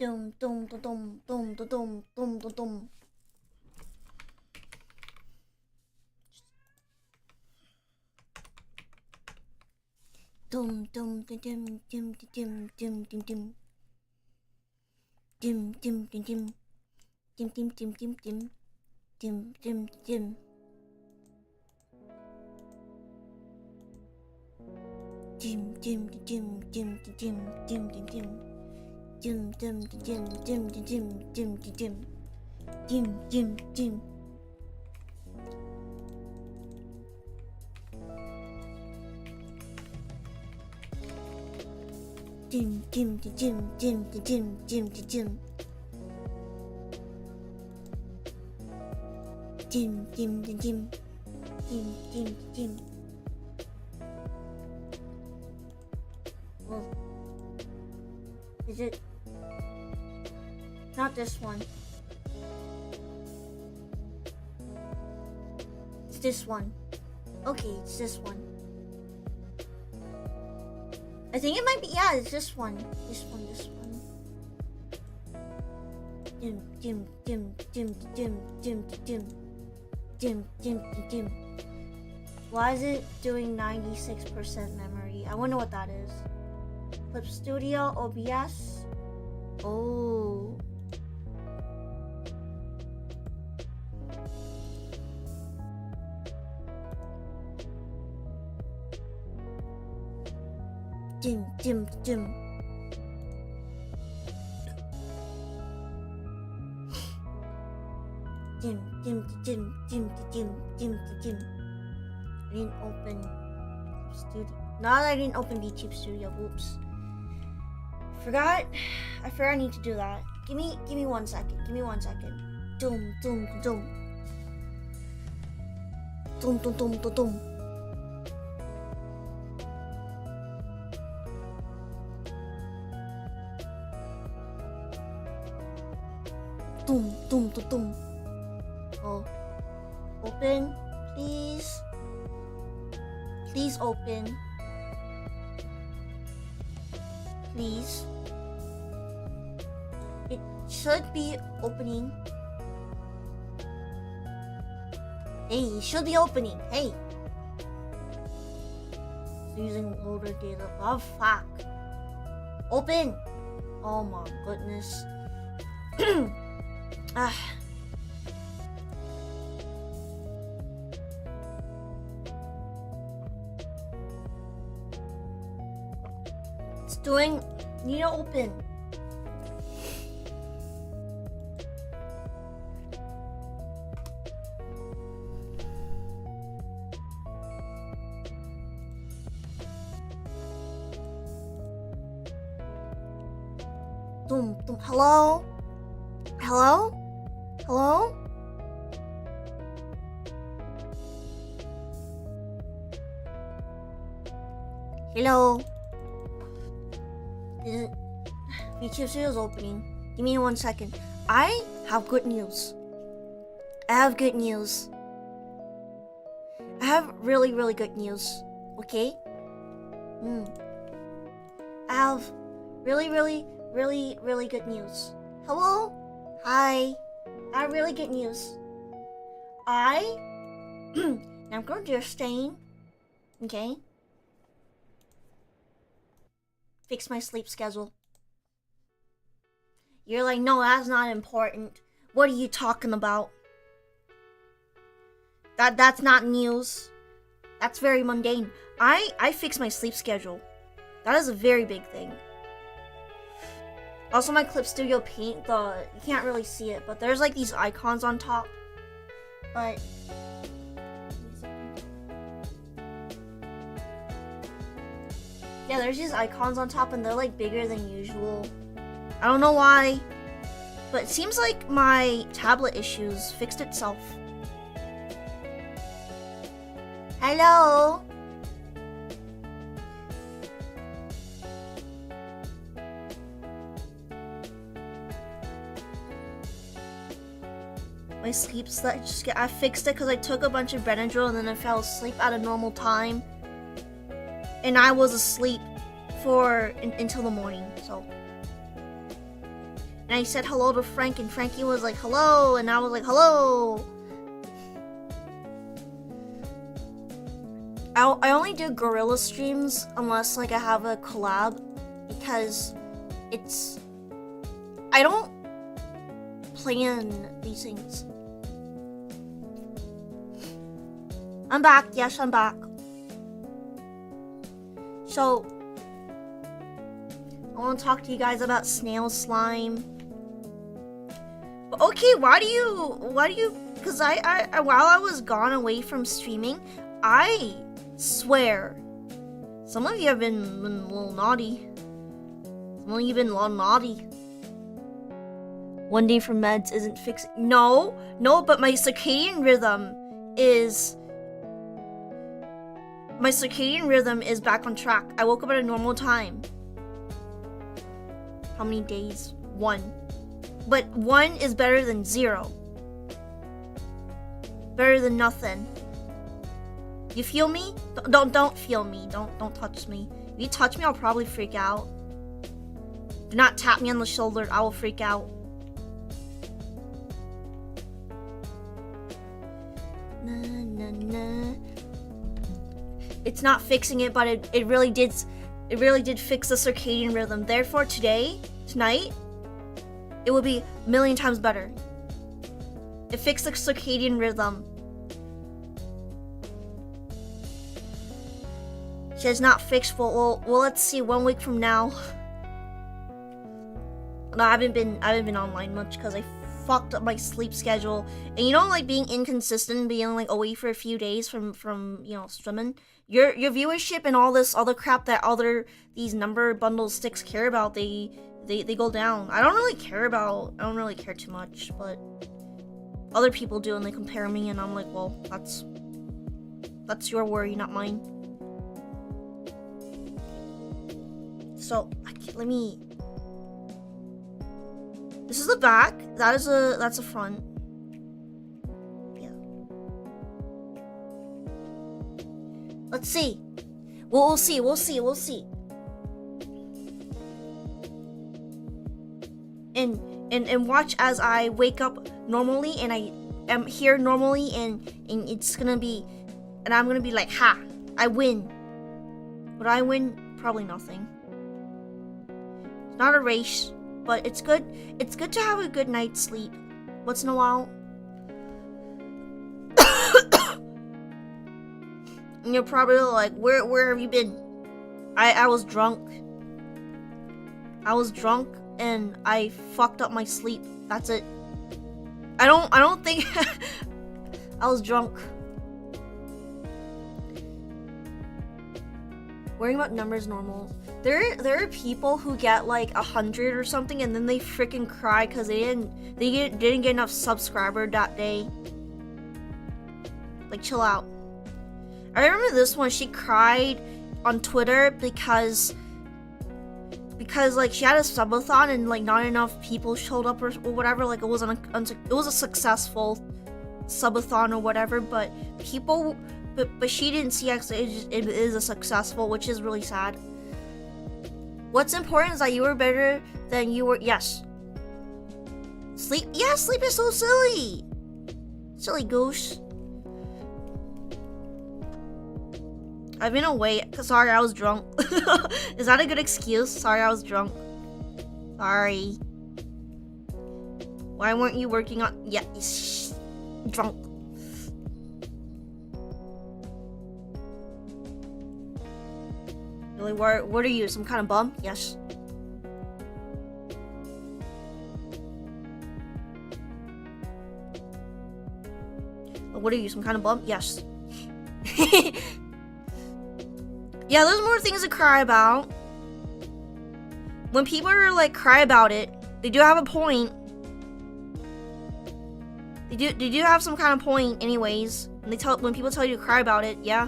Dum dum dum dum dum dum dum dum dum. Dum dum dum dum dum dum dum dum dum. Dim dim dim dim. Dim dim dim dim dim. Dim dim dim. Dim dim dim dim dim dim dim dim. Dim dim dim dim dim dim dim dim. Dim dim dim. Dim dim dim dim dim dim dim. Dim dim dim dim. Dim dim dim. Well, is it not this one? It's this one. Okay, it's this one. I think it might be, yeah, it's this one. This one. Dim dim dim dim dim dim dim dim dim dim. Why is it doing 96% memory? I wonder what that is. Clip Studio, OBS. Oh. Dim dim dim. Dim dim dim dim dim dim dim. I didn't open Studio. No, I didn't open VTube Studio. Oops. I forgot I need to do that. Give me 1 second. Give me 1 second. Dum dum dum. Dum dum dum dum dum. Dum dum dum dum. Oh. Open, please. Please open. Please. It should be opening. Hey, it should be opening. Hey. It's using loader data. Oh, fuck. Open. Oh my goodness. Ah. It's doing. Need to open. Dum dum. Hello? Hello? Hello? Hello? Is it? VTube Studio is opening. Give me 1 second. I have good news. I have good news. I have really, really good news. Okay? I have really, really, really, really good news. Hello? Hi. I have really good news. I'm going to stain. Okay? Fix my sleep schedule. You're like, no, that's not important. What are you talking about? That's not news. That's very mundane. I fixed my sleep schedule. That is a very big thing. Also, my Clip Studio Paint, you can't really see it, but there's like these icons on top. But yeah, there's these icons on top and they're like bigger than usual. I don't know why, but it seems like my tablet issues fixed itself. Hello? My sleep I fixed it because I took a bunch of Benadryl and then I fell asleep at a normal time. And I was asleep until the morning, so. And I said hello to Frank, and Frankie was like, hello, and I was like, hello. I only do gorilla streams unless like I have a collab, because I don't plan these things. I'm back. Yes, I'm back. So I want to talk to you guys about snail slime. But okay, why do you? Because I while I was gone away from streaming, I swear some of you have been a little naughty. Some of you have been a little naughty. One day from meds isn't fixing. No, but my circadian rhythm is. My circadian rhythm is back on track. I woke up at a normal time. How many days? 1. But 1 is better than 0. Better than nothing. You feel me? Don't feel me. Don't touch me. If you touch me, I'll probably freak out. Do not tap me on the shoulder. I will freak out. It's not fixing it, but it really did fix the circadian rhythm. Therefore, tonight, it will be a million times better. It fixed the circadian rhythm. She has not fixed. Well, let's see. 1 week from now. No, I haven't been online much because I fucked up my sleep schedule. And you know, like being inconsistent, being like away for a few days from streaming. Your viewership and all this other crap that these number bundle sticks care about, they go down. I don't really care too much, but other people do, and they compare me, and I'm like, well, that's your worry, not mine. So let me. This is the back. That's a front. Let's see. We'll see. And watch as I wake up normally, and I am here normally, and it's gonna be, and I'm gonna be like, ha, I win. Would I win? Probably nothing. It's not a race, but it's good. It's good to have a good night's sleep once in a while. And you're probably like, where have you been? I was drunk. And I fucked up my sleep. That's it. I don't think I was drunk. Worrying about numbers normal. There are people who get like 100 or something, and then they freaking cry because they didn't get enough subscribers that day. Like, chill out. I remember this one. She cried on Twitter because like she had a subathon and like not enough people showed up or whatever. Like it was a successful subathon or whatever, but she didn't see it is a successful, which is really sad. What's important is that you were better than you were. Yes. Sleep. Yeah, sleep is so silly. Silly goose. I've been away. Sorry, I was drunk. Is that a good excuse? Sorry, I was drunk. Sorry. Why weren't you working on? Yeah, drunk. Really, what are you? Some kind of bum? Yes. What are you? Some kind of bum? Yes. Yeah, there's more things to cry about. When people are like cry about it, they do have a point. They do have some kind of point, anyways. When people tell you to cry about it, yeah.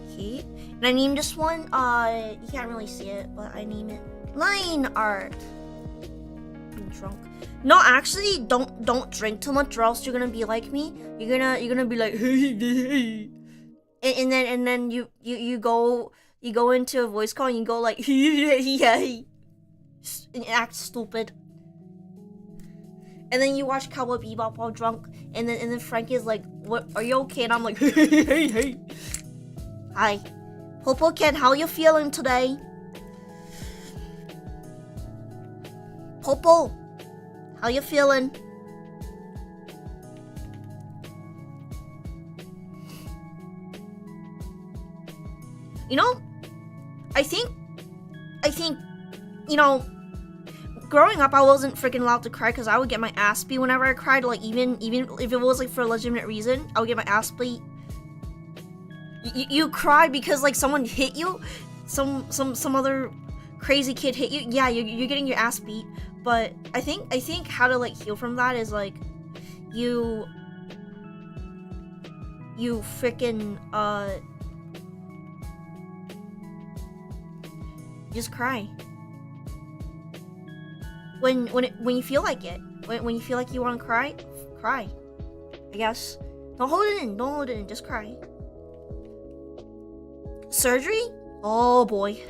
Okay, and I named this one. You can't really see it, but I name it Line Art. I'm drunk. No, actually, don't drink too much, or else you're gonna be like me. You're gonna be like, hey, and then you go You go into a voice call and you go like, yeah, and act stupid. And then you watch Cowboy Bebop while drunk, and then Frank is like, "What? Are you okay?" And I'm like, hey. Hi, Popo Ken, how you feeling today? Popo, how you feeling? You know, I think, you know, growing up, I wasn't freaking allowed to cry because I would get my ass beat whenever I cried. Like, even if it was like for a legitimate reason, I would get my ass beat. You cry because like someone hit you, some other crazy kid hit you. Yeah, you're getting your ass beat. But I think how to like heal from that is like, you freaking just cry. When you feel like it, when you feel like you want to cry, I guess. Don't hold it in, just cry. Surgery? Oh boy.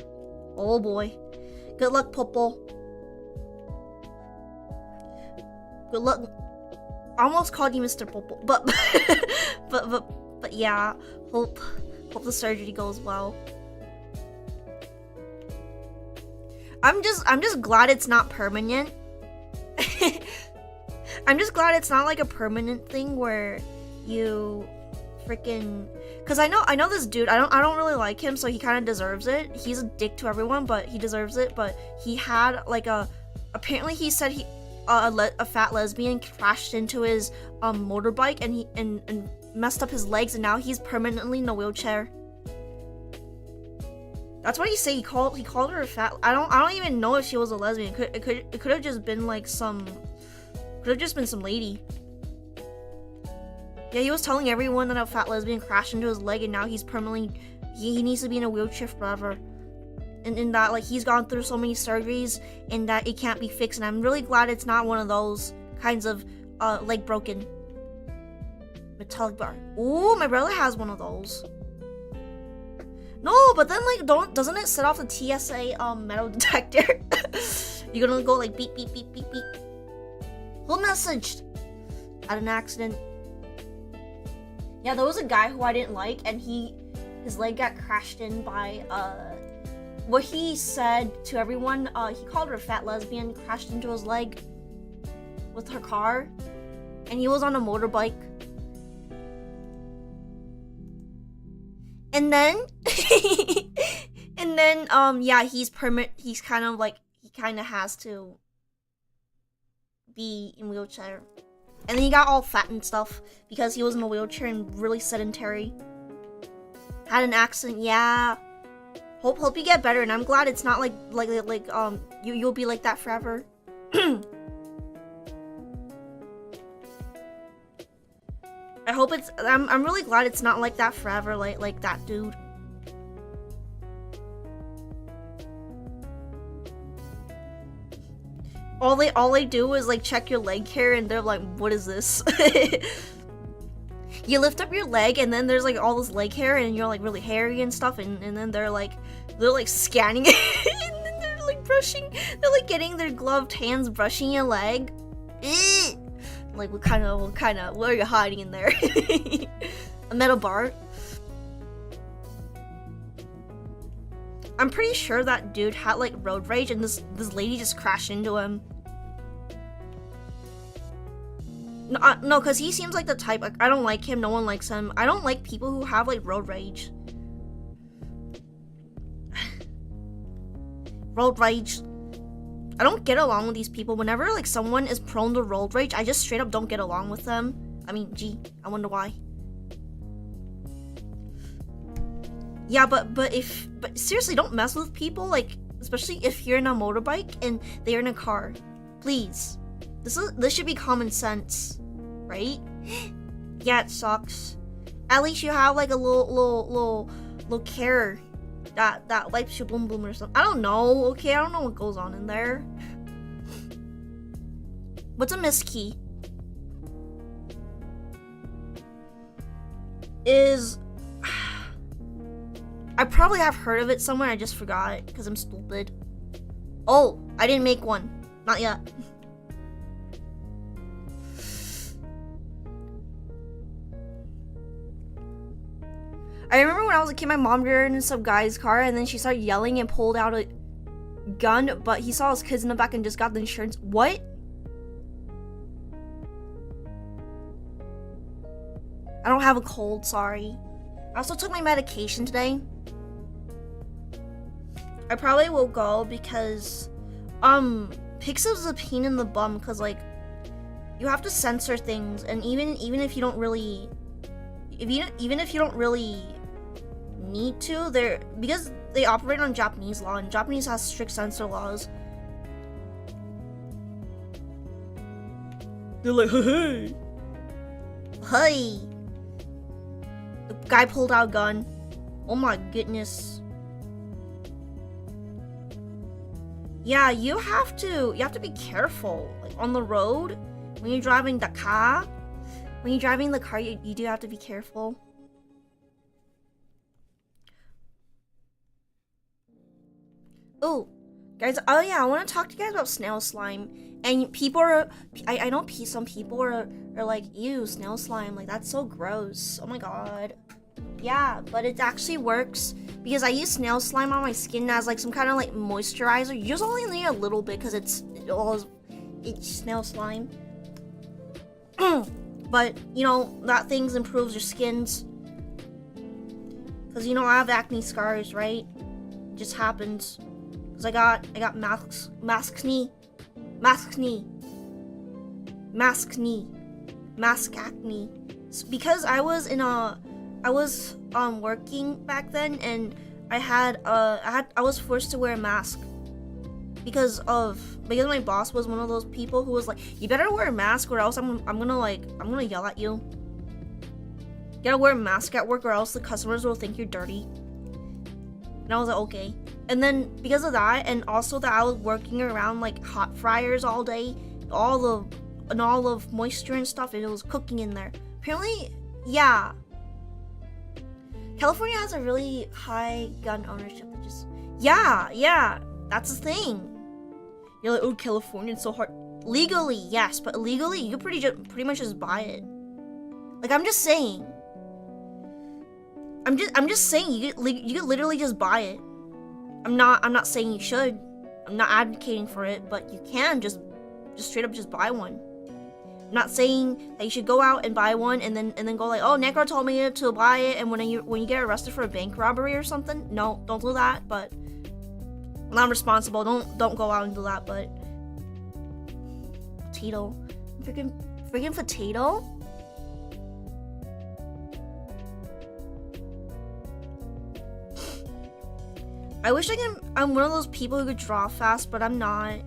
Good luck, Popo. Good luck. I almost called you Mr. Popo, but but yeah. Hope the surgery goes well. I'm just glad it's not permanent. I'm just glad it's not like a permanent thing where you freaking, cause I know this dude. I don't really like him, so he kind of deserves it. He's a dick to everyone, but he deserves it. But he had like apparently he said a fat lesbian crashed into his motorbike and messed up his legs, and now he's permanently in a wheelchair. That's what he said. He called her a fat. I don't even know if she was a lesbian. It could have just been like some lady. Yeah, he was telling everyone that a fat lesbian crashed into his leg, and now he's permanently, he needs to be in a wheelchair forever. And that like he's gone through so many surgeries and that it can't be fixed. And I'm really glad it's not one of those kinds of leg broken metallic bar. Ooh, my brother has one of those. No, but then like doesn't it set off the TSA metal detector? You're gonna go like beep beep beep beep beep. Who messaged? Had an accident. Yeah, there was a guy who I didn't like, and his leg got crashed in by what he said to everyone. He called her a fat lesbian, crashed into his leg with her car, and he was on a motorbike. And then, yeah, he's kind of like, he kind of has to be in a wheelchair. And then he got all fat and stuff because he was in a wheelchair and really sedentary. Had an accident, yeah. Hope you get better, and I'm glad it's not like you'll be like that forever. I hope it's. I'm really glad it's not like that forever, like that dude. All they do is like check your leg hair, and they're like, "What is this?" You lift up your leg, and then there's like all this leg hair, and you're like really hairy and stuff, and then they're like scanning it, and then they're like brushing. They're like getting their gloved hands brushing your leg. Ew. Like what kind of what are you hiding in there? A metal bar? I'm pretty sure that dude had like road rage, and this lady just crashed into him. No, cause he seems like the type. Like, I don't like him. No one likes him. I don't like people who have like road rage. Road rage. I don't get along with these people. Whenever like someone is prone to road rage, I just straight up don't get along with them. I mean, gee, I wonder why. Yeah, but seriously, don't mess with people, like, especially if you're in a motorbike and they're in a car. Please. This should be common sense, right? Yeah, it sucks. At least you have like a little care that wipes your boom boom or something. I don't know. Okay, I don't know what goes on in there. What's a miss key? I probably have heard of it somewhere. I just forgot because I'm stupid. Oh, I didn't make one. Not yet. I remember when I was a kid, my mom drove in some guy's car and then she started yelling and pulled out a gun, but he saw his kids in the back and just got the insurance. What? I don't have a cold, sorry. I also took my medication today. I probably will go because Pixab's a pain in the bum because like you have to censor things, and even if you don't really even if you don't really need to, they're because they operate on Japanese law and Japanese has strict censor laws. They're like, hey. The guy pulled out a gun. Oh my goodness. Yeah, you have to be careful. Like on the road, when you're driving the car, you do have to be careful. Oh, guys, oh yeah, I want to talk to you guys about snail slime. And people are, I know some people are like, ew, snail slime, like that's so gross. Oh my god. Yeah, but it actually works because I use snail slime on my skin as like some kind of like moisturizer. You just only need a little bit because it's snail slime. But you know that things improves your skins. Cause you know I have acne scars, right? It just happens. Cause I got mask acne, because I was working back then and I was forced to wear a mask because my boss was one of those people who was like, you better wear a mask or else I'm gonna yell at you. You gotta wear a mask at work or else the customers will think you're dirty. And I was like, okay. And then because of that, and also that I was working around like hot fryers all day, all of moisture and stuff, and it was cooking in there. Apparently, yeah. California has a really high gun ownership. Yeah, that's the thing. You're like, oh, California, it's so hard. Legally, yes, but illegally, you could pretty much just buy it. Like, I'm just saying. I'm just saying you could literally just buy it. I'm not saying you should. I'm not advocating for it, but you can just straight up just buy one. I'm not saying that you should go out and buy one and then go like, oh, Necro told me to buy it, and when you get arrested for a bank robbery or something, no, don't do that. But I'm not responsible. Don't go out and do that. But potato, freaking potato. I wish I'm one of those people who could draw fast, but I'm not.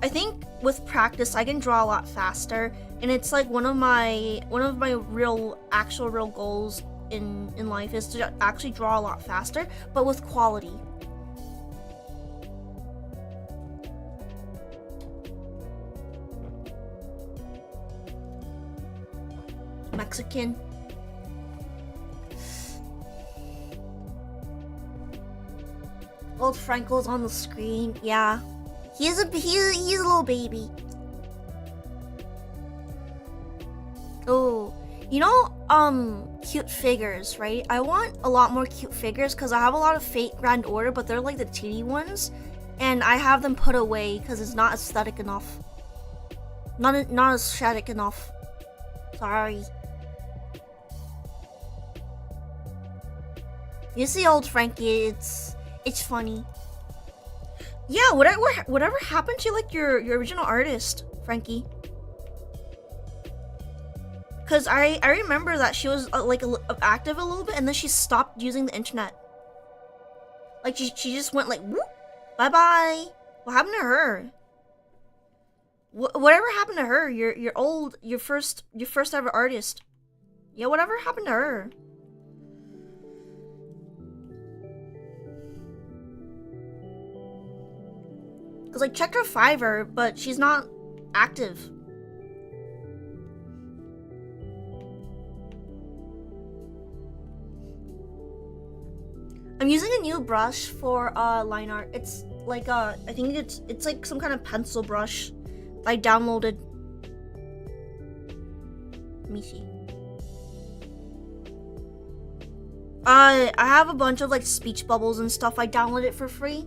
I think with practice I can draw a lot faster, and it's like one of my real goals in life is to actually draw a lot faster, but with quality. Mexican. Old Franco's on the screen. Yeah, he's a little baby. Oh, you know, cute figures, right? I want a lot more cute figures because I have a lot of Fate Grand Order, but they're like the titty ones, and I have them put away because it's not aesthetic enough. Not aesthetic enough. Sorry. You see, old Frankie, it's funny. Yeah, whatever happened to like your original artist, Frankie? Cause I remember that she was active a little bit, and then she stopped using the internet. Like she just went like whoop, bye bye. What happened to her? Whatever happened to her? Your first ever artist. Yeah, whatever happened to her? Cause like checked her Fiverr, but she's not active. I'm using a new brush for line art. It's like I think it's like some kind of pencil brush I downloaded. Let me see. I have a bunch of like speech bubbles and stuff. I downloaded it for free.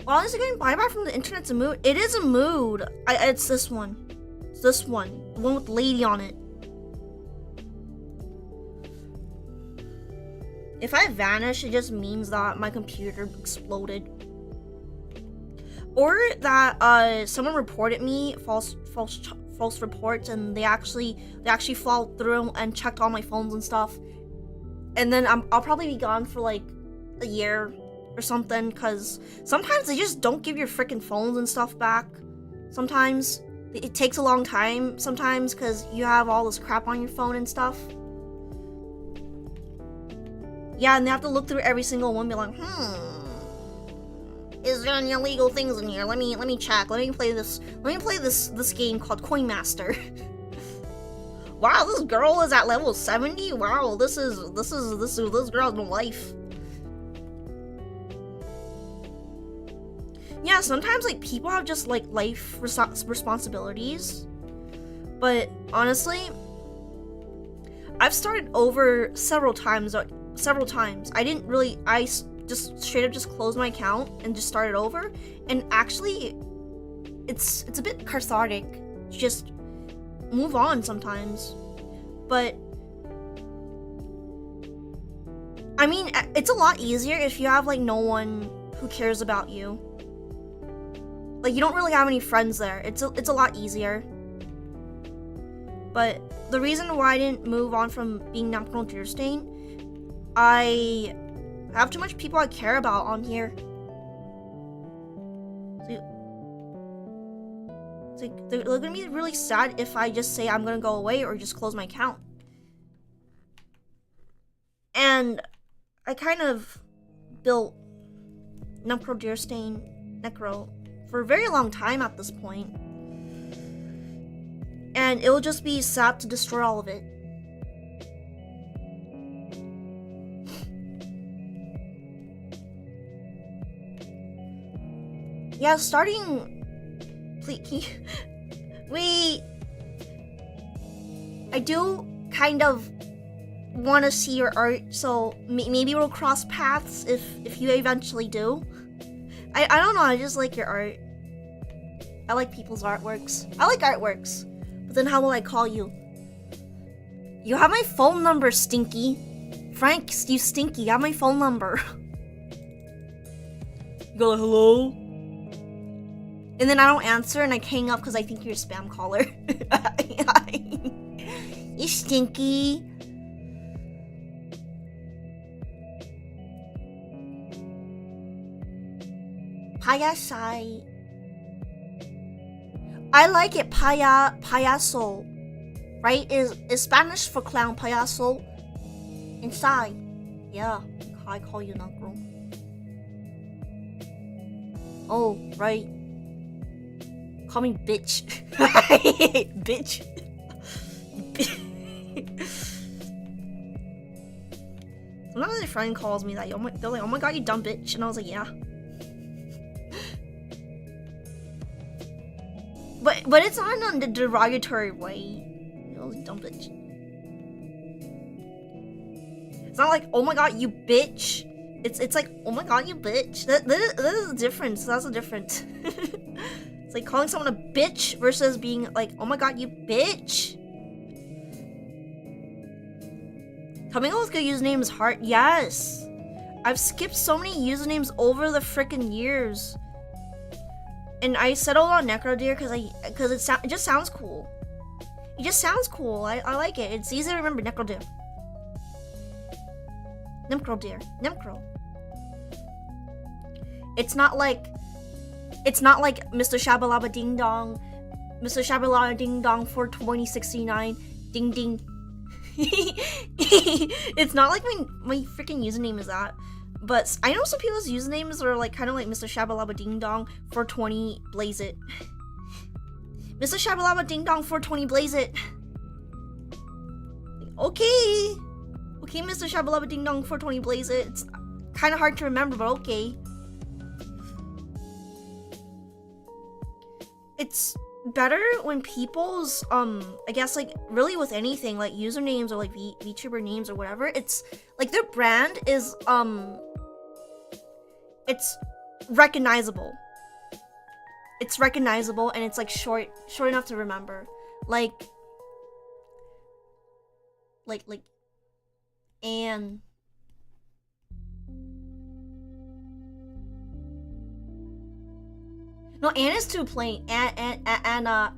Well, is it getting buyback from the internet's a mood? It is a mood. It's this one. It's this one. The one with the lady on it. If I vanish, it just means that my computer exploded. Or that someone reported me false reports, and they actually followed through and checked all my phones and stuff. And then I'll probably be gone for like a year or something, because sometimes they just don't give your freaking phones and stuff back. Sometimes it takes a long time. Sometimes because you have all this crap on your phone and stuff. Yeah, and they have to look through every single one, and be like, is there any illegal things in here? Let me check. Let me play this game called Coin Master. Wow, this girl is at level 70. Wow, this girl's no life. Yeah, sometimes like people have just like life responsibilities. But honestly, I've started over several times. I just straight up just closed my account and just started over, and actually it's a bit cathartic to just move on sometimes. But I mean, it's a lot easier if you have like no one who cares about you. Like, you don't really have any friends there. It's a lot easier. But the reason why I didn't move on from being Natural Deerstain, I have too much people I care about on here. It's like, they're gonna be really sad if I just say I'm gonna go away or just close my account. And I kind of built Necro for a very long time at this point. And it'll just be sad to destroy all of it. Yeah, starting... Please, I do kind of want to see your art, so maybe we'll cross paths if you eventually do. I don't know, I just like your art. I like people's artworks. I like artworks. But then how will I call you? You have my phone number, Stinky. Frank, you Stinky, you have my phone number. You go, hello? And then I don't answer and I hang up because I think you're a spam caller. You Stinky. Payasai. I like it, payaso. Right? Is Spanish for clown, payaso. Inside. Yeah, I call you Knuckle. Oh, right. Call me bitch. Bitch. Sometimes my friend calls me that. They're like, oh my god, you dumb bitch. And I was like, yeah. But it's not in a derogatory way. You know, dumb bitch. It's not like, oh my god, you bitch. It's like, oh my god, you bitch. That is the difference. That's the difference. It's like calling someone a bitch versus being like, oh my god, you bitch. Coming up with good usernames is hard. Yes. I've skipped so many usernames over the freaking years. And I settled on Necrodeer because it just sounds cool. It just sounds cool. I like it. It's easy to remember. Necrodeer. Nemcro. It's not like Mr. Shabalaba Ding Dong. Mr. Shabalaba Ding Dong for 2069. Ding ding. It's not like my freaking username is that. But I know some people's usernames are like kind of like Mr. Shabalaba Ding Dong 420 Blaze It. Mr. Shabalaba Ding Dong 420 Blaze It. Okay. Okay, Mr. Shabalaba Ding Dong 420 Blaze. It's kind of hard to remember, but okay. It's better when people's I guess like really with anything like usernames or like VTuber names or whatever, it's like their brand is it's recognizable. It's recognizable and it's like short enough to remember. Like and no, Anne is too plain. And I don't know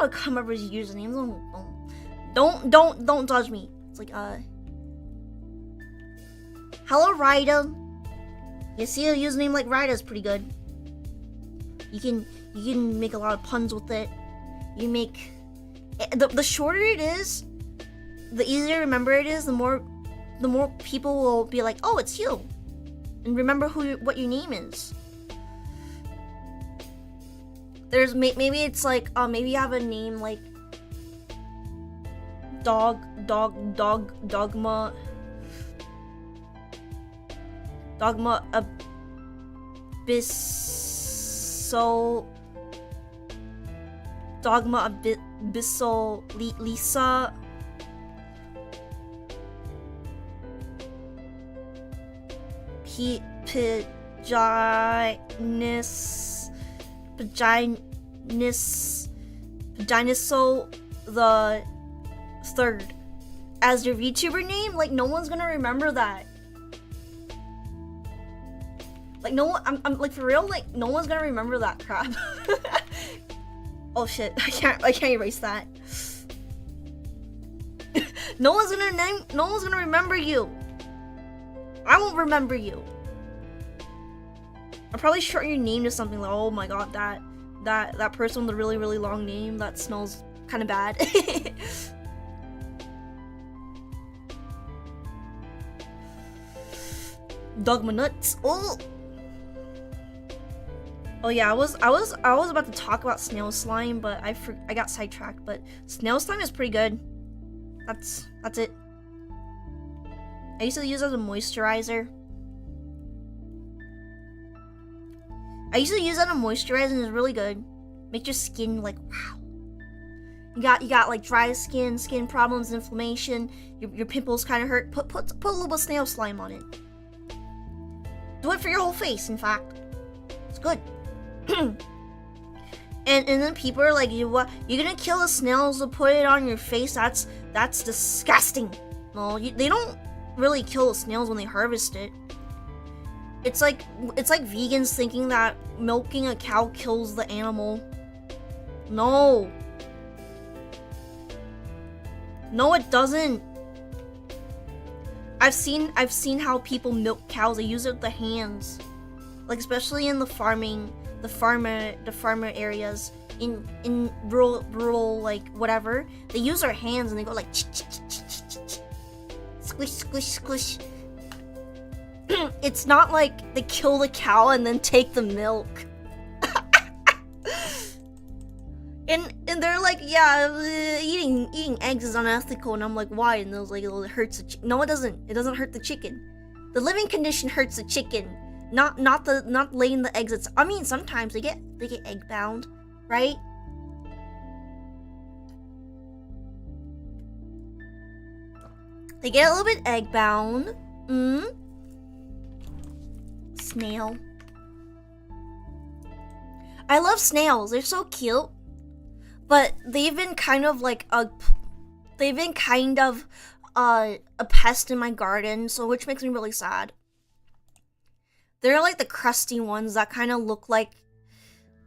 how to come up with usernames. Don't judge me. It's like hello Ryder. You see a username like Ryder is pretty good. You can make a lot of puns with it. You make the shorter it is, the easier to remember it is. The more people will be like, oh, it's you, and remember what your name is. There's maybe it's like maybe you have a name like Dogma Abysso Dogma Abysso Lisa Paginiso the third as your VTuber name. Like no one's gonna remember that. Like no one, I'm like for real. Like no one's gonna remember that crap. Oh shit! I can't erase that. No one's gonna remember you. I won't remember you. I'll probably shorten your name to something like, oh my god, that person with a really long name that smells kind of bad. Dogma nuts. Oh yeah, I was about to talk about snail slime, but I got sidetracked. But snail slime is pretty good. That's it. I used to use it as a moisturizer. And it's really good. Makes your skin like wow. You got like dry skin problems, inflammation. Your pimples kind of hurt. Put a little bit of snail slime on it. Do it for your whole face. In fact, it's good. and then people are like, you're gonna kill the snails to put it on your face? That's disgusting. No, they don't really kill the snails when they harvest it. It's like vegans thinking that milking a cow kills the animal. No, it doesn't. I've seen how people milk cows. They use it with the hands, like especially in the farmer areas in rural like whatever. They use their hands and they go like squish squish squish. It's not like they kill the cow and then take the milk. and they're like, yeah, eating eggs is unethical, and I'm like, why? And they're like, it hurts the chicken. No, it doesn't. It doesn't hurt the chicken. The living condition hurts the chicken, not laying the eggs. I mean, sometimes they get egg bound, right? They get a little bit egg bound. Snail. I love snails. They're so cute. But they've been kind of a pest in my garden, so which makes me really sad. They're like the crusty ones that kind of look like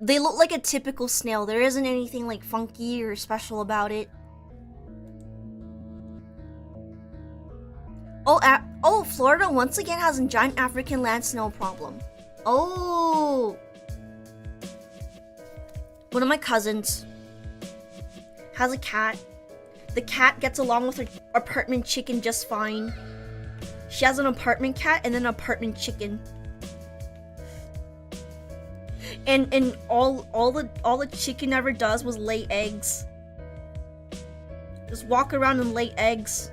a typical snail. There isn't anything like funky or special about it. Oh, Florida once again has a giant African land snail problem. Oh. One of my cousins has a cat. The cat gets along with her apartment chicken just fine. She has an apartment cat and then an apartment chicken. And all the chicken ever does was lay eggs. Just walk around and lay eggs.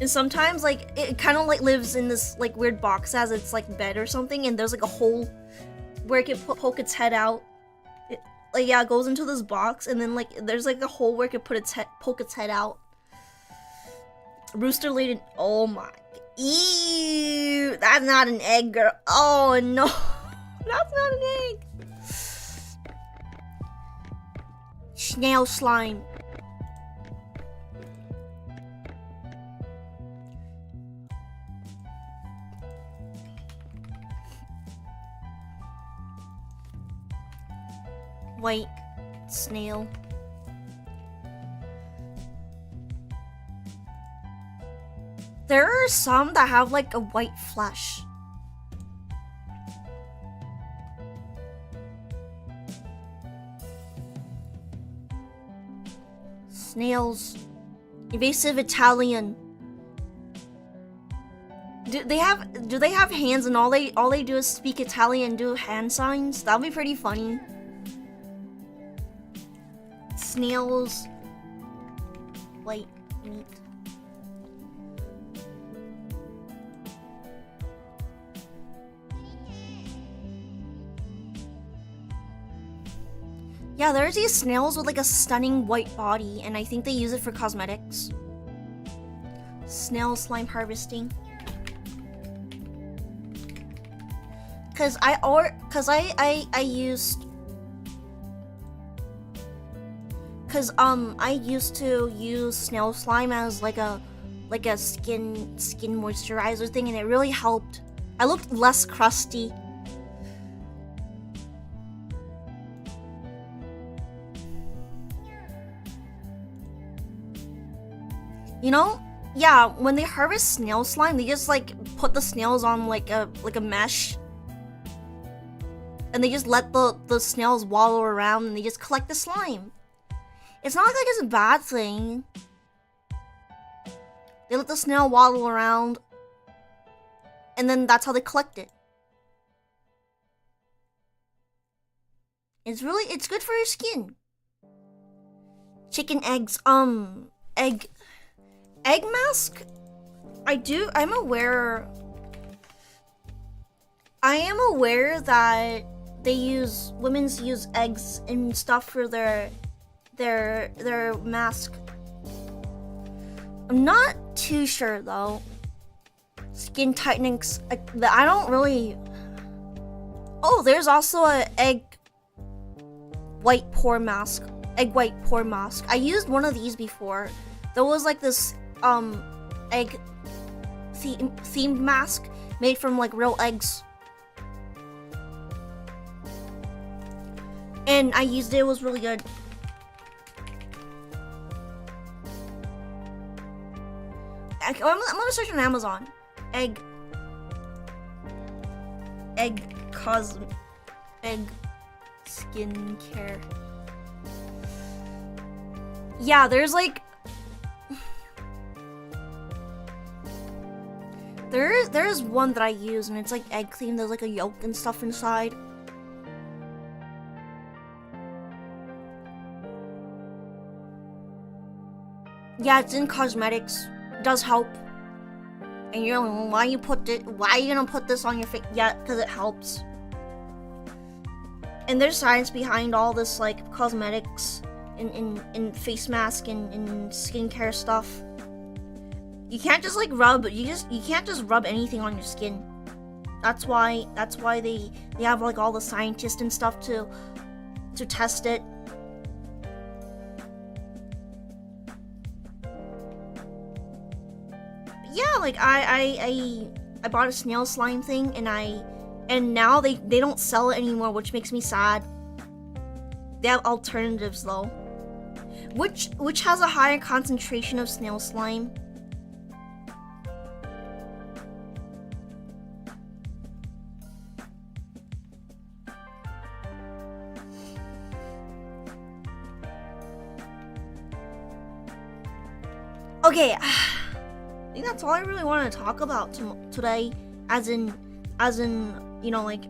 And sometimes like it kind of like lives in this like weird box as its like bed or something, and there's like a hole where it can poke its head out. Like yeah, it goes into this box, and then like there's like a hole where it could poke its head out. Rooster laid an, oh my, ew, that's not an egg, girl. Oh no, that's not an egg. Snail slime. White snail. There are some that have like a white flesh. Snails. Evasive Italian. Do they have hands and all they do is speak Italian and do hand signs? That'd be pretty funny. Snails. White meat. Yeah, there's these snails with like a stunning white body, and I think they use it for cosmetics. Snail slime harvesting. Cause I used to use snail slime as like a skin moisturizer thing, and it really helped. I looked less crusty. You know, yeah, when they harvest snail slime, they just like put the snails on like a mesh, and they just let the snails wallow around, and they just collect the slime. It's not like it's a bad thing. They let the snail waddle around, and then that's how they collect it. It's good for your skin. Chicken eggs, egg mask? I am aware that women use eggs and stuff for their mask. I'm not too sure though. Skin tightenings, I don't really. Oh, there's also a egg white pore mask. Egg white pore mask. I used one of these before. There was like this egg themed mask made from like real eggs, and I used it. It was really good. I'm gonna search on Amazon. Egg skincare. Yeah, there's like there's one that I use, and it's like egg themed. There's like a yolk and stuff inside. Yeah, it's in cosmetics. It does help. And you're like, why are you gonna put this on your face? Yeah, because it helps. And there's science behind all this like cosmetics in face mask and skincare stuff. You can't just like rub. You can't just rub anything on your skin. That's why they have like all the scientists and stuff to test it. Yeah, like I bought a snail slime thing, and now they don't sell it anymore, which makes me sad. They have alternatives though. Which has a higher concentration of snail slime? Okay, I think that's all I really wanted to talk about today, as in you know, like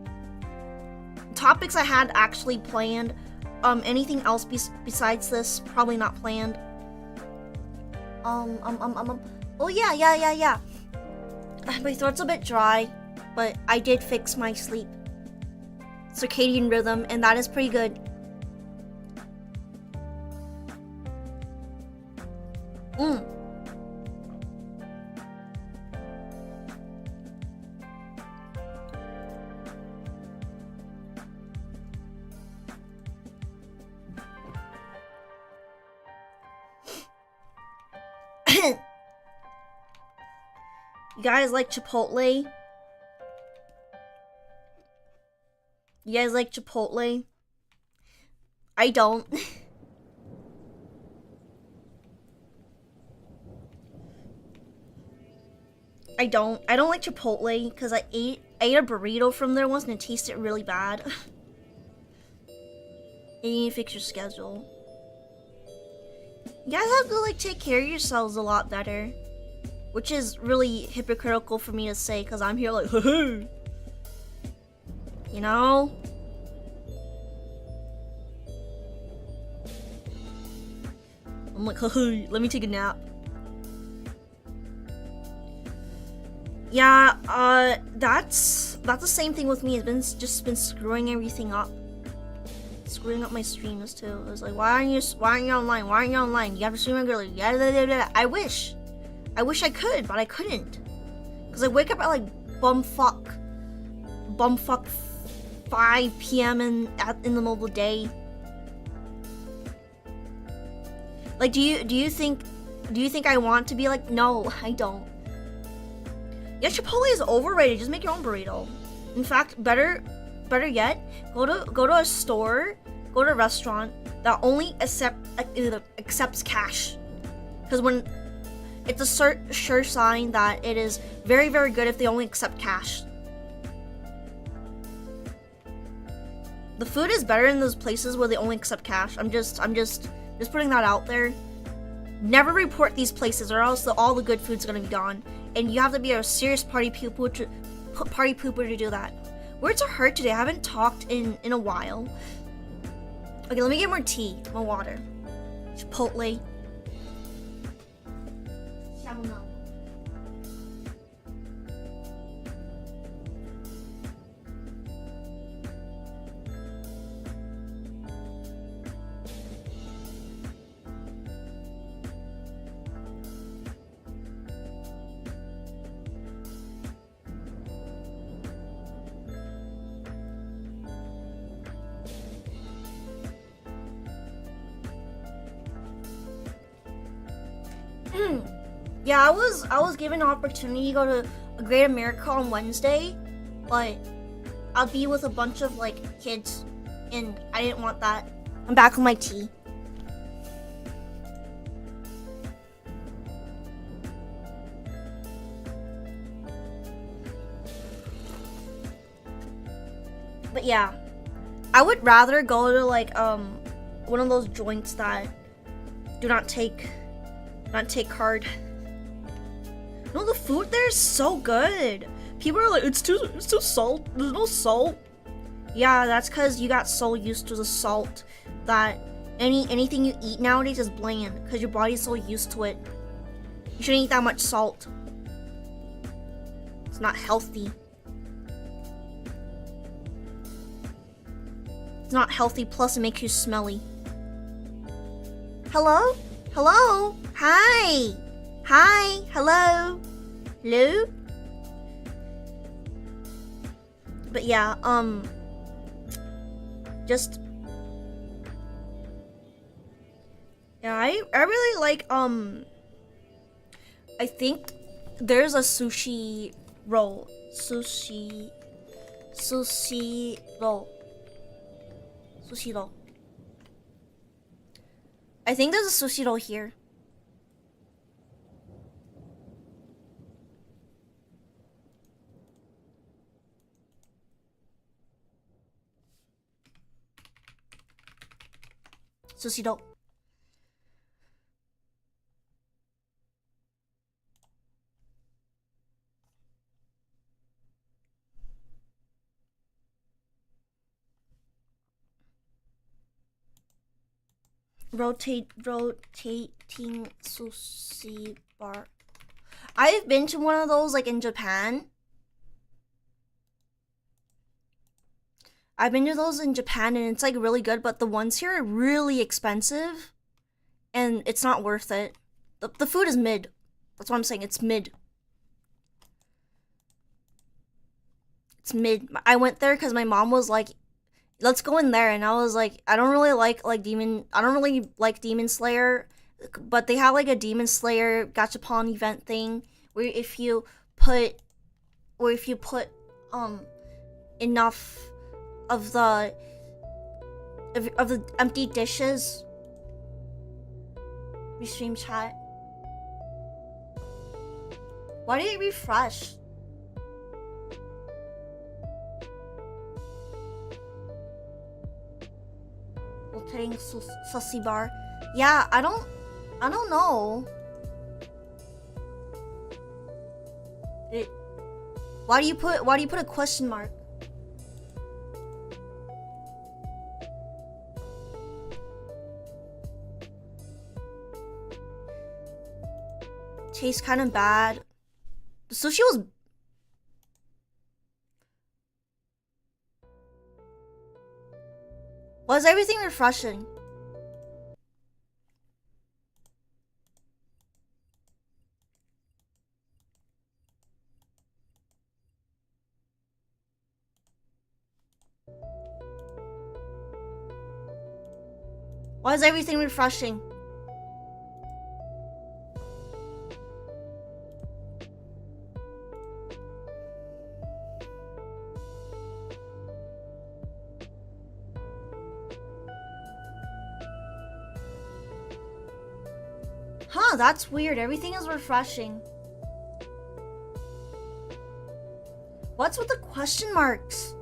topics I had actually planned. Anything else besides this, probably not planned. Oh yeah. My throat's a bit dry, but I did fix my sleep circadian rhythm, and that is pretty good. You guys like Chipotle? You guys like Chipotle? I don't. I don't like Chipotle because I ate a burrito from there once and it tasted really bad. You need to fix your schedule. You guys have to like take care of yourselves a lot better, which is really hypocritical for me to say because I'm here like, you know? I'm like, let me take a nap. Yeah, that's the same thing with me. It's just been screwing everything up. Screwing up my streams too. It was like, why aren't you online? Why aren't you online? You have to stream regularly. I wish I could, but I couldn't. Cause I wake up at like bumfuck 5 p.m. in the middle of the day. Like, do you think I want to be like? No, I don't. Yeah, Chipotle is overrated. Just make your own burrito. In fact, better yet, go to a store, go to a restaurant that only accepts cash. Because when it's a sure sign that it is very, very good if they only accept cash. The food is better in those places where they only accept cash. I'm just putting that out there. Never report these places, or else all the good food's gonna be gone. And you have to be a serious party pooper to do that. Words are hurt today. I haven't talked in a while. Okay, let me get more tea, more water. Chipotle. Yeah, I was given an opportunity to go to a Great America on Wednesday, but I'll be with a bunch of like kids, and I didn't want that. I'm back with my tea. But yeah, I would rather go to like one of those joints that do not take card. No, the food there is so good. People are like, it's too salt. There's no salt. Yeah, that's because you got so used to the salt that anything you eat nowadays is bland because your body's so used to it. You shouldn't eat that much salt. It's not healthy. It's not healthy, plus it makes you smelly. Hello? Hello? Hi! Hi! Hello? Hello? But yeah, just... Yeah, I really like, I think there's a sushi roll. Sushi roll. Sushi roll. I think there's a sushi roll here. Sushi roll. rotating sushi bar. I've been to one of those like in Japan. I've been to those in Japan and it's like really good, but the ones here are really expensive and it's not worth it. The food is mid. That's what I'm saying, it's mid. It's mid. I went there because my mom was like, let's go in there, and I was like, I don't really like Demon Slayer, but they have like a Demon Slayer gachapon event thing where if you put enough of the empty dishes. Restream chat. Why did it refresh? Rotating sushi bar. Yeah, I don't know. Why do you put a question mark? Tastes kind of bad. The sushi was everything refreshing? Why is everything refreshing? Huh, that's weird. Everything is refreshing. What's with the question marks?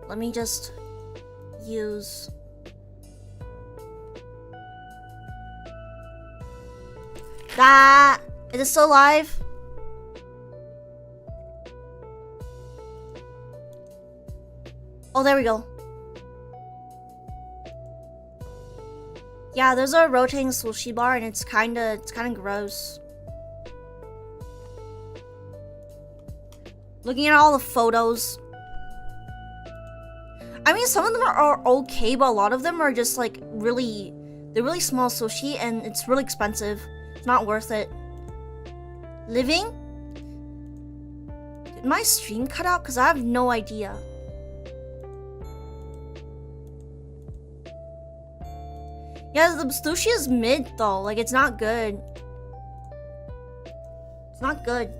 Let me just use that. Is it still live? Oh, there we go. Yeah, there's a rotating sushi bar and it's kind of gross. Looking at all the photos. I mean, some of them are okay, but a lot of them are just like they're really small sushi and it's really expensive. It's not worth it. Living? Did my stream cut out? Because I have no idea. Yeah, the sushi is mid though. Like, it's not good. It's not good.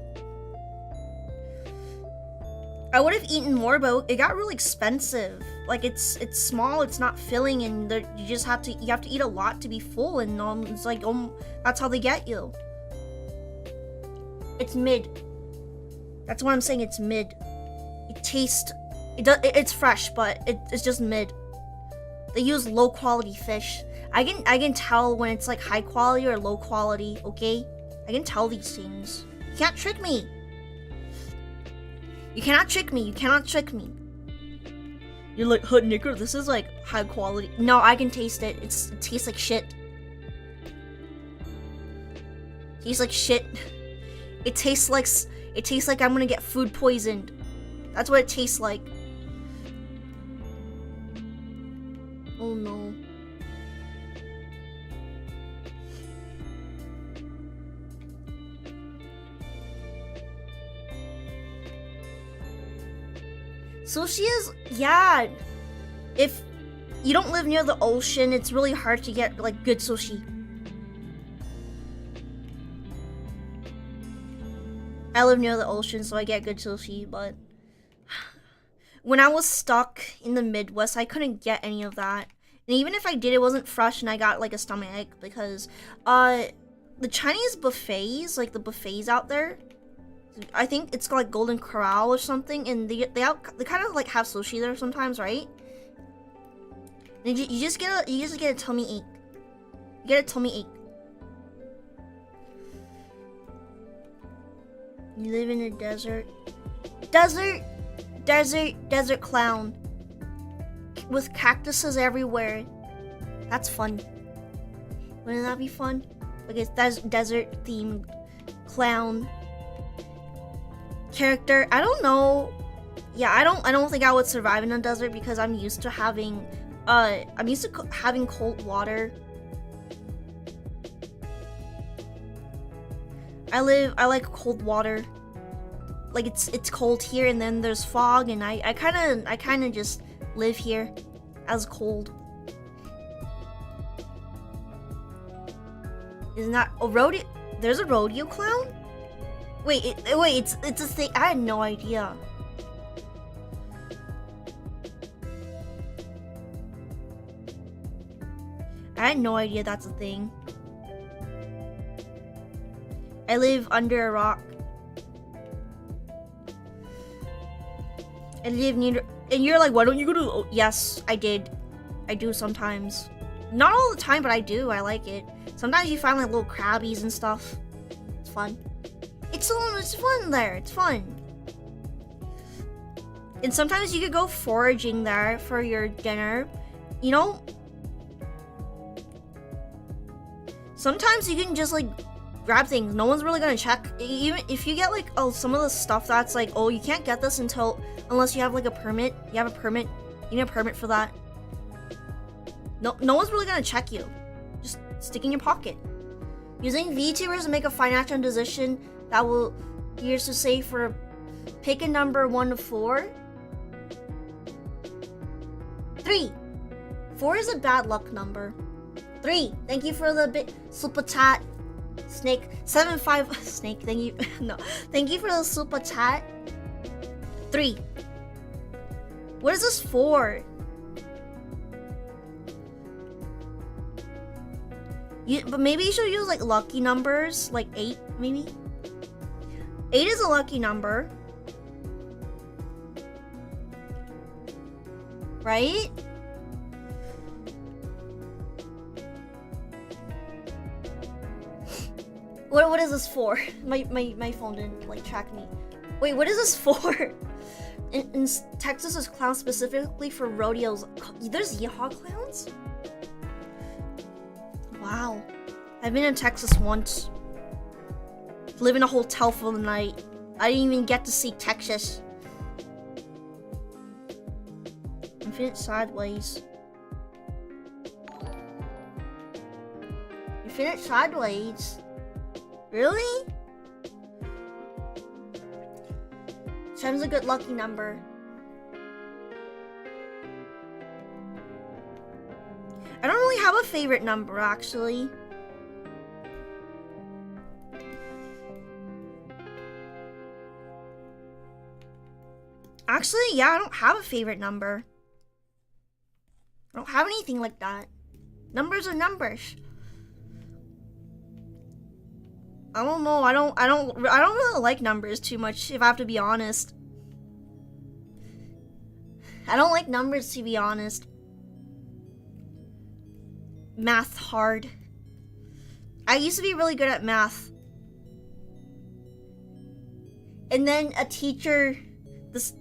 I would have eaten more, but it got really expensive. Like, it's small, it's not filling, and you have to eat a lot to be full, and it's like that's how they get you. It's mid. That's what I'm saying. It's mid. It's fresh, but it's just mid. They use low quality fish. I can tell when it's like high quality or low quality. Okay, I can tell these things. You can't trick me. You cannot trick me. You cannot trick me. You're like, huh, Nicker, this is like high quality. No, I can taste it. It tastes like shit. It tastes like shit. It tastes like I'm gonna get food poisoned. That's what it tastes like. Oh no. Sushi is, yeah. If you don't live near the ocean, it's really hard to get like good sushi. I live near the ocean, so I get good sushi, but when I was stuck in the Midwest, I couldn't get any of that. And even if I did, it wasn't fresh, and I got like a stomachache because the Chinese buffets, like the buffets out there, I think it's called like Golden Corral or something, and they kind of like have sushi there sometimes, right? And you just get a tummy ache. You get a tummy ache. You live in a desert. desert clown with cactuses everywhere. That's fun. Wouldn't that be fun? Like it's desert themed clown character. I don't know. Yeah, I don't think I would survive in a desert because I'm used to having having cold water. I like cold water. Like it's cold here and then there's fog and I kind of just live here as cold. Isn't that a rodeo? There's a rodeo clown? Wait, it's a thing. I had no idea. I had no idea that's a thing. I live under a rock. I live near, and you're like, why don't you go to? Oh, yes, I did. I do sometimes. Not all the time, but I do. I like it. Sometimes you find like little crabbies and stuff. It's fun. It's fun there. It's fun. And sometimes you could go foraging there for your dinner. You know, sometimes you can just like grab things. No one's really gonna check. Even if you get like some of the stuff that's like, oh, you can't get this unless you have like a permit. You have a permit. You need a permit for that. No one's really gonna check you. Just stick in your pocket. Using VTubers to make a financial decision that will here's to say for pick a number 1 to 4. 3. 4 is a bad luck number. 3. Thank you for the bit super chat. Snake 75 Snake, thank you. No. Thank you for the super chat. 3. What is this for? But maybe you should use like lucky numbers, like 8 maybe. 8 is a lucky number. Right? What is this for? My phone didn't like track me. Wait, what is this for? In Texas is clowns specifically for rodeos. There's yeehaw clowns? Wow. I've been in Texas once. Live in a hotel for the night. I didn't even get to see Texas. Infinite sideways. Infinite sideways. Really? 7's a good lucky number. I don't really have a favorite number, actually. Actually, yeah, I don't have a favorite number. I don't have anything like that. Numbers are numbers. I don't know. I don't really like numbers too much, if I have to be honest. I don't like numbers, to be honest. Math hard. I used to be really good at math. And then a teacher, this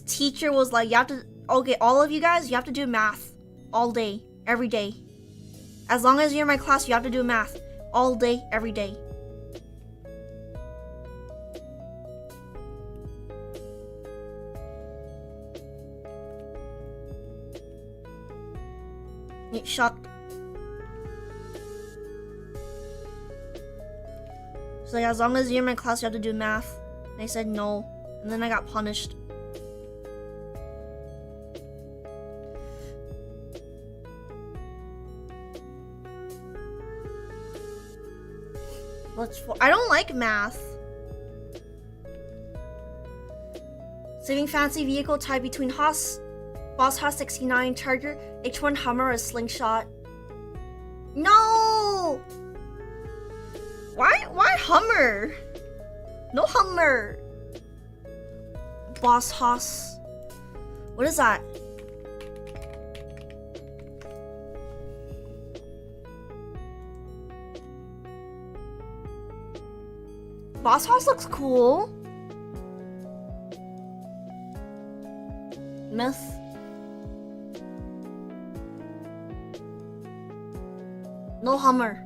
teacher was like, you have to, okay, all of you guys, you have to do math all day, every day. As long as you're in my class, you have to do math all day, every day. Get shot. So like, as long as you're in my class, you have to do math. And I said no, and then I got punished. I don't like math. Saving fancy vehicle tied between Boss Haas 69 Charger, H1 Hummer, or Slingshot. No! Why Hummer? No Hummer. Boss Haas. What is that? Boss Haas looks cool. Plymouth. No Hummer.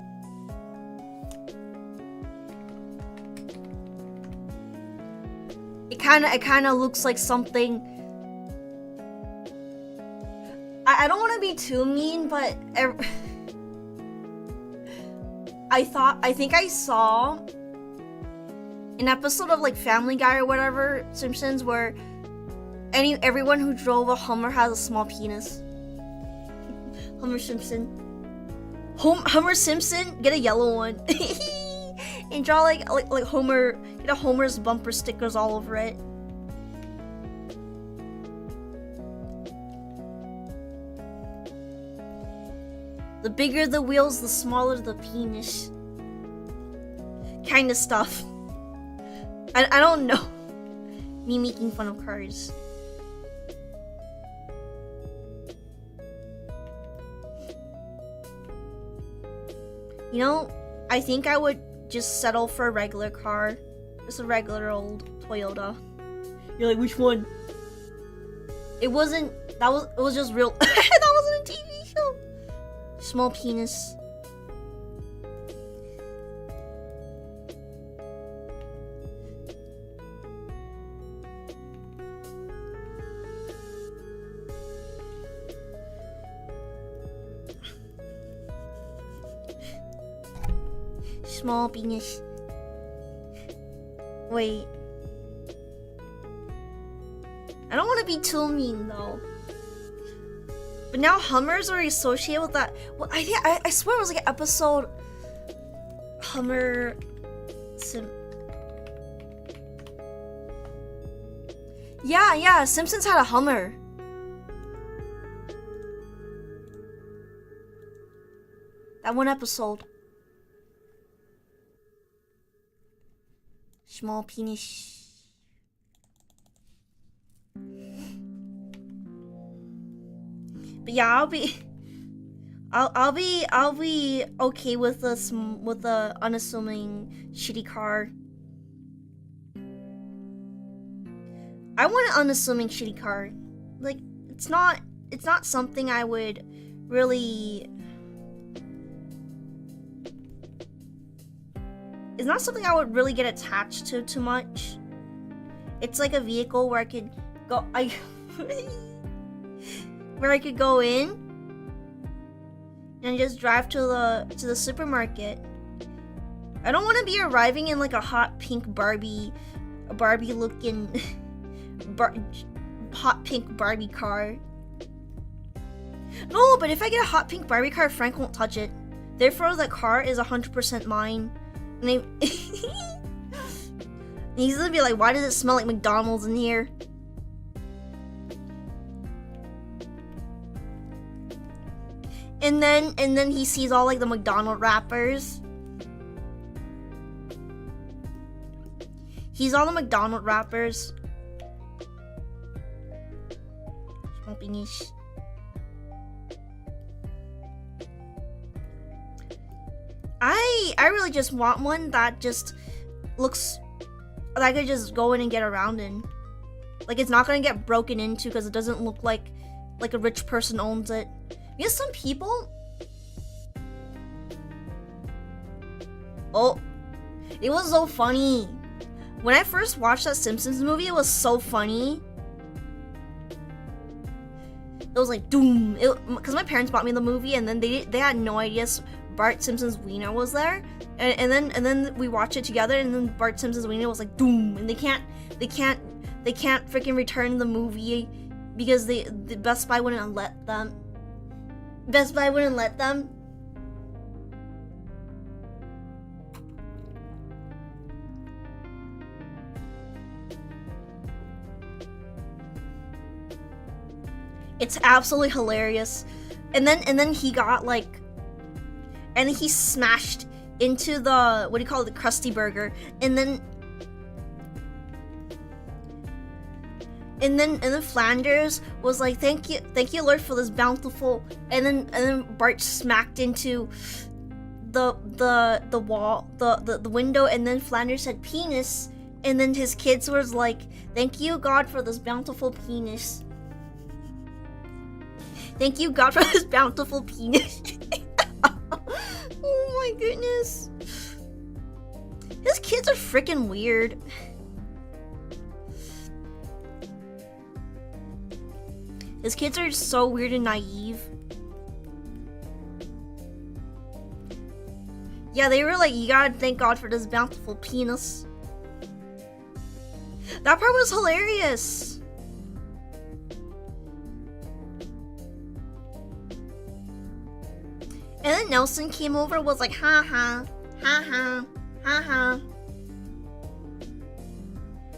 It kind of looks like something. I don't want to be too mean, but I think I saw an episode of like Family Guy or whatever, Simpsons, where everyone who drove a Hummer has a small penis. Hummer Simpson. Hummer Simpson, get a yellow one. And draw like Homer, get a Homer's bumper stickers all over it. The bigger the wheels, the smaller the penis. Kind of stuff. I don't know. Me making fun of cars. You know, I think I would just settle for a regular car. Just a regular old Toyota. You're like, which one? It wasn't, it was just real. That wasn't a TV show. Small penis. Small penis. Wait. I don't want to be too mean though. But now Hummers are associated with that. Well, I swear it was like an episode. Hummer. Yeah. Simpsons had a Hummer. That one episode. Small penis. But yeah, I'll be okay with the unassuming shitty car. I want an unassuming shitty car. Like it's not something I would really. It's not something I would really get attached to too much. It's like a vehicle where I could go. Where I could go in and just drive to the supermarket. I don't want to be arriving in like a hot pink Barbie looking hot pink Barbie car. No, but if I get a hot pink Barbie car, Frank won't touch it. Therefore, the car is 100% mine. And he's gonna be like, why does it smell like McDonald's in here? And then he sees all like the McDonald wrappers. He's all the McDonald wrappers. I really just want one that just looks that I could just go in and get around in. Like it's not gonna get broken into because it doesn't look like a rich person owns it. Because some people. Oh, it was so funny. When I first watched that Simpsons movie, it was so funny. It was like doom. Because my parents bought me the movie, and then they had no idea Bart Simpson's wiener was there, and then we watched it together, and then Bart Simpson's wiener was like doom, and they can't freaking return the movie because the Best Buy wouldn't let them. Best Buy wouldn't let them. It's absolutely hilarious. And then he got like, and he smashed into the, what do you call it, the Krusty Burger, and then Flanders was like, thank you Lord for this bountiful, and then Bart smacked into the wall, the window, and then Flanders said penis, and then his kids was like, thank you God for this bountiful penis. Thank you, God, for this bountiful penis. Oh my goodness. His kids are freaking weird. His kids are so weird and naive. Yeah, they were like, you gotta thank God for this bountiful penis. That part was hilarious. And then Nelson came over and was like, ha ha, ha ha, ha ha,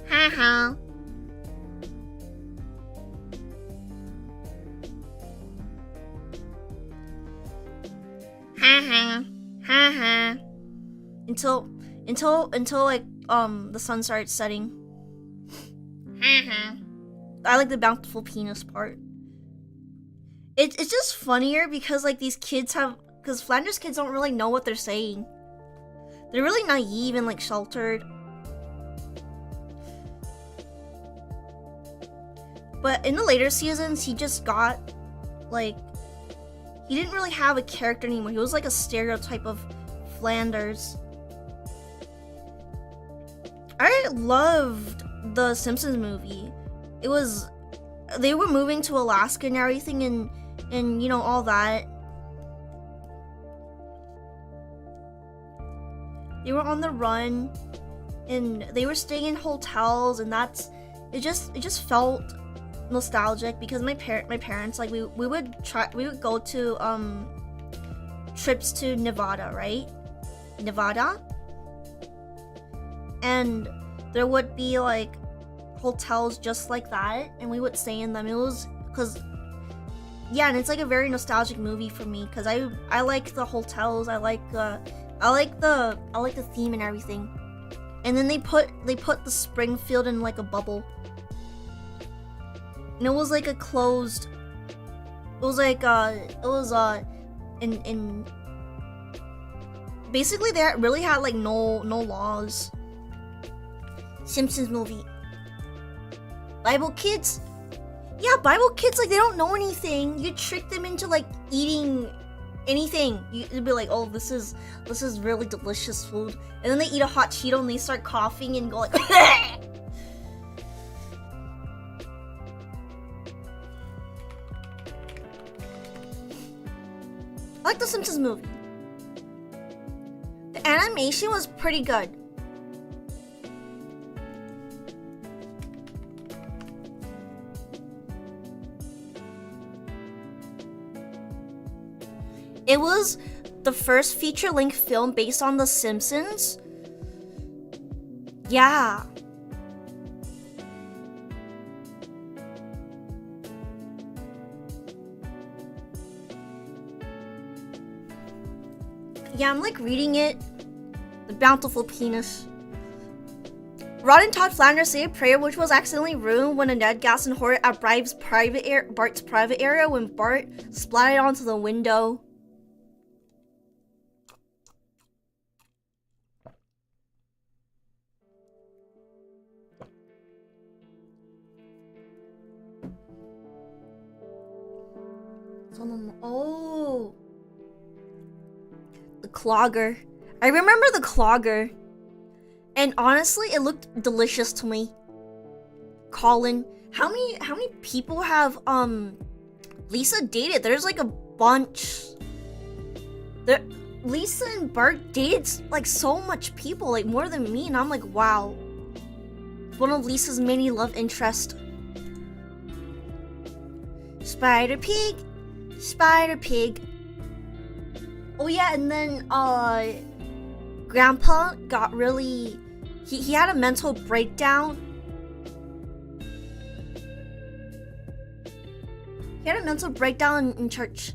ha ha. Ha ha, ha ha. Until like the sun started setting. Ha ha. I like the bountiful penis part. It's just funnier because like these kids because Flanders kids don't really know what they're saying. They're really naive and like sheltered. But in the later seasons, he just got like, he didn't really have a character anymore. He was like a stereotype of Flanders. I loved the Simpsons movie. They were moving to Alaska and everything, and you know, all that. They were on the run, and they were staying in hotels, and it just felt nostalgic because my parents, like, we would go to trips to Nevada, right? Nevada, and there would be like hotels just like that, and we would stay in them. It was and it's like a very nostalgic movie for me because I like the hotels. I like the theme and everything. And then they put the Springfield in like a bubble, and it was like a closed. It was like in basically they really had like no laws. Simpsons movie. Bible kids. Yeah, Bible kids, like, they don't know anything. You trick them into like eating anything. You'd be like, oh, this is really delicious food, and then they eat a hot Cheeto and they start coughing and go like I like the Simpsons movie. The animation was pretty good. It was the first feature-length film based on The Simpsons. Yeah. Yeah, I'm like reading it. The bountiful penis. Rod and Todd Flanders say a prayer which was accidentally ruined when a Ned Gaston hoarded at Bart's private area when Bart splattered onto the window. Oh, the clogger. I remember the clogger, and honestly, it looked delicious to me. Colin, how many people have Lisa dated? There's like a bunch. Lisa and Bart dated like so much people, like more than me, and I'm like, wow. One of Lisa's many love interests. Spider Pig. Spider Pig. Oh yeah, and then Grandpa got really he had a mental breakdown. He had a mental breakdown in church.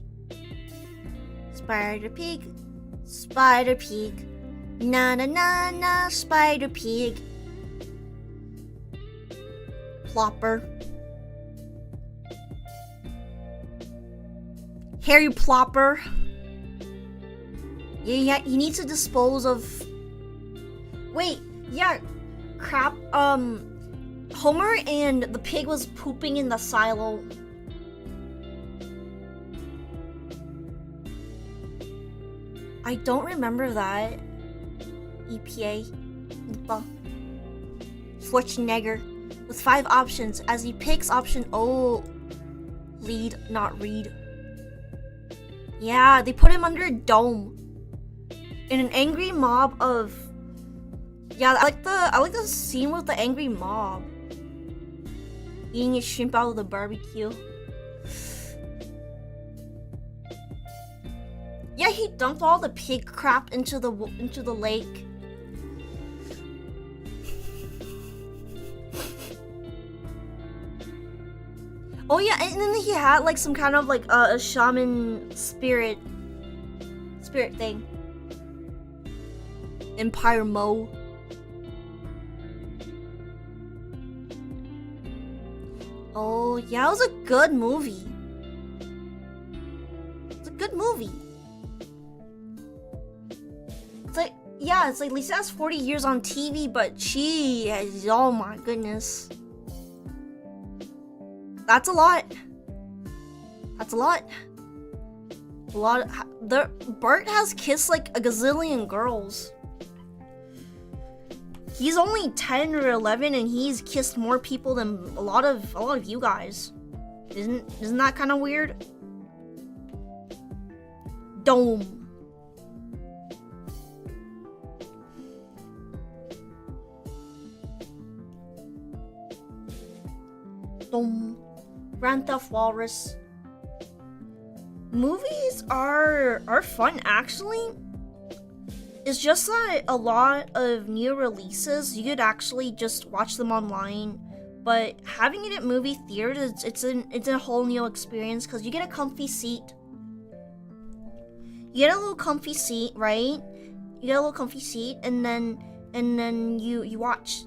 Spider Pig. Spider Pig. Na na na na Spider Pig. Plopper. Harry Plopper. Yeah, he needs to dispose of. Wait, yeah, crap. Homer and the pig was pooping in the silo. I don't remember that. EPA. IPA. Schwarzenegger. With 5 options, as he picks option O. Lead, not read. Yeah, they put him under a dome. In an angry mob of... Yeah, I like the scene with the angry mob. Eating his shrimp out of the barbecue. Yeah, he dumped all the pig crap into the lake. Oh yeah, and then he had like some kind of like a shaman spirit thing. Empire Mo. Oh yeah, it was a good movie. It's a good movie. It's like, yeah, it's like Lisa has 40 years on TV, but she has, oh my goodness. That's a lot. That's a lot. Bert has kissed like a gazillion girls. He's only 10 or 11 and he's kissed more people than a lot of you guys. Isn't that kind of weird? Dome. Dome. Grand Theft Walrus. Movies are fun actually. It's just that a lot of new releases, you could actually just watch them online, but having it at movie theaters, it's a whole new experience because you get a comfy seat. You get a little comfy seat, right? You get a little comfy seat, and then you watch.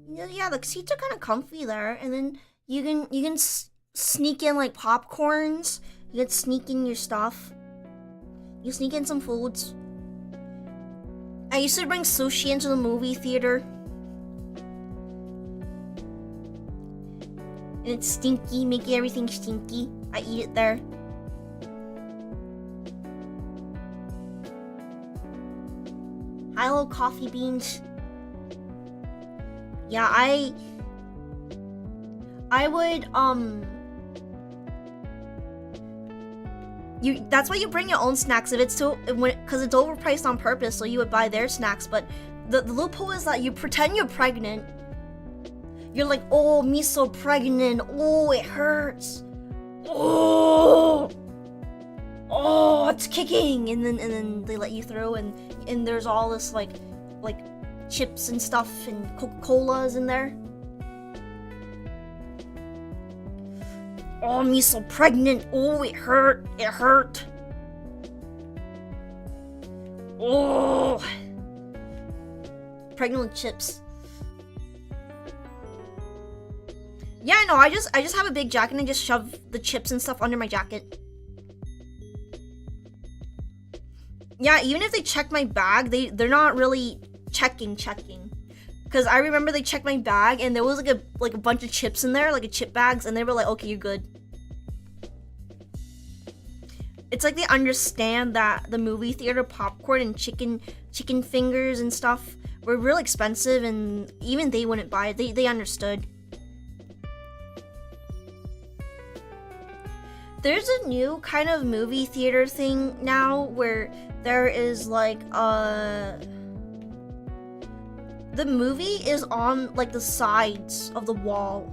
Yeah, the seats are kind of comfy there, and then you can sneak in like popcorns. You can sneak in your stuff. You sneak in some foods. I used to bring sushi into the movie theater. And it's stinky, making everything stinky. I eat it there. Hello, coffee beans. Yeah, I would, that's why you bring your own snacks if it's because it's overpriced on purpose, so you would buy their snacks. But the loophole is that you pretend you're pregnant. You're like, oh, me so pregnant. Oh, it hurts. Oh, it's kicking, and then they let you through, and there's all this like chips and stuff and Coca-Colas in there. Oh, me so pregnant. Oh, it hurt. It hurt. Oh. Pregnant with chips. Yeah, no, I just have a big jacket and I just shove the chips and stuff under my jacket. Yeah, even if they check my bag, they're not really checking. Because I remember they checked my bag and there was like a bunch of chips in there, like a chip bags, and they were like, okay, you're good. It's like they understand that the movie theater popcorn and chicken fingers and stuff were real expensive, and even they wouldn't buy it. They understood. There's a new kind of movie theater thing now where there is like the movie is on like the sides of the wall.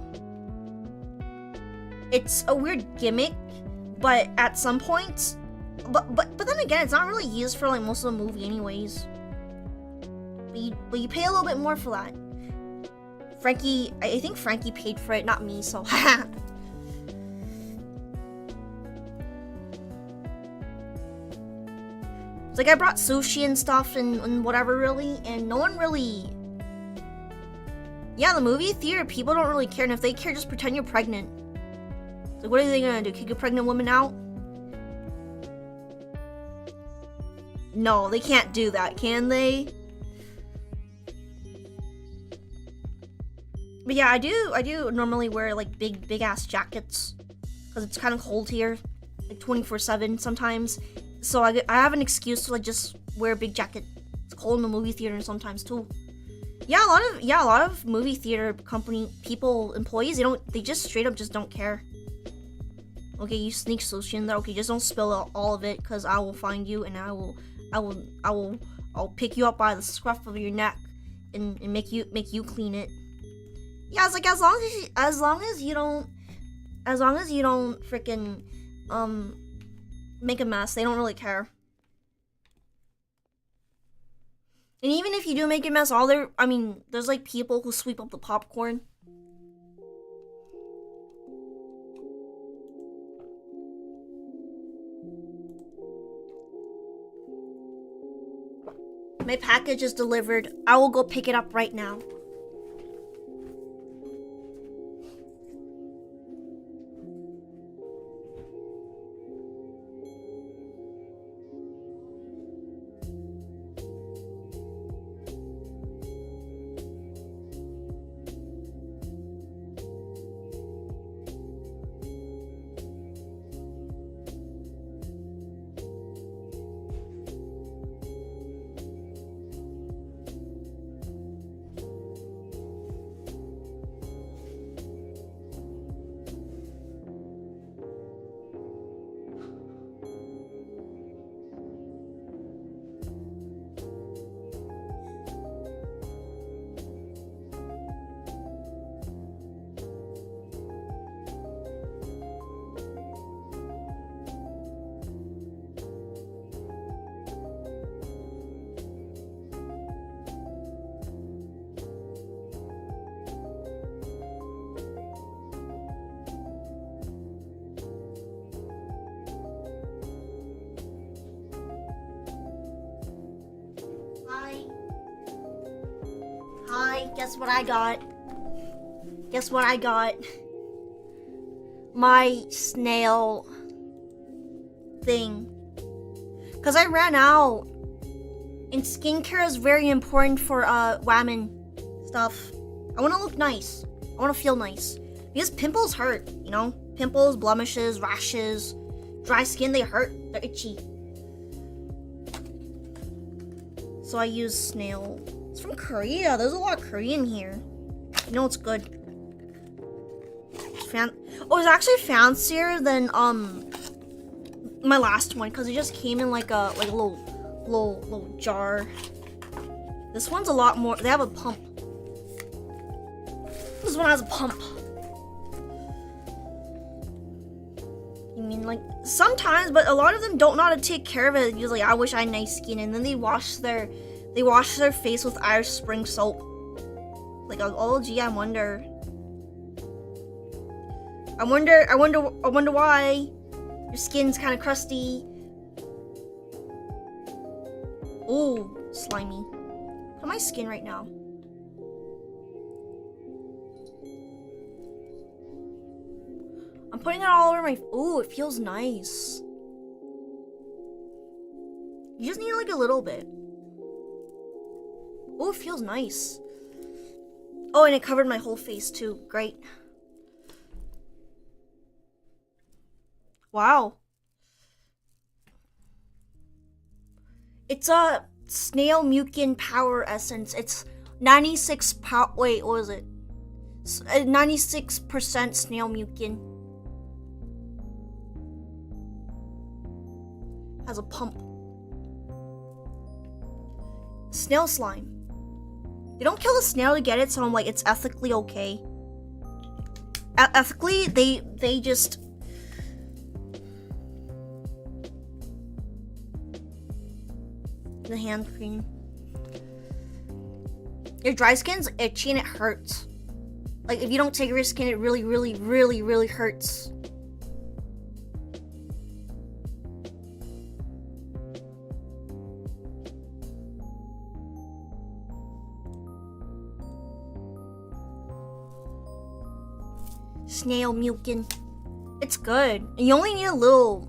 It's a weird gimmick, but at some points, but then again, it's not really used for like most of the movie anyways. But you pay a little bit more for that. I think Frankie paid for it, not me, so it's like I brought sushi and stuff and whatever really, and no one really. Yeah, the movie theater, people don't really care, and if they care, just pretend you're pregnant. So what are they gonna do? Kick a pregnant woman out? No, they can't do that, can they? But yeah, I do normally wear like big ass jackets because it's kind of cold here. like 24/7 sometimes. So I have an excuse to like just wear a big jacket. It's cold in the movie theater sometimes too. Yeah, a lot of movie theater company people, employees, they just straight up just don't care. Okay, you sneak sushi in there. Okay, just don't spill out all of it, cause I will find you and I'll pick you up by the scruff of your neck and make you clean it. Yeah, it's like as long as you don't freaking make a mess, they don't really care. And even if you do make a mess, there's like people who sweep up the popcorn. My package is delivered. I will go pick it up right now. Hi, guess what I got? Guess what I got? My snail thing. Cause I ran out. And skincare is very important for women stuff. I wanna look nice. I wanna feel nice. Because pimples hurt, you know? Pimples, blemishes, rashes, dry skin, they hurt. They're itchy. So I use snail. It's from Korea. There's a lot of Korean here. You know it's good. It's it's actually fancier than my last one because it just came in like a little jar. This one's a lot more. They have a pump. This one has a pump. I mean, like sometimes, but a lot of them don't know how to take care of it. Usually, I wish I had nice skin, and then they wash their face with Irish Spring soap. Like, oh gee, I wonder why your skin's kind of crusty. Ooh, slimy. Look at my skin right now. I'm putting it all over my. Ooh, it feels nice. You just need like a little bit. Oh, it feels nice. Oh, and it covered my whole face too. Great. Wow. It's a snail mucin power essence. It's 96 wait, what was it? 96% snail mucin. Has a pump. Snail slime. They don't kill the snail to get it, so I'm like, it's ethically okay. Ethically, they just. The hand cream. Your dry skin's itchy and it hurts. Like if you don't take your skin, it really, really, really, really hurts. Snail mucin. It's good. And you only need a little.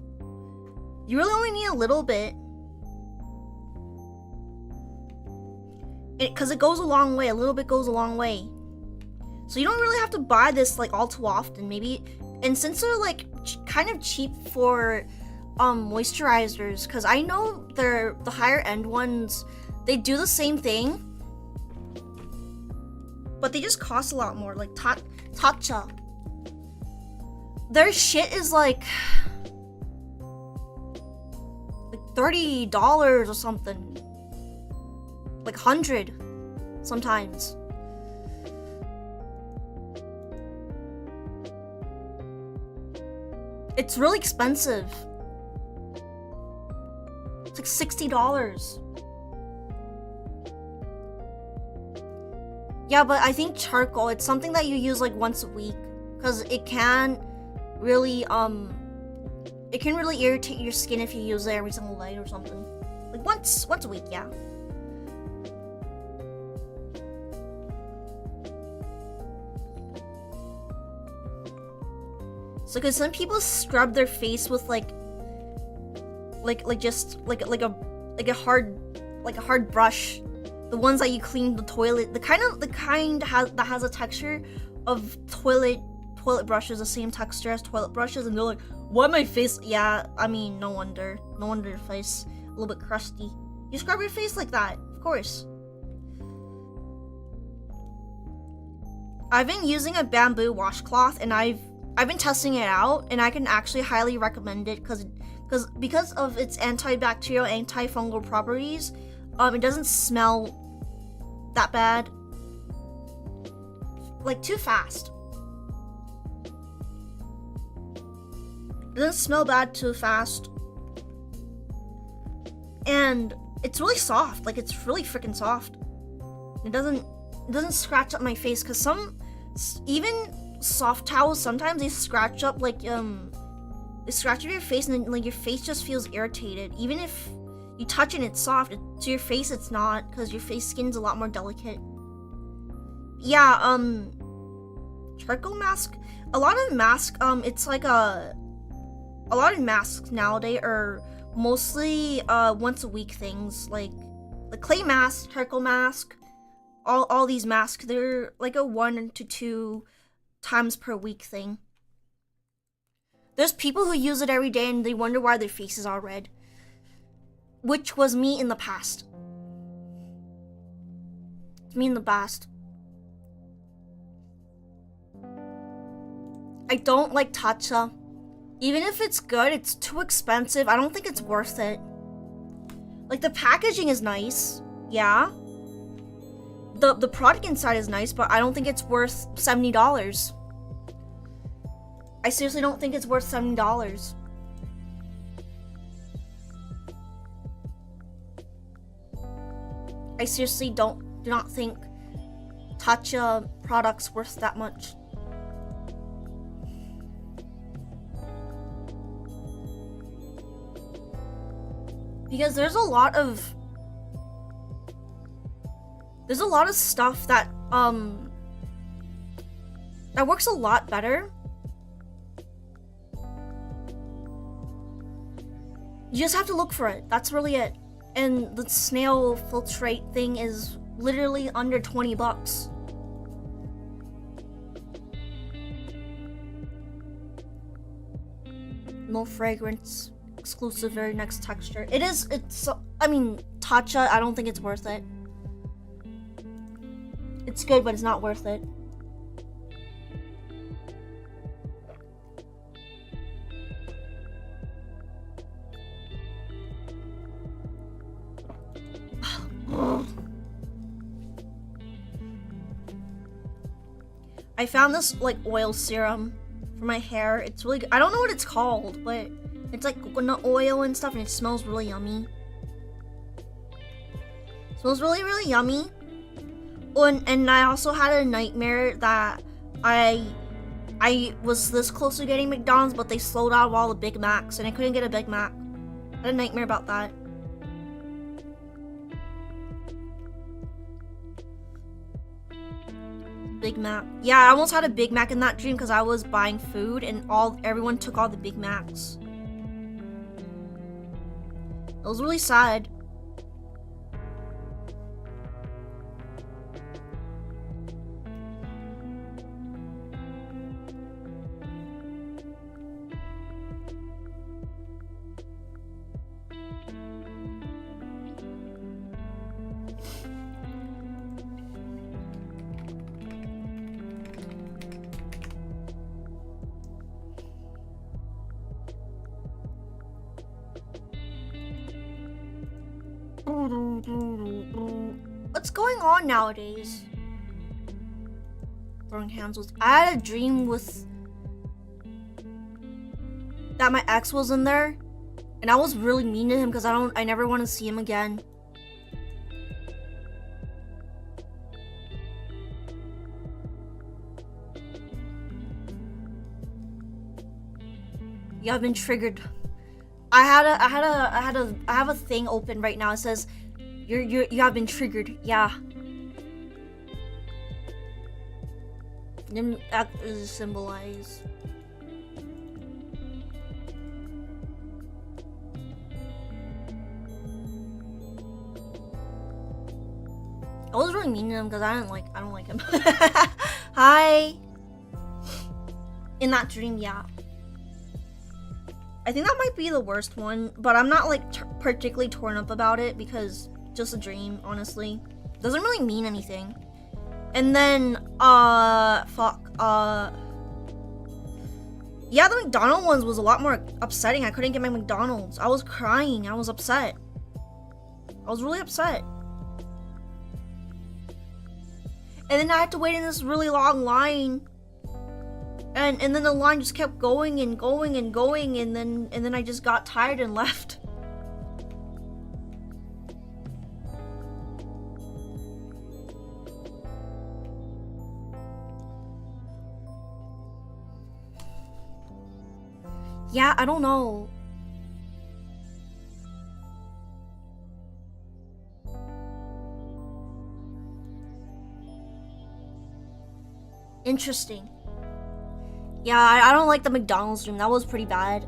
You really only need a little bit. Because it goes a long way. A little bit goes a long way. So you don't really have to buy this like all too often. Maybe And since they're like kind of cheap for moisturizers, because I know the higher end ones, they do the same thing, but they just cost a lot more. Like Tatcha, their shit is like $30 or something, like 100 sometimes. It's really expensive. It's like $60. Yeah, but I think charcoal, it's something that you use like once a week, because it can really irritate your skin if you use it every single day or something. Like once a week, yeah. So, cause some people scrub their face with like a hard brush, the ones that you clean the toilet, the kind that has a texture of toilet brushes, the same texture as toilet brushes, and they're like, why my face? Yeah, I mean, no wonder your face a little bit crusty. You scrub your face like that, of course. I've been using a bamboo washcloth, and I've been testing it out, and I can actually highly recommend it because of its antibacterial, antifungal properties. It doesn't smell that bad, like too fast. It doesn't smell bad too fast, and it's really soft. Like, it's really freaking soft. It doesn't scratch up my face, because even soft towels, sometimes they scratch up, like they scratch up your face, and then like your face just feels irritated. Even if you touch it and it's soft, to your face it's not, because your face skin's a lot more delicate. Yeah, charcoal mask. A lot of masks, it's like a lot of masks nowadays are mostly once a week things, like the clay mask, charcoal mask, all these masks, they're like a 1 to 2 times per week thing. There's people who use it every day and they wonder why their faces are red, which was me in the past. It's me in the past. I don't like Tatcha. Even if it's good, it's too expensive. I don't think it's worth it. Like, the packaging is nice, yeah. The product inside is nice, but I don't think it's worth $70. I seriously don't think it's worth $70. I seriously do not think Tatcha products worth that much. Because there's a lot of stuff that that works a lot better. You just have to look for it. That's really it. And the snail filtrate thing is literally under $20. No fragrance. Exclusive, very next texture. I mean, Tatcha, I don't think it's worth it. It's good, but it's not worth it. I found this like oil serum for my hair. It's really good. I don't know what it's called, but it's like coconut oil and stuff, and it smells really yummy. It smells really, really yummy. Oh, and I also had a nightmare that I was this close to getting McDonald's, but they sold out of all the Big Macs, and I couldn't get a Big Mac. I had a nightmare about that. Big Mac. Yeah, I almost had a Big Mac in that dream because I was buying food and everyone took all the Big Macs. It was really sad. What's going on nowadays? Throwing hands with. I had a dream with that my ex was in there, and I was really mean to him because I never want to see him again. Yeah, I've been triggered. I have a thing open right now. It says, you have been triggered. Yeah. Then that is symbolize. I was really mean to him because I don't like him. Hi. In that dream, yeah. I think that might be the worst one, but I'm not like particularly torn up about it because just a dream, honestly. Doesn't really mean anything. And then, yeah, the McDonald's ones was a lot more upsetting. I couldn't get my McDonald's. I was crying. I was upset. I was really upset. And then I had to wait in this really long line. And then the line just kept going and going and going, and then I just got tired and left. Yeah, I don't know. Interesting. Yeah, I don't like the McDonald's dream. That was pretty bad.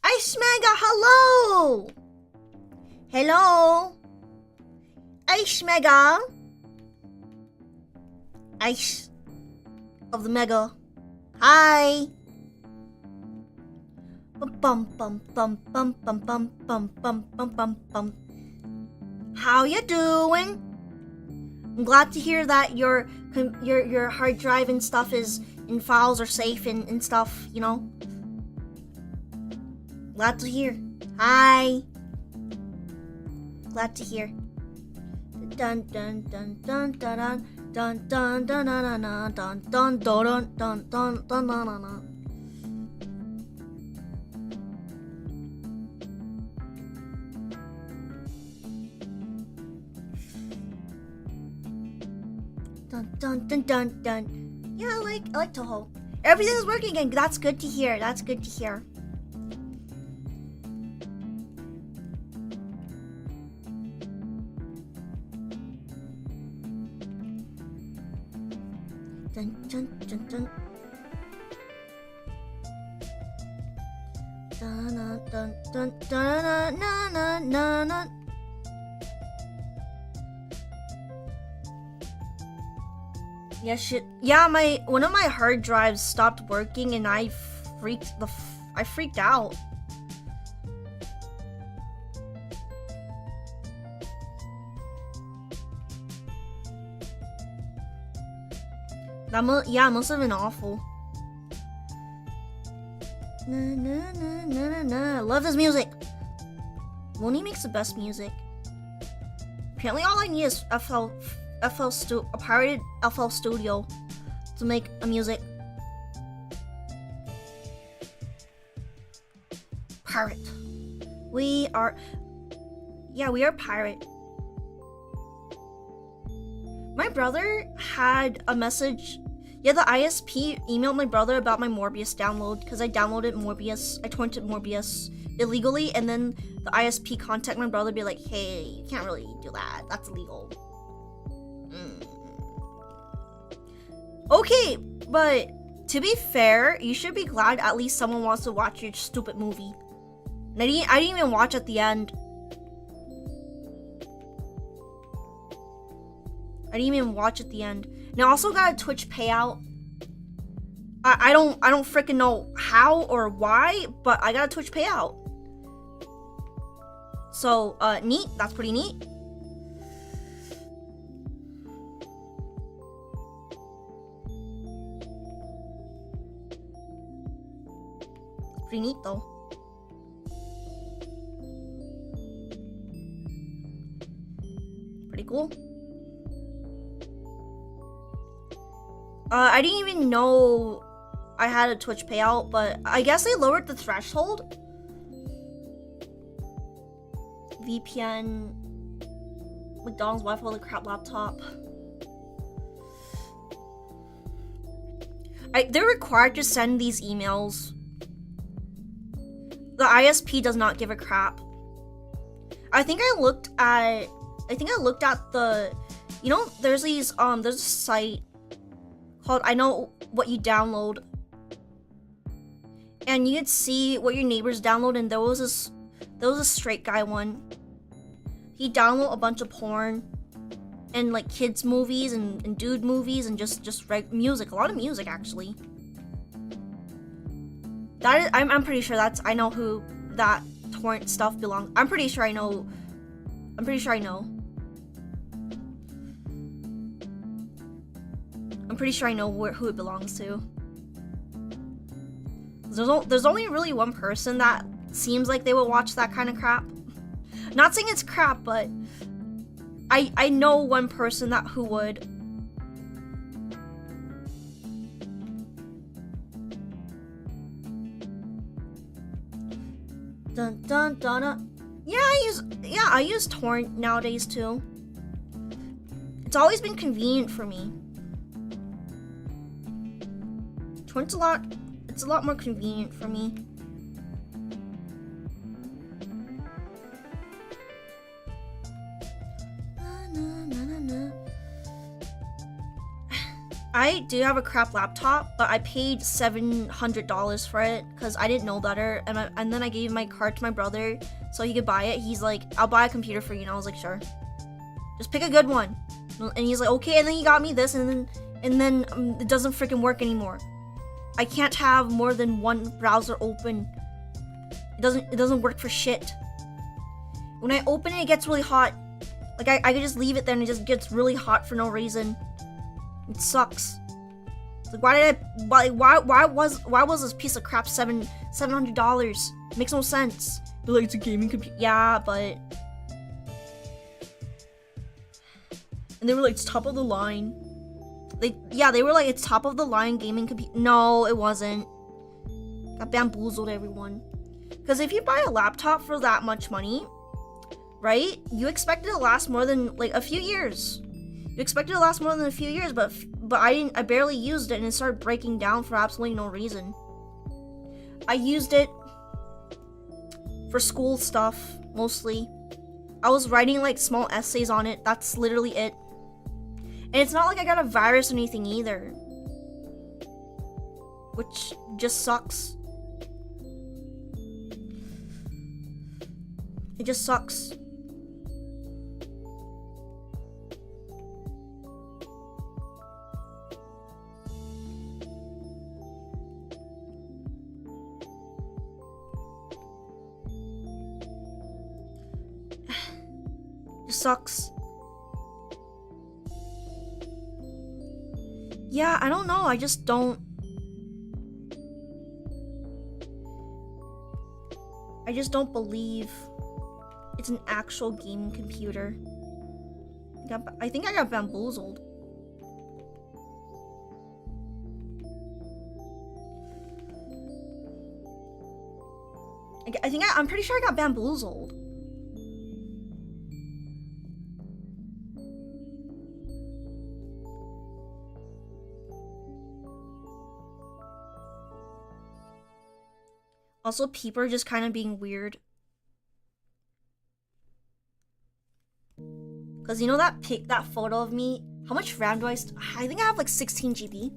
Ice Mega, hello! Hello? Ice Mega? Ice of the Mega. Hi! Bum bum bum bum bum bum bum bum bum bum bum. How you doing? I'm glad to hear that your hard drive and stuff and files are safe and stuff, you know. Glad to hear. Hi. Glad to hear. Dun dun dun dun dun dun dun dun dun dun dun dun dun dun dun dun dun. Dun dun dun dun. Yeah, I like Toho. Everything's working again. That's good to hear. That's good to hear. Dun dun dun dun. Dun dun dun dun dun dun dun. Yeah, shit. Yeah, one of my hard drives stopped working and I freaked out. Yeah, it must have been awful. Na na na na na. Love this music. Woney makes the best music. Apparently all I need is a pirated FL Studio to make a music. Pirate. We are pirate. My brother had a message. Yeah, the ISP emailed my brother about my Morbius download because I downloaded Morbius. I torrented Morbius illegally, and then the ISP contact my brother, be like, "Hey, you can't really do that. That's illegal." Okay, but to be fair, you should be glad at least someone wants to watch your stupid movie. And I didn't even watch at the end. I didn't even watch at the end. Now I also got a Twitch payout. I don't freaking know how or why, but I got a Twitch payout. So neat. That's pretty neat. Pretty neat though. Pretty cool. I didn't even know I had a Twitch payout, but I guess they lowered the threshold. VPN, McDonald's Wi-Fi, the crap laptop. They're required to send these emails. The ISP does not give a crap. I think I looked at the, you know, there's a site called I Know What You Download, and you could see what your neighbors download, and there was a straight guy one. He downloaded a bunch of porn and like kids movies and dude movies and just music, a lot of music actually. That is, I'm pretty sure I know who that torrent stuff belongs. I'm pretty sure I know. I'm pretty sure I know who it belongs to. There's only really one person that seems like they would watch that kind of crap. Not saying it's crap, but I know one person who would. Dun dun dun. Yeah, I use torrent nowadays too. It's always been convenient for me. Torrent's it's a lot more convenient for me. I do have a crap laptop, but I paid $700 for it because I didn't know better, and then I gave my card to my brother so he could buy it. He's like, "I'll buy a computer for you," and I was like, "Sure, just pick a good one." And he's like, "Okay," and then he got me this, and then it doesn't freaking work anymore. I can't have more than one browser open. It doesn't work for shit. When I open it, it gets really hot. Like I could just leave it there and it just gets really hot for no reason. It sucks. Like why was this piece of crap $700? Makes no sense. They're like, it's a gaming computer. Yeah, but and they were like, it's top of the line. They were like, it's top of the line gaming computer. No, it wasn't. Got bamboozled, everyone. Because if you buy a laptop for that much money, right? You expect it to last more than like a few years. You expect it to last more than a few years, but I barely used it and it started breaking down for absolutely no reason. I used it for school stuff, mostly. I was writing like small essays on it. That's literally it. And it's not like I got a virus or anything either. Which just sucks. It just sucks. It sucks. Yeah, I don't know. I just don't. I just don't believe it's an actual gaming computer. I think I got bamboozled. I'm pretty sure I got bamboozled. Also, people are just kind of being weird. Because you know that photo of me? How much RAM do I think I have like 16 GB.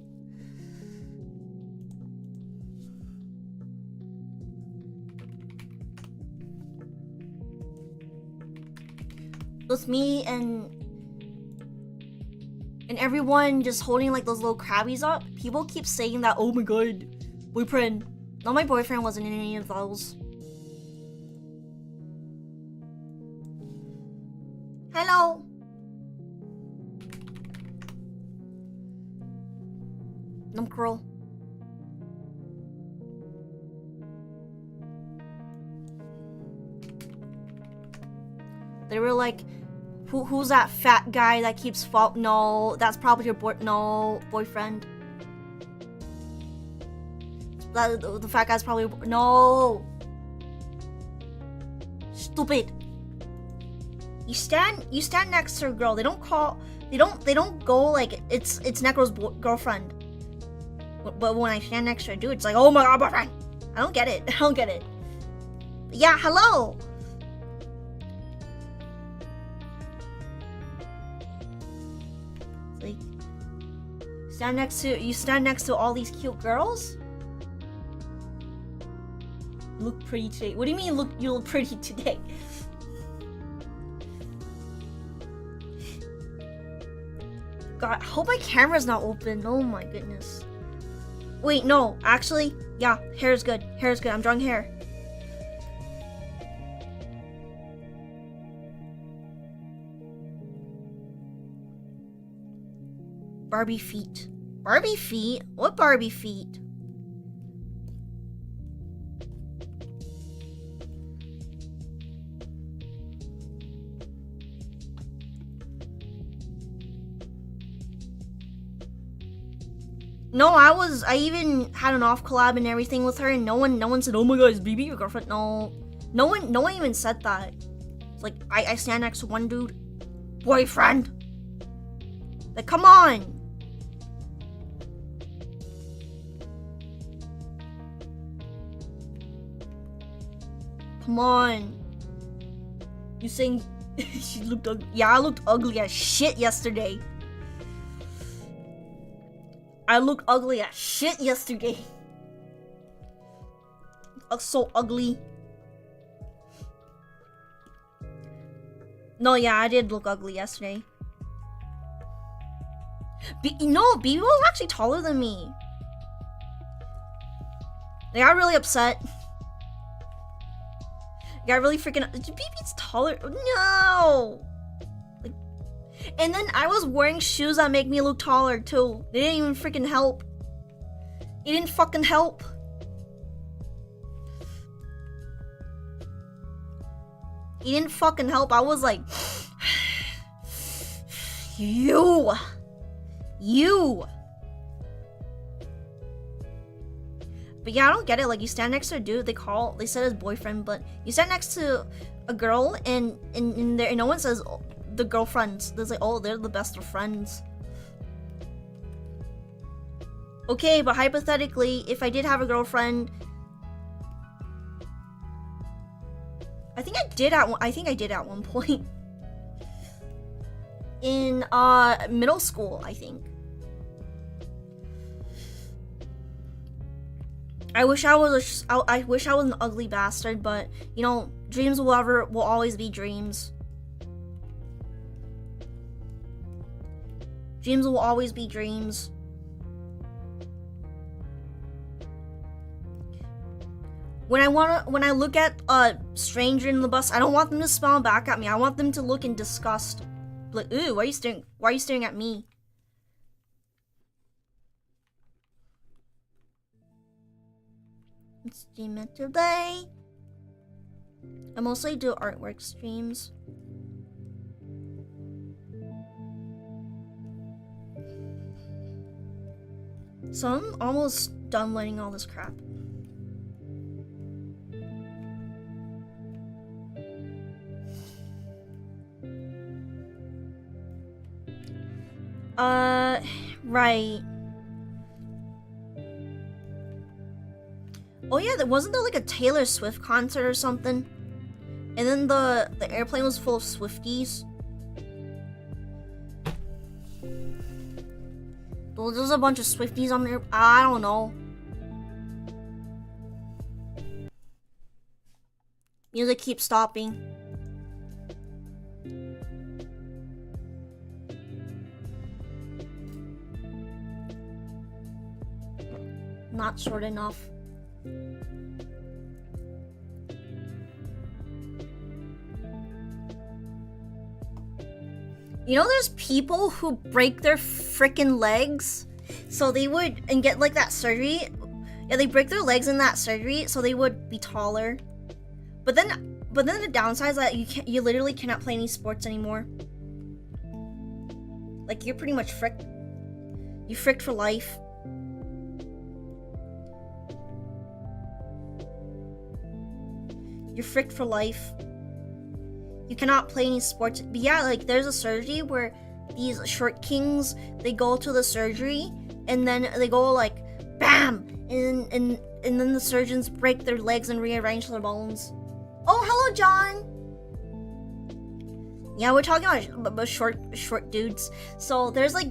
With me and everyone just holding like those little crabbies up. People keep saying that, oh my god, boyfriend. No, my boyfriend wasn't in any of those. Hello. Girl. They were like, who's that fat guy that keeps no, that's probably your boyfriend. The fat guy's probably no. Stupid. You stand next to a girl. They don't go like it's Necro's girlfriend. But when I stand next to a dude, it's like, oh my god, boyfriend. I don't get it. Yeah, hello. It's like you stand next to all these cute girls. Look pretty today. What do you mean you look pretty today? God, I hope my camera's not open. Oh my goodness. Wait, no, actually, yeah, hair is good. I'm drawing hair. Barbie feet. Barbie feet? What Barbie feet? No, I even had an off collab and everything with her, and no one said, oh my god, is BB your girlfriend? No one even said that. It's like, I stand next to one dude, boyfriend. Like, come on. Come on. You saying she looked ugly? Yeah, I looked ugly as shit yesterday. I looked ugly as shit yesterday. I was so ugly. No, yeah, I did look ugly yesterday. No, BB was actually taller than me. They got really upset. Got really freaking. BB's taller. No. And then I was wearing shoes that make me look taller too. They didn't even freaking help. It didn't fucking help. It didn't fucking help. I was like, you. But yeah, I don't get it. Like, you stand next to a dude, they said his boyfriend, but you stand next to a girl and there, and no one says the girlfriends. There's like, oh, they're the best of friends. Okay, but hypothetically, if I did have a girlfriend, I think I did at one point in middle school, I think. I wish I was an ugly bastard, but you know, dreams will always be dreams. Dreams will always be dreams. When I look at a stranger in the bus, I don't want them to smile back at me. I want them to look in disgust. Like, ooh, why are you staring at me? Stream it today. I mostly do artwork streams. So I'm almost done learning all this crap. Right. Oh yeah, wasn't there like a Taylor Swift concert or something? And then the airplane was full of Swifties. There's a bunch of Swifties on there. I don't know. Music keeps stopping. Not short enough. You know, there's people who break their freaking legs, so they would, and get like that surgery. Yeah, they break their legs in that surgery, so they would be taller. But but then the downside is that you literally cannot play any sports anymore. Like, you're pretty much fricked. You fricked for life. You're fricked for life. You cannot play any sports. But yeah, like, there's a surgery where these short kings, they go to the surgery and then they go like bam, and then the surgeons break their legs and rearrange their bones. Oh, hello, John. Yeah, we're talking about short dudes. So there's a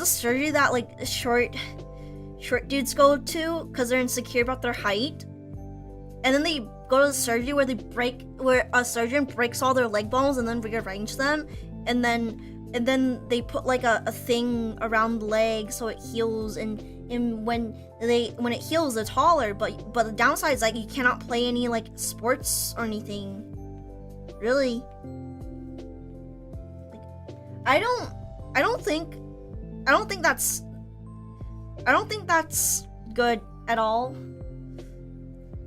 surgery that like short dudes go to because they're insecure about their height, and then they go to the surgery where a surgeon breaks all their leg bones and then rearrange them, and then they put like a thing around the leg so it heals, and when it heals they're taller, but the downside is like you cannot play any like sports or anything. Really? Like, I don't think that's good at all.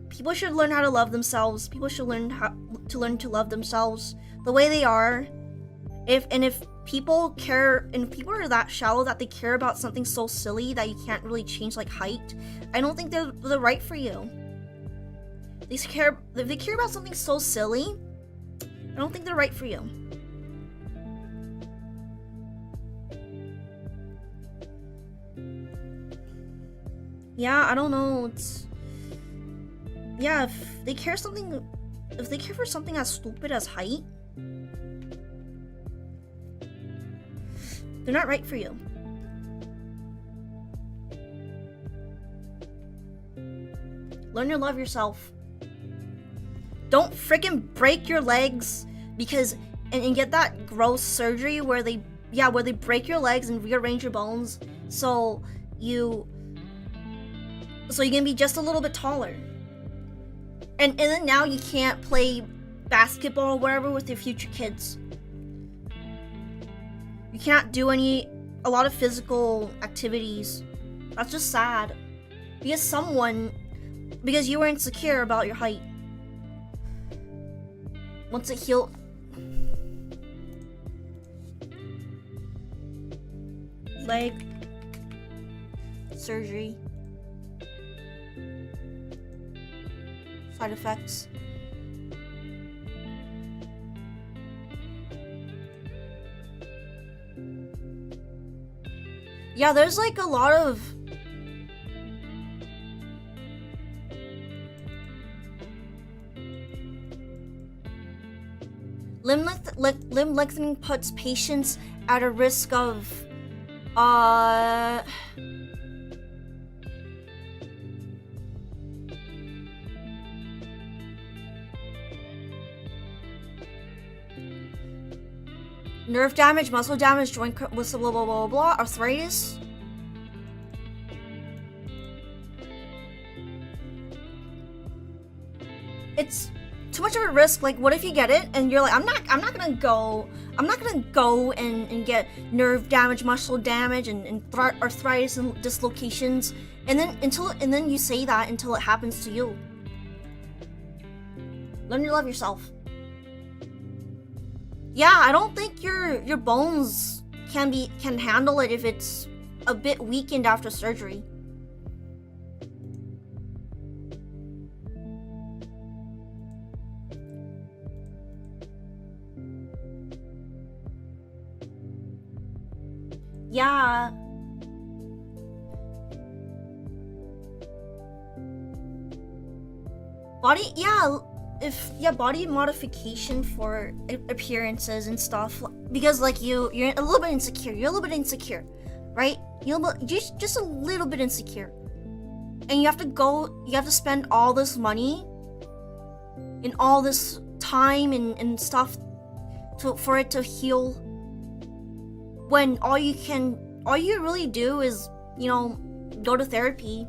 People should learn how to love themselves. People should learn to love themselves the way they are. If people are that shallow that they care about something so silly that you can't really change, like height, I don't think they're right for you. If they care about something so silly, I don't think they're right for you. Yeah, I don't know. Yeah, if they care for something as stupid as height, they're not right for you. Learn to love yourself. Don't freaking break your legs and get that gross surgery where they break your legs and rearrange your bones so you can be just a little bit taller. And then now you can't play basketball or whatever with your future kids. You can't do a lot of physical activities. That's just sad. Because you were insecure about your height. Once it healed. Leg surgery. Side effects. Yeah, there's like a lot of limb lengthening puts patients at a risk of nerve damage, muscle damage, joint blah blah blah blah blah, arthritis. It's too much of a risk. Like, what if you get it and you're like, I'm not gonna go and get nerve damage, muscle damage, and arthritis and dislocations, and then you say that until it happens to you. Learn to love yourself. Yeah, I don't think your bones can handle it if it's a bit weakened after surgery. Yeah. Body modification for appearances and stuff, because like you're a little bit insecure, right? Just a little bit insecure, and you have to spend all this money and all this time and stuff for it to heal, when all you really do is, go to therapy,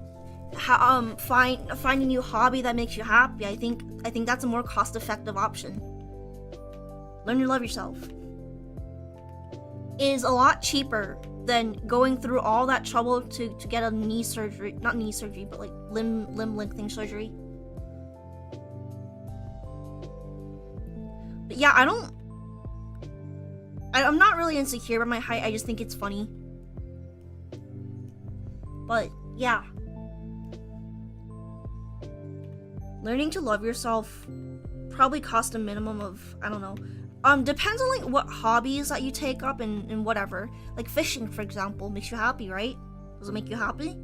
find a new hobby that makes you happy. I think that's a more cost-effective option. Learn to love yourself is a lot cheaper than going through all that trouble to get a knee surgery, not knee surgery, but like limb lengthening surgery. yeah, I'm not really insecure about my height. I just think it's funny. But yeah, learning to love yourself probably cost a minimum of, I don't know. Depends on like what hobbies that you take up and whatever. Like fishing, for example, makes you happy, right? Does it make you happy?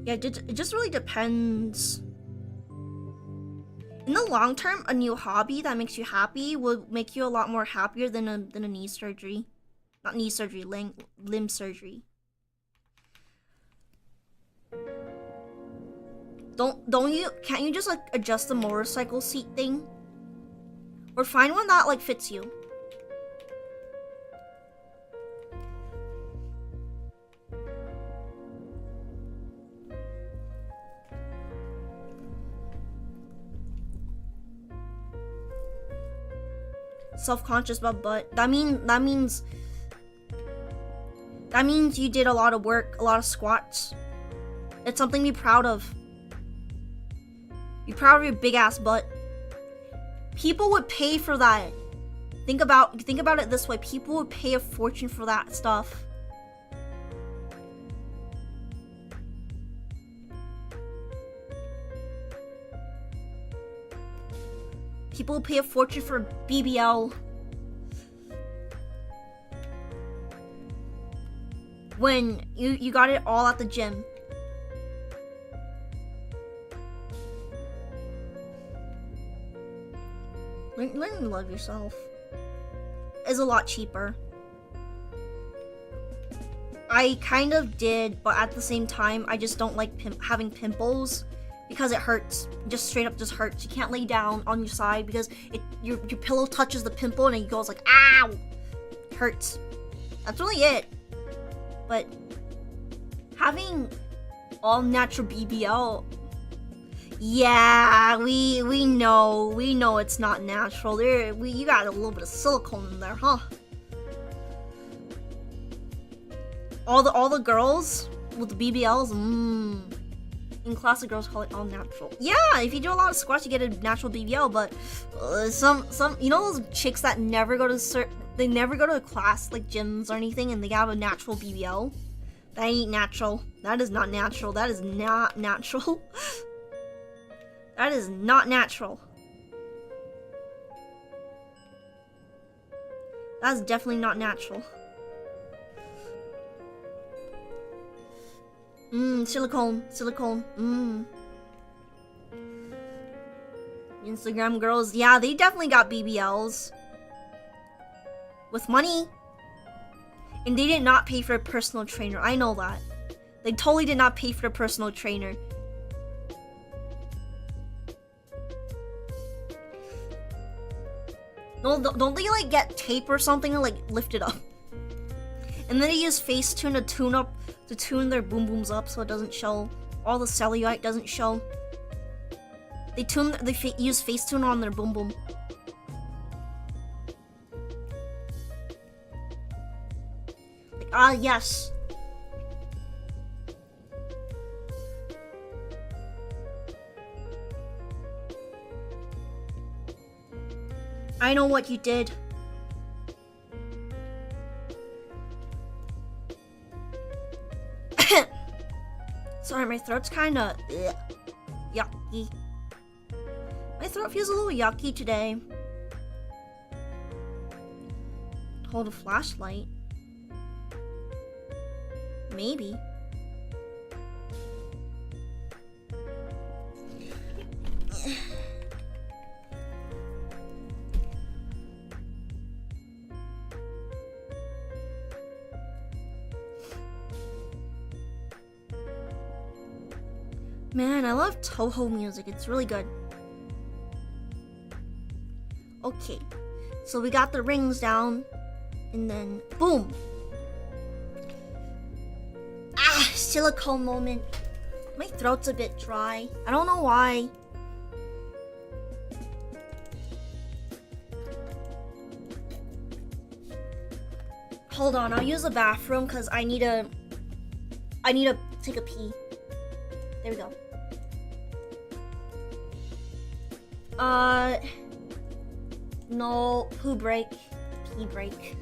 Yeah, it just really depends. In the long term, a new hobby that makes you happy will make you a lot more happier than a knee surgery. Not knee surgery, limb surgery. Can't you just like adjust the motorcycle seat thing? Or find one that like fits you. Self-conscious about butt. That means you did a lot of work, a lot of squats. It's something to be proud of. Be proud of your big ass butt. People would pay for that. Think about it this way. People would pay a fortune for that stuff. People would pay a fortune for a BBL. When you got it all at the gym. Learn to love yourself is a lot cheaper. I kind of did, but at the same time, I just don't like having pimples because it hurts. Just straight up just hurts. You can't lay down on your side because your pillow touches the pimple and it goes like, ow! It hurts. That's really it. But having all natural BBL, yeah, we know it's not natural. You got a little bit of silicone in there, huh? All the girls with the BBLs, in class the girls call it all natural. Yeah, if you do a lot of squats, you get a natural BBL. But some you know those chicks that never go to class like gyms or anything, and they have a natural BBL. That ain't natural. That is not natural. That is not natural. That is not natural. That's definitely not natural. Silicone. Instagram girls, yeah, they definitely got BBLs. With money. And they did not pay for a personal trainer. I know that. They totally did not pay for a personal trainer. No, don't they like get tape or something and like lift it up? And then they use Facetune to tune their boom booms up so it doesn't show. All the cellulite doesn't show. They use Facetune on their boom boom. Like, yes. I know what you did. Sorry, my throat's kinda yucky. My throat feels a little yucky today. Hold a flashlight. Maybe. Man, I love Toho music. It's really good. Okay, so we got the rings down, and then boom. Silicone moment. My throat's a bit dry. I don't know why. Hold on, I'll use the bathroom because I need to take a pee. There we go. No, poo break, pee break.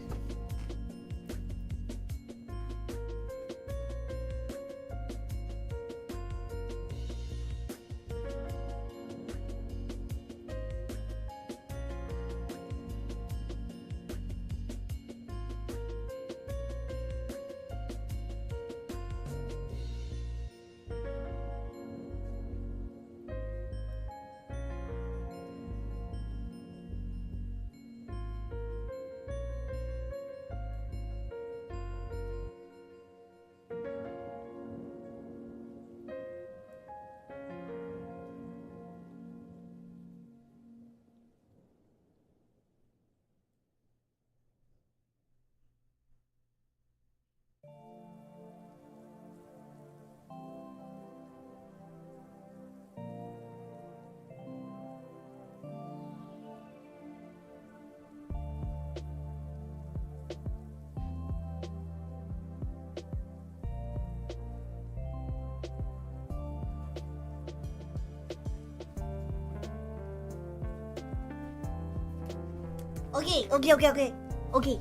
Okay.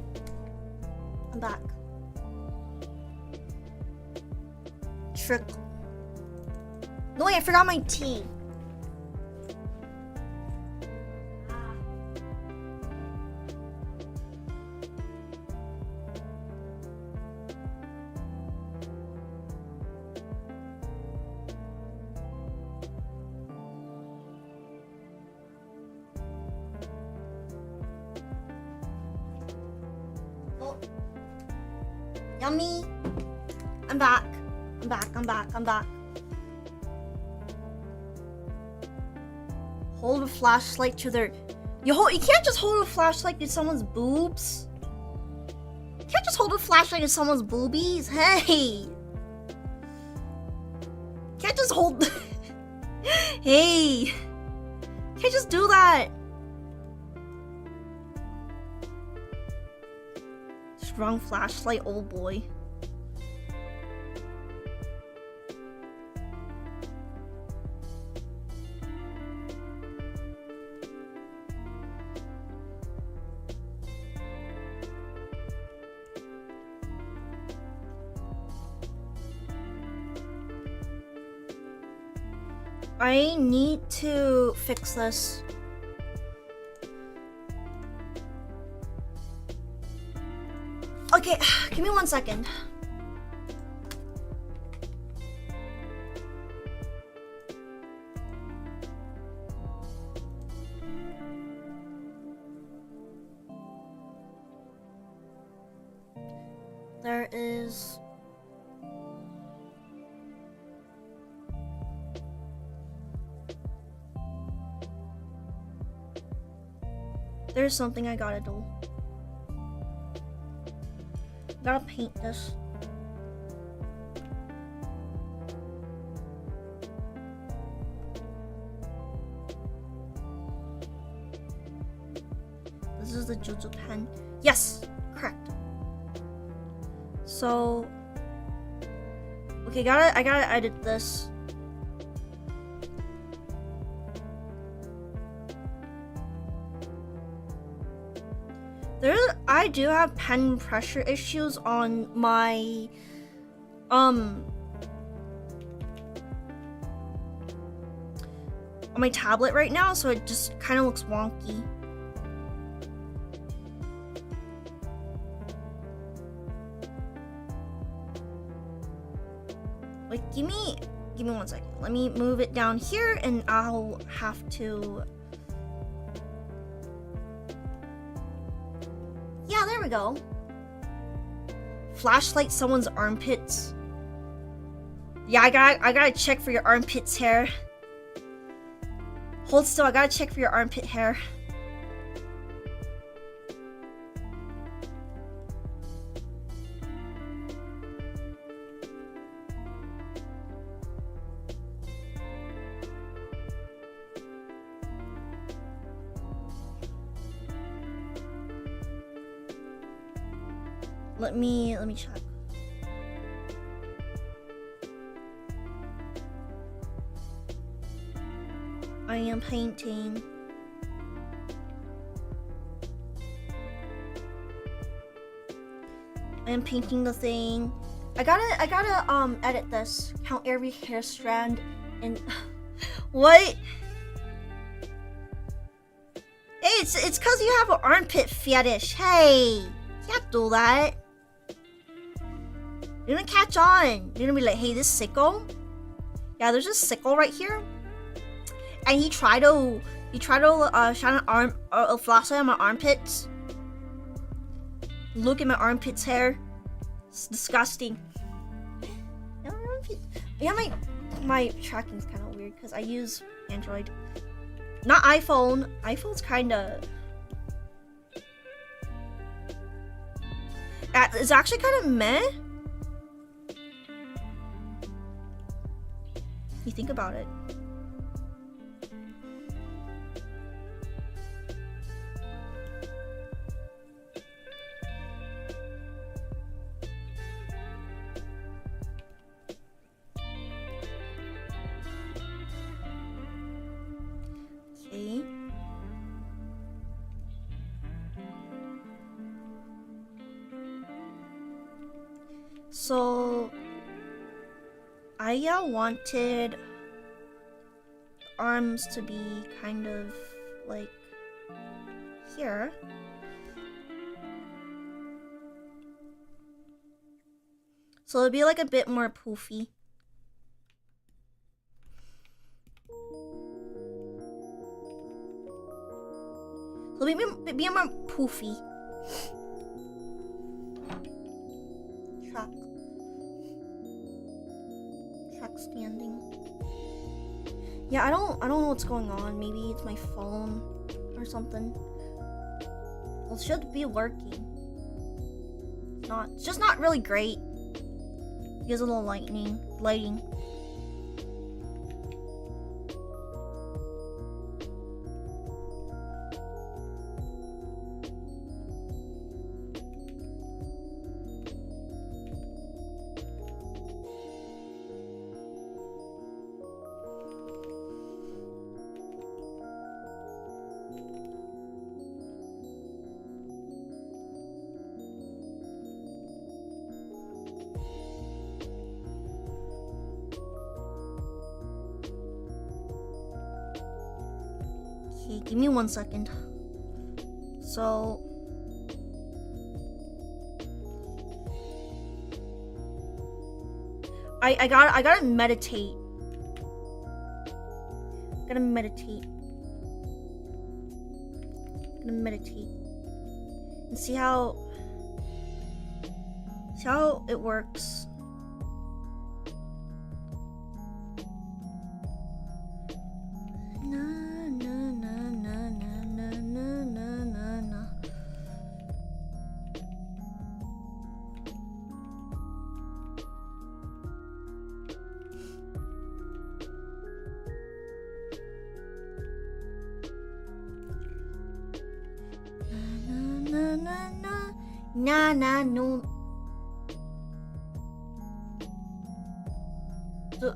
I'm back. Trick. No, wait, I forgot my tea. Yummy. I'm back. Hold a flashlight to their... You can't just hold a flashlight to someone's boobs. You can't just hold a flashlight to someone's boobies. Hey. Can't just hold... Hey. Can't just do that. Wrong flashlight, old boy. I need to fix this. Okay, give me 1 second. There's something I gotta do. Gotta paint this. This is the Juju pen. Yes, correct. So, okay, I gotta edit this. I do have pen pressure issues on my tablet right now, so it just kind of looks wonky. Wait, give me 1 second. Let me move it down here and I'll have to... Yeah, there we go. Flashlight someone's armpits. Yeah, I gotta check for your armpits hair. Hold still, I gotta check for your armpit hair. Let me check. I am painting. I am painting the thing. I gotta edit this. Count every hair strand and what? Hey, it's cause you have an armpit fetish. Hey, you can't do that. You're gonna catch on. You're gonna be like, hey, this sicko. Yeah, there's a sicko right here, and he tried to shine a floss on my armpits. Look at my armpits hair. It's disgusting. Yeah, my tracking's kind of weird because I use Android, not iPhone. iPhone's kind of. It's actually kind of meh. You think about it. Okay. So I wanted arms to be kind of like here. So it'll be like a bit more poofy. So it'll be more poofy. Track standing. Yeah, I don't know what's going on. Maybe it's my phone or something. Well, it should be working. It's just not really great. Because of the lighting. Give me 1 second. So I gotta meditate. Gotta meditate and see how it works.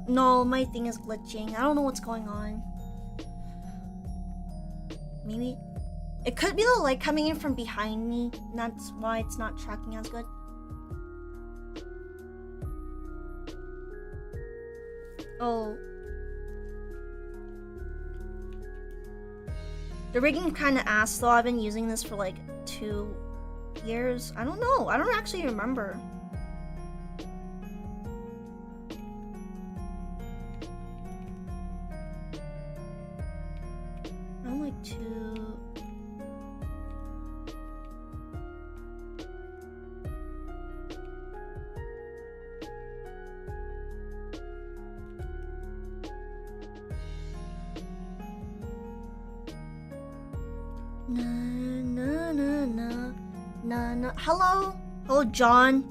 No, my thing is glitching. I don't know what's going on. Maybe it could be the light coming in from behind me, and that's why it's not tracking as good. Oh. The rigging kind of ass though. I've been using this for like 2 years. I don't know. I don't actually remember. I'm like 2. No. Hello, John.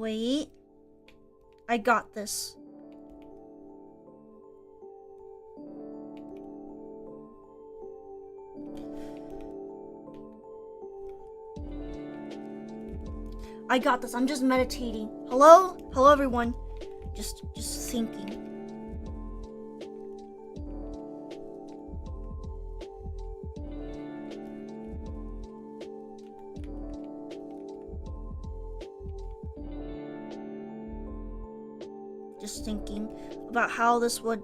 Wait. I got this. I got this. I'm just meditating. Hello? Hello, everyone. Just thinking. Just thinking about how this would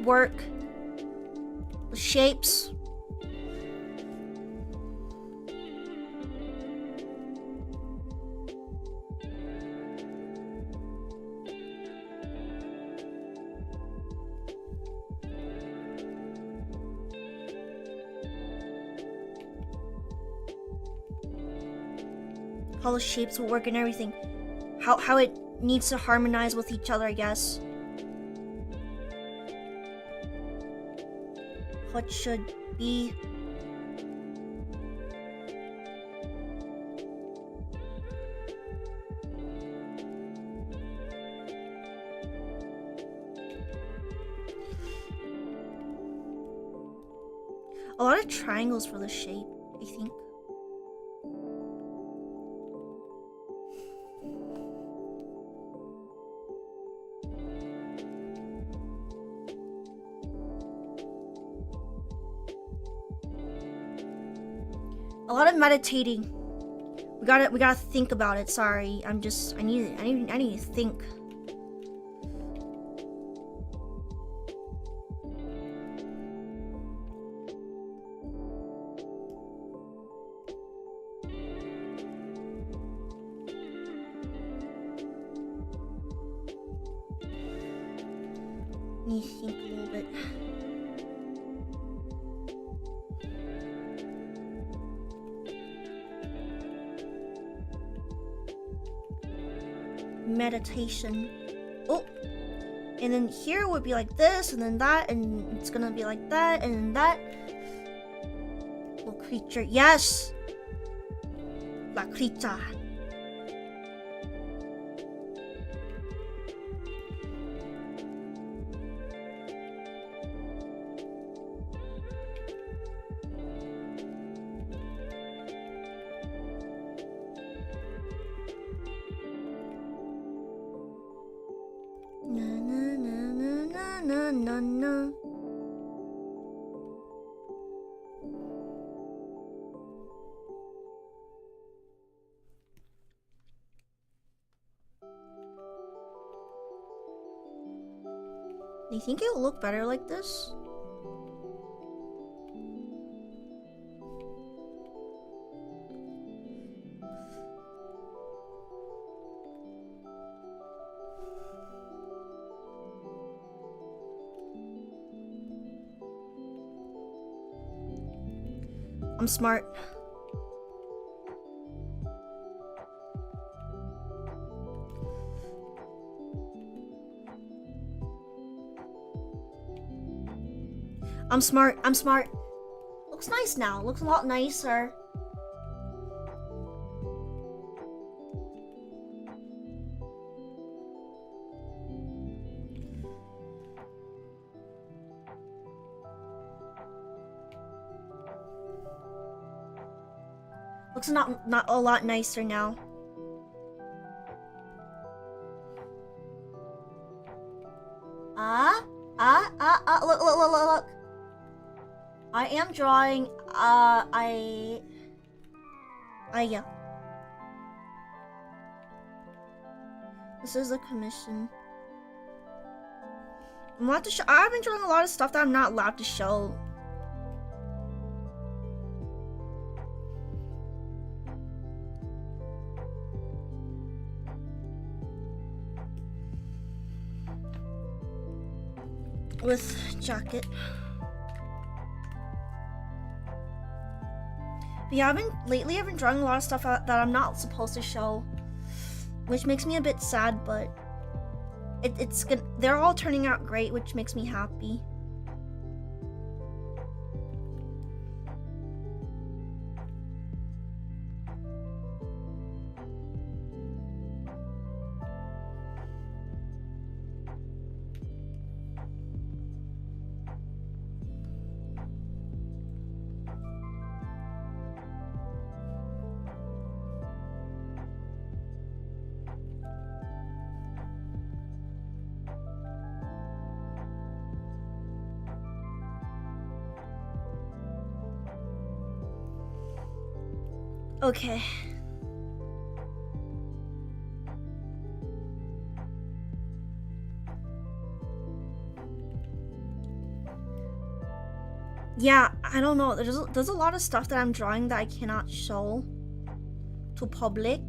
work. The shapes. How the shapes will work and everything. How it needs to harmonize with each other, I guess. How it should be. A lot of triangles for the shape, I think. A lot of meditating. We gotta think about it. Sorry, I need to think. Need to think a little bit. Meditation. Oh, and then here would be like this, and then that, and it's gonna be like that, and then that. Little creature, yes. La creature. Na na na na na na na. Do you think it will look better like this? I'm smart. I'm smart. I'm smart. Looks nice now. Looks a lot nicer. Looks not a lot nicer now. Look. I am drawing, yeah. This is a commission. I'm allowed to show. I've been drawing a lot of stuff that I'm not allowed to show. With jacket. But yeah, lately I've been drawing a lot of stuff that I'm not supposed to show, which makes me a bit sad, but it's good. They're all turning out great, which makes me happy. Okay. Yeah, I don't know. There's a lot of stuff that I'm drawing that I cannot show to public.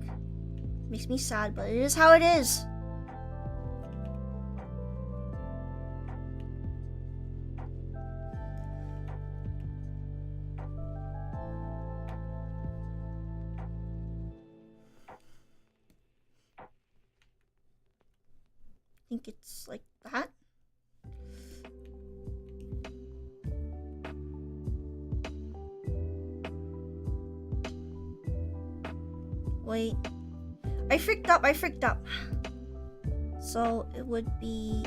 Makes me sad, but it is how it is. I think it's like that. Wait. I freaked up. So it would be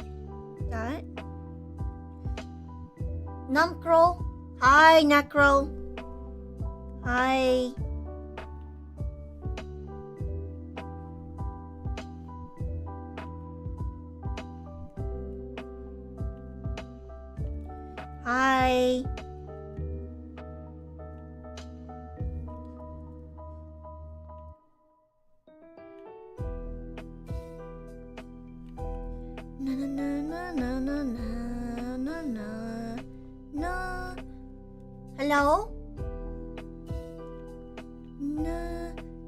that. Numcrow. Hi, Necro. Hi. Hi. Na na na na na na na na na. Hello? Na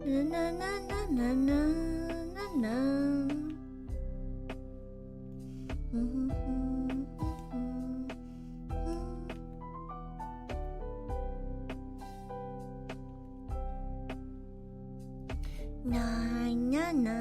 na na na na na na na. Na na na na.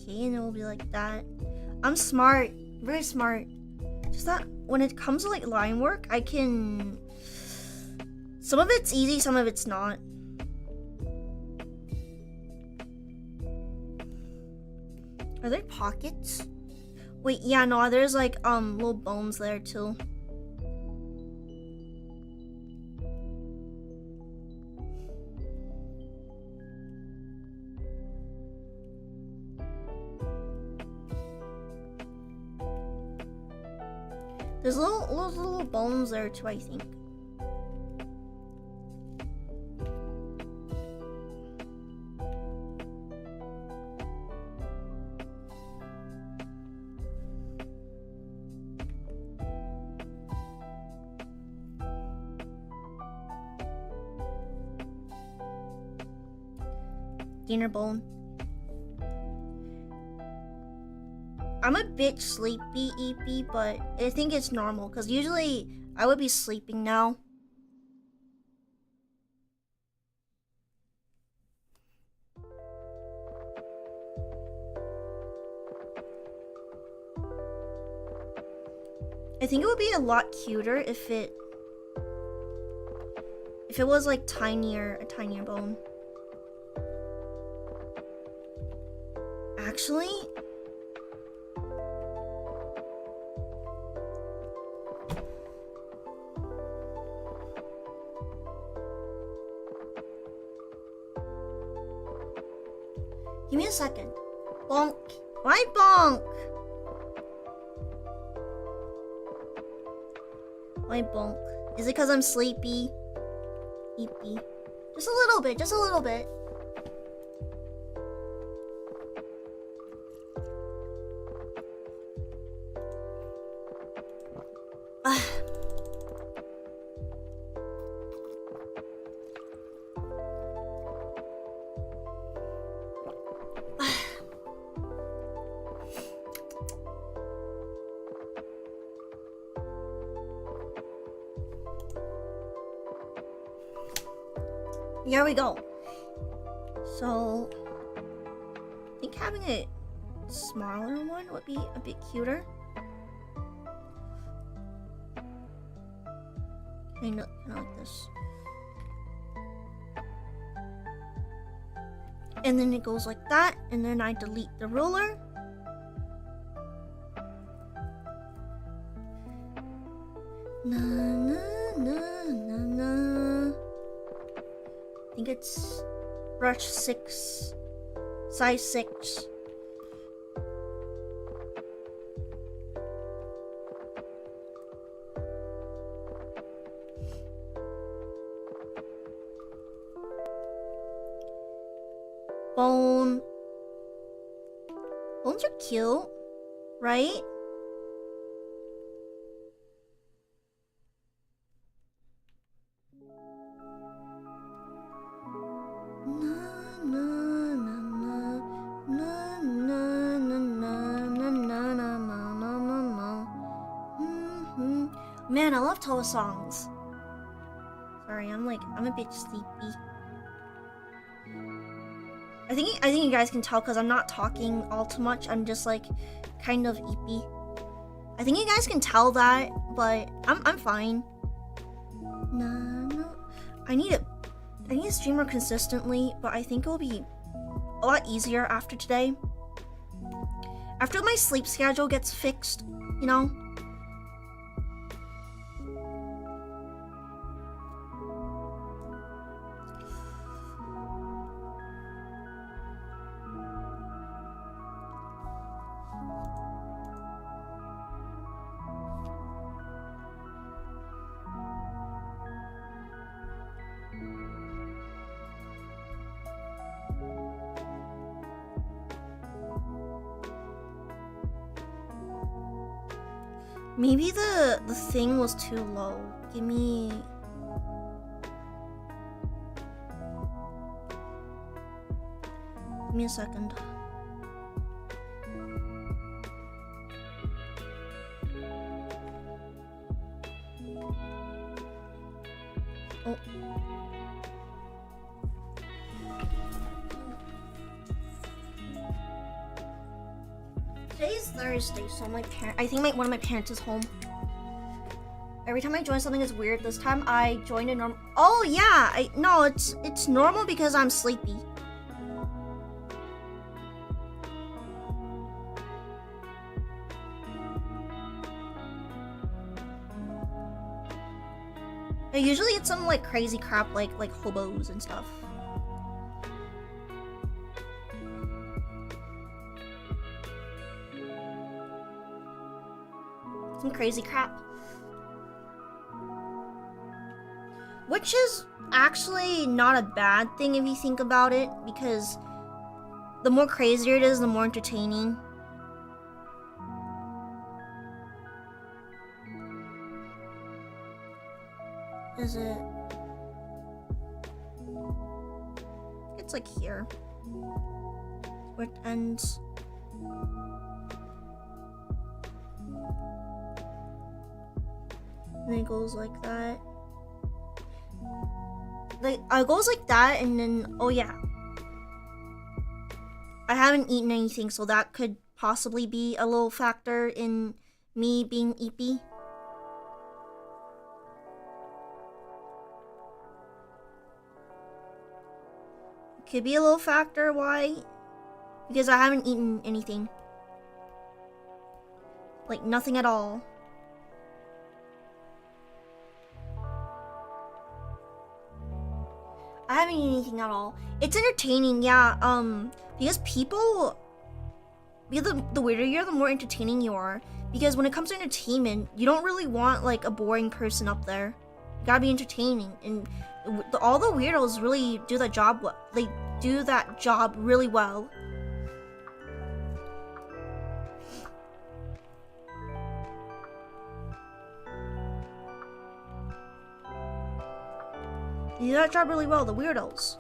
Okay, and it will be like that. I'm smart, very smart. Just that when it comes to like line work, I can. Some of it's easy, some of it's not. Are there pockets? Wait, yeah, no, there's like little bones there too. There's little bones there too, I think. Dinner bone. I'm a bit sleepy, EP, but I think it's normal because usually I would be sleeping now. I think it would be a lot cuter if it was like a tinier bone. Actually, give me a second. Bonk. Why bonk? Why bonk? Is it because I'm sleepy? Eepy. Just a little bit, just a little bit. Here we go. So, I think having a smaller one would be a bit cuter. Kind of like this. And then it goes like that, and then I delete the ruler. Na na na na na. I think it's brush 6, size 6. Bone. Bones are cute, right? Man, I love Toa songs. Sorry, I'm a bit sleepy. I think you guys can tell because I'm not talking all too much. I'm just like kind of eepy. I think you guys can tell that, but I'm fine. No. I need to stream more consistently, but I think it'll be a lot easier after today. After my sleep schedule gets fixed, you know? Maybe the thing was too low. Give me a second. Oh. Today's Thursday, so I think one of my parents is home. Every time I join something is weird. This time I joined a normal. Oh yeah, no, it's normal because I'm sleepy. Usually it's some like crazy crap like hobos and stuff. Some crazy crap. Which is actually not a bad thing if you think about it, because the more crazier it is, the more entertaining. Is it? It's like here. Where it ends. And then it goes like that. Like, it goes like that, and then, oh yeah. I haven't eaten anything, so that could possibly be a little factor in me being eepy. Could be a little factor why, because I haven't eaten anything. Like, nothing at all. I haven't eaten anything at all. It's entertaining, yeah, because people, the weirder you are, the more entertaining you are. Because when it comes to entertainment, you don't really want, like, a boring person up there. You gotta be entertaining, and all the weirdos really do that job well. They do that job really well. They do that job really well, the weirdos.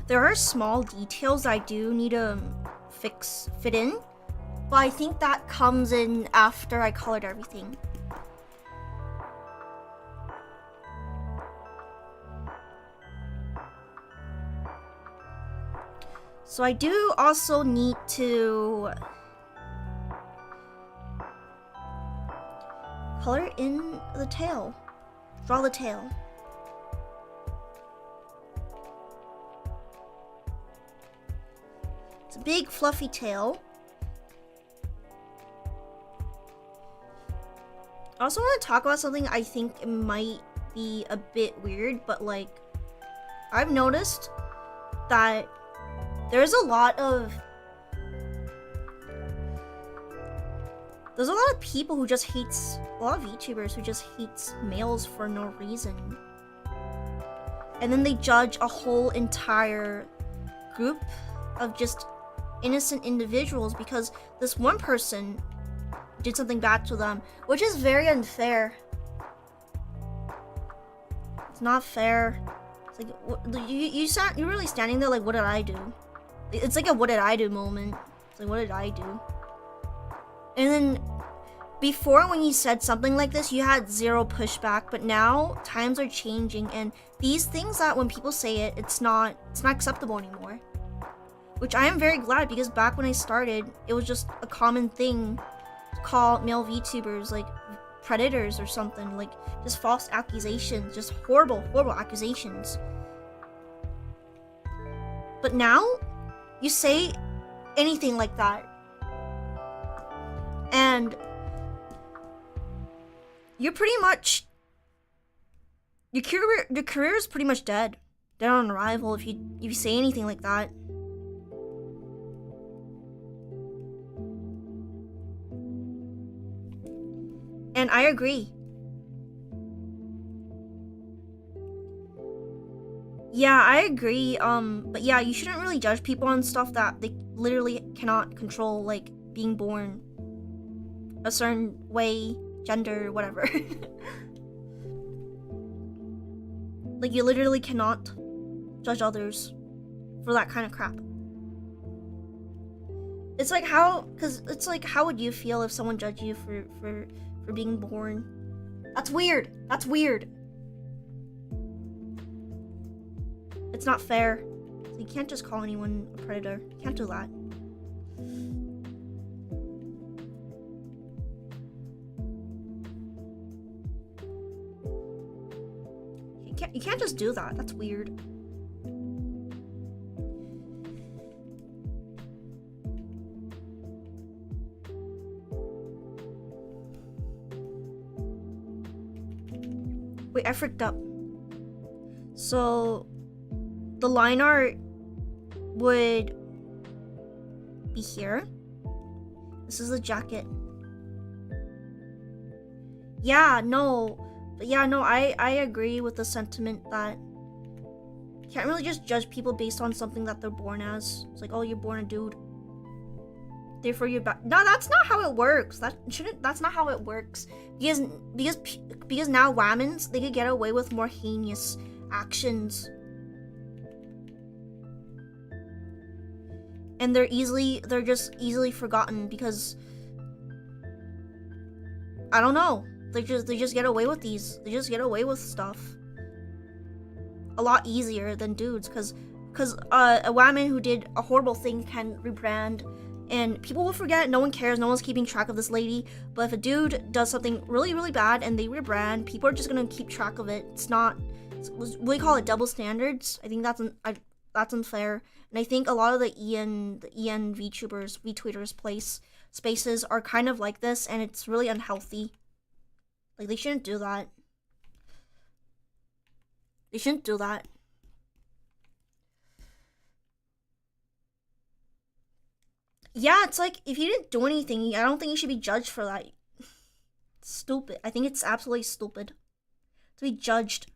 There are small details I do need to fit in, but I think that comes in after I colored everything. So I do also need to color in the tail, draw the tail. It's a big fluffy tail. I also want to talk about something I think it might be a bit weird, but like, I've noticed that there's a lot of people who just hates, a lot of VTubers who just hates males for no reason. And then they judge a whole entire group of just innocent individuals because this one person did something bad to them, which is very unfair. It's not fair. It's like, you're really standing there like, what did I do? It's like a what did I do moment. It's like, what did I do? And then before, when you said something like this, you had zero pushback, but now times are changing, and these things that when people say it, it's not acceptable anymore. Which I am very glad, because back when I started, it was just a common thing to call male VTubers like predators or something, like just false accusations, just horrible accusations. But now, you say anything like that, and you're pretty much, your career is pretty much dead on arrival if you say anything like that. And I agree. Yeah, I agree. But yeah, you shouldn't really judge people on stuff that they literally cannot control, like being born a certain way, gender, whatever. Like, you literally cannot judge others for that kind of crap. It's like how would you feel if someone judged you for being born? That's weird. That's weird. It's not fair. You can't just call anyone a predator. You can't do that. You can't just do that. That's weird. Wait, I freaked up. So the line art would be here. This is the jacket. Yeah, no. But yeah, no, I agree with the sentiment that you can't really just judge people based on something that they're born as. It's like, oh, you're born a dude, therefore you're bad. No, that's not how it works. That's not how it works. Because now whammons, they could get away with more heinous actions. And they're just easily forgotten because, I don't know. They just get away with these. They just get away with stuff a lot easier than dudes, because a woman who did a horrible thing can rebrand, and people will forget. No one cares. No one's keeping track of this lady. But if a dude does something really, really bad and they rebrand, people are just gonna keep track of it. We call it double standards. I think that's unfair, and I think a lot of the EN VTubers, VTweeters spaces are kind of like this, and it's really unhealthy. Like, they shouldn't do that. They shouldn't do that. Yeah, it's like, if you didn't do anything, I don't think you should be judged for that. It's stupid. I think it's absolutely stupid to be judged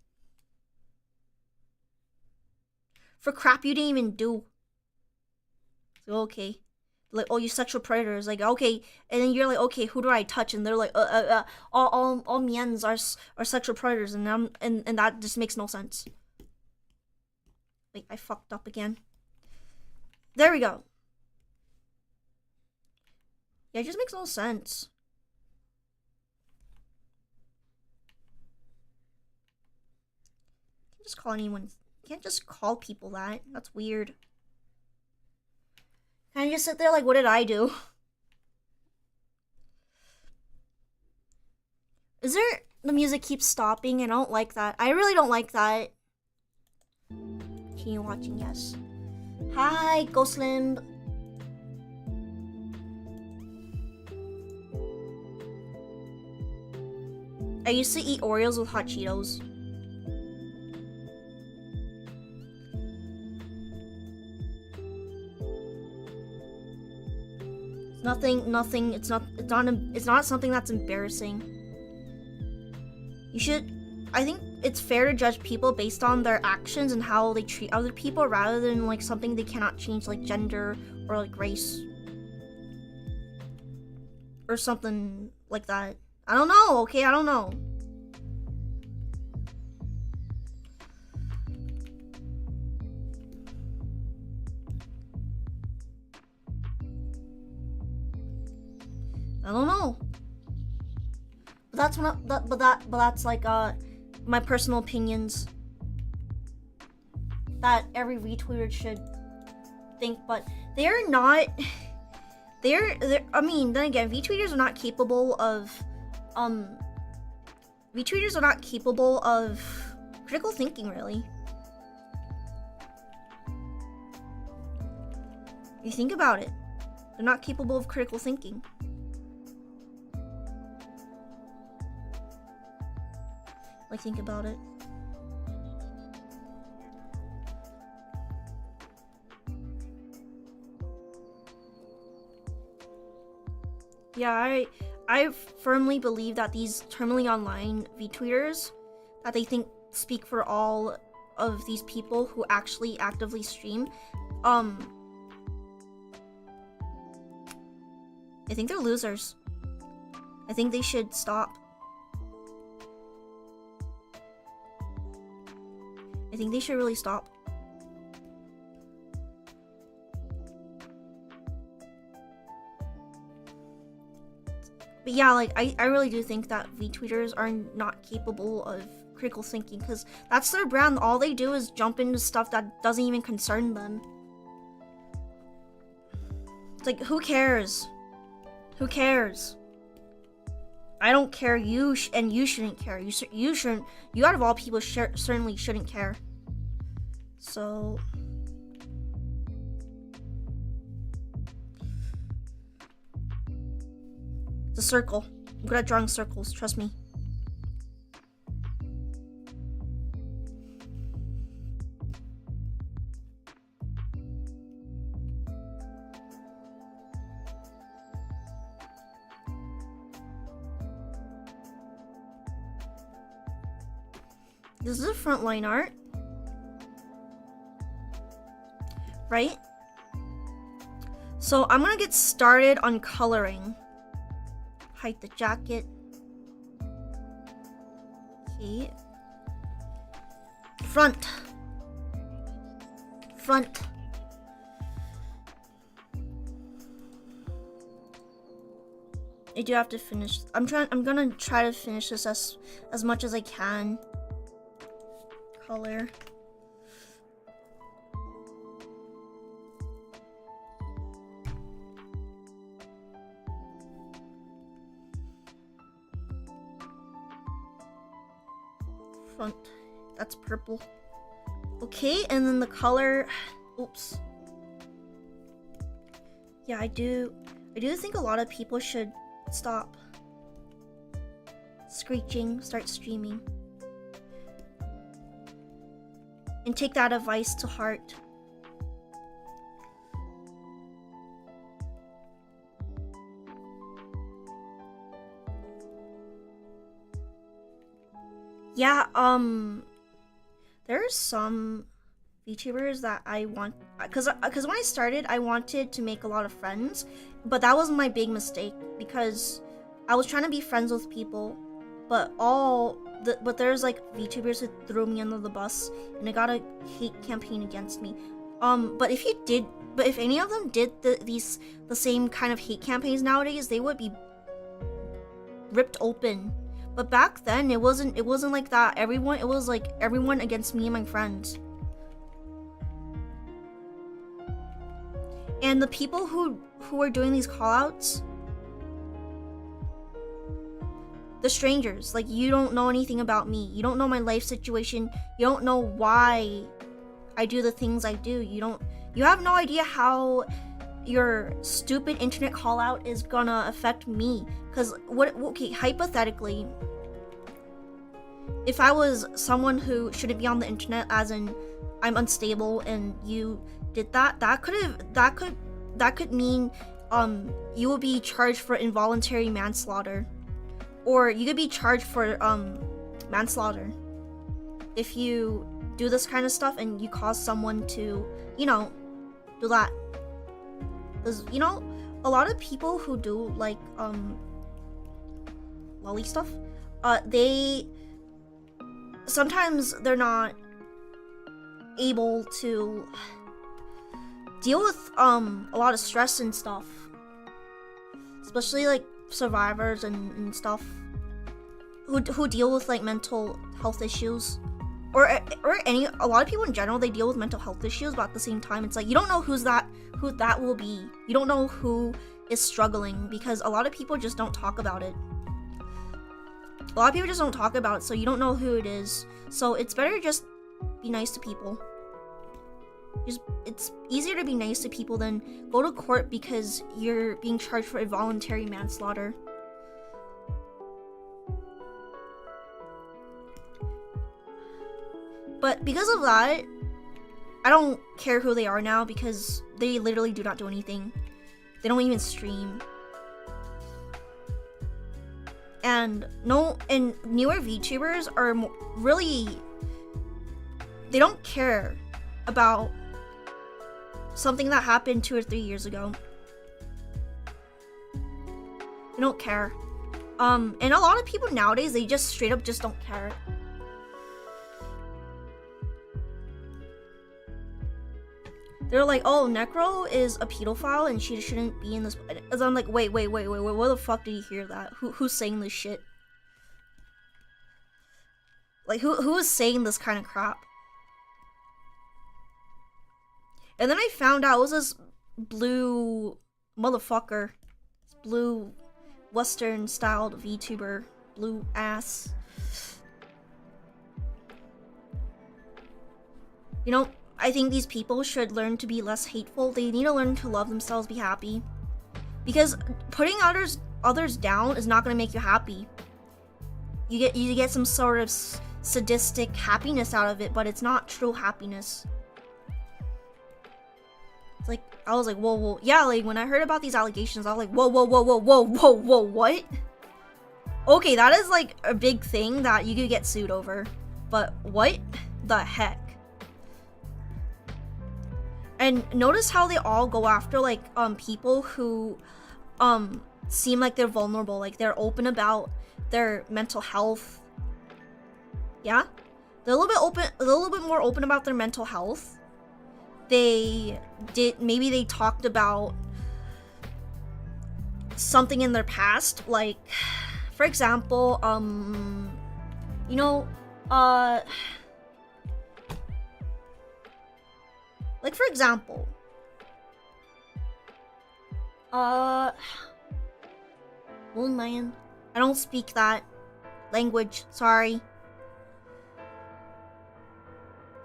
for crap you didn't even do. So, okay. Like, oh, you sexual predators. Like, okay, and then you're like, okay, who do I touch? And they're like, all miens are sexual predators, and that just makes no sense. Wait, I fucked up again. There we go. Yeah, it just makes no sense. You can't just call anyone. You can't just call people that. That's weird. And I just sit there like, what did I do? Is there... The music keeps stopping, and I don't like that. I really don't like that. Continue watching, yes. Hi, Ghost Limb. I used to eat Oreos with hot Cheetos. Nothing. It's not something that's embarrassing. I think it's fair to judge people based on their actions and how they treat other people rather than like something they cannot change, like gender or like race or something like that. I don't know, okay? I don't know. I don't know. But that's like my personal opinions that every retweeter should think, but they're not. I mean, then again, VTweeters are not capable of critical thinking, really. You think about it, they're not capable of critical thinking. Like, think about it. Yeah, I firmly believe that these terminally online VTweeters, that they think speak for all of these people who actually actively stream, I think they're losers. I think they should stop. I think they should really stop. But yeah, like, I really do think that VTweeters are not capable of critical thinking, because that's their brand. All they do is jump into stuff that doesn't even concern them. It's like, who cares? Who cares? I don't care. You shouldn't care. You shouldn't. You out of all people certainly shouldn't care. So it's a circle. I'm good at drawing circles. Trust me. This is a frontline art, right? So I'm gonna get started on coloring. Hide the jacket. Okay. Front. I do have to finish. I'm gonna try to finish this as much as I can. Color. Front. That's purple. Okay, and then the color. Oops. Yeah, I do think a lot of people should stop screeching, start streaming. And take that advice to heart. Yeah, there's some VTubers that I want, cause when I started, I wanted to make a lot of friends, but that was my big mistake, because I was trying to be friends with people, but there's like VTubers who threw me under the bus, and I got a hate campaign against me. But if any of them did the same kind of hate campaigns nowadays, they would be ripped open. But back then, it wasn't like that. It was like everyone against me and my friends. And the people who are doing these callouts, the strangers, like, you don't know anything about me. You don't know my life situation. You don't know why I do the things I do. You have no idea how your stupid internet call out is gonna affect me. Cause hypothetically, if I was someone who shouldn't be on the internet, as in I'm unstable, and you did that, that could mean you will be charged for involuntary manslaughter, or you could be charged for manslaughter if you do this kind of stuff and you cause someone to, you know, do that. Because, you know, a lot of people who do like lolly stuff, sometimes they're not able to deal with a lot of stress and stuff, especially like survivors and stuff who deal with like mental health issues, or a lot of people in general, they deal with mental health issues, but at the same time it's like you don't know who that will be. You don't know who is struggling, because a lot of people just don't talk about it. A lot of people just don't talk about it, so you don't know who it is. So it's better to just be nice to people. It's easier to be nice to people than go to court because you're being charged for involuntary manslaughter. But because of that, I don't care who they are now, because they literally do not do anything. They don't even stream. And newer VTubers are really, they don't care about something that happened 2 or 3 years ago. They don't care. And a lot of people nowadays, they just straight up just don't care. They're like, oh, Necro is a pedophile and she shouldn't be in this. As I'm like, wait, where the fuck did you hear that? Who's saying this shit? Like, who is saying this kind of crap? And then I found out it was this blue motherfucker, this blue Western styled VTuber, blue ass. You know, I think these people should learn to be less hateful. They need to learn to love themselves, be happy. Because putting others down is not going to make you happy. You get some sort of sadistic happiness out of it, but it's not true happiness. It's like, I was like, whoa, yeah, like when I heard about these allegations, I was like, whoa, what? Okay, that is like a big thing that you could get sued over. But what the heck? And notice how they all go after like people who seem like they're vulnerable, like they're open about their mental health. Yeah, they're a little bit more open about their mental health. Maybe they talked about something in their past, like for example, you know, like for example, well, man, I don't speak that language, sorry.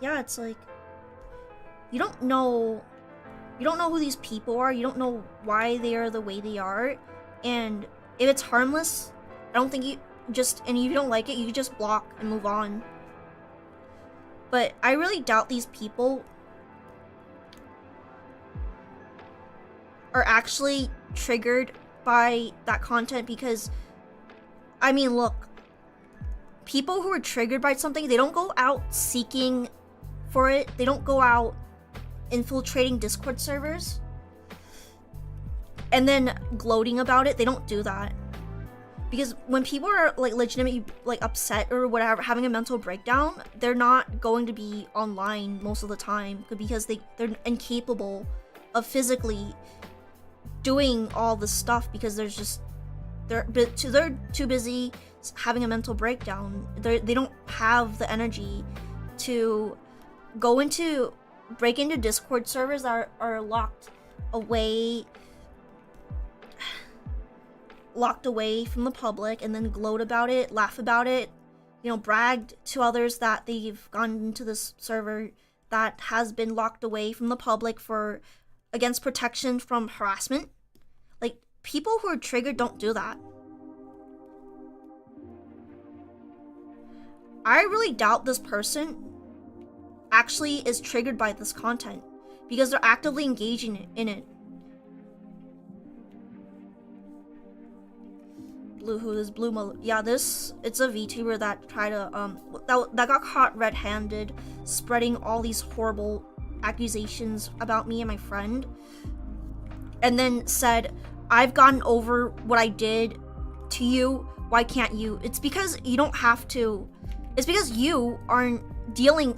Yeah, it's like, you don't know who these people are, you don't know why they are the way they are, and if it's harmless, I don't think and if you don't like it, you just block and move on. But I really doubt these people are actually triggered by that content, because I mean, look, people who are triggered by something, they don't go out seeking for it. They don't go out infiltrating Discord servers and then gloating about it. They don't do that. Because when people are like legitimately like upset or whatever, having a mental breakdown, they're not going to be online most of the time, because they're incapable of physically doing all this stuff, because they're too busy having a mental breakdown. They don't have the energy to break into Discord servers that are locked away from the public, and then gloat about it, laugh about it, you know, bragged to others that they've gone into this server that has been locked away from the public against protection from harassment. Like, people who are triggered don't do that. I really doubt this person actually is triggered by this content because they're actively engaging in it. Blue, who is Blue? Yeah, it's a VTuber that tried to that got caught red-handed, spreading all these horrible accusations about me and my friend, and then said, "I've gotten over what I did to you. Why can't you?" It's because you don't have to. It's because you aren't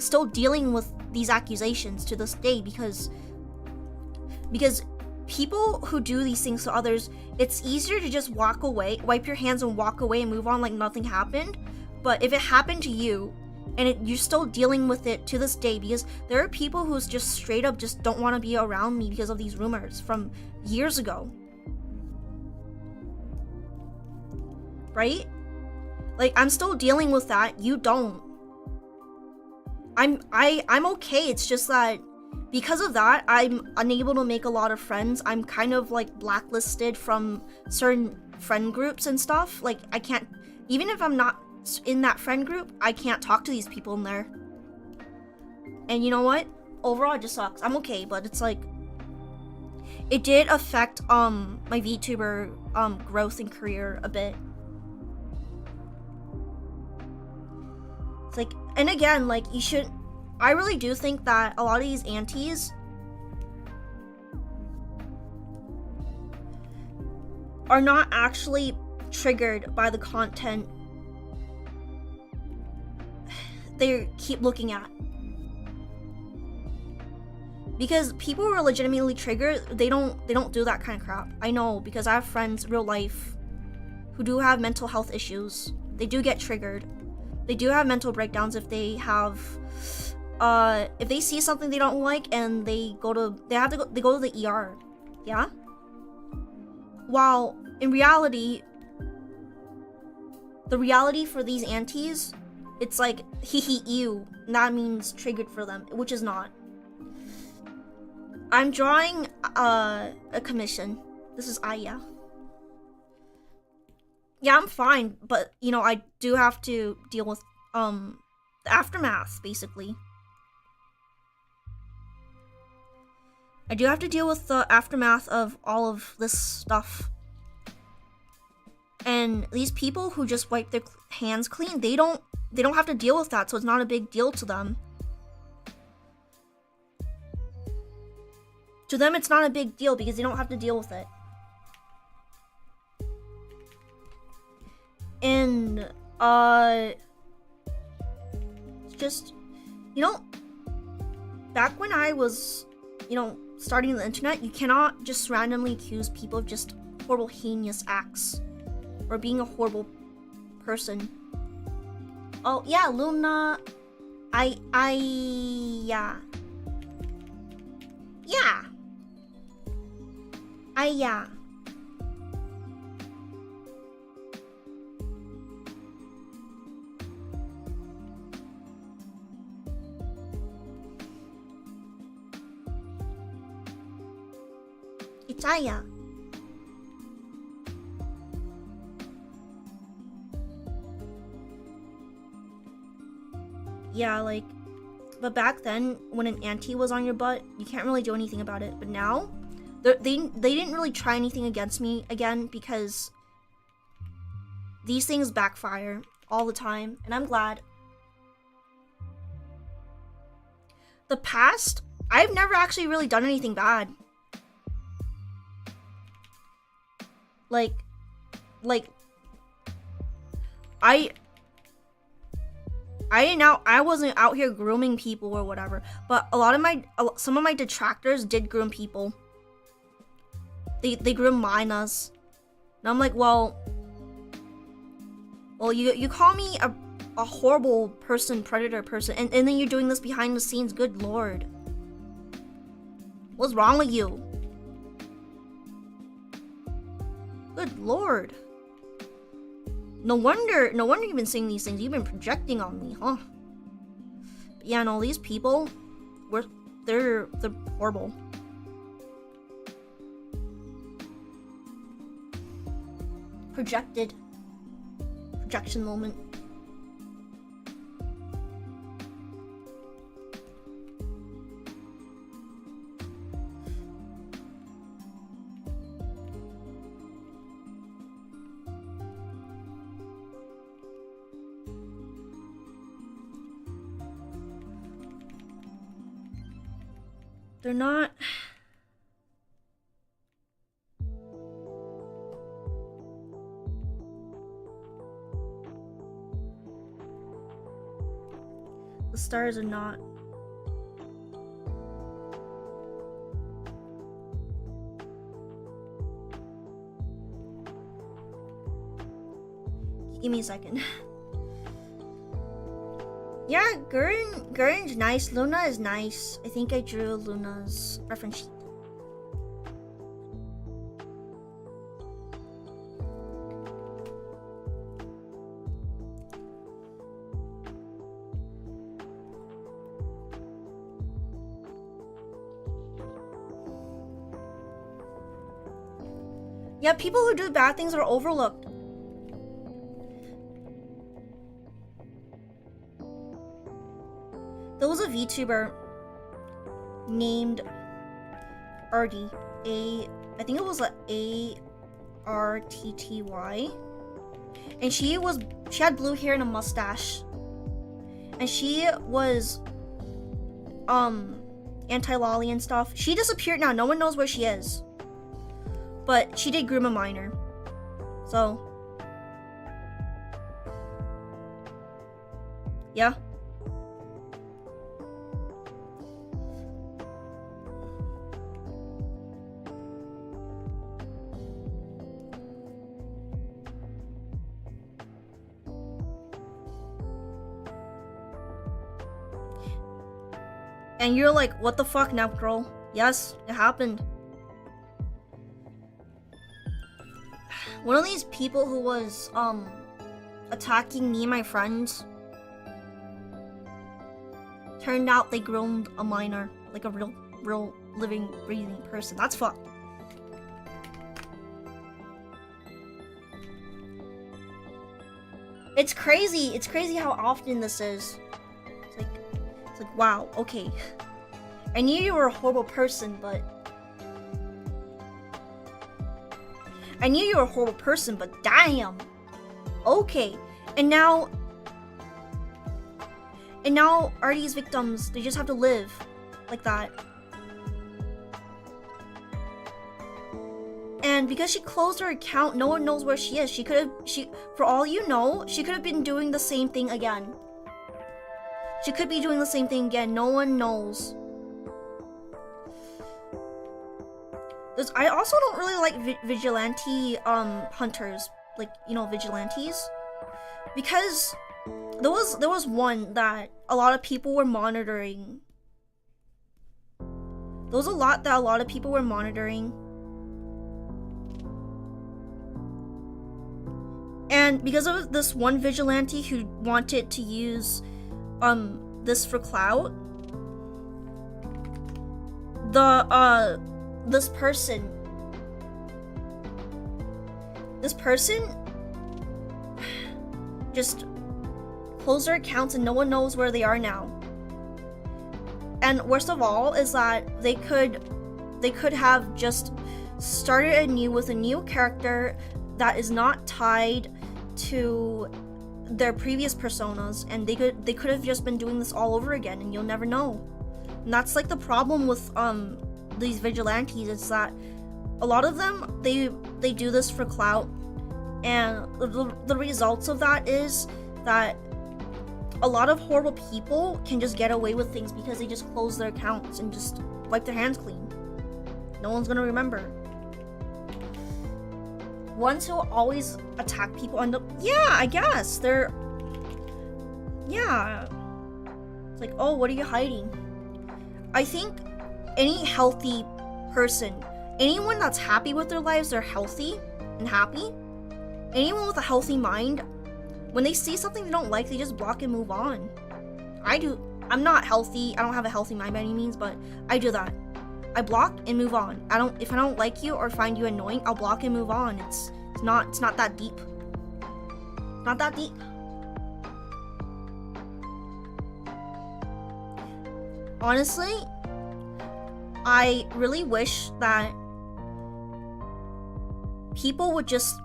still dealing with these accusations to this day, because people who do these things to others, it's easier to just walk away, wipe your hands and walk away and move on like nothing happened. But if it happened to you and you're still dealing with it to this day, because there are people who just straight up just don't want to be around me because of these rumors from years ago. Right? Like, I'm still dealing with that. You don't. I'm okay. It's just that because of that, I'm unable to make a lot of friends. I'm kind of like blacklisted from certain friend groups and stuff. Like, I can't, even if I'm not in that friend group, I can't talk to these people in there. And you know what? Overall, it just sucks. I'm okay, but it's like, it did affect my VTuber growth and career a bit. It's like, and again, like, you should, I really do think that a lot of these aunties are not actually triggered by the content they keep looking at. Because people who are legitimately triggered, they don't do that kind of crap. I know, because I have friends in real life who do have mental health issues. They do get triggered. They do have mental breakdowns if they have if they see something they don't like and they go to the ER. Yeah? While in reality, the reality for these aunties, it's like hee hee ew, and that means triggered for them, which is not. I'm drawing a commission. This is Aya. Yeah, I'm fine, but you know, I do have to deal with the aftermath, basically. I do have to deal with the aftermath of all of this stuff. And these people who just wipe their hands clean, they don't have to deal with that, so it's not a big deal to them. To them, it's not a big deal because they don't have to deal with it. And, just, you know, back when I was, you know, starting the internet, you cannot just randomly accuse people of just horrible, heinous acts or being a horrible person. Oh, yeah, Luna, yeah. Yeah. Yeah. It's Aya. Yeah, like, but back then, when an auntie was on your butt, you can't really do anything about it. But now, they didn't really try anything against me again because these things backfire all the time, and I'm glad. The past, I've never actually really done anything bad. Like, I wasn't out here grooming people or whatever, but some of my detractors did groom people. They groom minors. And I'm like, well, you call me a horrible person, predator person, and then you're doing this behind the scenes. Good lord. What's wrong with you? Good lord. No wonder you've been saying these things. You've been projecting on me, huh? But yeah, no, these people, they're horrible. Projection moment. They're not. The stars are not. Give me a second. Yeah, Gurn's nice. Luna is nice. I think I drew Luna's reference sheet. Yeah, people who do bad things are overlooked. There was a VTuber named Artie, I think it was a ARTTY, and she had blue hair and a mustache, and she was anti-lolly and stuff. She disappeared now. No one knows where she is, but she did groom a minor, so yeah. And you're like, what the fuck now, girl? Yes, it happened. One of these people who was attacking me and my friends, turned out they groomed a minor, like a real living, breathing person. That's fucked. It's crazy. It's crazy how often this is. It's like, wow, okay. I knew you were a horrible person, but damn. Okay. And now Artie's victims, they just have to live like that. And because she closed her account, no one knows where she is. For all you know, she could have been doing the same thing again. She could be doing the same thing again. No one knows. I also don't really like vigilante hunters, like, you know, vigilantes, because there was one that a lot of people were monitoring. There was a lot that a lot of people were monitoring. And because of this one vigilante who wanted to use this for clout, this person just closed their accounts and no one knows where they are now. And worst of all is that they could have just started anew with a new character that is not tied to their previous personas, and they could have just been doing this all over again, and you'll never know. And that's like the problem with these vigilantes. It's that a lot of them, they do this for clout, and the results of that is that a lot of horrible people can just get away with things because they just close their accounts and just wipe their hands clean. No one's gonna remember. Ones who always attack people end up, yeah, I guess yeah, it's like, oh, what are you hiding? I think any healthy person, anyone that's happy with their lives, they're healthy and happy, anyone with a healthy mind, when they see something they don't like, they just block and move on. I'm not healthy, I don't have a healthy mind by any means, but I do that. I block and move on. If I don't like you or find you annoying, I'll block and move on. It's not that deep. Not that deep. Honestly, I really wish that people would just,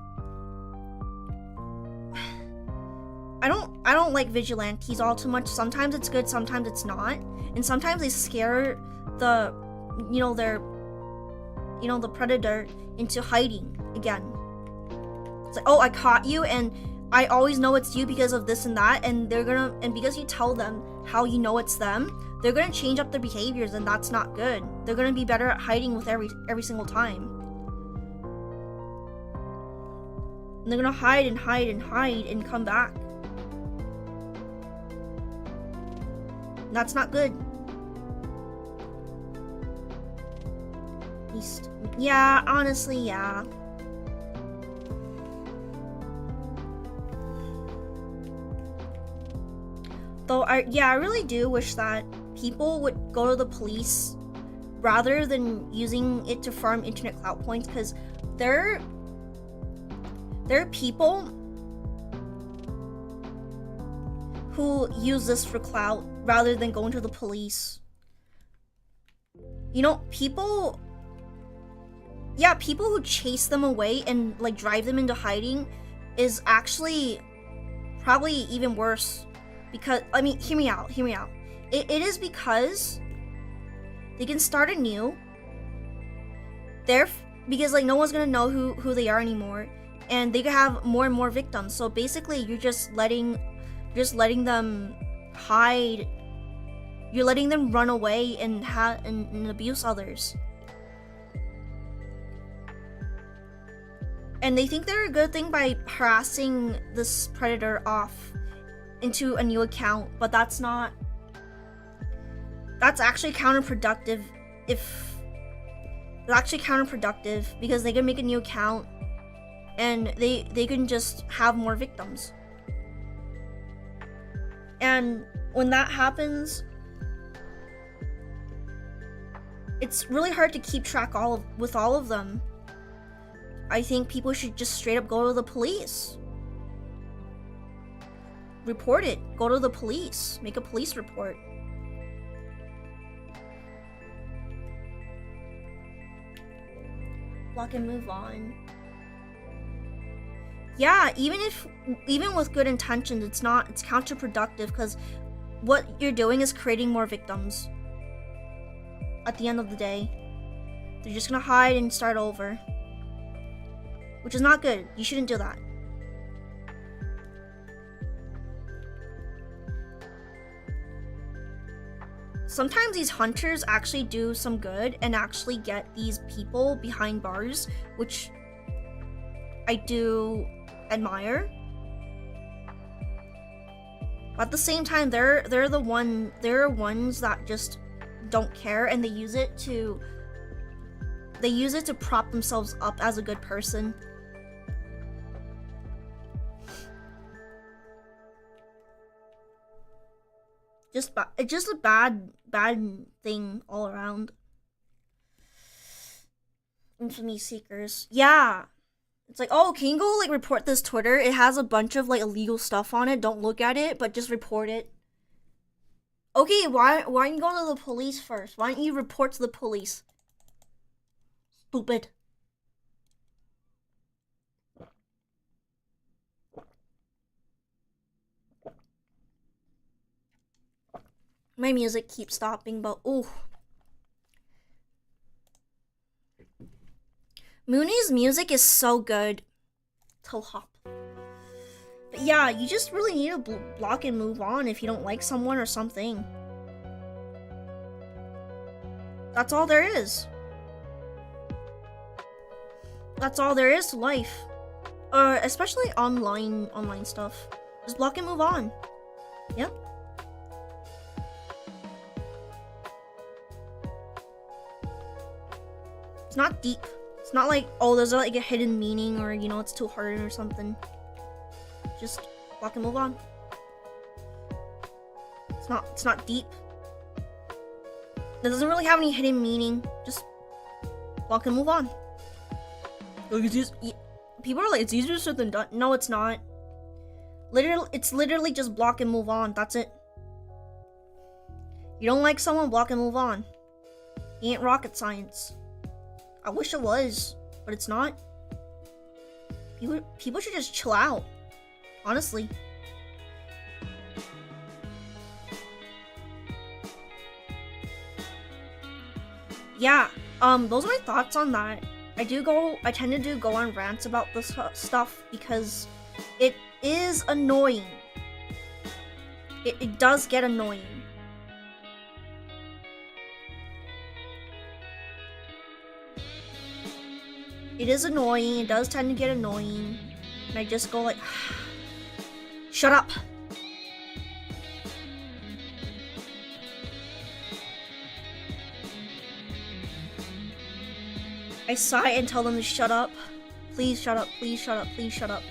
I don't like vigilantes all too much. Sometimes it's good, sometimes it's not. And sometimes they scare the the predator into hiding again. It's like, oh, I caught you, and I always know it's you because of this and that, and because you tell them how you know it's them, they're gonna change up their behaviors, and that's not good. They're gonna be better at hiding with every single time. And they're gonna hide and hide and hide and come back. And that's not good. At least, yeah, honestly, yeah. Though, I really do wish that people would go to the police rather than using it to farm internet clout points, because there are people who use this for clout rather than going to the police. People who chase them away and like drive them into hiding is actually probably even worse. Because, I mean, hear me out. It is because they can start anew. Because like no one's gonna know who they are anymore, and they could have more and more victims. So basically, you're just letting them hide. You're letting them run away and abuse others. And they think they're a good thing by harassing this predator off into a new account, but that's actually counterproductive. It's actually counterproductive because they can make a new account and they can just have more victims. And when that happens, it's really hard to keep track with all of them. I think people should just straight up go to the police. Report it. Go to the police. Make a police report. Block and move on. Yeah, even with good intentions, it's counterproductive, because what you're doing is creating more victims. At the end of the day, they're just gonna hide and start over, which is not good. You shouldn't do that. Sometimes these hunters actually do some good and actually get these people behind bars, which I do admire. But at the same time, there are ones that just don't care, and they use it to prop themselves up as a good person. It's just a bad thing all around. Infamy seekers. Yeah. It's like, oh, can you go like report this Twitter? It has a bunch of like illegal stuff on it. Don't look at it, but just report it. Okay, why don't you go to the police first? Why don't you report to the police? Stupid. My music keeps stopping, but ooh. Mooney's music is so good. Toe hop. But yeah, you just really need to block and move on if you don't like someone or something. That's all there is. That's all there is to life. Especially online stuff. Just block and move on. Yep. It's not deep. It's not like, oh, there's like a hidden meaning, or it's too hard or something. Just block and move on. It's not deep. It doesn't really have any hidden meaning. Just block and move on. People are like, it's easier said than done. No, it's not. It's literally just block and move on. That's it. You don't like someone, block and move on. It ain't rocket science. I wish it was, but it's not. People should just chill out. Honestly. yeah, those are my thoughts on that. I tend to go on rants about this stuff because it is annoying. It does get annoying. It is annoying, it does tend to get annoying. And I just go like, shut up. I sigh and tell them to shut up. Please shut up, please shut up, please shut up.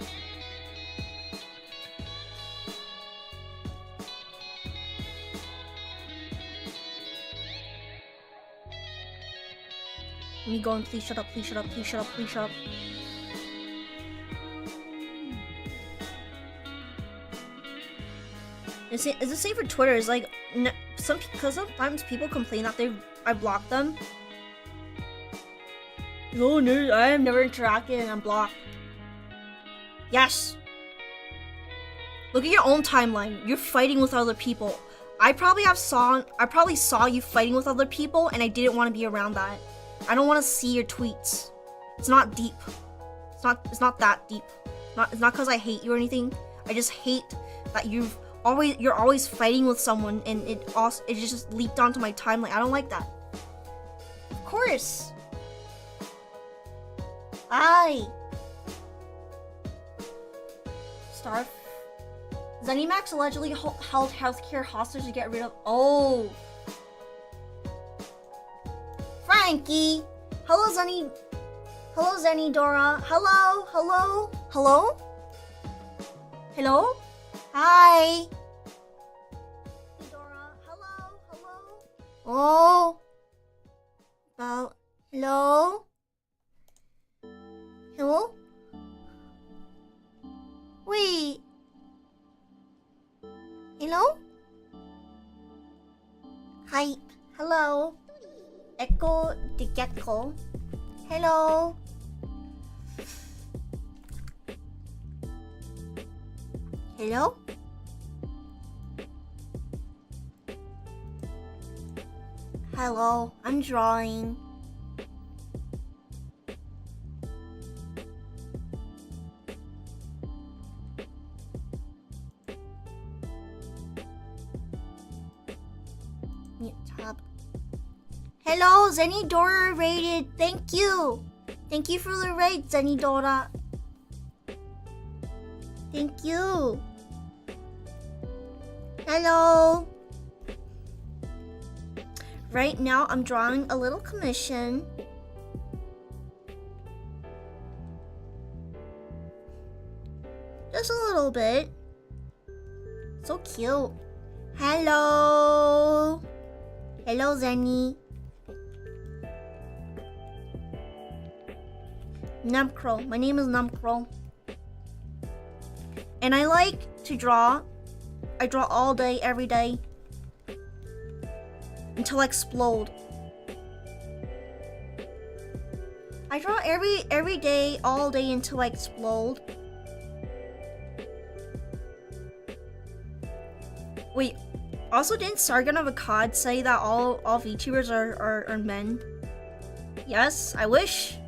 Me going, please shut up, please shut up, please shut up, please shut up. It's the same for Twitter. It's like, because sometimes people complain that I blocked them. No, I have never interacted and I'm blocked. Yes. Look at your own timeline. You're fighting with other people. I probably saw you fighting with other people and I didn't want to be around that. I don't want to see your tweets. It's not deep. It's not that deep. It's not because I hate you or anything. I just hate that you're always fighting with someone and it just leaked onto my timeline. I don't like that. Of course. Aye. Starf. ZeniMax allegedly held healthcare hostage to get rid of. Oh. Frankie. Hello, Zenny. Hello, Zenny Dora. Hello. Hello. Hello. Hello. Hi. Dora. Hello. Hello. Oh. About. Hello. Hello? Wait. Hello? Hi. Hello. Echo the gecko. Hello. Hello? Hello. I'm drawing. Hello, Zenidora rated. Thank you. Thank you for the raid, Zenidora. Thank you. Hello. Right now, I'm drawing a little commission. Just a little bit. So cute. Hello. Hello, Zenny. Numcrow. My name is Numcrow. And I like to draw. I draw all day, every day. Until I explode. I draw every day, all day until I explode. Wait, also didn't Sargon of Akkad say that all VTubers are men? Yes, I wish.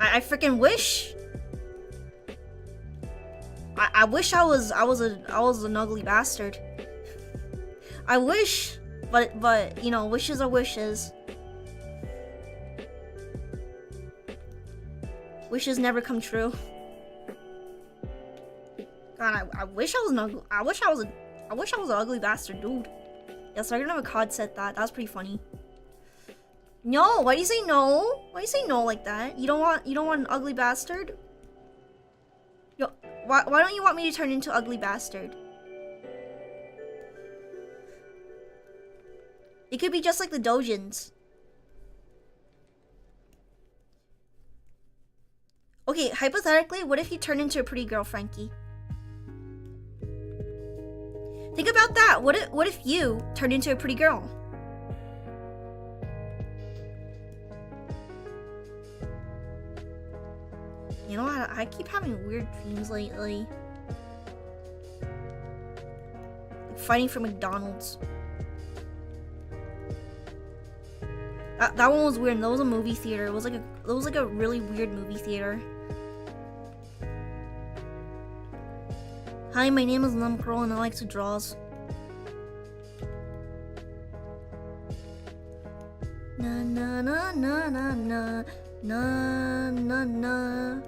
I freaking wish. I wish I was an ugly bastard. I wish, but you know, wishes are wishes. Wishes never come true. God, I wish I was an ugly. I wish I was an ugly bastard, dude. Yeah, Sargon of Akkad said that. That was pretty funny. No, why do you say no? Why do you say no like that? You don't want an ugly bastard? Yo, why don't you want me to turn into ugly bastard? It could be just like the Dojins. Okay, hypothetically, what if you turn into a pretty girl, Frankie? Think about that. What if you turned into a pretty girl? You know, I keep having weird dreams lately. Like fighting for McDonald's. That one was weird. That was a movie theater. It was like a really weird movie theater. Hi, my name is Lemcrow and I like to draws. Na na na na na na na na na.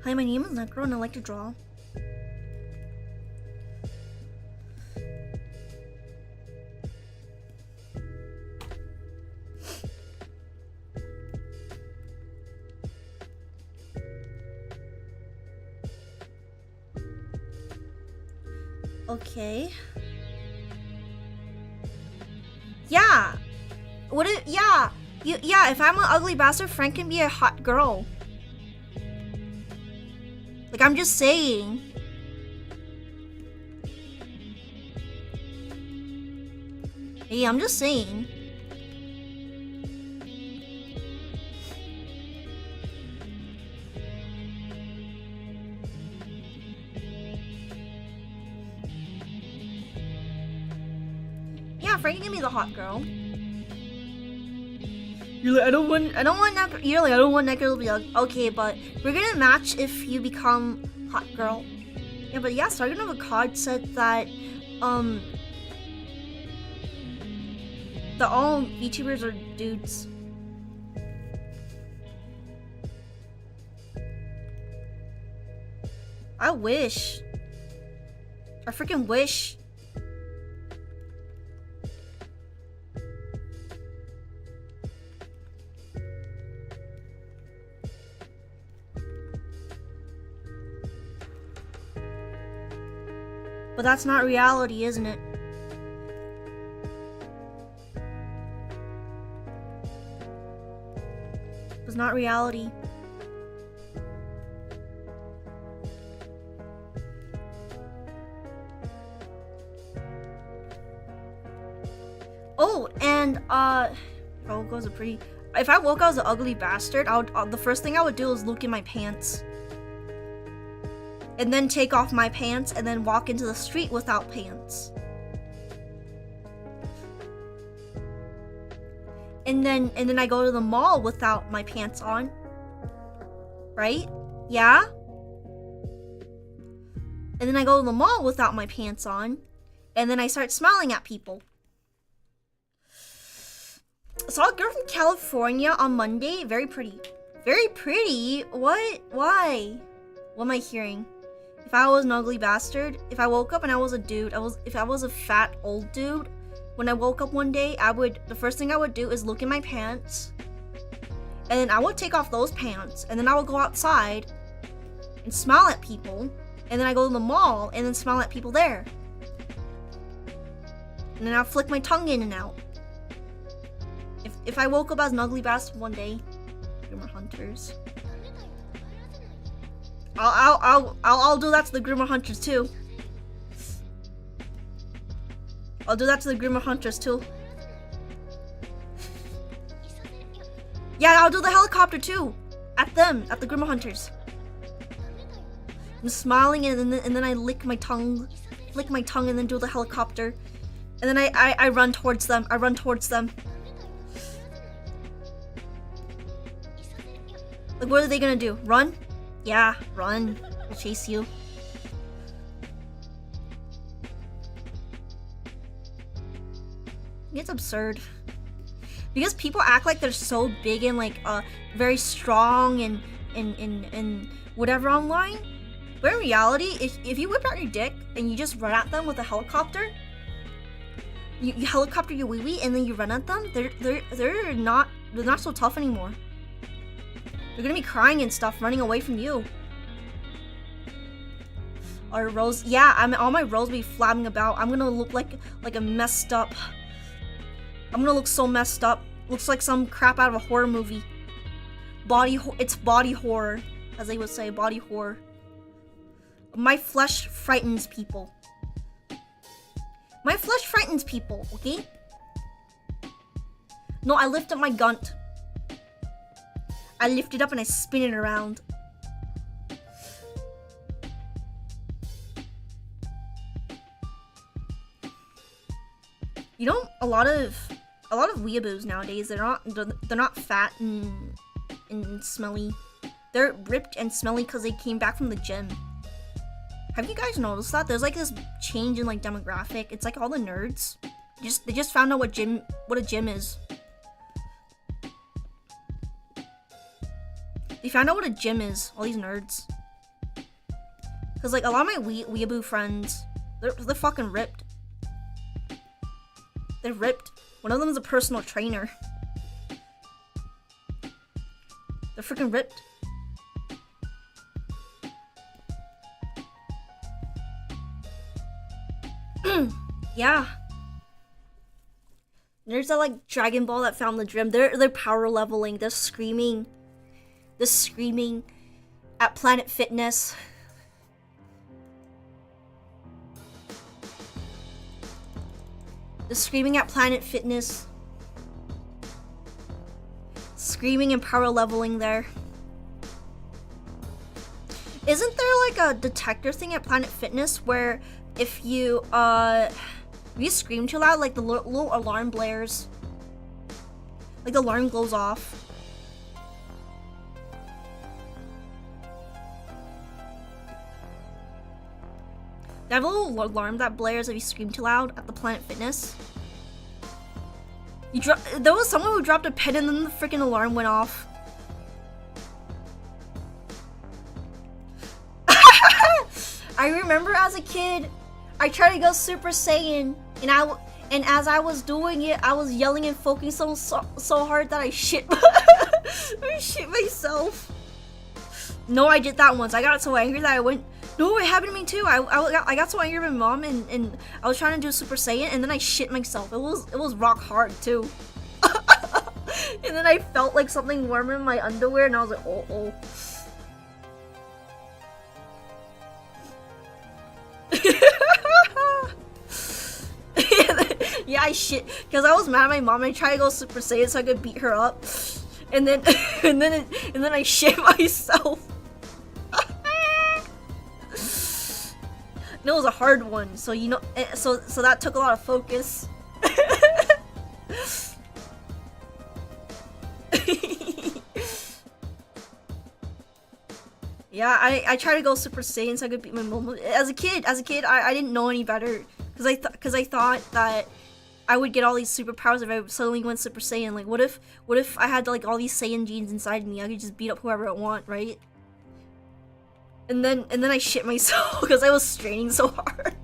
Hi, my name is Necro and I like to draw. Okay. Yeah. What if, yeah. Yeah, if I'm an ugly bastard, Frank can be a hot girl. Like, I'm just saying. Hey, I'm just saying. Yeah, Frank can be the hot girl. You're like, I don't want Necro to be like, okay, but we're gonna match if you become hot girl. Yeah, but yeah, Stargate of a card said that all VTubers are dudes. I wish. I freaking wish. But that's not reality, isn't it? It's not reality. Oh, and if I woke up as an ugly bastard, the first thing I would do is look in my pants. And then take off my pants and then walk into the street without pants. And then I go to the mall without my pants on. Right? Yeah? And then I go to the mall without my pants on. And then I start smiling at people. Saw a girl from California on Monday. Very pretty. Very pretty? What? Why? What am I hearing? If I was an ugly bastard, if I woke up and I was a dude, if I was a fat old dude, when I woke up one day, the first thing I would do is look in my pants, and then I would take off those pants, and then I would go outside and smile at people, and then I go to the mall and then smile at people there, and then I'll flick my tongue in and out. If I woke up as an ugly bastard one day, Grimmer Hunters. I'll do that to the Grimmer Hunters too. I'll do that to the Grimmer Hunters too. Yeah, I'll do the helicopter too. At the Grimmer Hunters. I'm smiling and then I lick my tongue and then do the helicopter. And then I run towards them. Like, what are they gonna do? Run? Yeah, run. We'll chase you. It's absurd. Because people act like they're so big and like very strong and whatever online. But in reality, if you whip out your dick and you just run at them with a helicopter, you helicopter your wee-wee and then you run at them, they're not so tough anymore. They're gonna be crying and stuff, running away from you. Our rolls, yeah, all my rolls will be flapping about. I'm gonna look like a messed up. I'm gonna look so messed up. Looks like some crap out of a horror movie. It's body horror, as they would say, body horror. My flesh frightens people. My flesh frightens people, okay? No, I lift up my gunt. I lift it up and I spin it around. You know, a lot of weeaboos nowadays, they're not fat and smelly. They're ripped and smelly because they came back from the gym. Have you guys noticed that? There's like this change in like demographic. It's like all the nerds. They just found out what a gym is. They found out what a gym is. All these nerds. Cause like a lot of my weeaboo friends, they're fucking ripped. They're ripped. One of them is a personal trainer. They're freaking ripped. Yeah. There's that like Dragon Ball that found the gym. They're power leveling. They're screaming. They're screaming at Planet Fitness. They're screaming at Planet Fitness. Screaming and power leveling there. Isn't there like a detector thing at Planet Fitness where if you scream too loud, like the little alarm blares, like the alarm goes off? They have a little alarm that blares if you scream too loud at the Planet Fitness. There was someone who dropped a pen and then the freaking alarm went off. I remember as a kid, I tried to go Super Saiyan, and as I was doing it, I was yelling and focusing so hard that I shit myself. No, I did that once. I got so angry that I went. No, it happened to me too. I got so angry with my mom, and I was trying to do Super Saiyan, and then I shit myself. It was rock hard too. And then I felt like something warm in my underwear, and I was like, oh. Yeah, I shit because I was mad at my mom. I tried to go Super Saiyan so I could beat her up, and then I shit myself. No, it was a hard one, so you know, so that took a lot of focus. Yeah, I tried to go Super Saiyan so I could beat my mom. As a kid, I didn't know any better because I thought that I would get all these superpowers if I suddenly went Super Saiyan. Like, what if I had like all these Saiyan genes inside me? I could just beat up whoever I want, right? And then I shit myself because I was straining so hard.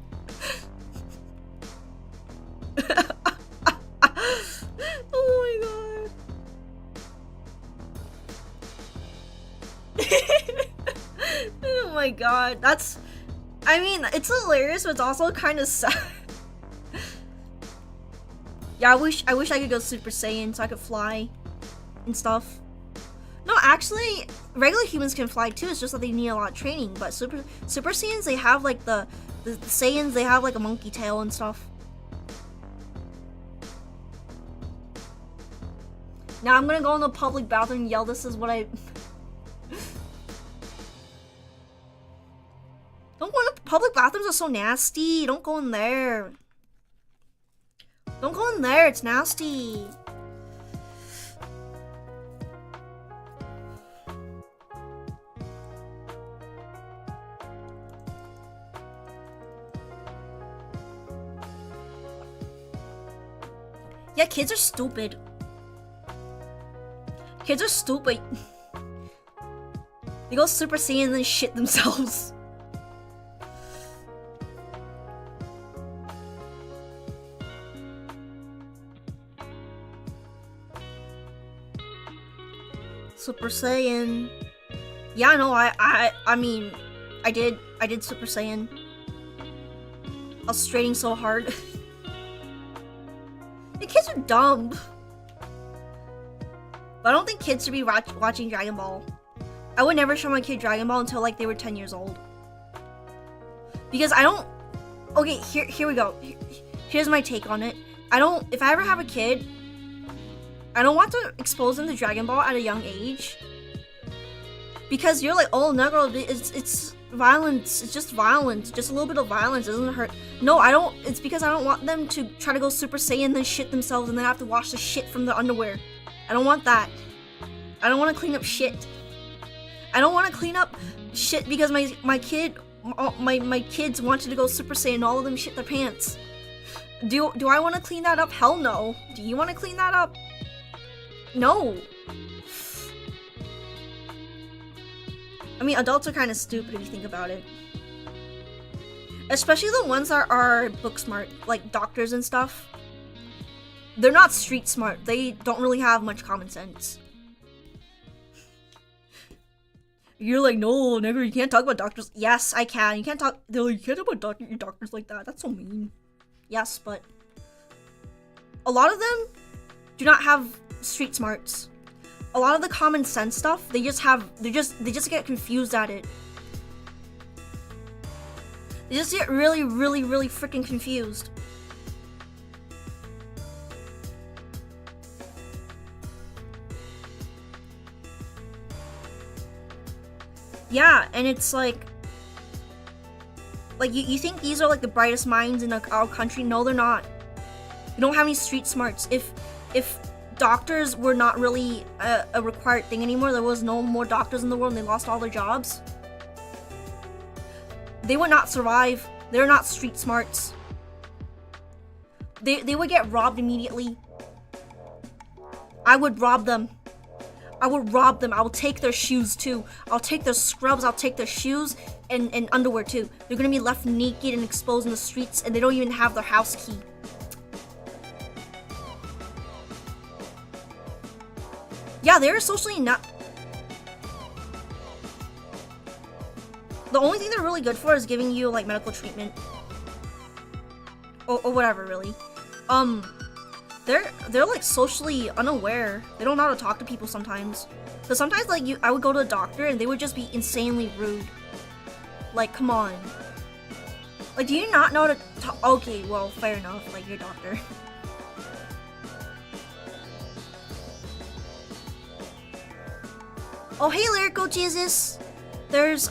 Oh my god. Oh my god. I mean, it's hilarious, but it's also kind of sad. Yeah, I wish I could go Super Saiyan so I could fly and stuff. No, actually, regular humans can fly too. It's just that they need a lot of training. But Super Saiyans, they have like the Saiyans, they have like a monkey tail and stuff. Now I'm gonna go in the public bathroom and yell, "This is what I." Don't go in the public bathrooms. Are so nasty. Don't go in there. Don't go in there. It's nasty. Yeah, kids are stupid. Kids are stupid. They go Super Saiyan and then shit themselves. Super Saiyan. Yeah, no, I mean, I did Super Saiyan. I was straining so hard. The kids are dumb. But I don't think kids should be watching Dragon Ball. I would never show my kid Dragon Ball until like they were 10 years old. Because I don't. Okay, here we go. Here's my take on it. If I ever have a kid, I don't want to expose them to Dragon Ball at a young age. Because you're like, oh no, girl, it's violence. It's just violence. Just a little bit of violence. It doesn't hurt. No, I don't. It's because I don't want them to try to go Super Saiyan, then shit themselves, and then have to wash the shit from their underwear. I don't want that. I don't want to clean up shit. I don't want to clean up shit because my kids wanted to go Super Saiyan and all of them shit their pants. Do I want to clean that up? Hell no. Do you want to clean that up? No. I mean, adults are kind of stupid if you think about it. Especially the ones that are book smart, like doctors and stuff. They're not street smart. They don't really have much common sense. You're like, no, nigga, you can't talk about doctors. Yes, I can. You can't talk. They're like, you can't talk about doctors like that. That's so mean. Yes, but a lot of them do not have street smarts. A lot of the common sense stuff, they just get confused at it. They just get really, really, really freaking confused. Yeah, and it's like you think these are like the brightest minds in our country? No, they're not. You don't have any street smarts. If doctors were not really a required thing anymore, there was no more doctors in the world and they lost all their jobs, they would not survive. They're not street smarts. They would get robbed immediately. I would rob them. I would rob them. I will take their shoes too. I'll take their scrubs. I'll take their shoes and underwear too. They're gonna be left naked and exposed in the streets and they don't even have their house key. Yeah, they're socially not. The only thing they're really good for is giving you like medical treatment. Or whatever, really. They're like socially unaware. They don't know how to talk to people sometimes. Cause sometimes like I would go to a doctor and they would just be insanely rude. Like, come on. Like, do you not know how to talk? Okay, well, fair enough. Like, you're a doctor. Oh, hey, Lyrical Jesus. There's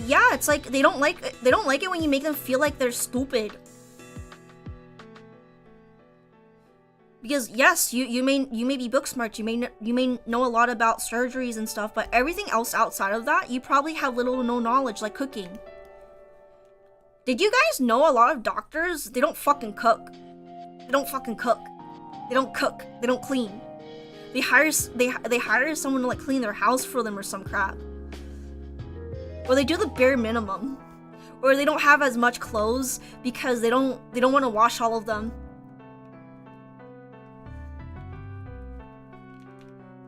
yeah, it's like they don't like it when you make them feel like they're stupid. Because yes, you may be book smart, you may know a lot about surgeries and stuff, but everything else outside of that, you probably have little to no knowledge, like cooking. Did you guys know a lot of doctors, they don't fucking cook. They don't fucking cook. They don't cook. They don't clean. They hire someone to like clean their house for them or some crap. Or they do the bare minimum. Or they don't have as much clothes because they don't want to wash all of them.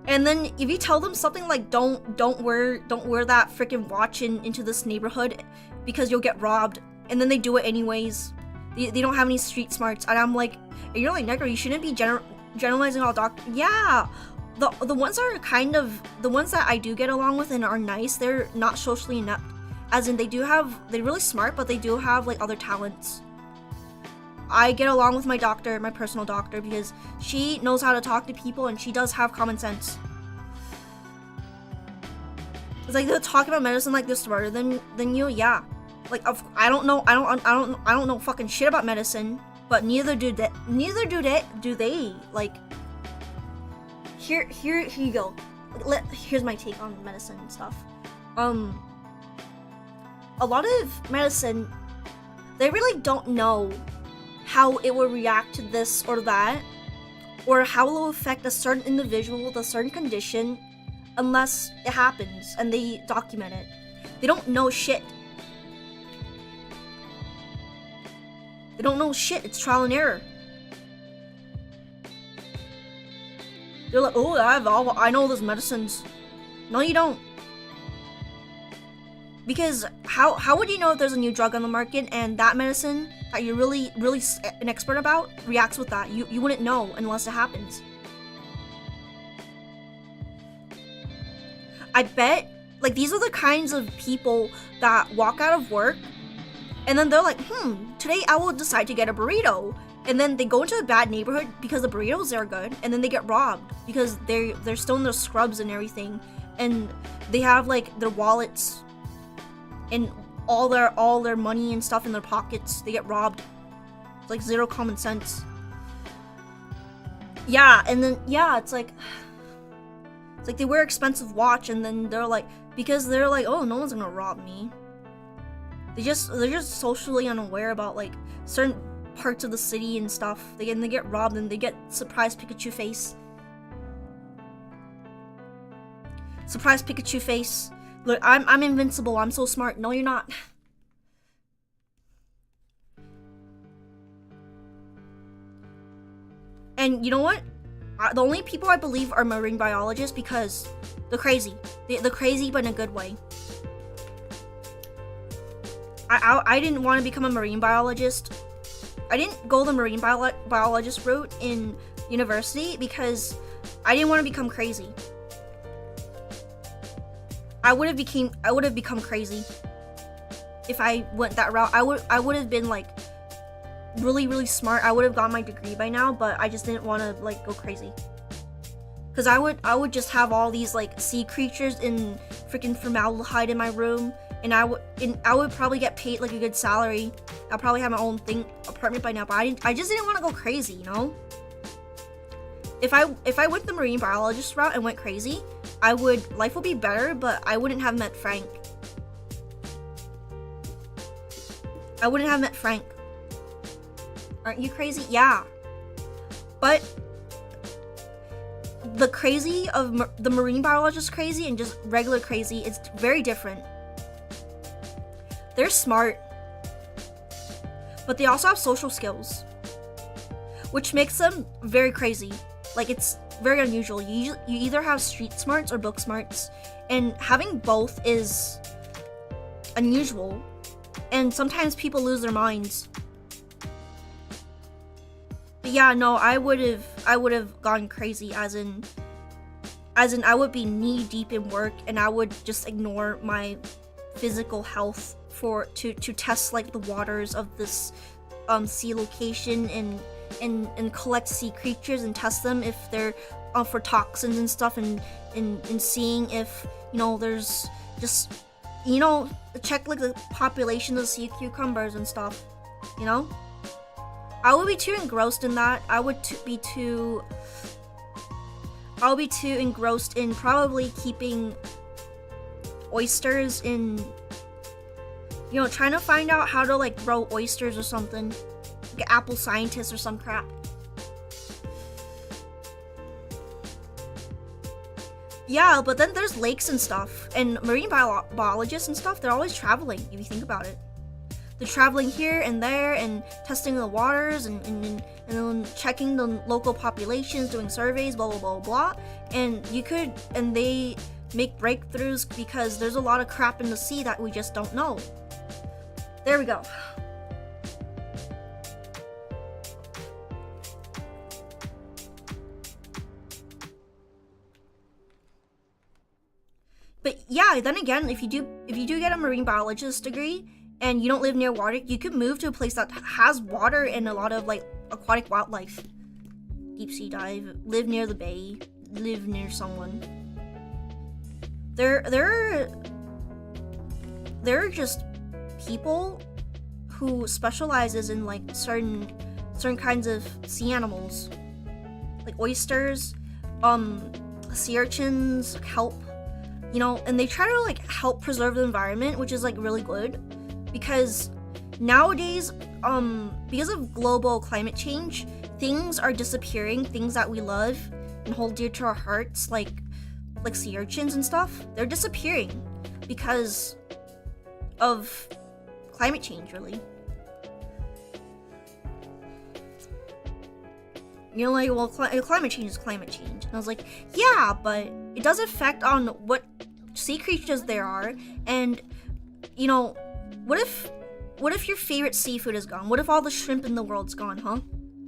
And then if you tell them something like don't wear that freaking watch into this neighborhood because you'll get robbed, and then they do it anyways. They don't have any street smarts, and I'm like, you're like, Negro, you shouldn't be generalizing all doctors. Yeah, the ones that are kind of the ones that I do get along with and are nice, they're not socially inept, as in they're really smart, but they do have like other talents. I get along with my doctor, my personal doctor, because she knows how to talk to people and she does have common sense. It's like they'll talk about medicine like they're smarter than you, yeah. Like I don't know fucking shit about medicine, but neither do they. Like here you go. Here's my take on medicine and stuff. A lot of medicine, they really don't know how it will react to this or that, or how it will affect a certain individual with a certain condition unless it happens and they document it. They don't know shit. They don't know shit. It's trial and error. They're like, oh, I know those medicines. No, you don't. Because how would you know if there's a new drug on the market and that medicine that you're really an expert about reacts with that? You wouldn't know unless it happens. I bet, like, these are the kinds of people that walk out of work and then they're like, today I will decide to get a burrito. And then they go into a bad neighborhood because the burritos are good, and then they get robbed because they're still in their scrubs and everything, and they have like their wallets and all their money and stuff in their pockets. They get robbed. It's like zero common sense. Yeah, and then it's like they wear expensive watch, and then they're like, because they're like, oh, no one's gonna rob me. They're just socially unaware about like certain parts of the city and stuff. They get robbed, and they get surprise Pikachu face. Surprise Pikachu face. Look, I'm invincible. I'm so smart. No, you're not. And you know what? The only people I believe are marine biologists, because they're crazy. They're crazy, but in a good way. I didn't want to become a marine biologist. I didn't go the marine biologist route in university because I didn't want to become crazy. I would have become crazy if I went that route. I would have been like really, really smart. I would have gotten my degree by now, but I just didn't want to like go crazy. Cause I would just have all these like sea creatures in freaking formaldehyde in my room, and I would probably get paid like a good salary. I'll probably have my own apartment by now, but I just didn't want to go crazy, you know? If I went the marine biologist route and went crazy, life would be better, but I wouldn't have met Frank. I wouldn't have met Frank. Aren't you crazy? Yeah. But the crazy of the marine biologist crazy and just regular crazy is very different. They're smart, but they also have social skills, which makes them very crazy. Like, it's very unusual. You either have street smarts or book smarts, and having both is unusual, and sometimes people lose their minds. But yeah, no, I would have gone crazy, as in I would be knee deep in work, and I would just ignore my physical health to test like the waters of this sea location, and collect sea creatures and test them if they're for toxins and stuff, and seeing if, you know, there's just, you know, check like the population of sea cucumbers and stuff, you know? I would be too engrossed in that. I would be too engrossed in probably keeping oysters in, you know, trying to find out how to like grow oysters or something. Like an apple scientist or some crap. Yeah, but then there's lakes and stuff, and marine biologists and stuff, they're always traveling, if you think about it. They're traveling here and there and testing the waters and then checking the local populations, doing surveys, blah, blah, blah, blah. And they make breakthroughs because there's a lot of crap in the sea that we just don't know. There we go. But yeah, then again, if you do get a marine biologist degree and you don't live near water, you could move to a place that has water and a lot of like aquatic wildlife. Deep sea dive, live near the bay, live near someone. There are just people who specializes in like certain kinds of sea animals, like oysters, sea urchins, kelp, you know, and they try to like help preserve the environment, which is like really good, because nowadays, because of global climate change, things are disappearing. Things that we love and hold dear to our hearts, like sea urchins and stuff, they're disappearing because of climate change, really. You know, like, well, climate change is climate change. And I was like, yeah, but it does affect on what sea creatures there are. And, you know, what if your favorite seafood is gone? What if all the shrimp in the world's gone, huh?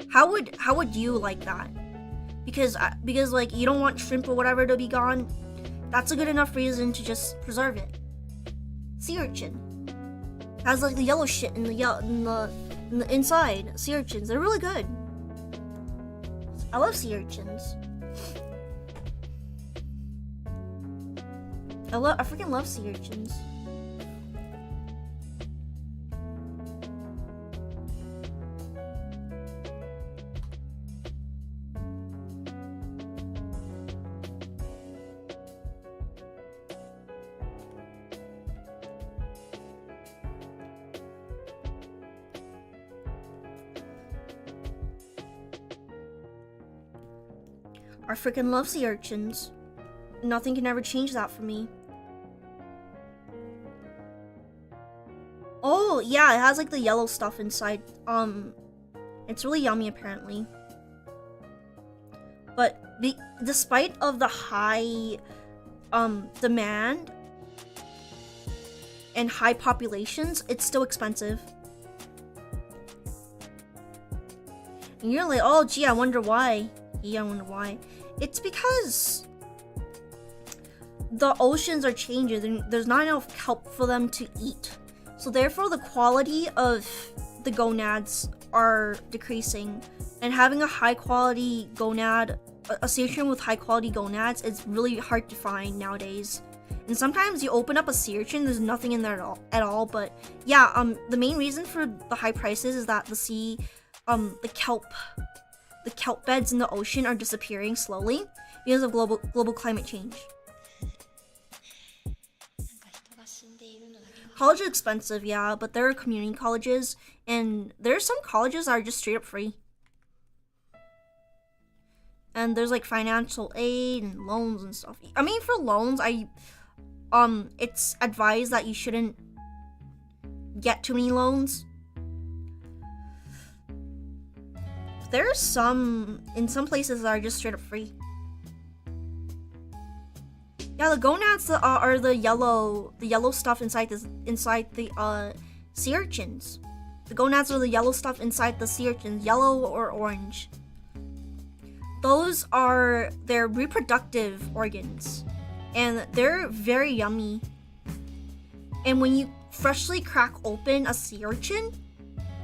How would you like that? Because like, you don't want shrimp or whatever to be gone. That's a good enough reason to just preserve it. Sea urchin has like the yellow shit in the inside. Sea urchins, they're really good. I love sea urchins. I freaking love sea urchins. I freaking love sea urchins. Nothing can ever change that for me. Oh, yeah, it has like the yellow stuff inside. It's really yummy apparently. But despite of the high demand and high populations, it's still expensive. And you're like, oh gee, I wonder why. Yeah, I wonder why. It's because the oceans are changing. There's not enough kelp for them to eat. So therefore the quality of the gonads are decreasing. And having a high quality gonad, a sea urchin with high quality gonads is really hard to find nowadays. And sometimes you open up a sea urchin, there's nothing in there at all. But yeah, the main reason for the high prices is that the kelp beds in the ocean are disappearing slowly because of global climate change. College is expensive, yeah, but there are community colleges, and there are some colleges that are just straight up free. And there's like financial aid and loans and stuff. I mean, for loans, it's advised that you shouldn't get too many loans. There's some in some places that are just straight up free. Yeah, the gonads are the yellow stuff inside the sea urchins. The gonads are the yellow stuff inside the sea urchins, yellow or orange. Those are their reproductive organs, and they're very yummy. And when you freshly crack open a sea urchin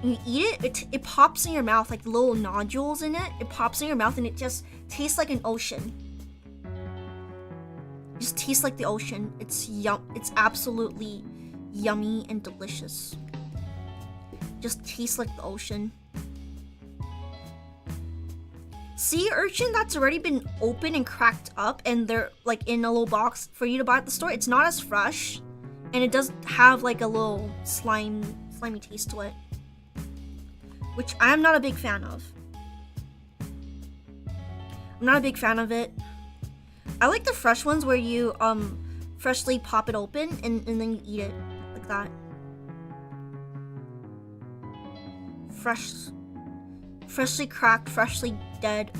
and you eat it pops in your mouth, like little nodules in it. It pops in your mouth and it just tastes like an ocean. It just tastes like the ocean. It's absolutely yummy and delicious. Just tastes like the ocean. Sea urchin that's already been opened and cracked up and they're like in a little box for you to buy at the store, it's not as fresh, and it does have like a little slimy taste to it, which I'm not a big fan of. I'm not a big fan of it. I like the fresh ones where you freshly pop it open and then you eat it like that. Freshly cracked, freshly dead.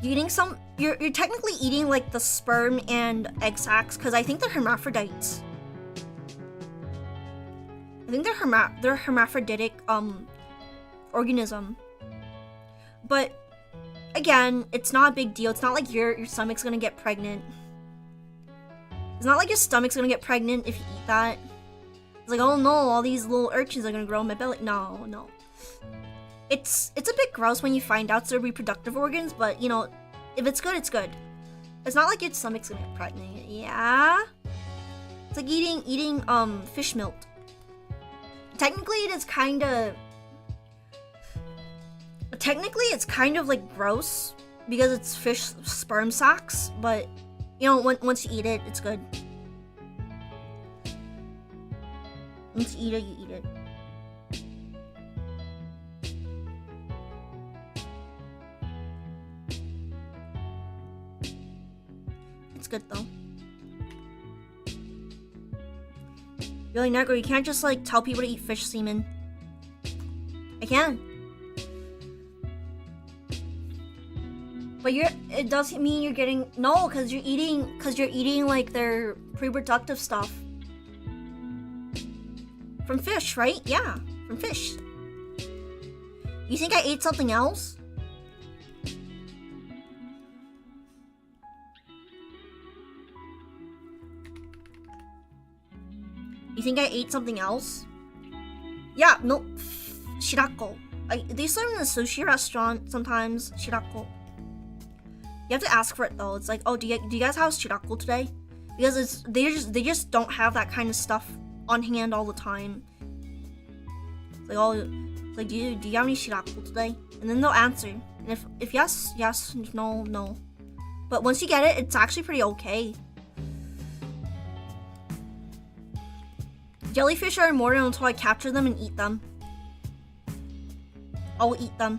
You're technically eating like the sperm and egg sacs, because I think they're hermaphrodites. I think they're hermaphroditic organism. But again, it's not a big deal. It's not like your stomach's gonna get pregnant. It's not like your stomach's gonna get pregnant if you eat that. It's like, oh no, all these little urchins are gonna grow in my belly. No. It's a bit gross when you find out it's their reproductive organs, but you know, if it's good, it's good. It's not like your stomach's gonna get pregnant. Yeah? It's like eating fish milk. Technically it's kind of like gross because it's fish sperm sacs, but you know, once you eat it, it's good. Once you eat it, you eat it. It's good though. Really, Negro, you can't just like tell people to eat fish semen. I can. But it doesn't mean you're getting, no, because you're eating like their reproductive stuff. From fish, right? Yeah, from fish. You think I ate something else? You think I ate something else? Yeah, no, shirako. They serve in a sushi restaurant sometimes, shirako. You have to ask for it though. It's like, oh, do you guys have shirako today? Because they just don't have that kind of stuff on hand all the time. It's like, oh, it's like, do you have any shirako today? And then they'll answer. And if yes, yes, if no, no. But once you get it, it's actually pretty okay. Jellyfish are immortal until I capture them and eat them. I will eat them.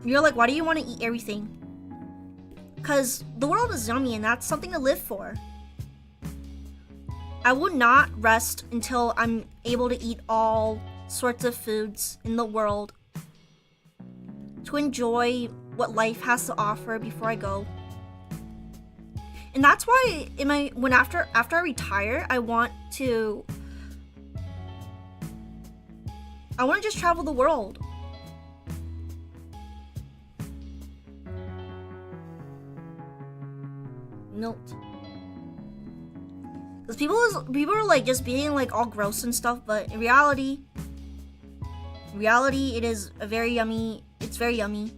You're like, why do you want to eat everything? Because the world is yummy and that's something to live for. I will not rest until I'm able to eat all sorts of foods in the world to enjoy what life has to offer before I go. And that's why after I retire, I want to just travel the world. Note. Because people are like just being like all gross and stuff, but in reality it is a very yummy. It's very yummy.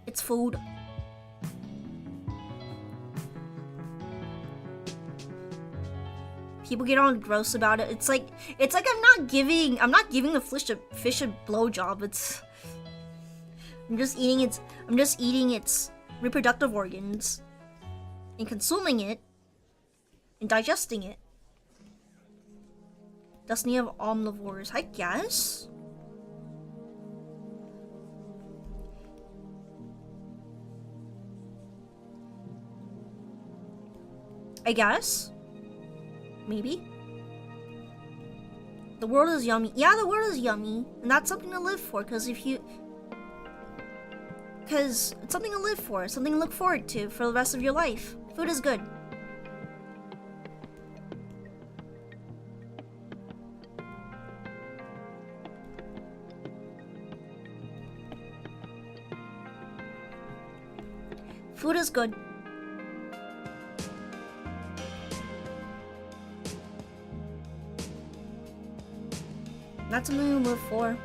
It's food. People get all gross about it. It's like I'm not giving the fish a blowjob. I'm just eating its reproductive organs and consuming it and digesting it. Destiny of omnivores, I guess. Maybe. The world is yummy. Yeah, the world is yummy. And that's something to live for, because it's something to live for, something to look forward to for the rest of your life. Food is good. Food is good. That's something to live for.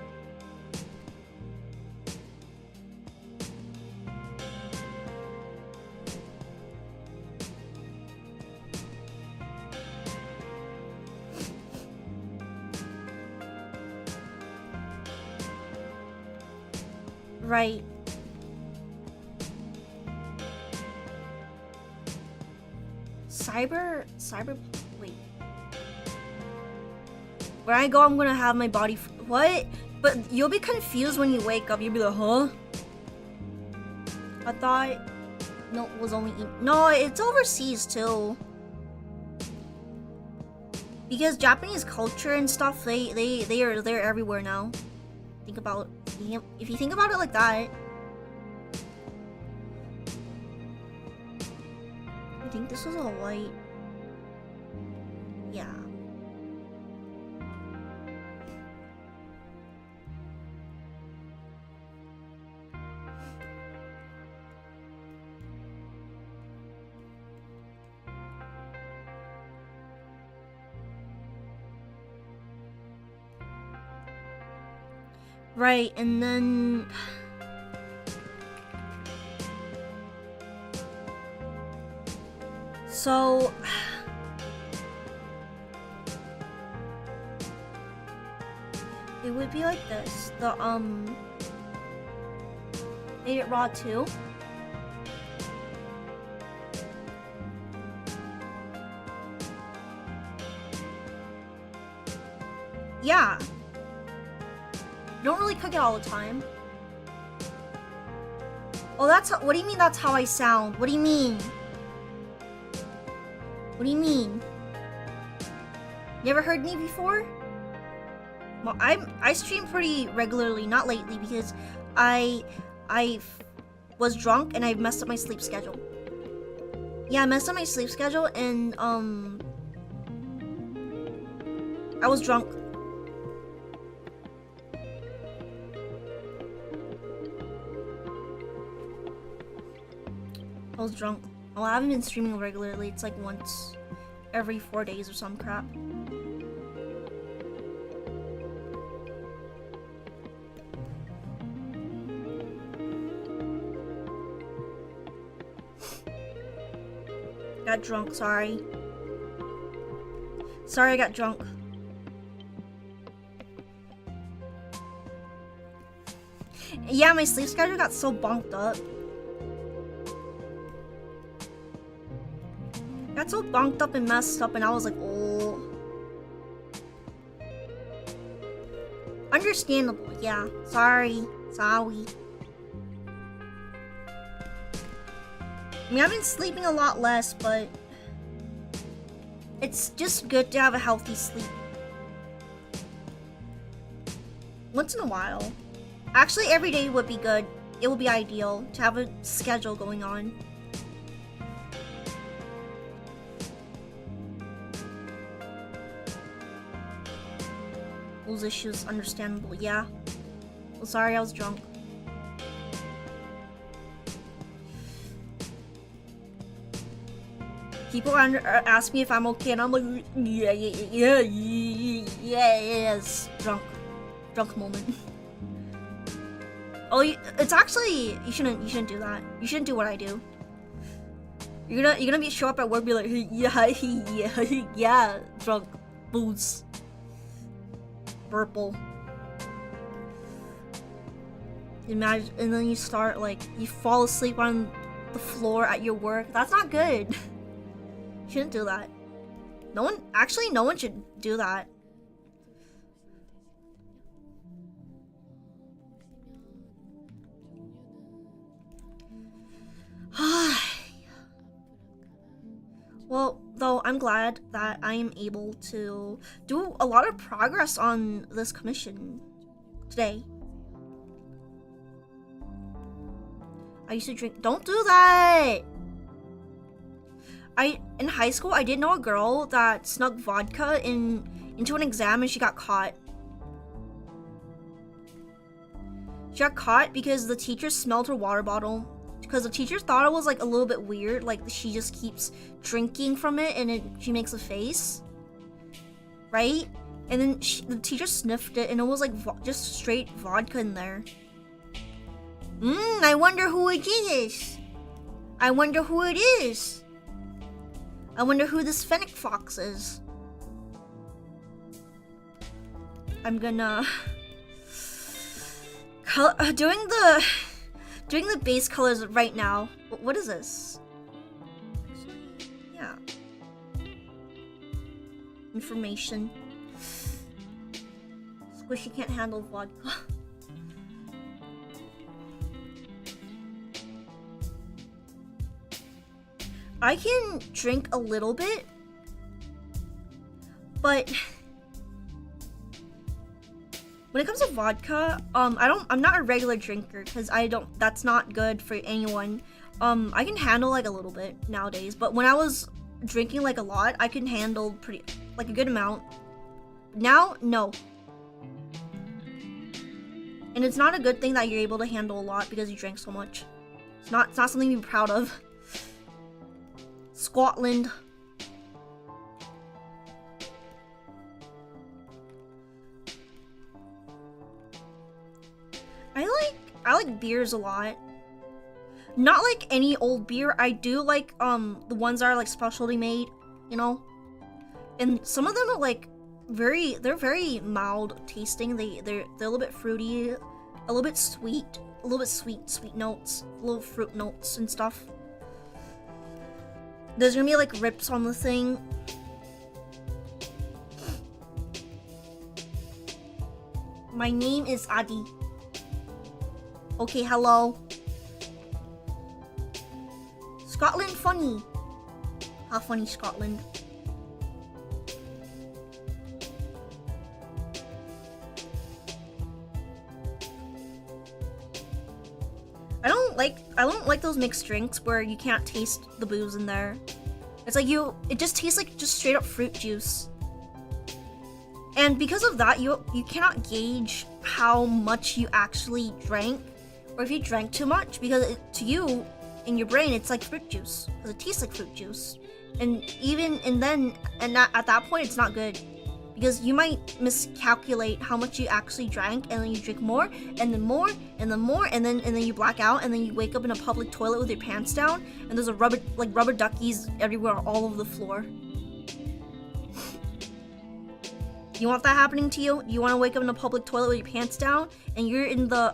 Right. Wait. When I go, I'm gonna have my body. What? But you'll be confused when you wake up. You'll be like, huh? I thought it was only. No, it's overseas too. Because Japanese culture and stuff, they're everywhere now. If you think about it like that. I think this was a white. Yeah. Right, and then so it would be like this. Ate it raw too. Yeah. Don't really cook it all the time. Oh, what do you mean that's how I sound? What do you mean? What do you mean? You ever heard me before? Well, I stream pretty regularly, not lately, because I was drunk and I messed up my sleep schedule. Yeah, I messed up my sleep schedule and I was drunk. I was drunk. Well, I haven't been streaming regularly. It's like once every 4 days or some crap. Got drunk, sorry. Sorry I got drunk. Yeah, my sleep schedule got so bunked up. got so bonked up and messed up, and I was like, oh. Understandable, yeah. Sorry. I mean, I've been sleeping a lot less, but it's just good to have a healthy sleep. Once in a while. Actually, every day would be good. It would be ideal to have a schedule going on. Those issues, understandable, yeah. Well, sorry, I was drunk. People ask me if I'm okay, and I'm like, yes. Drunk moment. Oh, it's actually, you shouldn't do that. You shouldn't do what I do. You're gonna show up at work, be like, yeah, drunk, booze, purple. Imagine, and then you start like, you fall asleep on the floor at your work. That's not good. You shouldn't do that. No one should do that. Well, though, I'm glad that I am able to do a lot of progress on this commission today. I used to drink. Don't do that! In high school, I did know a girl that snuck vodka into an exam and she got caught. She got caught because the teacher smelled her water bottle. Because the teacher thought it was like a little bit weird, like she just keeps drinking from it and she makes a face. Right? And then the teacher sniffed it and it was like just straight vodka in there. I wonder who it is. I wonder who it is. I wonder who this fennec fox is. I'm gonna doing the base colors right now. What is this? Yeah. Information. Squishy can't handle vodka. I can drink a little bit, but when it comes to vodka, I'm not a regular drinker because that's not good for anyone. I can handle like a little bit nowadays, but when I was drinking like a lot, I can handle like a good amount. Now, no. And it's not a good thing that you're able to handle a lot because you drank so much. It's not something to be proud of. Scotland. I like beers a lot. Not like any old beer. I do like the ones that are like specialty made, you know? And some of them are like they're very mild tasting. They're a little bit fruity, a little bit sweet sweet notes, little fruit notes and stuff. There's gonna be like rips on the thing. My name is Adi. Okay, hello. Scotland funny. How funny Scotland. I don't like those mixed drinks where you can't taste the booze in there. It's like it just tastes like just straight up fruit juice. And because of that, you cannot gauge how much you actually drank, or if you drank too much, because to you, in your brain, it's like fruit juice, because it tastes like fruit juice. And at that point, it's not good, because you might miscalculate how much you actually drank, and then you drink more, and then more, and then more, and then you black out, and then you wake up in a public toilet with your pants down, and there's rubber duckies everywhere, all over the floor. You want that happening to you? You want to wake up in a public toilet with your pants down, and you're in the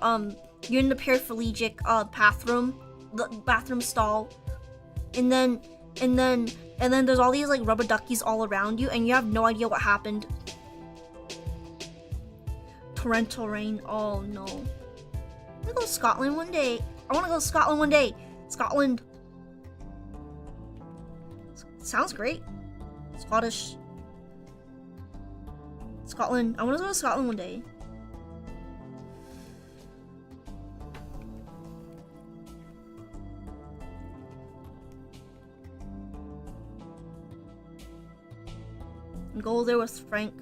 paraplegic bathroom, the bathroom stall, and then and then there's all these like rubber duckies all around you, and you have no idea what happened. Torrential rain. Oh no. I wanna go to Scotland one day. I wanna go to Scotland one day. Scotland. Sounds great. Scottish. Scotland. I wanna go to Scotland one day. And go there with Frank.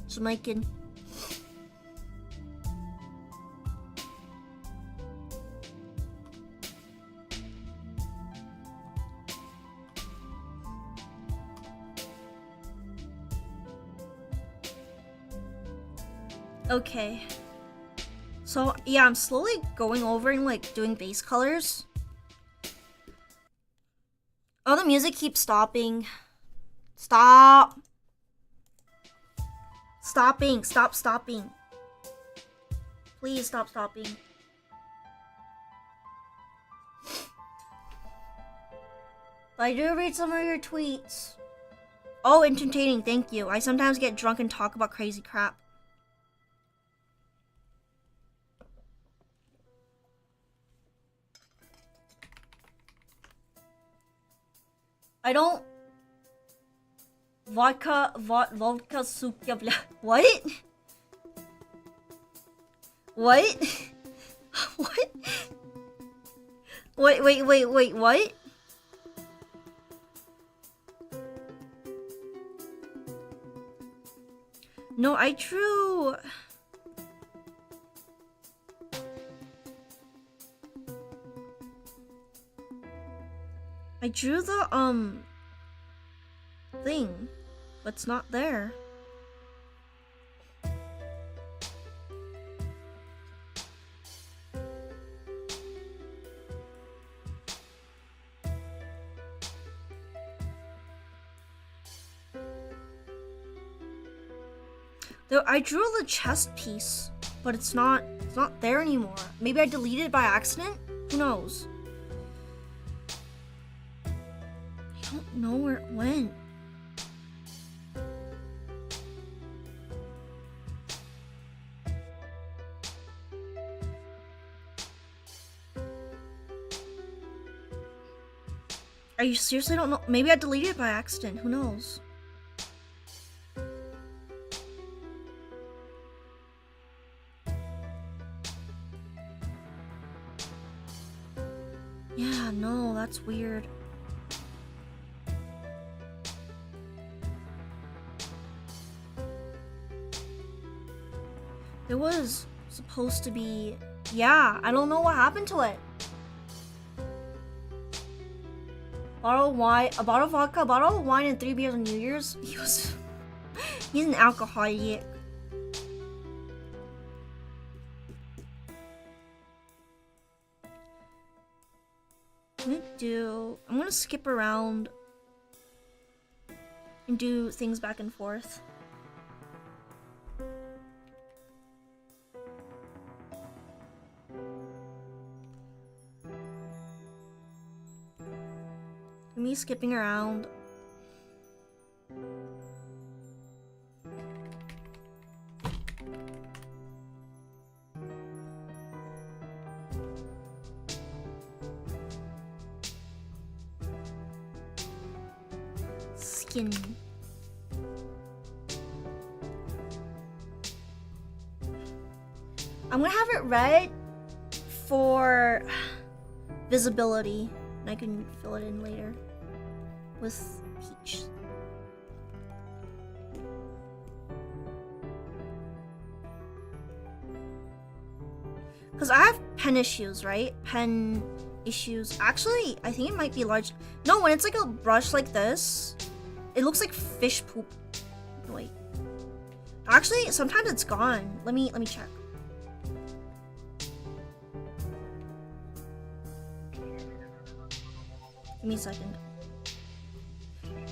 Jamaican. Okay. So yeah, I'm slowly going over and like doing base colors. Oh, the music keeps stopping. Stop. Stopping. Stop stopping. Please stop stopping. I do read some of your tweets. Oh, entertaining. Thank you. I sometimes get drunk and talk about crazy crap. I don't. Vodka sukia blah. What? What? What? Wait, what? No, I drew. I drew the thing, but it's not there. Though I drew the chest piece, but it's not there anymore. Maybe I deleted it by accident? Who knows? I don't know where it went. Are you seriously don't know? Maybe I deleted it by accident. Who knows? Yeah, no, that's weird. There was supposed to be, yeah, I don't know what happened to it. Bottle of wine, a bottle of vodka, a bottle of wine, and 3 beers on New Year's. He's an alcoholic. I'm gonna skip around and do things back and forth. Me skipping around. Skin. I'm gonna have it red for visibility, and I can fill it in later with peach. Because I have pen issues, right? Pen issues. Actually, I think it might be large. No, when it's like a brush like this, it looks like fish poop. Wait. Actually, sometimes it's gone. Let me check. Give me a second.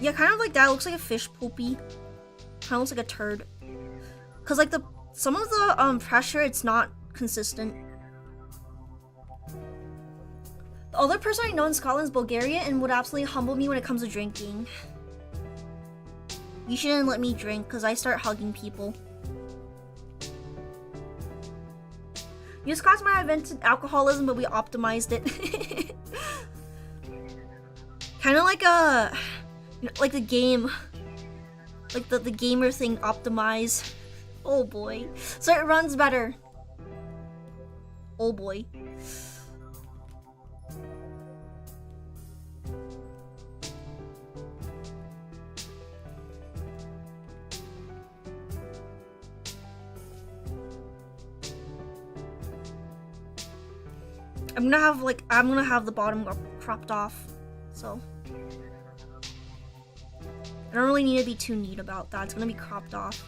Yeah, kind of like that. It looks like a fish poopy. Kind of looks like a turd. Cause like some of the pressure, it's not consistent. The other person I know in Scotland is Bulgaria and would absolutely humble me when it comes to drinking. You shouldn't let me drink because I start hugging people. US Scots might have invented alcoholism, but we optimized it. Kind of like like the game, like the gamer thing, optimize. Oh boy, so it runs better. Oh boy. I'm gonna have the bottom cropped off, so I don't really need to be too neat about that. It's gonna be cropped off.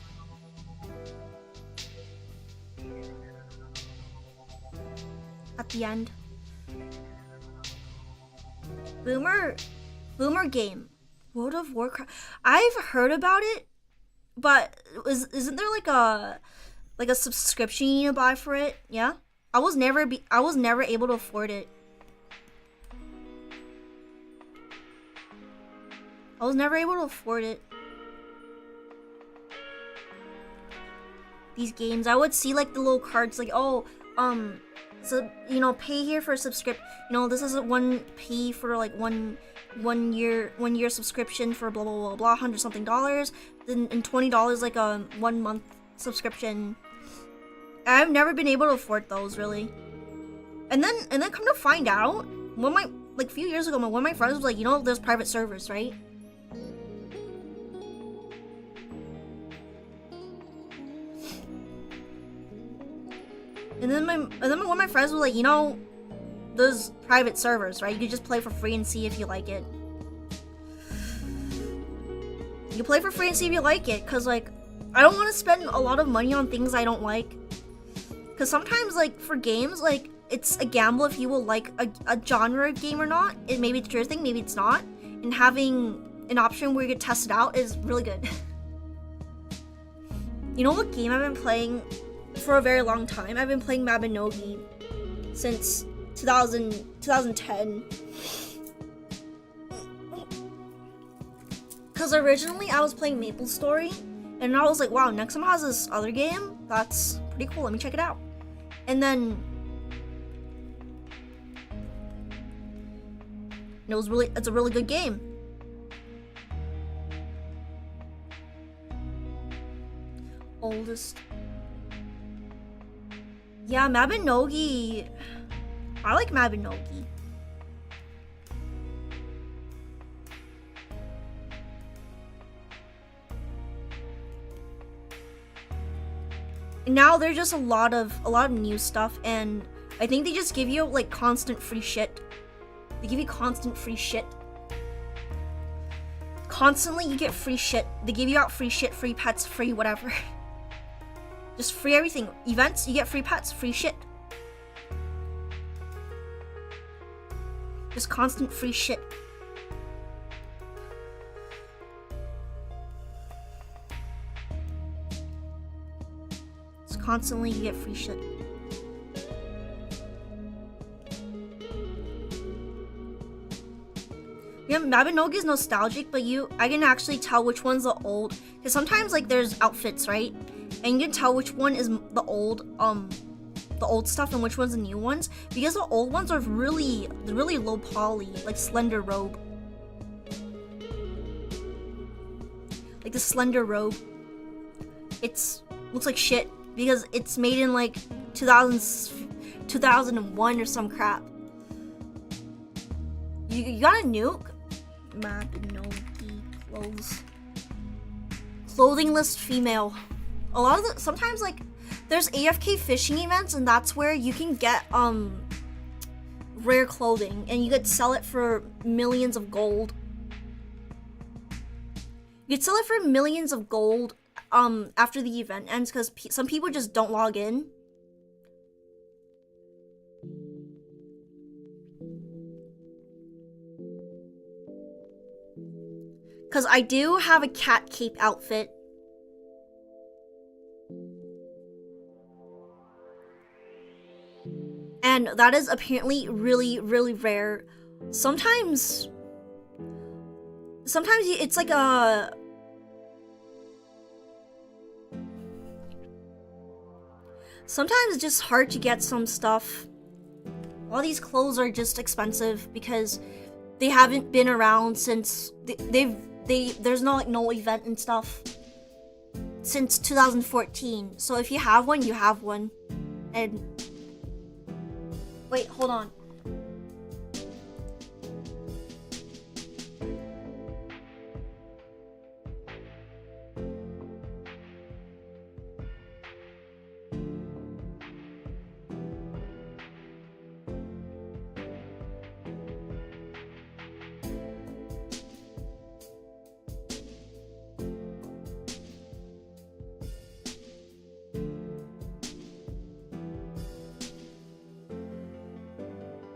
At the end. Boomer game. World of Warcraft. I've heard about it, but isn't there like a subscription you need to buy for it? Yeah? I was never able to afford it. I was never able to afford it. These games, I would see like the little cards like, oh, so you know, pay here for a subscription. You know, this is pay for like one year subscription for blah blah blah blah, $100 something, then and $20 like a 1 month subscription. I've never been able to afford those really. And then come to find out, a few years ago, one of my friends was like, you know, there's private servers, right? And then one of my friends was like, you know, there's private servers, right? You can just play for free and see if you like it. You play for free and see if you like it, cause like, I don't want to spend a lot of money on things I don't like. Cause sometimes like for games, like it's a gamble if you will like a genre of game or not. Maybe it's your thing, maybe it's not. And having an option where you can test it out is really good. You know what game I've been playing for a very long time? I've been playing Mabinogi since 2010. Cause originally I was playing MapleStory, and I was like, wow, Nexum has this other game that's pretty cool. Let me check it out. And then it's a really good game. Oldest. Yeah, Mabinogi. I like Mabinogi. Now there's just a lot of new stuff, and I think they just give you like constant free shit. They give you constant free shit. Constantly you get free shit. They give you out free shit, free pets, free whatever. Just free everything. Events, you get free pets, free shit. Just constant free shit. Just constantly you get free shit. Yeah, Mabinogi is nostalgic, but I can actually tell which one's the old. Because sometimes like there's outfits, right? And you can tell which one is the old stuff and which one's the new ones. Because the old ones are really low poly, like slender robe. Like the slender robe. Looks like shit because it's made in like 2001 or some crap. You got a nuke? Mabinogi clothes. Clothing list female. A lot of sometimes like there's AFK fishing events, and that's where you can get rare clothing and you could sell it for millions of gold. You could sell it for millions of gold after the event ends, because some people just don't log in. Because I do have a cat cape outfit. And that is apparently really, really rare. Sometimes it's like a... Sometimes it's just hard to get some stuff. All these clothes are just expensive because they haven't been around since there's no event and stuff since 2014. So if you have one, you have one. And wait, hold on.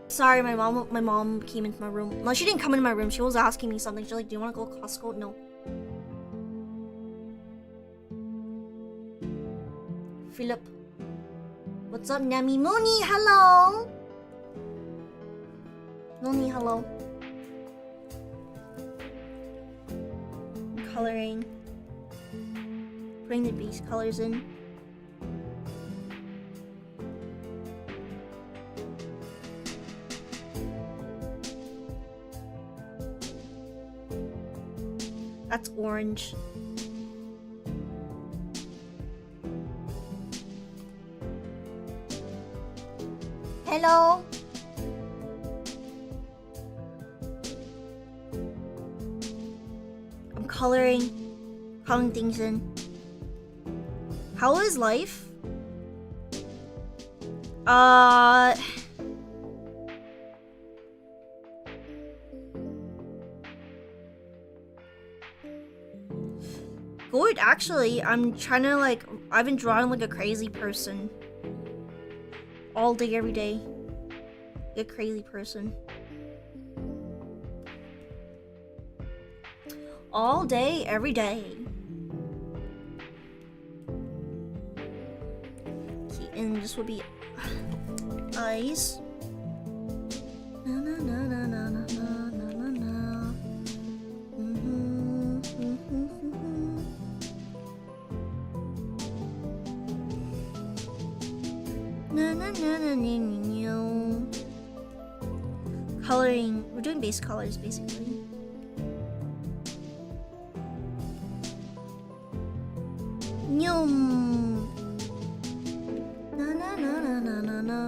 Sorry, my mom came into my room. No, she didn't come into my room. She was asking me something. She's like, "Do you want to go to Costco?" No. Philip. What's up, Nami? Mooney, hello. Mooney, hello. Coloring. Putting the base colors in. That's orange. Hello. I'm coloring things in. How is life? Good, actually. I'm trying to I've been drawing like a crazy person. All day, every day. A crazy person. All day, every day. Okay, and this will be eyes. Na na na na na na na na na. Na na na na na na. Coloring. We're doing base colors basically. Nyum. Na na na na na na na.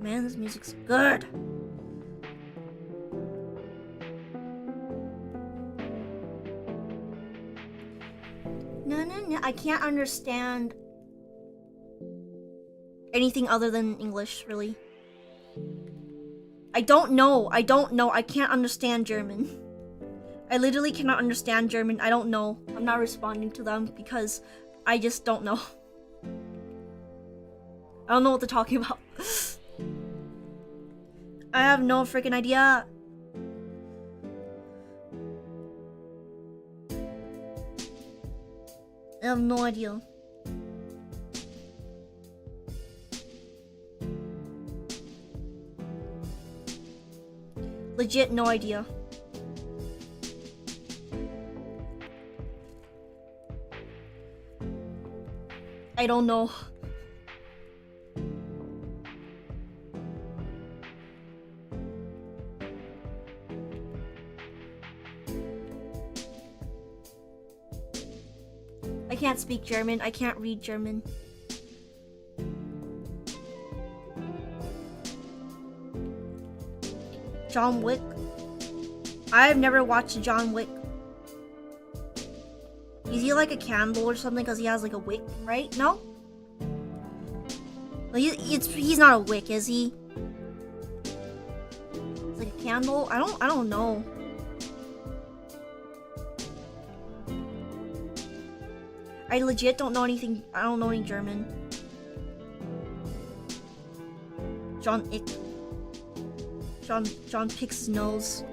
Man, this music's good. No, I can't understand anything other than English, really. I don't know. I can't understand German. I literally cannot understand German. I don't know. I'm not responding to them because I just don't know. I don't know what they're talking about. I have no freaking idea. I have no idea. Legit no idea. I don't know. I can't speak German. I can't read German. John Wick. I've never watched John Wick. Is he like a candle or something because he has like a wick, right? No? Well, he's not a wick, is he? It's like a candle? I don't know. I legit don't know anything. I don't know any German. John Ick. John picks his nose.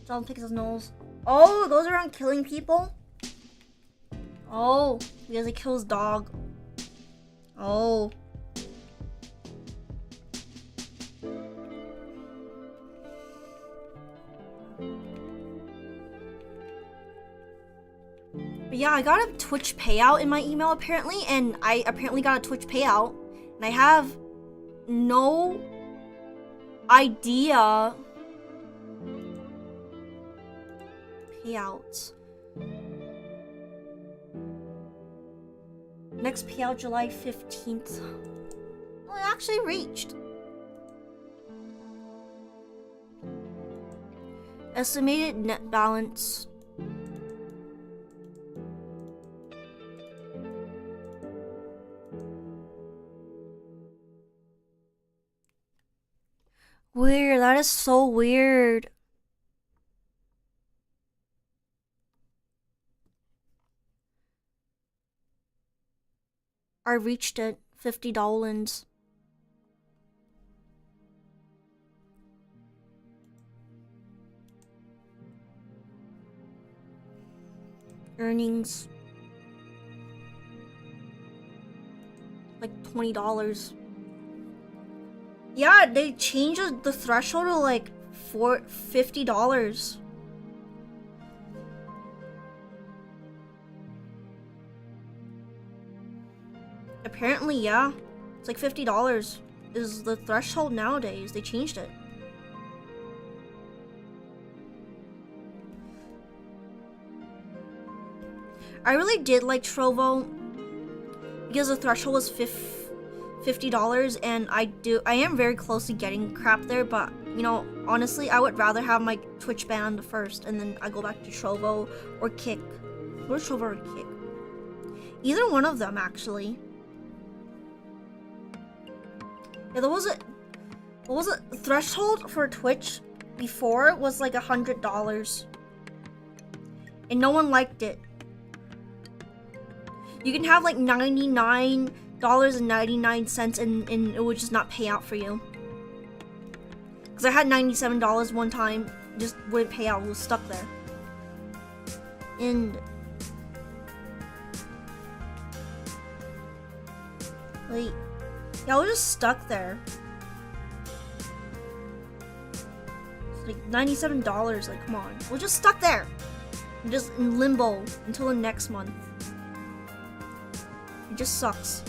John picks his nose. Oh, it goes around killing people? Oh, because he kills dog. Oh. But yeah, I got a Twitch payout in my email apparently, and I apparently got a Twitch payout, and I have no idea payouts. Next payout July 15th. Oh, I actually reached. Estimated net balance. Weird, that is so weird. I reached it, $50. Earnings, like $20. Yeah, they changed the threshold to like $50. Apparently, yeah. It's like $50 is the threshold nowadays. They changed it. I really did like Trovo because the threshold was $50, and I am very close to getting crap there, but you know, honestly, I would rather have my Twitch banned first and then I go back to Trovo or Kick. Or Trovo or Kick. Either one of them, actually. Yeah, there was a, what was it? Threshold for Twitch before was like $100, and no one liked it. You can have like $99.99 and it would just not pay out for you. Because I had $97 one time, just wouldn't pay out, it was stuck there. And like, yeah, I was just stuck there. It's like $97, like come on. We're just stuck there. I'm just in limbo until the next month. It just sucks.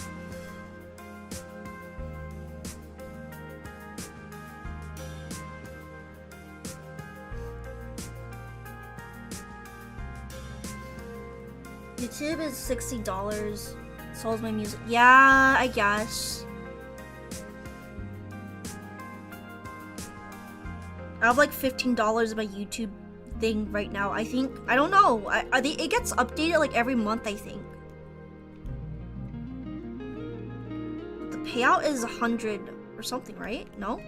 YouTube is $60. So is my music. Yeah, I guess. I have like $15 in my YouTube thing right now. I think, I don't know. It gets updated like every month, I think. The payout is 100 or something, right? No?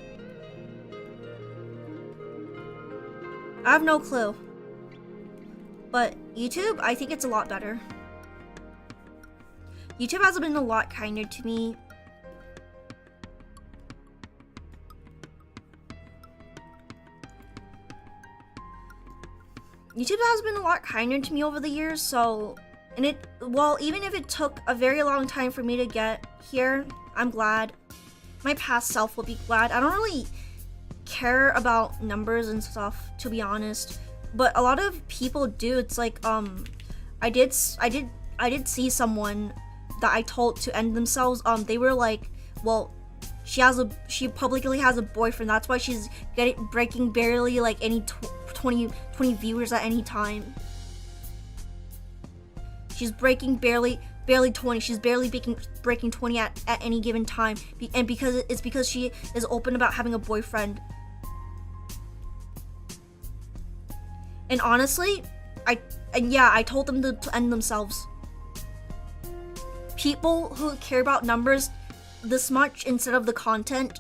I have no clue. But YouTube, I think it's a lot better. YouTube has been a lot kinder to me. YouTube has been a lot kinder to me over the years, so, and well, even if it took a very long time for me to get here, I'm glad. My past self will be glad. I don't really care about numbers and stuff, to be honest, but a lot of people do. It's like, I did see someone that I told to end themselves. They were like, well, she publicly has a boyfriend. That's why she's breaking barely like any 20 viewers at any time. She's breaking barely 20. She's barely breaking 20 at any given time, and because she is open about having a boyfriend. And honestly, I told them to end themselves. People who care about numbers this much instead of the content,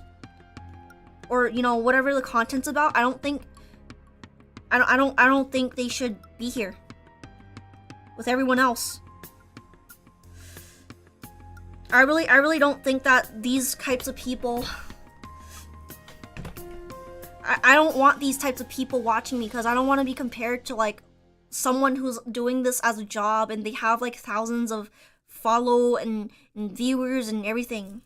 or whatever the content's about, I don't think they should be here with everyone else. I really don't think that these types of people, I don't want these types of people watching me, because I don't want to be compared to like someone who's doing this as a job and they have like thousands of follow and viewers and everything.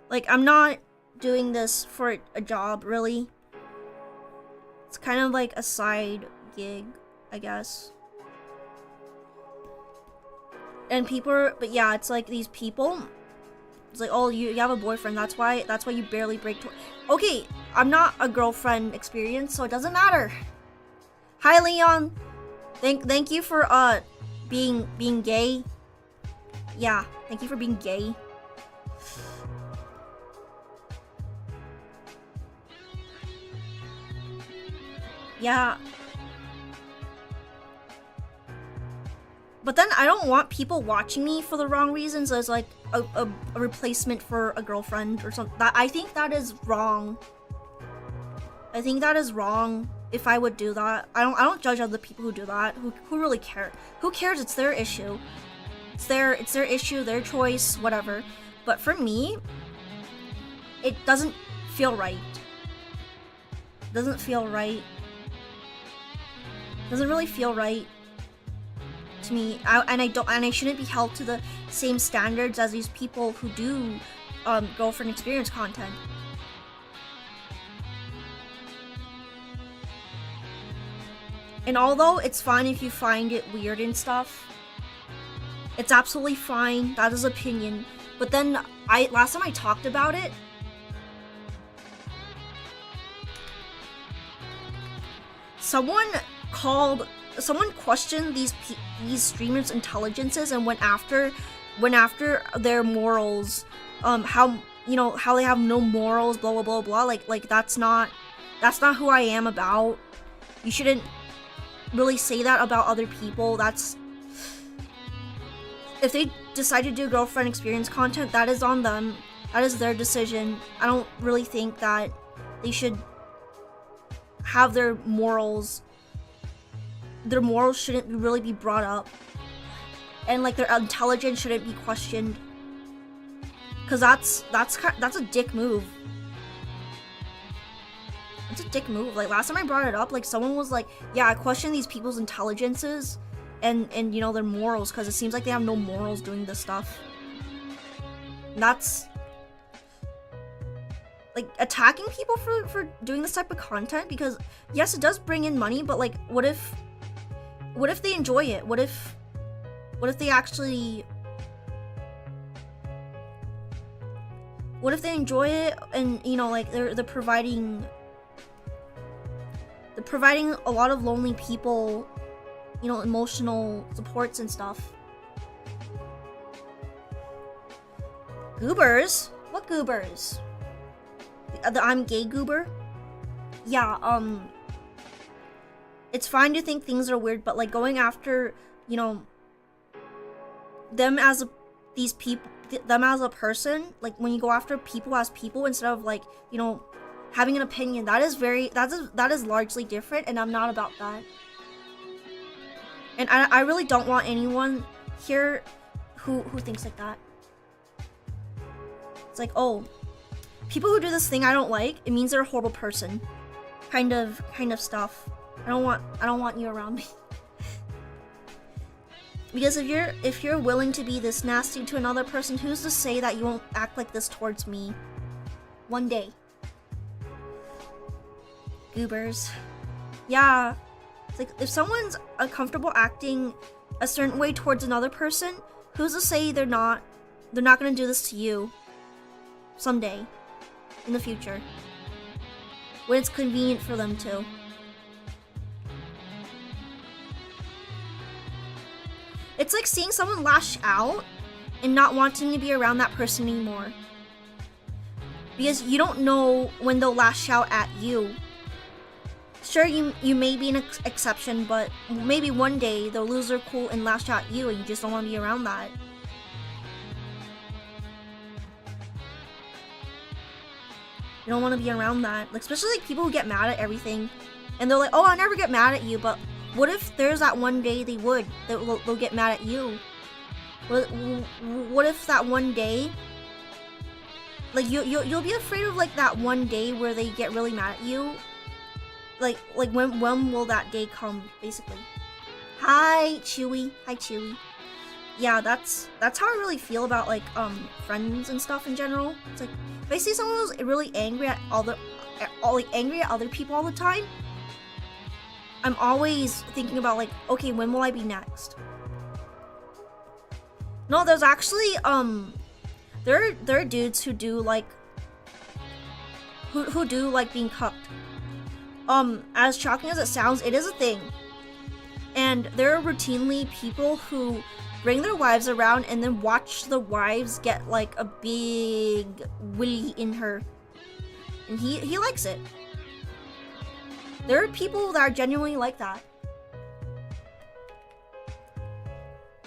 Like, I'm not doing this for a job, really. It's kind of like a side gig, I guess. And but yeah, it's like these people, it's like, oh, you have a boyfriend, that's why you barely break. Okay, I'm not a girlfriend experience, so it doesn't matter. Hi, Leon. Thank you for being gay. Yeah, thank you for being gay. Yeah. But then I don't want people watching me for the wrong reasons, as like a replacement for a girlfriend or something. I think that is wrong. I think that is wrong if I would do that. I don't judge other people who do that. Who really care? Who cares? It's their issue. It's their issue, their choice, whatever. But for me, it doesn't feel right. It doesn't feel right. It doesn't really feel right to me. And I shouldn't be held to the same standards as these people who do girlfriend experience content. And although it's fine if you find it weird and stuff, it's absolutely fine. That is opinion. But then last time I talked about it, someone questioned these streamers' intelligences and went after their morals. How they have no morals, blah blah blah blah. Like that's not who I am about. You shouldn't really say that about other people. If they decide to do girlfriend experience content, that is on them. That is their decision. I don't really think that they should have their morals shouldn't really be brought up, and like their intelligence shouldn't be questioned, because that's a dick move. It's a dick move. Like last time I brought it up, like someone was like, yeah, I question these people's intelligences and their morals, because it seems like they have no morals doing this stuff. And that's like attacking people for doing this type of content, because yes, it does bring in money, but like what if they enjoy it? What if they actually, what if they enjoy it and like they're providing a lot of lonely people, emotional supports and stuff. Goobers? What goobers? The I'm gay goober? Yeah, it's fine to think things are weird, but like going after, them as a person, like when you go after people as people instead of like, having an opinion, that is largely different, and I'm not about that. And I really don't want anyone here who thinks like that. It's like, oh, people who do this thing I don't like, it means they're a horrible person. Kind of stuff. I don't want you around me. Because if you're willing to be this nasty to another person, who's to say that you won't act like this towards me one day? Goobers. Yeah. It's like, if someone's uncomfortable acting a certain way towards another person, who's to say they're not gonna do this to you? someday in the future when it's convenient for them to. It's like seeing someone lash out and not wanting to be around that person anymore. Because you don't know when they'll lash out at you. Sure, you may be an exception, but maybe one day they'll lose their cool and lash out at you and you just don't want to be around that. You don't want to be around that. Like, especially like people who get mad at everything. And they're like, oh, I never get mad at you, but what if there's that one day they'll get mad at you? What if that one day, like you'll be afraid of like that one day where they get really mad at you? Like when will that day come, basically? Hi Chewy. Hi Chewy. Yeah, that's how I really feel about like friends and stuff in general. It's like if I see someone who's really angry at angry at other people all the time, I'm always thinking about like, okay, when will I be next? No, there's actually there are dudes who do like who do like being cucked. As shocking as it sounds, it is a thing. And there are routinely people who bring their wives around and then watch the wives get like a big willy in her. And he likes it. There are people that are genuinely like that.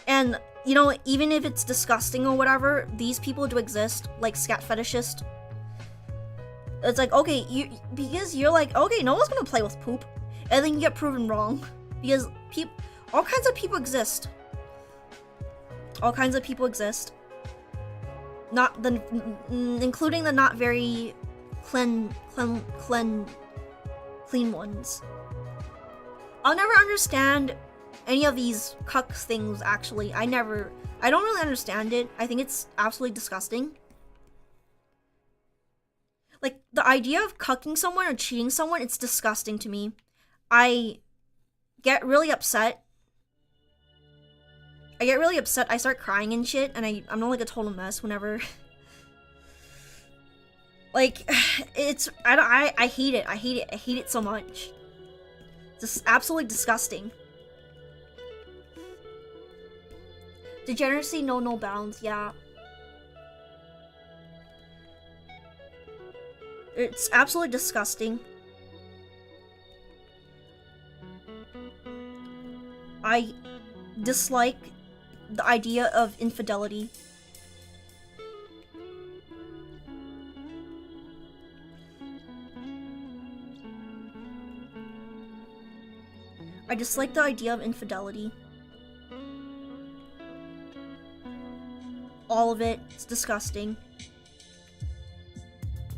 And, you know, even if it's disgusting or whatever, these people do exist, like scat fetishists. It's like, okay, because you're like, okay, no one's gonna play with poop. And then you get proven wrong. Because all kinds of people exist. All kinds of people exist. Including the not very clean ones. I'll never understand any of these cuck things, actually. I don't really understand it. I think it's absolutely disgusting. Like, the idea of cucking someone or cheating someone, it's disgusting to me. I get really upset. I start crying and shit, and I'm not like a total mess whenever. Like, I hate it. I hate it so much. It's just absolutely disgusting. Degeneracy, no bounds, yeah. It's absolutely disgusting. I dislike the idea of infidelity. I dislike the idea of infidelity. All of it. It's disgusting.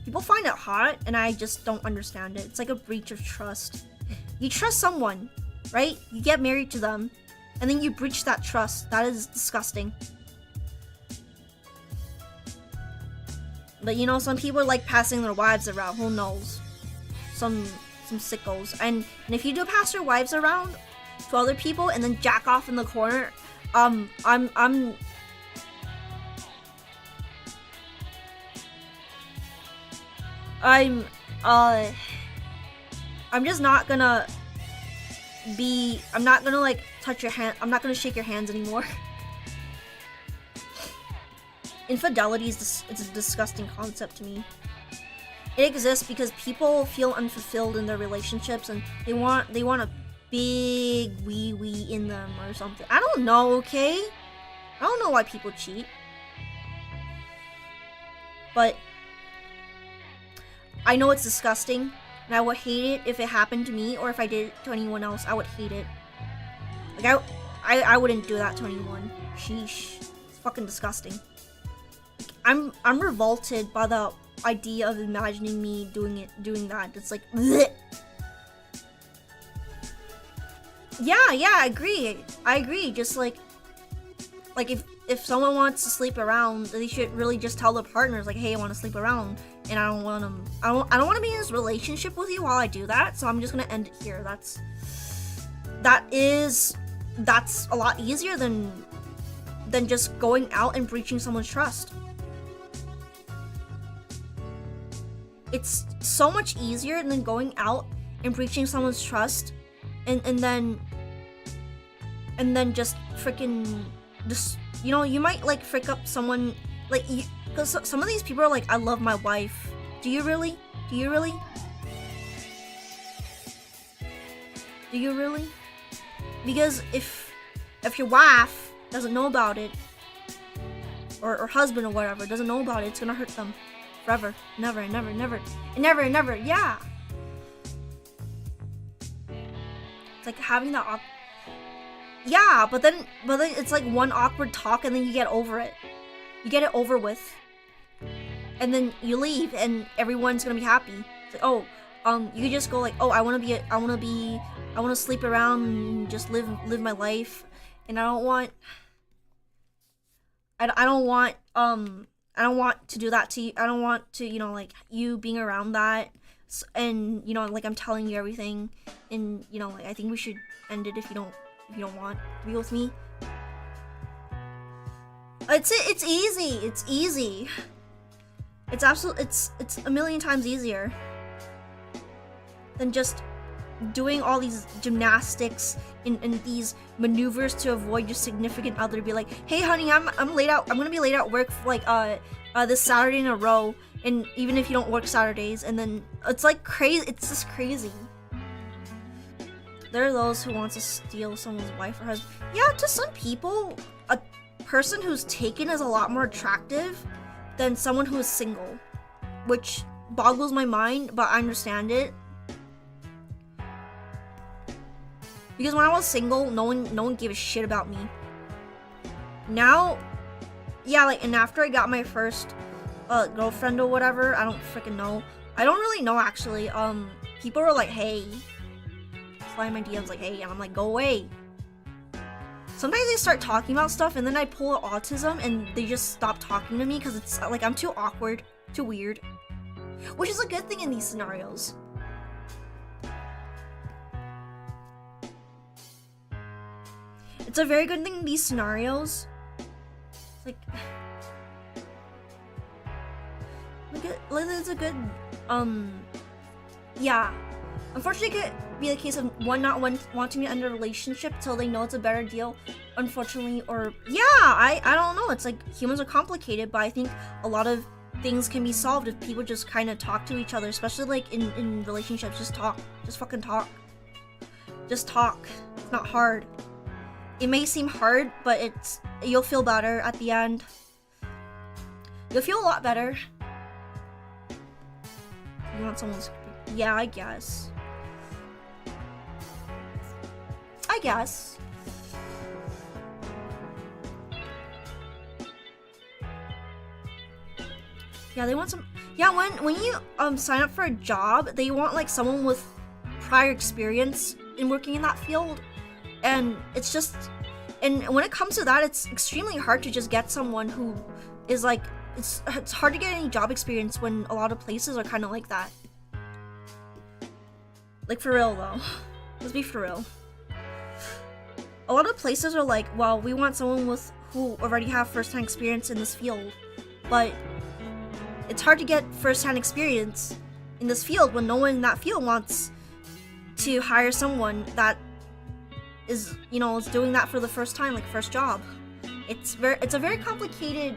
People find it hot, and I just don't understand it. It's like a breach of trust. You trust someone, right? You get married to them, and then you breach that trust. That is disgusting. But you know, some people like passing their wives around. Who knows? Some sickos. And if you do pass your wives around to other people and then jack off in the corner, I'm just not gonna be, I'm not gonna like touch your hand, I'm not gonna shake your hands anymore. Infidelity is it's a disgusting concept to me. It exists because people feel unfulfilled in their relationships and they want a big wee in them or something. I don't know, okay? I don't know why people cheat. But I know it's disgusting, and I would hate it if it happened to me, or if I did it to anyone else. I would hate it. Like I wouldn't do that to anyone. Sheesh, it's fucking disgusting. I'm revolted by the idea of imagining me doing that. It's like, bleh. Yeah, I agree. Just like if someone wants to sleep around, they should really just tell their partners like, hey, I want to sleep around. And I don't want to be in this relationship with you while I do that, so I'm just gonna end it here. That's a lot easier than just going out and breaching someone's trust. it's so much easier than going out and breaching someone's trust and then just freaking just, you know, you might like frick up someone, like, because some of these people are like, I love my wife. Do you really? Do you really? Do you really? Because if your wife doesn't know about it, or husband or whatever doesn't know about it, it's gonna hurt them forever. Never, never, never, and never, and never. Yeah. It's like having that yeah, but then it's like one awkward talk and then you get over it. You get it over with. And then you leave and everyone's gonna be happy. It's like, oh, you could just go like, oh, I wanna sleep around and just live my life. And I don't want to do that to you. I don't want to, you know, like, you being around that. And, you know, like, I'm telling you everything. And, you know, like, I think we should end it if you don't want to be with me. It's easy. It's easy. It's a million times easier than just doing all these gymnastics and these maneuvers to avoid your significant other to be like, hey honey, I'm late out. I'm gonna be late at work for like this Saturday in a row, and even if you don't work Saturdays, and then it's like crazy. It's just crazy. There are those who want to steal someone's wife or husband. Yeah, to some people, a person who's taken is a lot more attractive than someone who is single, which boggles my mind, but I understand it. Because when I was single, no one gave a shit about me. Now, yeah, like, and after I got my first girlfriend or whatever, I don't freaking know. I don't really know, actually. People were like, hey. Slide my DMs like, hey, and I'm like, go away. Sometimes they start talking about stuff and then I pull autism and they just stop talking to me because it's like I'm too awkward, too weird. Which is a good thing in these scenarios. It's a very good thing in these scenarios. It's like it's a good, yeah. Unfortunately, it could be the case of one not wanting to end a relationship till they know it's a better deal. Unfortunately, or yeah, I don't know. It's like humans are complicated, but I think a lot of things can be solved if people just kind of talk to each other, especially like in relationships. Just talk, just fucking talk. Just talk. It's not hard. It may seem hard, but you'll feel better at the end. You'll feel a lot better. You want someone's, yeah, I guess. Yeah, they want some. Yeah, when you sign up for a job, they want like someone with prior experience in working in that field, and it's just, and when it comes to that, it's extremely hard to just get someone who is like, it's hard to get any job experience when a lot of places are kind of like that. Like, for real though, let's be for real. A lot of places are like, well, we want someone who already have first-hand experience in this field, but it's hard to get first-hand experience in this field when no one in that field wants to hire someone that is, you know, is doing that for the first time, like first job. It's a very complicated,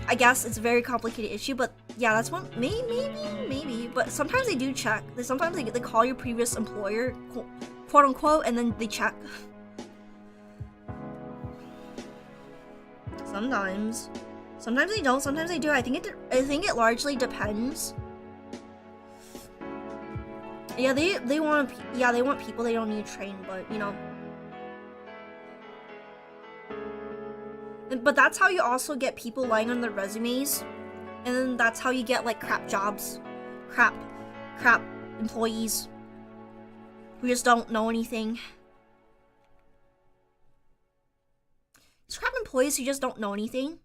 I guess it's a very complicated issue, but yeah, that's one, maybe, but sometimes they do check. Sometimes they call your previous employer, quote unquote, and then they check. Sometimes they don't. Sometimes they do. I think it largely depends. Yeah, they want people they don't need to train, but you know. But that's how you also get people lying on their resumes, and then that's how you get like crap jobs, crap employees who just don't know anything. It's crap employees who just don't know anything.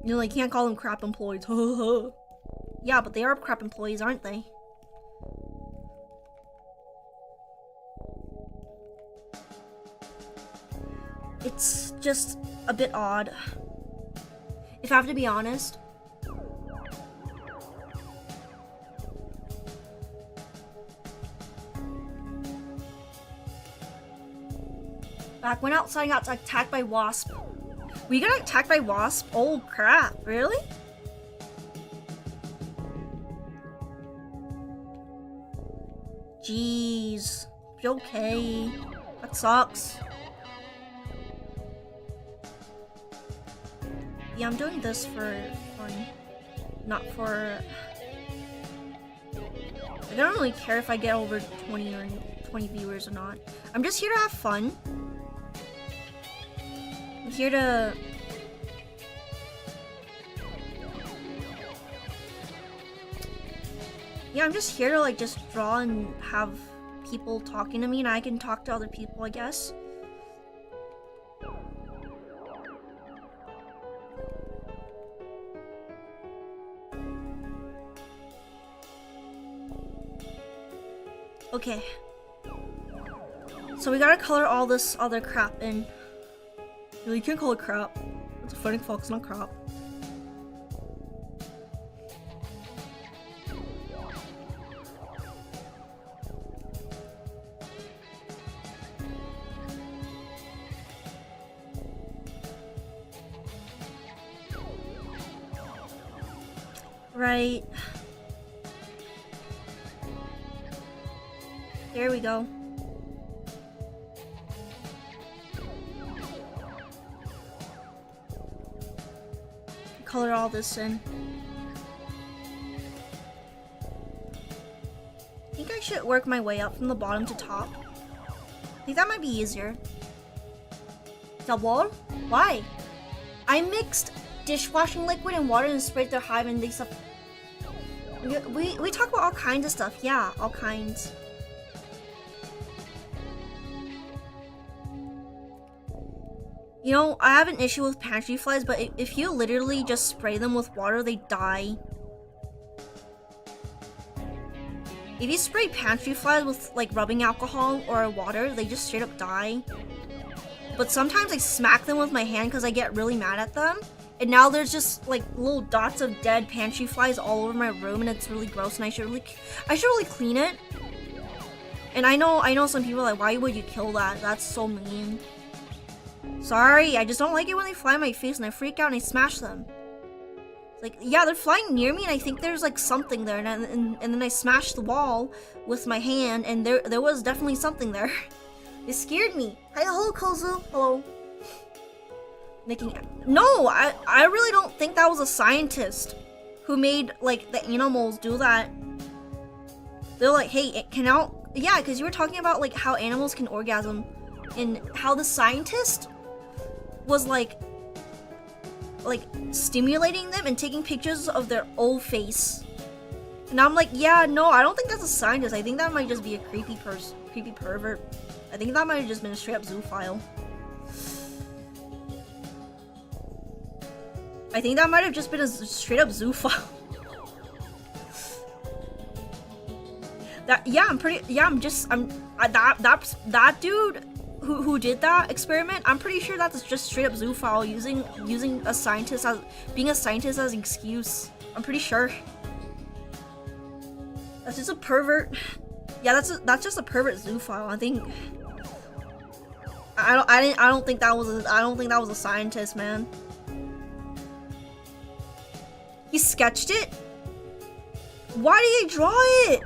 You know, like, you can't call them crap employees. Yeah, but they are crap employees, aren't they? It's just a bit odd. If I have to be honest, Back when outside and got attacked by wasp. We got attacked by wasp? Oh crap, really? Jeez. Okay. That sucks. Yeah, I'm doing this for fun. Not for... I don't really care if I get over 20 or 20 viewers or not. I'm just here to have fun. I'm here to... Yeah, I'm just here to like just draw and have people talking to me, and I can talk to other people, I guess. Okay. So we gotta color all this other crap in. No, you can't call it crap. It's a floating fox, not crap. Right. There we go. Color all this in. I think I should work my way up from the bottom to top. I think that might be easier. Double? Why? I mixed dishwashing liquid and water and sprayed their hive and they stuff. We talk about all kinds of stuff. Yeah, all kinds. You know, I have an issue with pantry flies, but if you literally just spray them with water, they die. If you spray pantry flies with like rubbing alcohol or water, they just straight up die. But sometimes I smack them with my hand because I get really mad at them. And now there's just like little dots of dead pantry flies all over my room, and it's really gross, and I should really clean it. And I know some people are like, why would you kill that? That's so mean. Sorry, I just don't like it when they fly in my face and I freak out and I smash them. Like, yeah, they're flying near me and I think there's like something there, and then I smash the wall with my hand, and there was definitely something there. It scared me. Hi, hello, Kozu. Hello. No, I really don't think that was a scientist who made like the animals do that. They're like, hey, it can out. Yeah, because you were talking about like how animals can orgasm, and how the scientist was like stimulating them and taking pictures of their old face. And I'm like, yeah, no, I don't think that's a scientist. I think that might just be a creepy pervert. I think that might have just been a straight up zoophile. I think that might have just been a straight up zoophile. That dude who did that experiment, I'm pretty sure that's just straight up zoophile using a scientist as being a scientist as an excuse. I'm pretty sure. That's just a pervert. Yeah, that's just a pervert zoophile. I think. I don't think that was a scientist, man. He sketched it? Why did he draw it?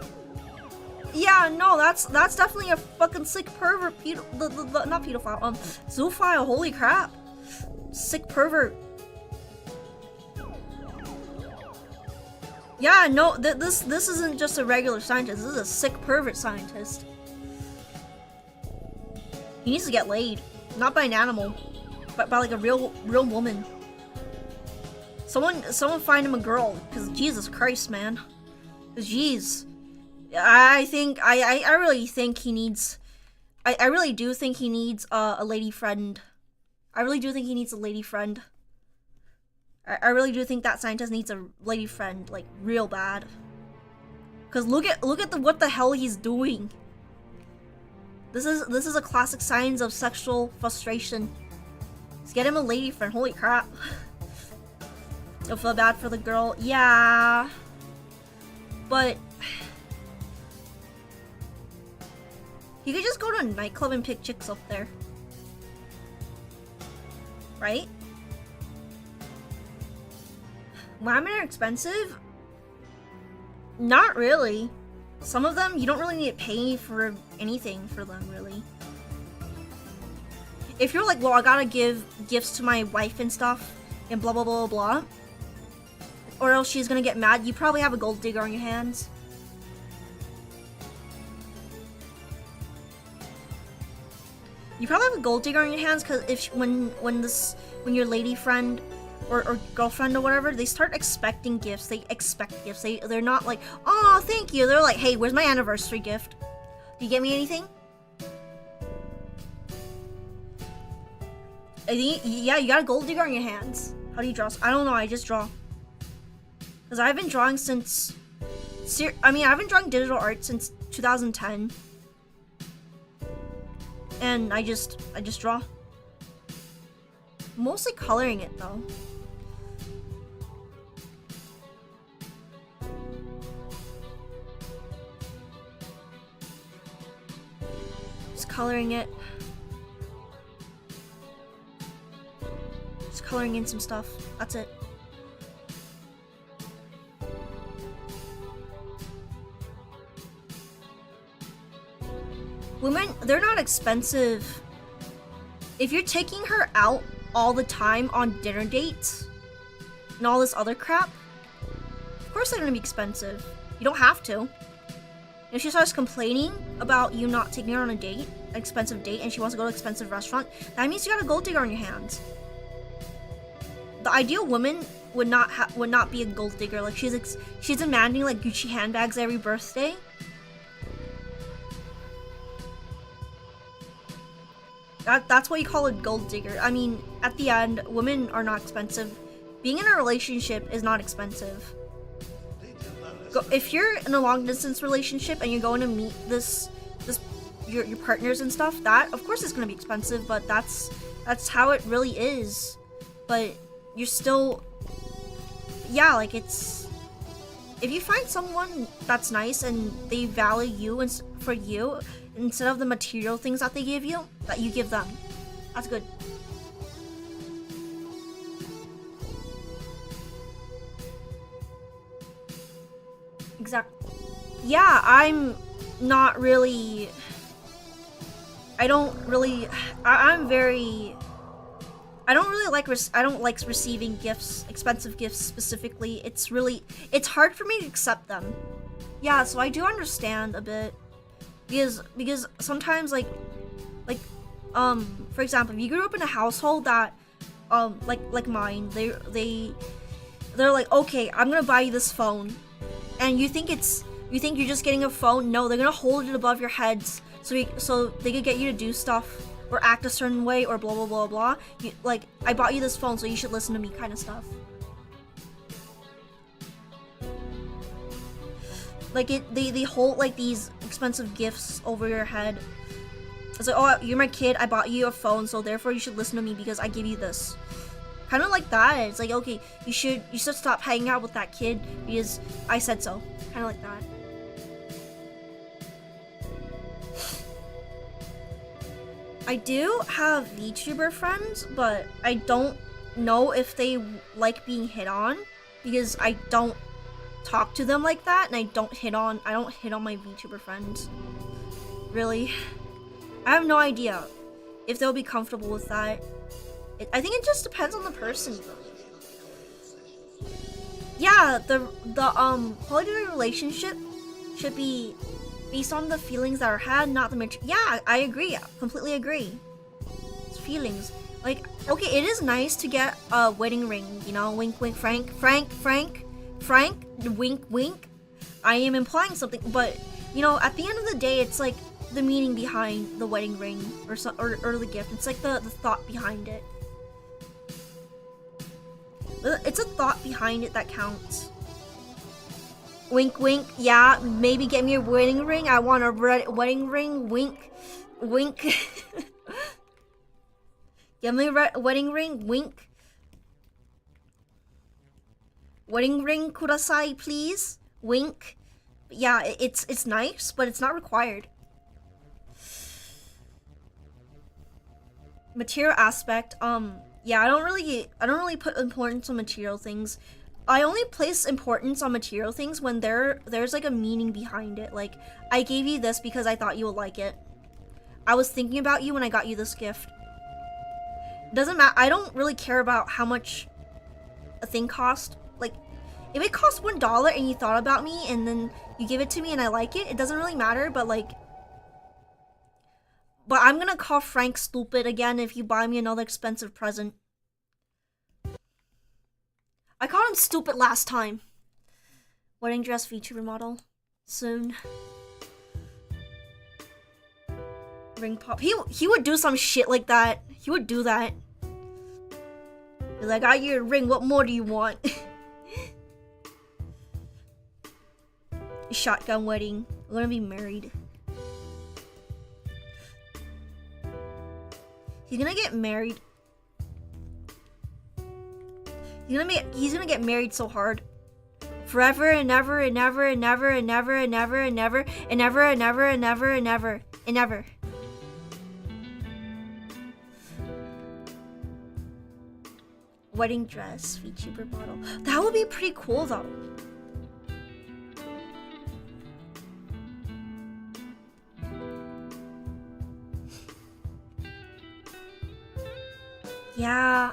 Yeah, no, that's definitely a fucking sick pervert. Not pedophile. Zoophile. Holy crap. Sick pervert. Yeah, no, this isn't just a regular scientist. This is a sick pervert scientist. He needs to get laid, not by an animal, but by like a real woman. Someone find him a girl, because Jesus Christ, man. Jeez. I really think he needs... I really do think he needs a lady friend. I really do think he needs a lady friend. I really do think that scientist needs a lady friend, like, real bad. Because look at what the hell he's doing. This is a classic signs of sexual frustration. Let's get him a lady friend. Holy crap. You'll feel bad for the girl. Yeah. But he could just go to a nightclub and pick chicks up there. right? Women are expensive? Not really. Some of them, you don't really need to pay for anything for them, really. If you're like, well, I gotta give gifts to my wife and stuff, and blah, blah, blah, blah, or else she's gonna get mad, you probably have a gold digger on your hands. You probably have a gold digger on your hands, because if when your lady friend or girlfriend or whatever, they start expecting gifts. They expect gifts. They're not like, oh, thank you. They're like, hey, where's my anniversary gift? Do you get me anything? I think, yeah, you got a gold digger on your hands. How do you draw? I don't know. I just draw. Because I've been drawing since. I've been drawing digital art since 2010. And I just draw. Mostly coloring it though. Just coloring it. Just coloring in some stuff. That's it. Women, they're not expensive. If you're taking her out all the time on dinner dates and all this other crap, of course they're gonna be expensive. You don't have to. If she starts complaining about you not taking her on a date, an expensive date, and she wants to go to an expensive restaurant, that means you got a gold digger on your hands. The ideal woman would not be a gold digger. Like she's demanding like Gucci handbags every birthday. That's what you call a gold digger. I mean, at the end, women are not expensive. Being in a relationship is not expensive. If you're in a long distance relationship and you're going to meet your partners and stuff, that of course is going to be expensive, but that's how it really is. But you're still, yeah, like it's, if you find someone that's nice and they value you for you, instead of the material things that they give you, that you give them. That's good. Exactly. Yeah, I'm not really... I don't really like receiving gifts, expensive gifts specifically. It's hard for me to accept them. Yeah, so I do understand a bit. Because sometimes like for example, if you grew up in a household that like mine, they're like, okay, I'm gonna buy you this phone, and you think you're just getting a phone. No, they're gonna hold it above your heads so they could get you to do stuff or act a certain way or blah blah blah blah. Like, I bought you this phone, so you should listen to me, kind of stuff. Like they hold like these expensive gifts over your head. It's like, oh, you're my kid, I bought you a phone, so therefore you should listen to me because I give you this. Kind of like that. It's like, okay, you should stop hanging out with that kid because I said so. Kind of like that. I do have VTuber friends, but I don't know if they like being hit on because I don't talk to them like that, and I don't hit on my VTuber friends. Really, I have no idea if they'll be comfortable with that. I think it just depends on the person. Yeah, the quality of the relationship should be based on the feelings that are had, not the material. Yeah, I agree. Completely agree. It's feelings. Like, okay, it is nice to get a wedding ring, you know, wink, wink, Frank, wink, wink. I am implying something, but you know, at the end of the day, it's like the meaning behind the wedding ring or the gift. It's like the thought behind it. It's a thought behind it that counts. Wink, wink. Yeah, maybe get me a wedding ring. I want a wedding ring. Wink, wink. Get me a wedding ring. Wink. Wedding ring kudasai, please. Wink. Yeah, it's nice, but it's not required. Material aspect. Yeah, I don't really put importance on material things. I only place importance on material things when there's like a meaning behind it. Like, I gave you this because I thought you would like it. I was thinking about you when I got you this gift. Doesn't matter. I don't really care about how much a thing cost. Like, if it costs $1 and you thought about me and then you give it to me and I like it, it doesn't really matter. But I'm gonna call Frank stupid again if you buy me another expensive present. I called him stupid last time. Wedding dress VTuber model. Soon. Ring pop. He would do some shit like that. He would do that. He's like, I got you a ring, what more do you want? Shotgun wedding. We're gonna be married. He's gonna get married. He's gonna get married so hard. Forever and ever and ever and ever and ever and ever and ever and ever and ever and ever and ever and ever. Wedding dress, VTuber model. That would be pretty cool though. Yeah.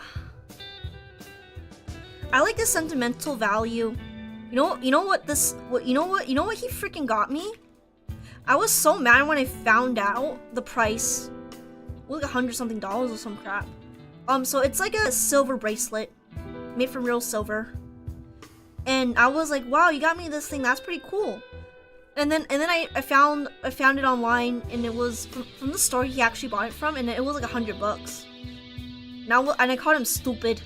I like the sentimental value. You know what he freaking got me? I was so mad when I found out the price. Like $100-something or some crap. So it's like a silver bracelet made from real silver. And I was like, wow, you got me this thing, that's pretty cool. And then I found it online, and it was from the store he actually bought it from, and it was like $100. Now, and I called him stupid.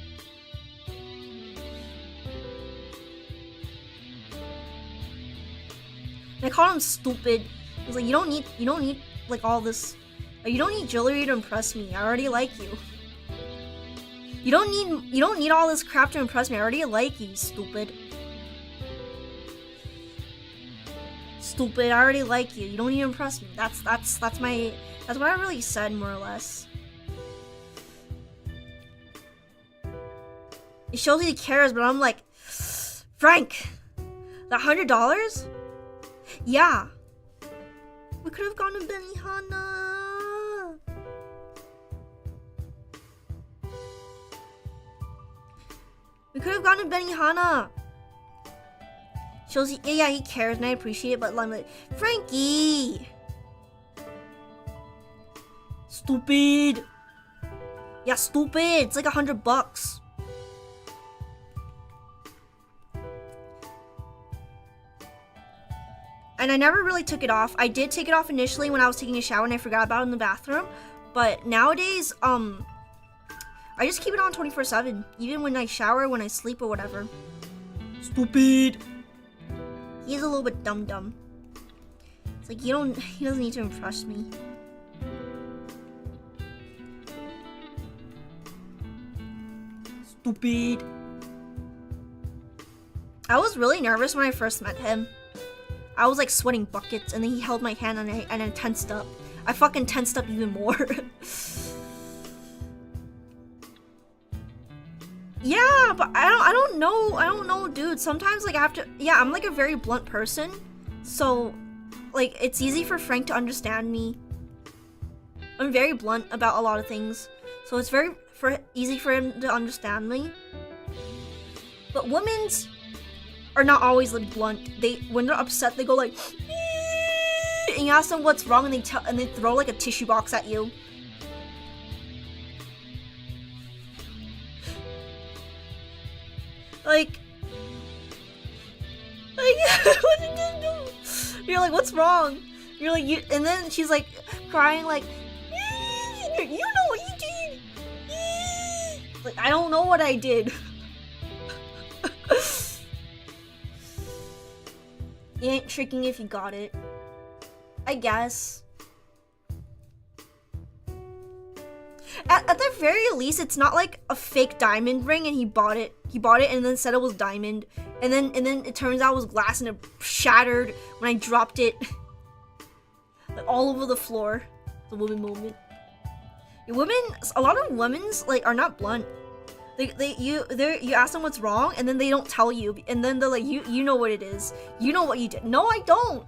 And I called him stupid. I was like, you don't need like all this. You don't need jewelry to impress me. I already like you. You don't need all this crap to impress me. I already like you, stupid. Stupid, I already like you. You don't need to impress me. That's what I really said, more or less. It shows he cares, but I'm like, Frank, the $100? Yeah. We could have gone to Benihana. We could have gone to Benihana. Shows he, yeah, he cares and I appreciate it, but I'm like, Frankie! Stupid! Yeah, stupid! It's like $100. And I never really took it off. I did take it off initially when I was taking a shower and I forgot about it in the bathroom. But nowadays, I just keep it on 24/7. Even when I shower, when I sleep, or whatever. Stupid! He's a little bit dumb. It's like, he doesn't need to impress me. Stupid. I was really nervous when I first met him. I was like sweating buckets, and then he held my hand and I tensed up. I fucking tensed up even more. Yeah, but I don't know, dude. Sometimes like I'm like a very blunt person, so like it's easy for Frank to understand me. I'm very blunt about a lot of things, so it's very easy for him to understand me. But women's are not always like blunt. When they're upset, they go like, and you ask them what's wrong, and they throw like a tissue box at you. Like what did you do? You're like, what's wrong? You're like, and then she's like crying like, you know what you did. Like, I don't know what I did. You ain't tricking if you got it, I guess. At the very least, it's not like a fake diamond ring and he bought it and then said it was diamond, and then it turns out it was glass and it shattered when I dropped it like all over the floor. The woman moment. Women, a lot of women's like are not blunt. You ask them what's wrong, and then they don't tell you, and then they're like, you know what it is. You know what you did. No, I don't.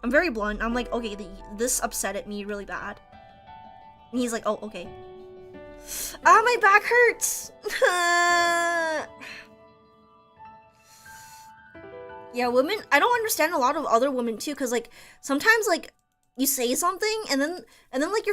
I'm very blunt. I'm like, okay, this upset me really bad. And he's like, oh, okay. Ah, my back hurts. Yeah, women, I don't understand a lot of other women too, because like sometimes like you say something and then like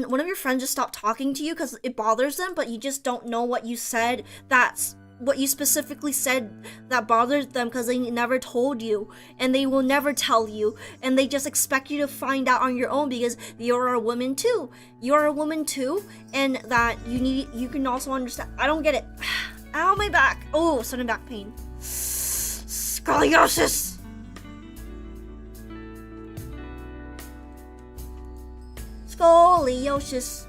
one of your friends just stopped talking to you because it bothers them, but you just don't know what you said. That's what you specifically said that bothered them because they never told you, and they will never tell you, and they just expect you to find out on your own because you're a woman too. You're a woman too, and that you can also understand. I don't get it. Ow, my back. Oh, sudden back pain. Scoliosis. Scoliosis.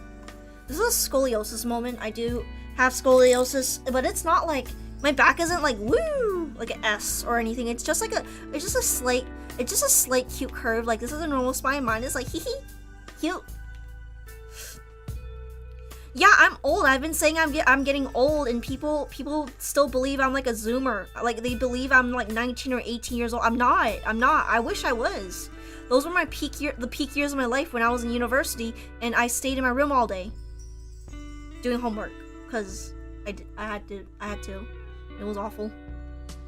This is a scoliosis moment. I do have scoliosis, but it's not like my back isn't like woo like an S or anything. It's just like it's just a slight cute curve. Like this is a normal spine. Mine is like hee hee cute. Yeah, I'm old. I've been saying I'm getting old, and people still believe I'm like a Zoomer. Like they believe I'm like 19 or 18 years old. I'm not. I wish I was. Those were the peak years of my life when I was in university, and I stayed in my room all day doing homework because I had to. It was awful.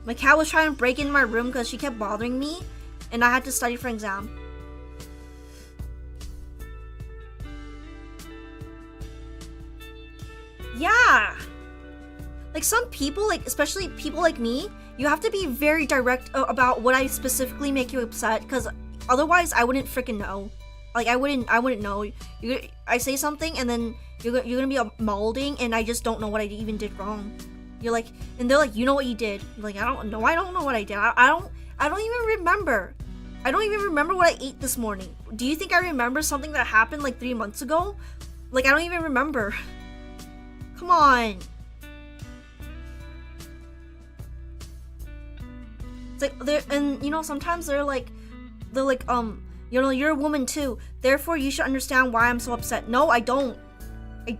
My cat was trying to break into my room because she kept bothering me, and I had to study for an exam. Yeah, like some people, like especially people like me, you have to be very direct about what I specifically make you upset, because otherwise I wouldn't freaking know. Like I wouldn't know. I say something and then you're gonna be molding, and I just don't know what I even did wrong. You're like, and they're like, you know what you did. You're like, I don't know what I did. I don't even remember. I don't even remember what I ate this morning. Do you think I remember something that happened like 3 months ago? Like I don't even remember. Come on. It's like sometimes they're like, you're a woman too, therefore you should understand why I'm so upset. No, I don't. I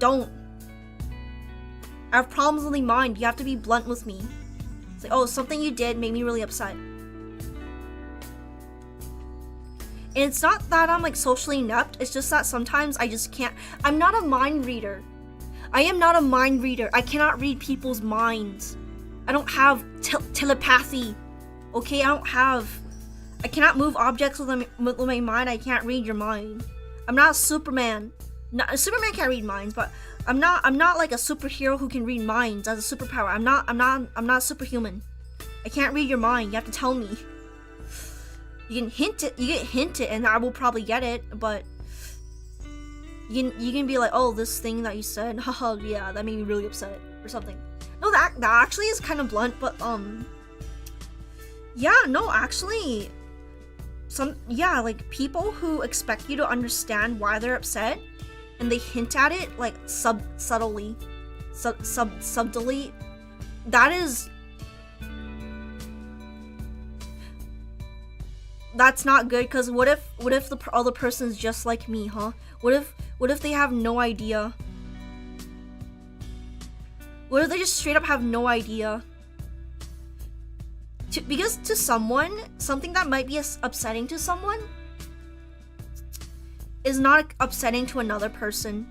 have problems with my mind. You have to be blunt with me. It's like, oh, something you did made me really upset. And it's not that I'm like socially inept, it's just that sometimes I just can't. I'm not a mind reader. I am not a mind reader. I cannot read people's minds. I don't have telepathy. Okay, I cannot move objects with my mind. I can't read your mind. I'm not Superman. Superman can't read minds, but I'm not like a superhero who can read minds as a superpower. I'm not superhuman. I can't read your mind. You have to tell me. You can hint it. You get hinted, and I will probably get it, but you can be like, oh, this thing that you said, haha, yeah, that made me really upset or something. No, that actually is kind of blunt, but yeah, no, actually, like people who expect you to understand why they're upset, and they hint at it like subtly, that's not good. Because what if the other person's just like me, huh? What if they have no idea? What if they just straight up have no idea? Because to someone, something that might be upsetting to someone is not upsetting to another person.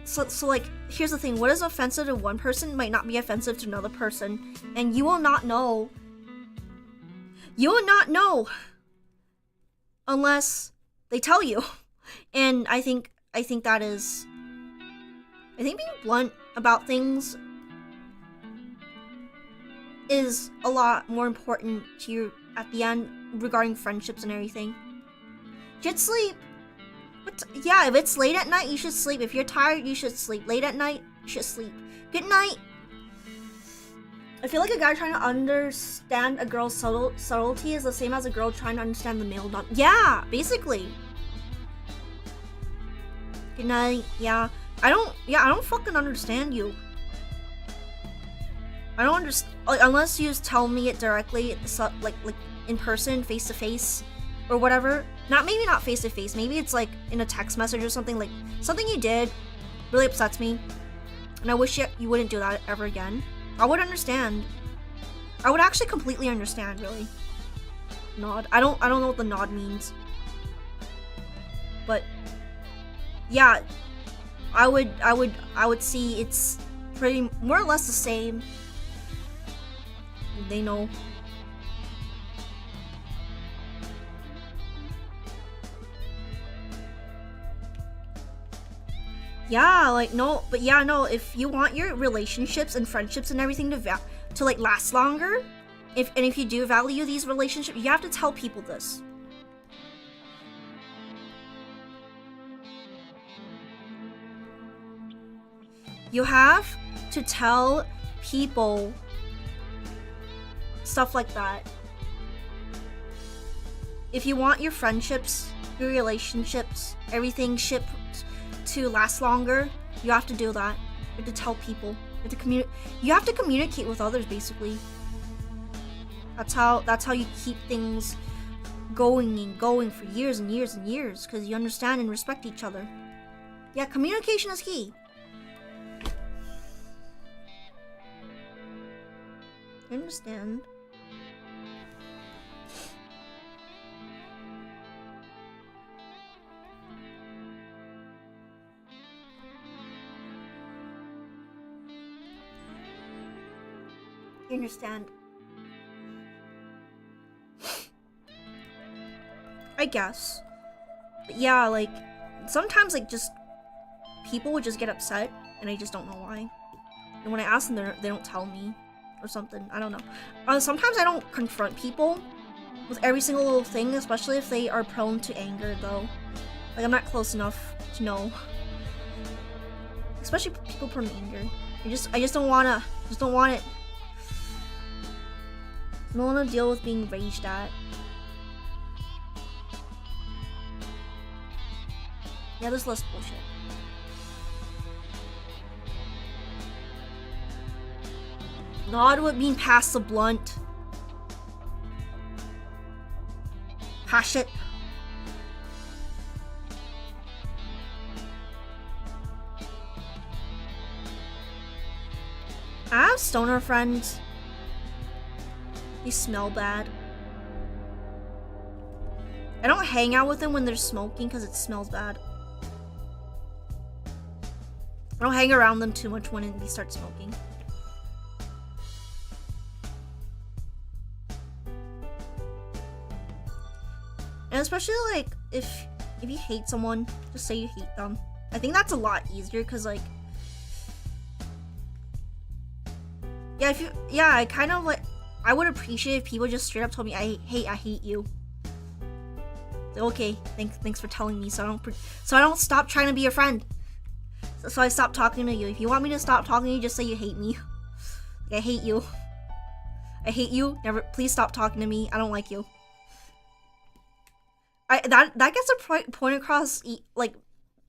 So like, here's the thing. What is offensive to one person might not be offensive to another person. And you will not know. You will not know unless they tell you. And I think being blunt about things is a lot more important to you at the end regarding friendships and everything. You should sleep. But yeah, if it's late at night, you should sleep. If you're tired, you should sleep. Late at night, you should sleep. Good night. I feel like a guy trying to understand a girl's subtlety is the same as a girl trying to understand the male. Yeah, basically. Good night. Yeah, I don't fucking understand you. I don't understand, like, unless you just tell me it directly, like in person, face to face. or whatever, maybe not face to face, maybe it's like in a text message or something, like something you did really upsets me, and I wish you wouldn't do that ever again, I would understand. I would actually completely understand, really. Nod. I don't know what the nod means. But yeah, I would see it's pretty more or less the same. They know. Yeah, like no, but yeah, no, if you want your relationships and friendships and everything to like last longer, if you do value these relationships, you have to tell people this. You have to tell people stuff like that. If you want your friendships, your relationships, everything to last longer, you have to do that. You have to tell people. You have to communicate with others, basically. That's how you keep things going and going for years and years and years, because you understand and respect each other. Yeah, communication is key. I understand. You understand. I guess. But yeah, like, sometimes, like, just people would just get upset, and I just don't know why. And when I ask them, they don't tell me, or something. I don't know. Sometimes I don't confront people with every single little thing, especially if they are prone to anger, though. Like, I'm not close enough to know. Especially people prone to anger. I just don't want it. I don't want to deal with being raged at. Yeah, there's less bullshit. Nod would mean pass the blunt. Pass it. I have stoner friends. They smell bad. I don't hang out with them when they're smoking because it smells bad. I don't hang around them too much when they start smoking. And especially like if you hate someone, just say you hate them. I think that's a lot easier because like I kind of like I would appreciate if people just straight up told me I hate you. Okay, thanks for telling me so I don't stop trying to be your friend. So I stop talking to you. If you want me to stop talking to you, just say you hate me. Like, I hate you. I hate you. Never. Please stop talking to me. I don't like you. That gets a point across like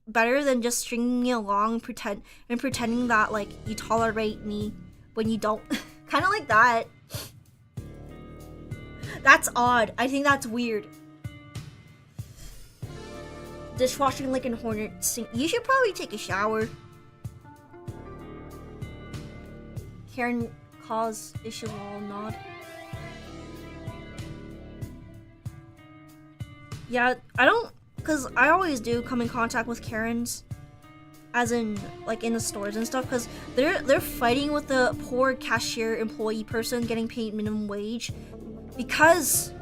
better than just stringing me along pretending that like you tolerate me when you don't. Kind of like that. That's odd. I think that's weird. Dishwashing like an hornet. You should probably take a shower. Karen cause issue all nod. Yeah, I don't, cause I always do come in contact with Karens, as in like in the stores and stuff, cause they're fighting with the poor cashier employee person getting paid minimum wage, because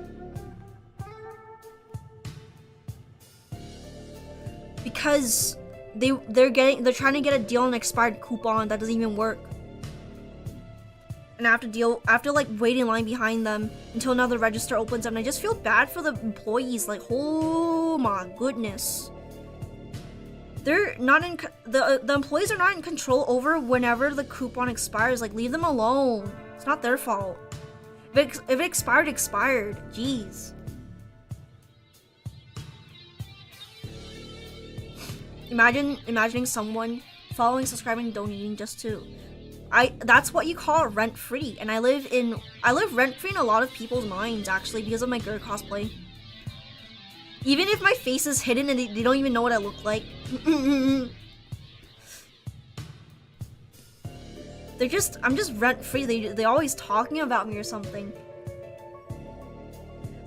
they're trying to get a deal on an expired coupon that doesn't even work. And I have to like wait in line behind them until another register opens up, and I just feel bad for the employees. Like, oh my goodness, they're not in the employees are not in control over whenever the coupon expires. Like, leave them alone. It's not their fault. If it expired, jeez. Imagining someone following, subscribing, donating just to. That's what you call rent-free, and I live rent-free in a lot of people's minds, actually, because of my girl cosplay. Even if my face is hidden and they don't even know what I look like. I'm just rent free. They're always talking about me or something.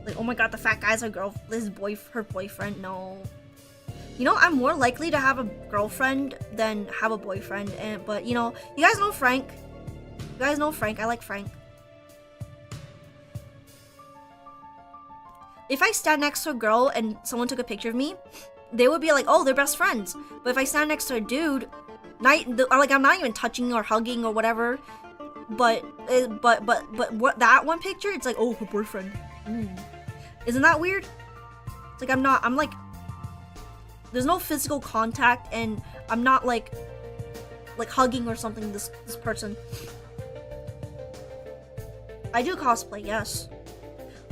Like, oh my god, the fat guy's her boyfriend. No. You know, I'm more likely to have a girlfriend than have a boyfriend. But you know, you guys know Frank. I like Frank. If I stand next to a girl and someone took a picture of me, they would be like, oh, they're best friends. But if I stand next to a dude, I'm not even touching or hugging or whatever. But what that one picture, it's like, oh, her boyfriend. Isn't that weird? It's like I'm like, there's no physical contact, and I'm not like hugging or something this person. I do cosplay, yes.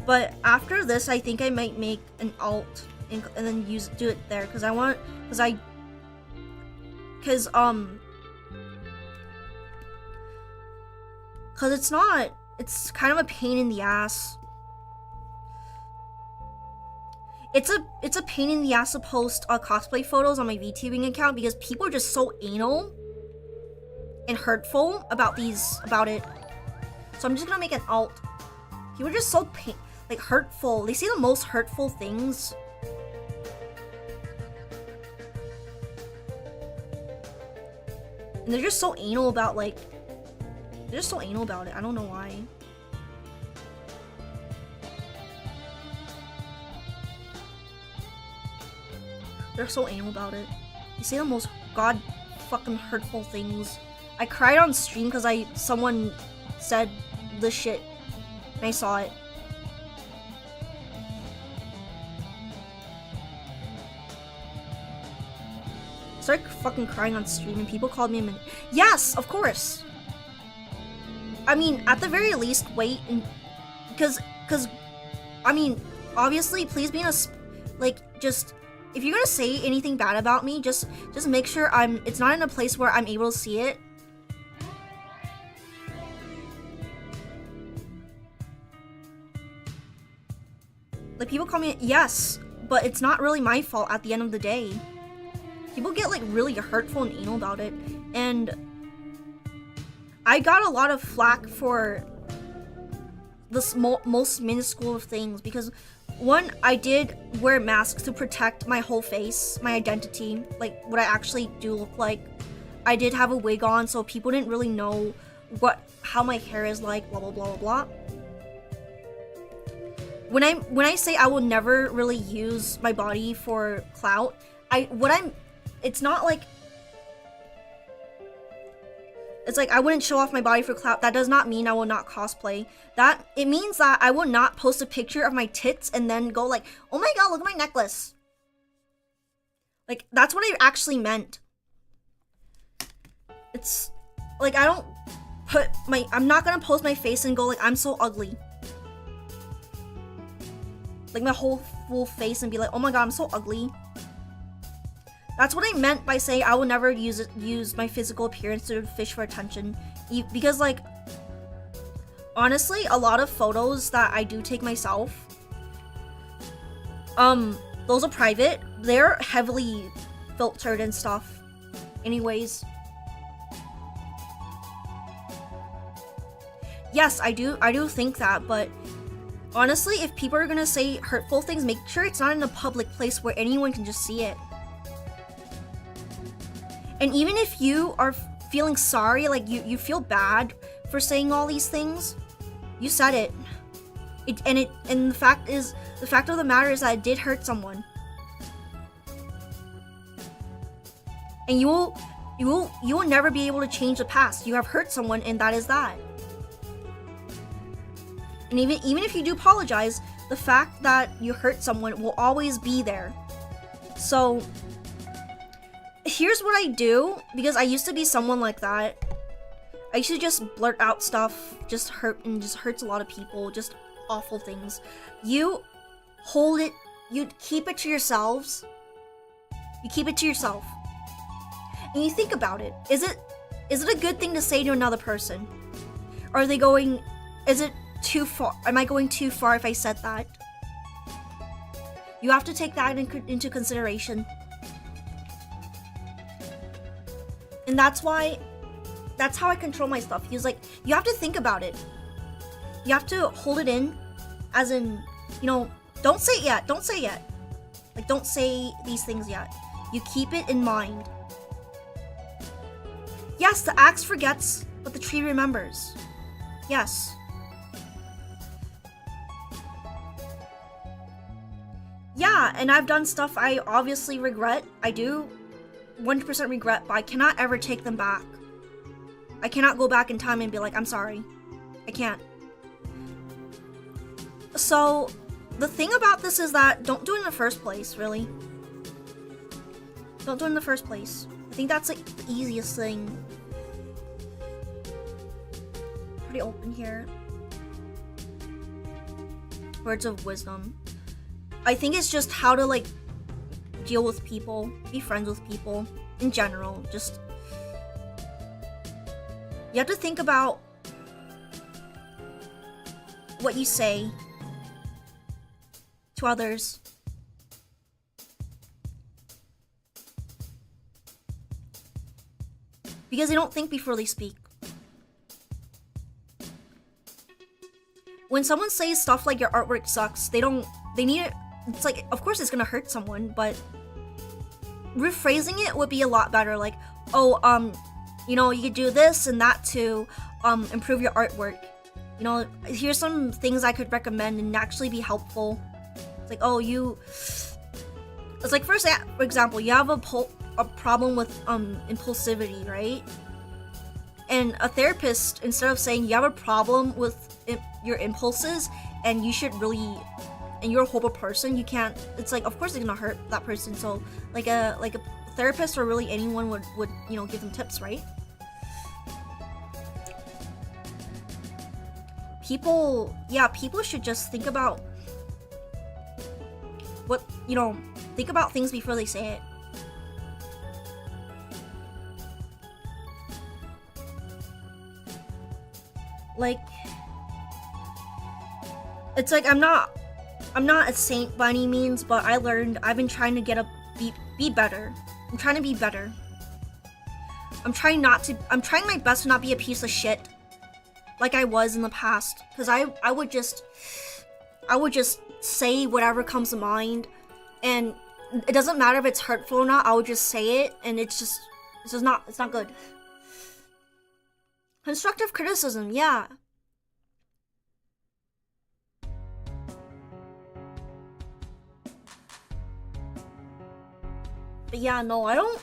But after this, I think I might make an alt and then do it there, because it's kind of a pain in the ass. It's a pain in the ass to post cosplay photos on my VTubing account, because people are just so anal and hurtful about it. So I'm just gonna make an alt. People are just so hurtful. They say the most hurtful things. And they're just so anal about it. I don't know why. They're so anal about it. They say the most god fucking hurtful things. I cried on stream because someone said this shit and I saw it. I started fucking crying on stream and people called me a yes, of course. I mean, at the very least, wait and because I mean, obviously, please be in a just if you're gonna say anything bad about me, just make sure it's not in a place where I'm able to see it. Like, people call me yes, but it's not really my fault at the end of the day. People get really hurtful and anal about it, and I got a lot of flack for the most minuscule of things, because one, I did wear masks to protect my whole face, my identity, like what I actually do look like. I did have a wig on, so people didn't really know how my hair is like, blah blah blah blah blah. When I say I will never really use my body for clout, it's not like it's like I wouldn't show off my body for clout. That does not mean I will not cosplay. It means that I will not post a picture of my tits and then go like, oh my god, look at my necklace. Like, that's what I actually meant. It's like, I'm not gonna post my face and go like, I'm so ugly. Like my whole full face and be like, oh my god, I'm so ugly. That's what I meant by saying I will never use my physical appearance to fish for attention. Because, like, honestly, a lot of photos that I do take myself, those are private. They're heavily filtered and stuff. Anyways. Yes, I do think that, but honestly, if people are gonna say hurtful things, make sure it's not in a public place where anyone can just see it. And even if you are feeling sorry, like you feel bad for saying all these things, you said it. And the fact of the matter is that it did hurt someone. And you will never be able to change the past. You have hurt someone, and that is that. And even if you do apologize, the fact that you hurt someone will always be there. So here's what I do, because I used to be someone like that. I used to just blurt out stuff, just hurts a lot of people, just awful things. You hold it, you keep it to yourselves. You keep it to yourself. And you think about it. Is it a good thing to say to another person? Are they going, is it too far? Am I going too far if I said that? You have to take that into consideration. And that's how I control my stuff. He's like, you have to think about it. You have to hold it in, as in, you know, don't say it yet. Don't say it yet. Like, don't say these things yet. You keep it in mind. Yes, the axe forgets, but the tree remembers. Yes. Yeah, and I've done stuff I obviously regret. I do 100% regret, but I cannot ever take them back. I cannot go back in time and be like, I'm sorry. I can't. So, the thing about this is that don't do it in the first place, really. Don't do it in the first place. I think that's like the easiest thing. Pretty open here. Words of wisdom. I think it's just how to like deal with people, be friends with people in general. Just, you have to think about what you say to others. Because they don't think before they speak. When someone says stuff like your artwork sucks, they need it. It's like, of course it's gonna hurt someone, but rephrasing it would be a lot better. Like, oh, you know, you could do this and that to improve your artwork. You know, here's some things I could recommend and actually be helpful. It's like, oh, it's like, for example, you have a problem with impulsivity, right? And a therapist, instead of saying you have a problem with your impulses and you should really, and you're a horrible person, you can't, it's like, of course it's gonna hurt that person. So like a therapist or really anyone would you know, give them tips, right? People should just think about what, you know, think about things before they say it. Like, it's like, I'm not a saint by any means, but I've been trying to be better. I'm trying to be better. I'm trying my best to not be a piece of shit like I was in the past, because I would just say whatever comes to mind, and it doesn't matter if it's hurtful or not. I would just say it, and it's not good. Constructive criticism, yeah. But yeah, no, I don't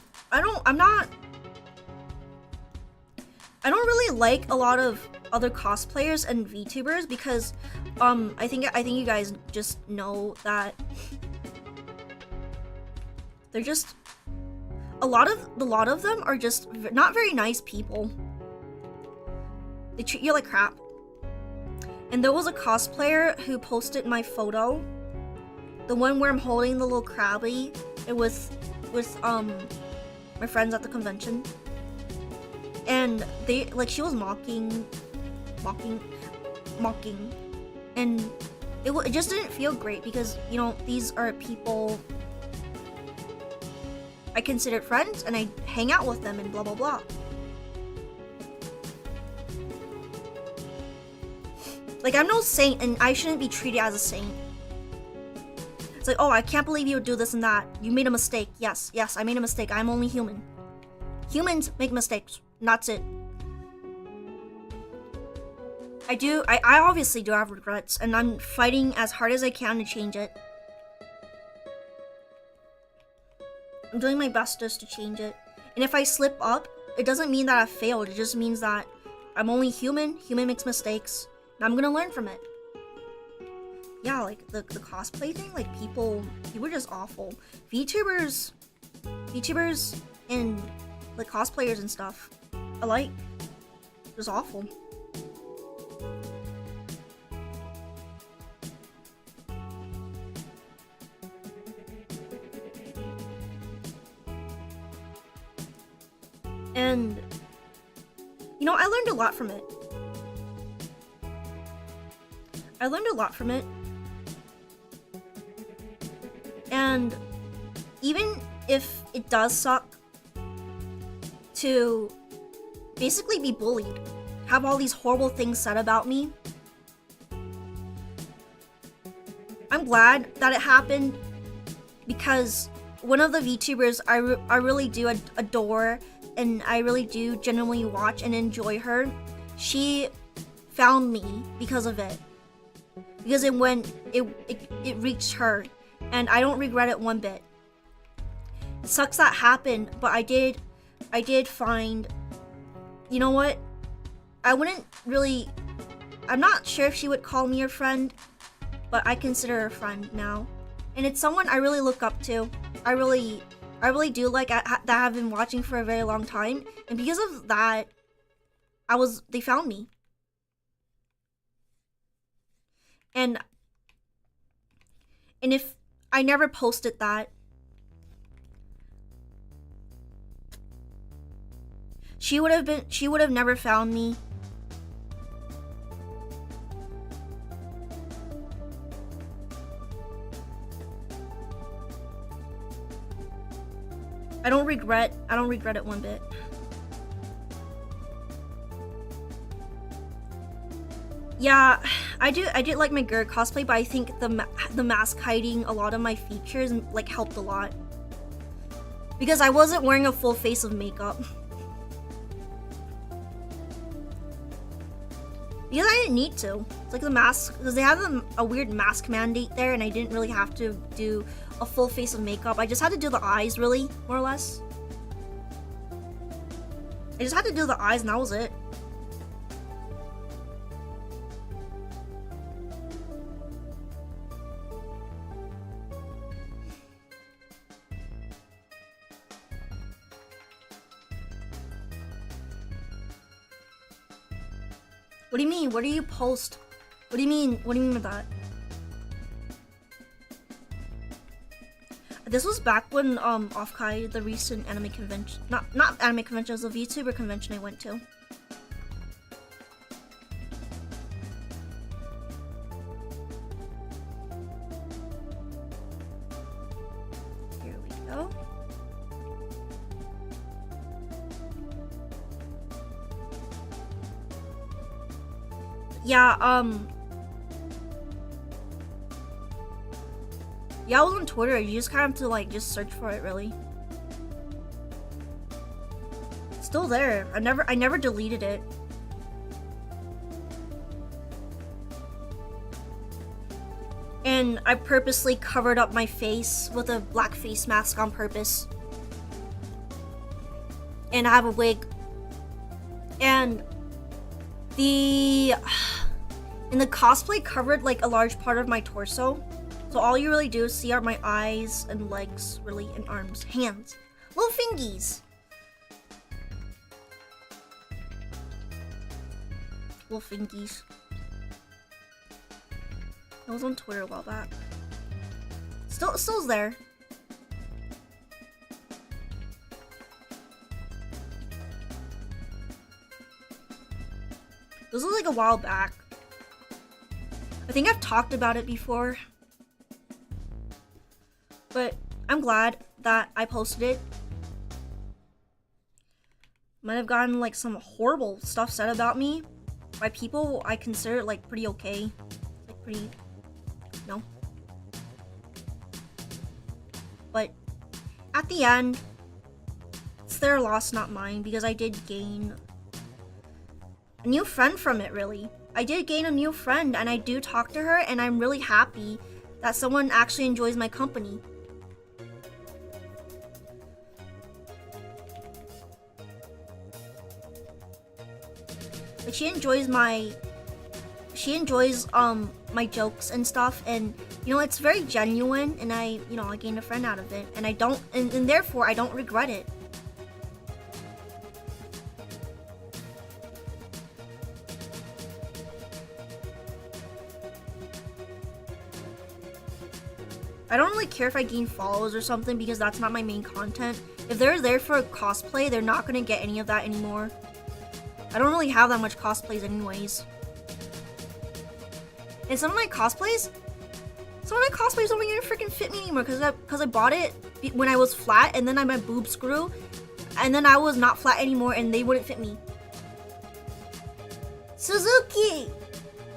really like a lot of other cosplayers and VTubers because I think you guys just know that they're just a lot of them are just not very nice people. They treat you like crap. And there was a cosplayer who posted my photo, the one where I'm holding the little crabby, it was with my friends at the convention, and she was mocking, and it just didn't feel great because, you know, these are people I consider friends and I hang out with them and blah blah blah. Like, I'm no saint and I shouldn't be treated as a saint. It's like, oh, I can't believe you would do this and that. You made a mistake. Yes, I made a mistake. I'm only human. Humans make mistakes. And that's it. I obviously do have regrets, and I'm fighting as hard as I can to change it. I'm doing my best just to change it. And if I slip up, it doesn't mean that I failed. It just means that I'm only human. Human makes mistakes. And I'm gonna learn from it. Yeah, like the cosplay thing, like people were just awful. VTubers and like cosplayers and stuff alike, just awful. And you know, I learned a lot from it. And even if it does suck to basically be bullied, have all these horrible things said about me, I'm glad that it happened, because one of the VTubers I really do adore, and I really do genuinely watch and enjoy her, she found me because of it. Because it reached her, and I don't regret it one bit. It sucks that happened, but I did find, you know what? I'm not sure if she would call me a friend, but I consider her a friend now. And it's someone I really look up to. I really do like that I've been watching for a very long time. And because of that, they found me. And if I never posted that, she would have never found me. I don't regret it one bit. Yeah, I did like my Gerd cosplay, but I think the mask hiding a lot of my features like helped a lot, because I wasn't wearing a full face of makeup. Because I didn't need to. It's like the mask, because they have a weird mask mandate there, and I didn't really have to do a full face of makeup. I just had to do the eyes, really, more or less. I just had to do the eyes, and that was it. What do you mean? What do you post? What do you mean? What do you mean with that? This was back when Offkai, the recent anime convention, not anime convention, it was a VTuber convention I went to. Here we go. Yeah, yeah, I was on Twitter. You just kind of have to like just search for it, really. It's still there. I never deleted it. And I purposely covered up my face with a black face mask on purpose. And I have a wig. And the cosplay covered like a large part of my torso. So all you really do is see are my eyes and legs, really, and arms, hands, little fingies. Little fingies. I was on Twitter a while back. Still's there. This was like a while back. I think I've talked about it before. But I'm glad that I posted it. Might have gotten like some horrible stuff said about me by people I consider like pretty okay. Like pretty, no. But at the end, it's their loss, not mine, because I did gain a new friend from it, really. I did gain a new friend, and I do talk to her, and I'm really happy that someone actually enjoys my company. But she enjoys my jokes and stuff, and you know, it's very genuine, and I gained a friend out of it, and I don't, and therefore I don't regret it. I don't really care if I gain followers or something, because that's not my main content. If they're there for a cosplay, they're not gonna get any of that anymore. I don't really have that much cosplays anyways. And some of my cosplays, Some of my cosplays don't even freaking fit me anymore because I bought it when I was flat, and then my boobs grew, and then I was not flat anymore, and they wouldn't fit me. Suzuki!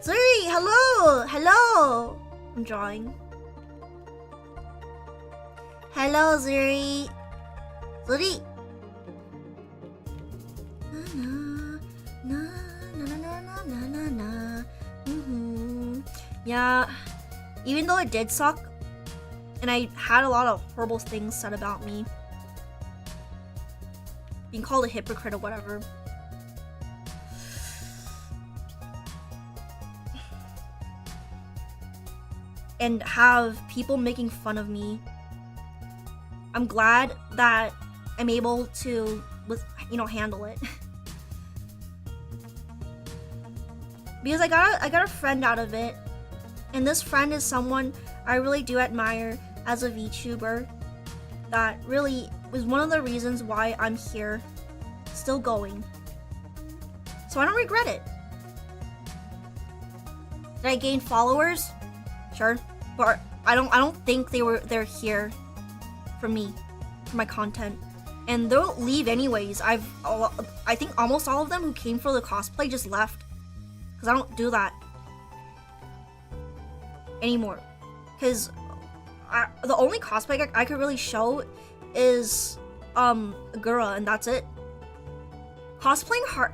Zuri, hello! Hello! I'm drawing. Hello, Zuri. Zuri! Yeah, even though it did suck, and I had a lot of horrible things said about me, being called a hypocrite or whatever, and have people making fun of me, I'm glad that I'm able to, handle it. Because I got a friend out of it, and this friend is someone I really do admire as a VTuber. That really was one of the reasons why I'm here, still going. So I don't regret it. Did I gain followers? Sure, but I don't think they're here for me, for my content, and they'll leave anyways. I think almost all of them who came for the cosplay just left, because I don't do that anymore. Because the only cosplay I could really show is Agura, and that's it. Cosplaying hard,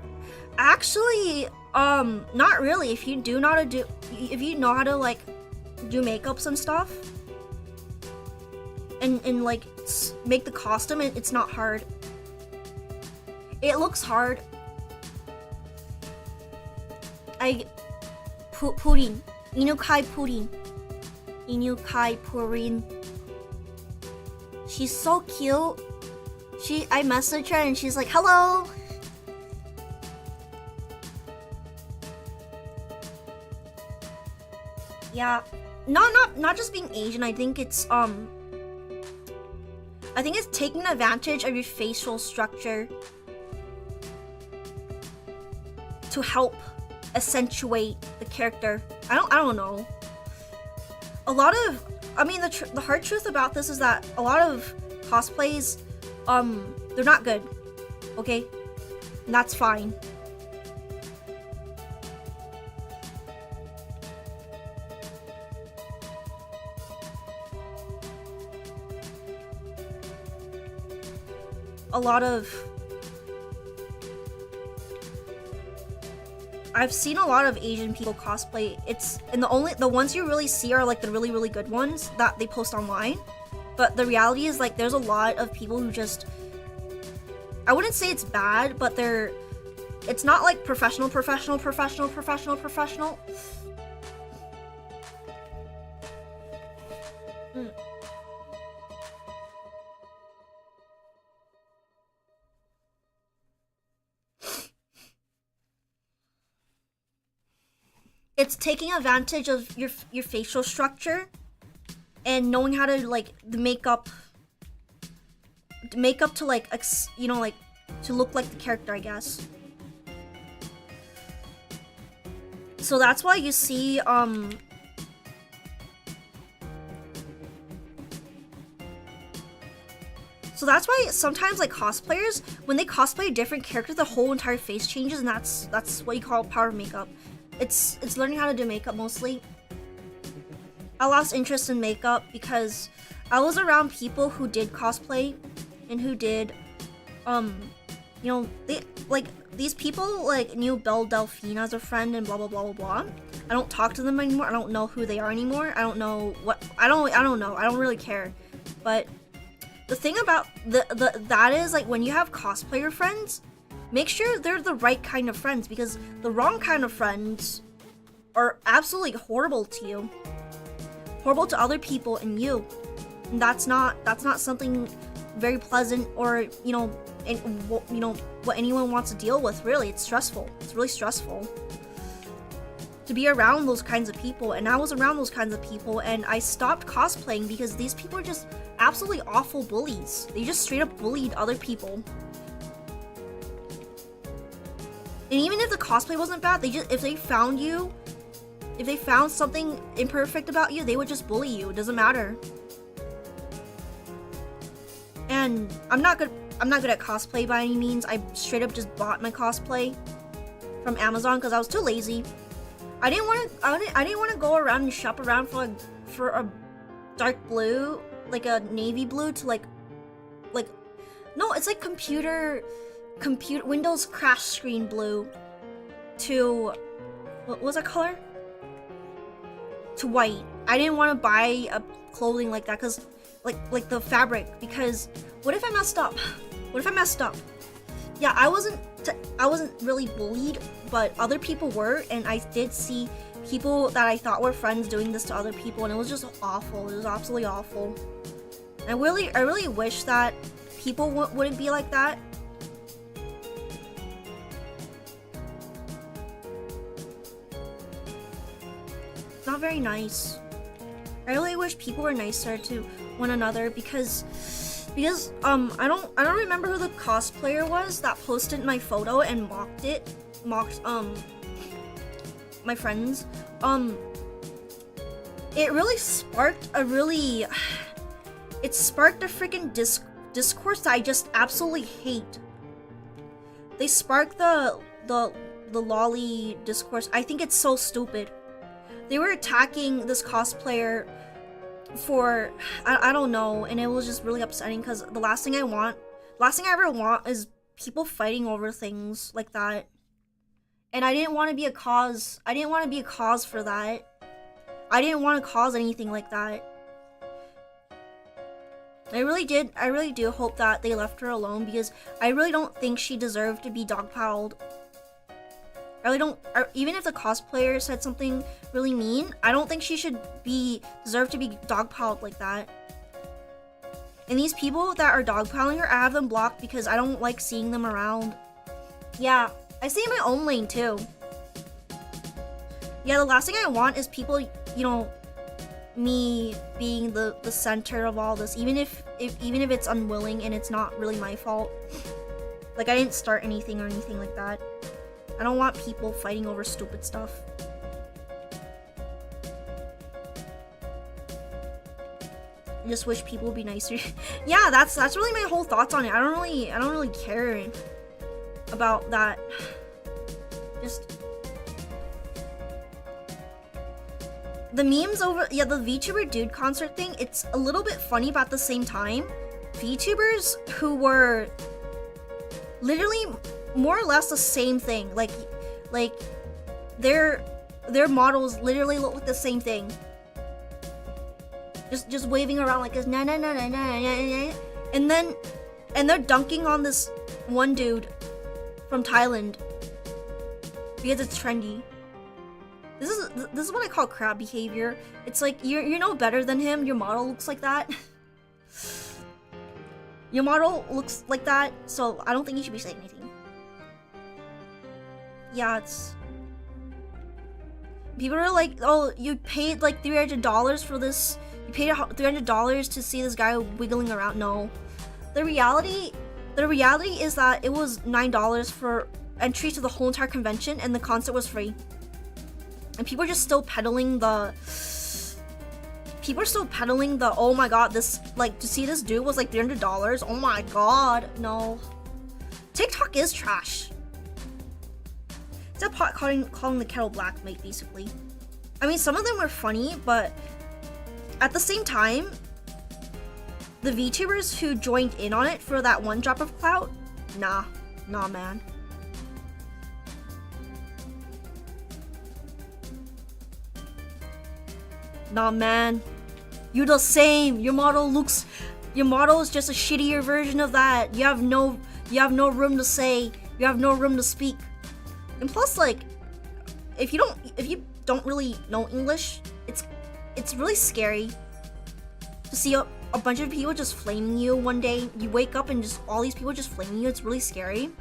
actually, not really. If you know how to like do makeups and stuff, and like make the costume, it's not hard. It looks hard. Purin, Inukai Purin, Inukai Purin. She's so cute. I messaged her and she's like, hello. Yeah, not just being Asian. I think it's taking advantage of your facial structure to help accentuate the character. I don't know. A lot of, the hard truth about this is that a lot of cosplays, they're not good. Okay, and that's fine. I've seen a lot of Asian people cosplay. And the ones you really see are like the really, really good ones that they post online. But the reality is, like, there's a lot of people who just, I wouldn't say it's bad, but it's not like professional. It's taking advantage of your facial structure and knowing how to like the makeup to like to look like the character, I guess. So that's why you see So that's why sometimes, like, cosplayers, when they cosplay a different character, the whole entire face changes, and that's what you call power of makeup. It's learning how to do makeup mostly. I lost interest in makeup because I was around people who did cosplay and who did, these people like knew Belle Delphine as a friend and blah blah blah blah blah. I don't talk to them anymore. I don't know who they are anymore. I don't know what. I don't know. I don't really care. But the thing about that is, like, when you have cosplayer friends, make sure they're the right kind of friends, because the wrong kind of friends are absolutely horrible to you, horrible to other people and you. And that's not something very pleasant, or what anyone wants to deal with. Really, it's stressful. It's really stressful to be around those kinds of people. And I was around those kinds of people, and I stopped cosplaying because these people are just absolutely awful bullies. They just straight up bullied other people. And even if the cosplay wasn't bad, if they found you If they found something imperfect about you, they would just bully you. It doesn't matter. And I'm not good at cosplay by any means. I straight up just bought my cosplay from Amazon because I was too lazy. I didn't want to go around and shop around for a dark blue, like a navy blue, to like no, it's like computer Windows crash screen blue to what was that color? To white. I didn't want to buy a clothing like that because like the fabric, because what if I messed up? What if I messed up? Yeah, I wasn't really bullied, but other people were, and I did see people that I thought were friends doing this to other people, and it was just awful. It was absolutely awful. I really wish that people wouldn't be like that. Not very nice. I really wish people were nicer to one another because I don't remember who the cosplayer was that posted my photo and mocked my friends. It really sparked a freaking discourse that I just absolutely hate. They sparked the lolly discourse. I think it's so stupid. They were attacking this cosplayer for I don't know, and it was just really upsetting because the last thing I ever want is people fighting over things like that. And I didn't want to be a cause. I didn't want to be a cause for that. I didn't want to cause anything like that. I really do hope that they left her alone because I really don't think she deserved to be dogpiled. I really don't. Even if the cosplayer said something really mean, I don't think she should deserve to be dogpiled like that. And these people that are dogpiling her, I have them blocked because I don't like seeing them around. Yeah, I stay in my own lane too. Yeah, the last thing I want is people, me being the center of all this, even if it's unwilling and it's not really my fault. Like, I didn't start anything or anything like that. I don't want people fighting over stupid stuff. I just wish people would be nicer. Yeah, that's really my whole thoughts on it. I don't really care about that. Just the memes over, yeah, the VTuber dude concert thing, it's a little bit funny, but at the same time, VTubers who were literally more or less the same thing, like their models literally look like the same thing, just waving around like this, na na na na na na, and they're dunking on this one dude from Thailand because it's trendy. This is what I call crab behavior. It's like you're no better than him. Your model looks like that. Your model looks like that, so I don't think you should be saying anything. Yeah, it's... People are like, oh, you paid like $300 for this. You paid $300 to see this guy wiggling around. No. The reality is that it was $9 for entry to the whole entire convention, and the concert was free. And people are just still peddling the... oh my god, this, like, to see this dude was like $300. Oh my god, no. TikTok is trash. It's a pot calling the kettle black, mate, basically. I mean, some of them were funny, but at the same time, the VTubers who joined in on it for that one drop of clout, nah, man. Nah, man. You're the same. Your model is just a shittier version of that. You have no room to say. You have no room to speak. And plus, like, if you don't really know English, it's really scary to see a bunch of people just flaming you one day. You wake up and just all these people just flaming you. It's really scary.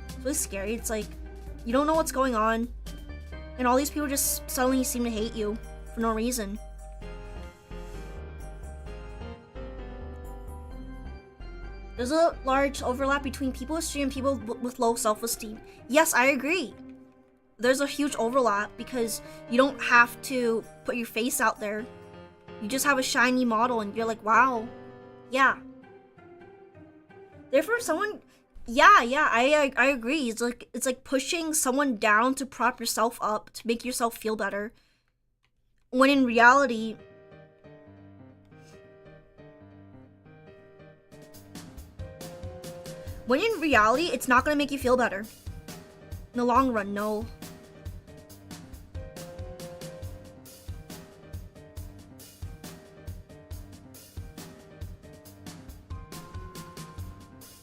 It's really scary. It's like you don't know what's going on, and all these people just suddenly seem to hate you for no reason. There's a large overlap between people with stream and people with low self-esteem. Yes, I agree. there's a huge overlap because you don't have to put your face out there. You just have a shiny model and you're like, wow, yeah. Therefore, someone, I agree. It's like pushing someone down to prop yourself up to make yourself feel better. When in reality, it's not gonna make you feel better. In the long run, no.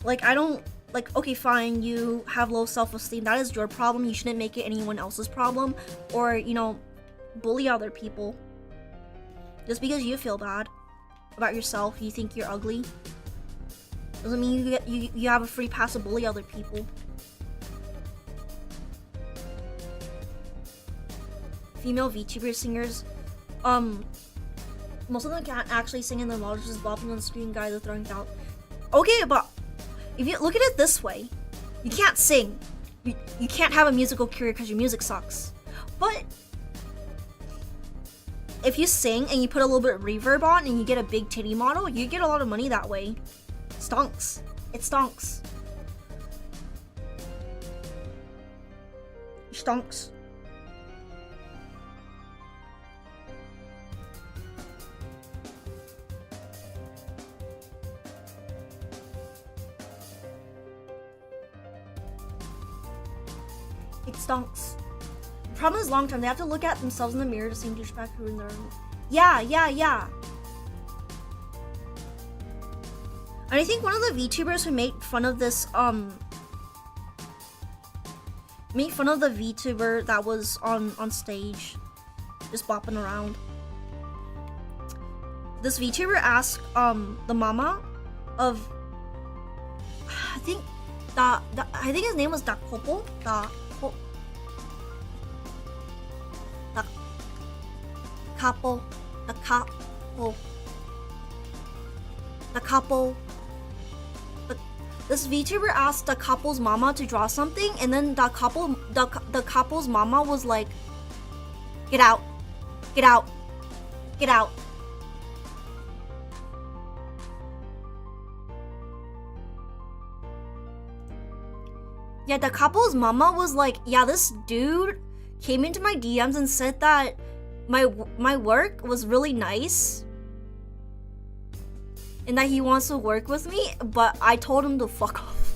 Like, I don't, like, okay, fine, you have low self-esteem. That is your problem. You shouldn't make it anyone else's problem. Or, you know, bully other people. Just because you feel bad about yourself, you think you're ugly, doesn't mean you have a free pass to bully other people. Female VTuber singers, most of them can't actually sing in the models, just bopping on the screen, guys are throwing out. Okay, but if you look at it this way, you can't sing. You can't have a musical career because your music sucks. But if you sing and you put a little bit of reverb on and you get a big titty model, you get a lot of money that way. Stonks. It stonks. Stonks. It stonks. The problem is long term. They have to look at themselves in the mirror to see douchebag who in their own. Yeah. And I think one of the VTubers who made fun of this, made fun of the VTuber that was on stage, just bopping around. This VTuber asked the mama of, I think his name was Dakopo. The couple. This VTuber asked the couple's mama to draw something, and then the couple's mama was like, "Get out, get out, get out." Yeah, the couple's mama was like, "Yeah, this dude came into my DMs and said that my work was really nice and that he wants to work with me, but I told him to fuck off."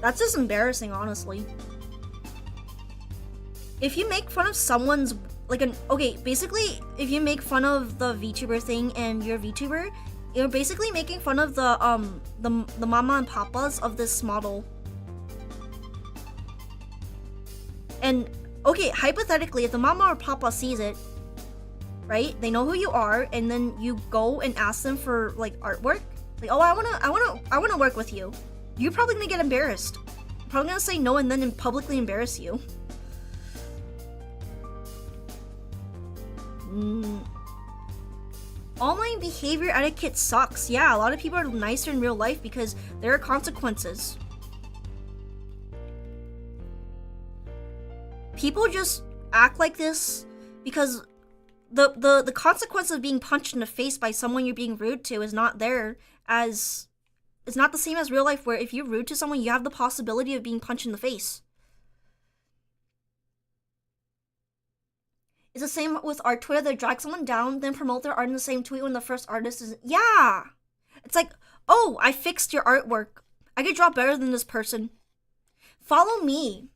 That's just embarrassing, honestly. If you make fun of someone's, basically, if you make fun of the VTuber thing and you're a VTuber, you're basically making fun of the mama and papas of this model. And okay, hypothetically, if the mama or papa sees it, right? They know who you are, and then you go and ask them for like artwork. Like, "Oh, I wanna work with you." You're probably gonna get embarrassed. You're probably gonna say no and then publicly embarrass you. Online behavior etiquette sucks. Yeah, a lot of people are nicer in real life because there are consequences. People just act like this because the consequence of being punched in the face by someone you're being rude to is not there, as it's not the same as real life, where if you're rude to someone, you have the possibility of being punched in the face. It's the same with art Twitter. They drag someone down, then promote their art in the same tweet when the first artist is. Yeah! It's like, "Oh, I fixed your artwork. I could draw better than this person. Follow me.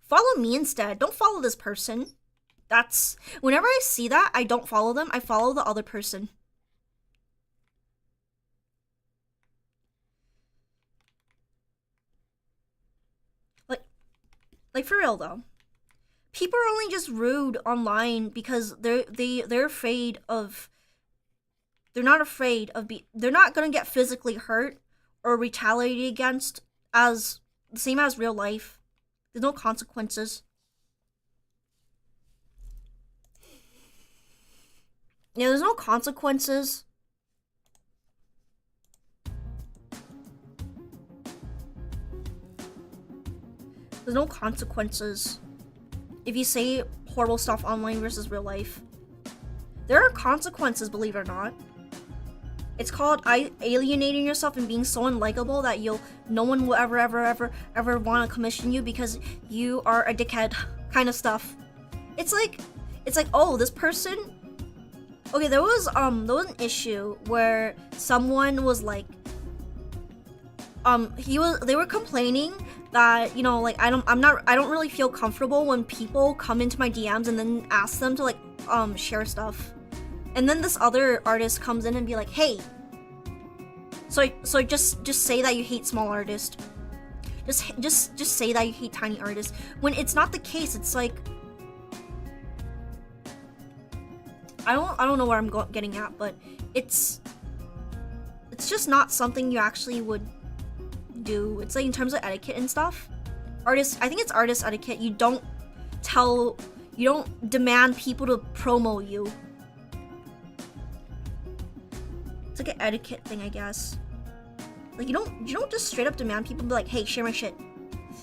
Follow me instead. Don't follow this person." That's, whenever I see that, I don't follow them. I follow the other person. Like for real though. People are only just rude online because they're afraid of. They're not afraid of they're not gonna get physically hurt or retaliated against as the same as real life. There's no consequences. Yeah, there's no consequences. There's no consequences if you say horrible stuff online versus real life. There are consequences, believe it or not. It's called alienating yourself and being so unlikable that no one will ever want to commission you because you are a dickhead kind of stuff. It's like, oh, this person. Okay, there was an issue where someone was like, they were complaining that, you know, like I don't really feel comfortable when people come into my DMs and then ask them to like share stuff. And then this other artist comes in and be like, hey, so just say that you hate small artists. Just say that you hate tiny artists. When it's not the case, it's like, I don't know where I'm getting at, but it's just not something you actually would do. It's like in terms of etiquette and stuff. I think it's artist etiquette. You don't demand people to promo you. It's like an etiquette thing, I guess. Like you don't just straight up demand people to be like, hey, share my shit.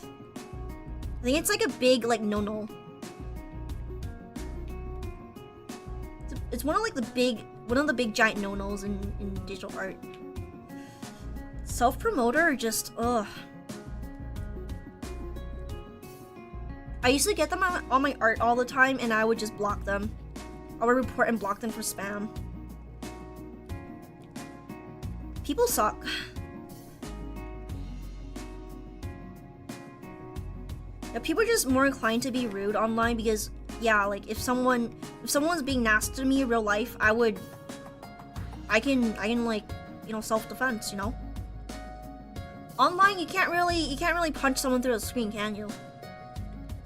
I think it's like a big like no. It's one of the big giant no-nos in digital art. Self-promoter just ugh. I used to get them on my art all the time and I would just block them. I would report and block them for spam. People suck. Yeah, people are just more inclined to be rude online because, yeah, like if someone's being nasty to me in real life, I can like, you know, self-defense, you know. Online, you can't really punch someone through a screen, can you?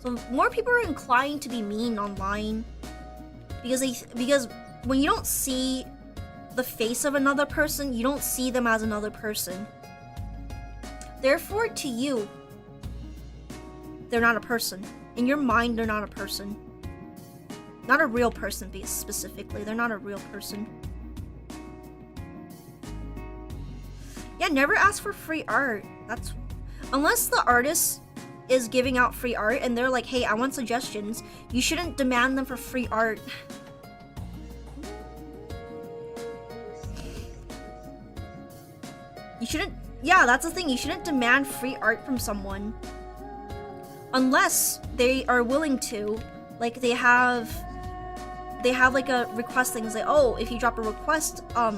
So more people are inclined to be mean online because when you don't see the face of another person, you don't see them as another person. Therefore, to you, they're not a person. In your mind, they're not a person. Not a real person, specifically. They're not a real person. Yeah, never ask for free art. Unless the artist is giving out free art and they're like, hey, I want suggestions, you shouldn't demand them for free art. You shouldn't, yeah, that's the thing. You shouldn't demand free art from someone. Unless they are willing to. Like, they have like a request thing. It's like, oh, if you drop a request, I'll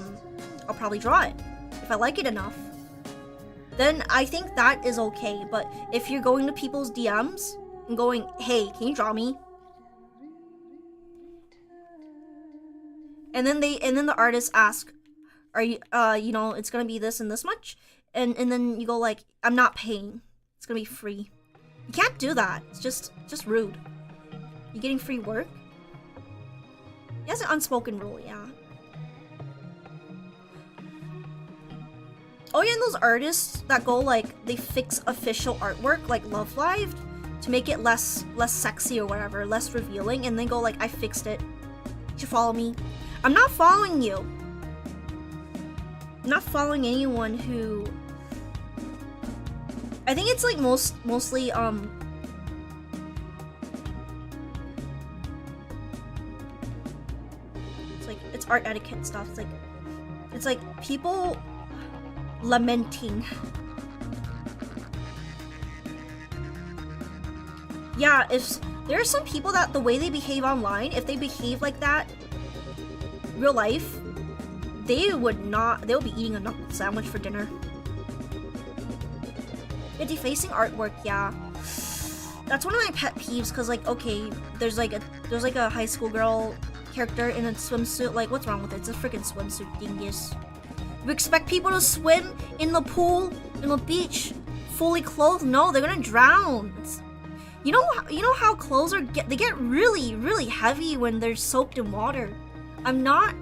probably draw it. If I like it enough. Then I think that is okay. But if you're going to people's DMs and going, hey, can you draw me? And then the artists ask, are you, you know, it's gonna be this and this much? And then you go like, I'm not paying. It's gonna be free. You can't do that. It's just rude. You getting free work? That's an unspoken rule, yeah. Oh yeah, and those artists that go like, they fix official artwork like Love Live to make it less sexy or whatever, less revealing, and then go like, I fixed it. You should follow me. I'm not following you. I'm not following anyone who... I think it's like mostly it's like, it's art etiquette stuff. It's like people lamenting. Yeah, if there are some people that the way they behave online, if they behave like that real life, they'll be eating a knuckle sandwich for dinner. Yeah, defacing artwork, yeah. That's one of my pet peeves, because like, okay, there's like a high school girl character in a swimsuit. Like, what's wrong with it? It's a freaking swimsuit, dingus. You expect people to swim in the pool, in the beach, fully clothed? No, they're gonna drown. You know how clothes they get really, really heavy when they're soaked in water. I'm not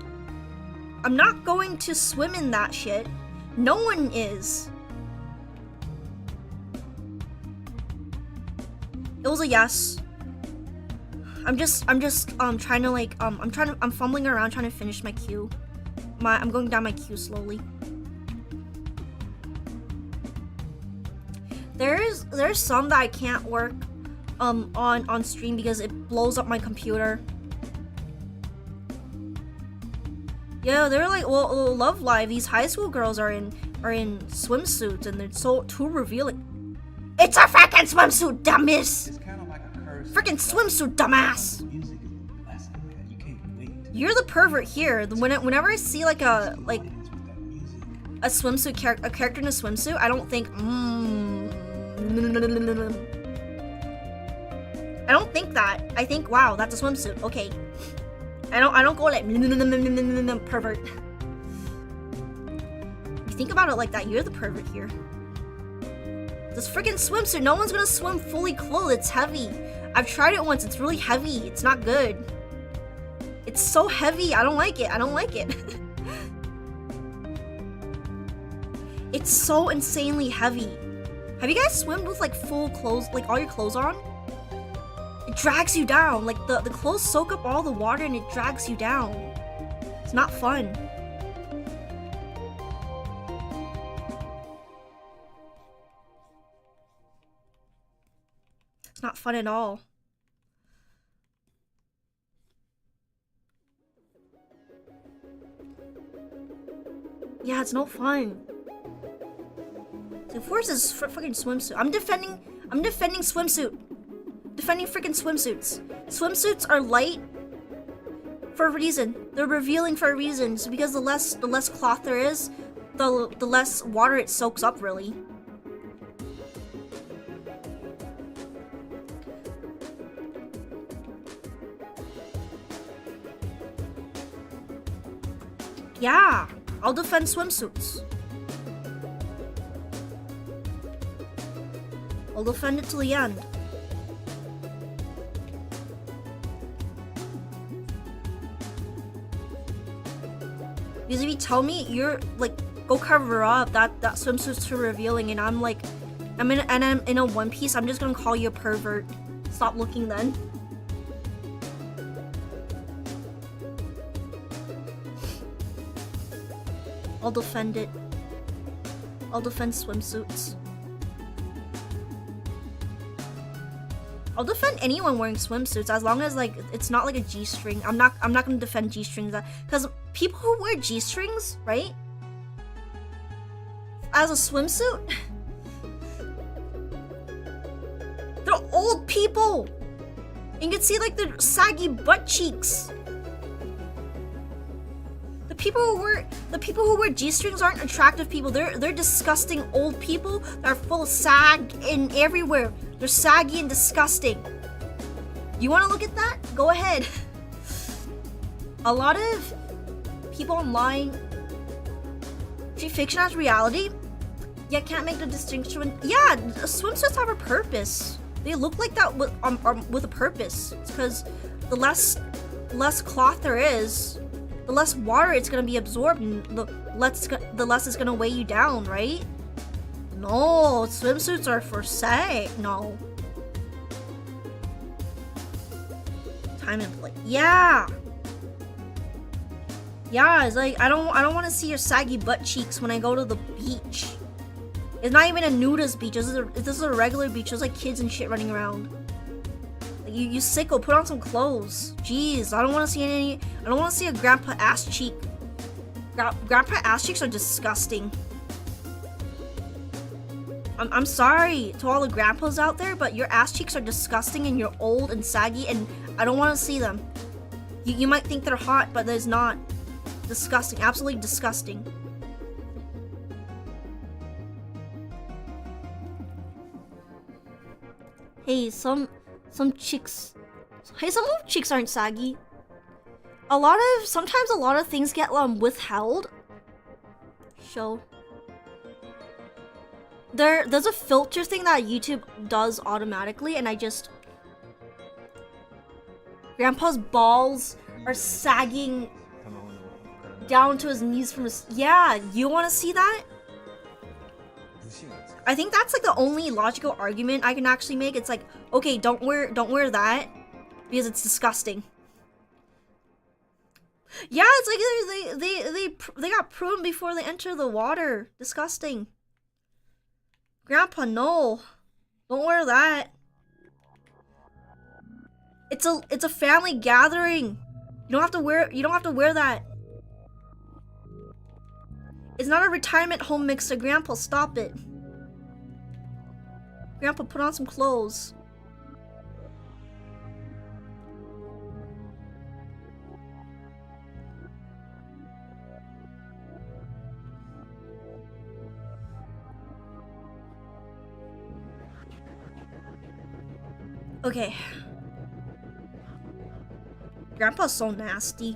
going to swim in that shit. No one is. It was a yes. I'm trying to like I'm fumbling around trying to finish my queue. I'm going down my queue slowly. There's some that I can't work on stream because it blows up my computer. Yeah, they're like, well, Love Live. These high school girls are in swimsuits and they're so too revealing. It's a freaking swimsuit, dumbass. It's kind of like a curse. Freaking swimsuit, dumbass. You're the pervert here. Whenever I see like a swimsuit character, a character in a swimsuit, I don't think I don't think that. I think, wow, that's a swimsuit. Okay. I don't go like pervert. You think about it like that, you're the pervert here. This freaking swimsuit, no one's gonna swim fully clothed. It's heavy. I've tried it once. It's really heavy. It's not good. It's so heavy. I don't like it. I don't like it. It's so insanely heavy. Have you guys swum with like full clothes, like all your clothes on? It drags you down. Like the clothes soak up all the water and it drags you down. It's not fun. It's not fun at all. Yeah, it's no fun. So force is freaking swimsuit. I'm defending swimsuit. Defending freaking swimsuits. Swimsuits are light for a reason. They're revealing for a reason. So because the less cloth there is, the less water it soaks up, really. Yeah, I'll defend swimsuits. I'll defend it till the end. Because if you tell me you're like, go cover up, that swimsuit's too revealing, and I'm like, I'm in a one piece, I'm just gonna call you a pervert. Stop looking then. I'll defend it. I'll defend swimsuits. I'll defend anyone wearing swimsuits as long as like it's not like a G-string. I'm not gonna defend G-strings because people who wear G-strings, right? As a swimsuit, they're old people. And you can see like their saggy butt cheeks. The people who wear G-strings aren't attractive people. They're disgusting old people that are full of sag in everywhere. They're saggy and disgusting. You want to look at that? Go ahead. A lot of people online treat fiction as reality, yet can't make the distinction. Yeah, swimsuits have a purpose. They look like that with a purpose. It's because the less cloth there is, the less water it's gonna be absorbed, and the less it's gonna weigh you down, right? No, swimsuits are for sex. No. Time and place. Yeah. Yeah, it's like I don't want to see your saggy butt cheeks when I go to the beach. It's not even a nudist beach. This is a regular beach. There's like kids and shit running around. Like you sicko, put on some clothes. Jeez, I don't want to see any. I don't want to see a grandpa ass cheek. Grandpa ass cheeks are disgusting. I'm sorry to all the grandpas out there, but your ass cheeks are disgusting and you're old and saggy and I don't want to see them. You might think they're hot, but there's not. Disgusting, absolutely disgusting. Hey, some chicks. Hey, some chicks aren't saggy. Sometimes a lot of things get withheld. Show. There's a filter thing that YouTube does automatically, and Grandpa's balls are sagging down to his knees from his. Yeah, you want to see that? I think that's like the only logical argument I can actually make. It's like, okay, don't wear that because it's disgusting. Yeah, it's like they got pruned before they enter the water. Disgusting. Grandpa, no. Don't wear that. It's a family gathering. You don't have to wear that. It's not a retirement home mixer, Grandpa, stop it. Grandpa, put on some clothes. Okay. Grandpa's so nasty.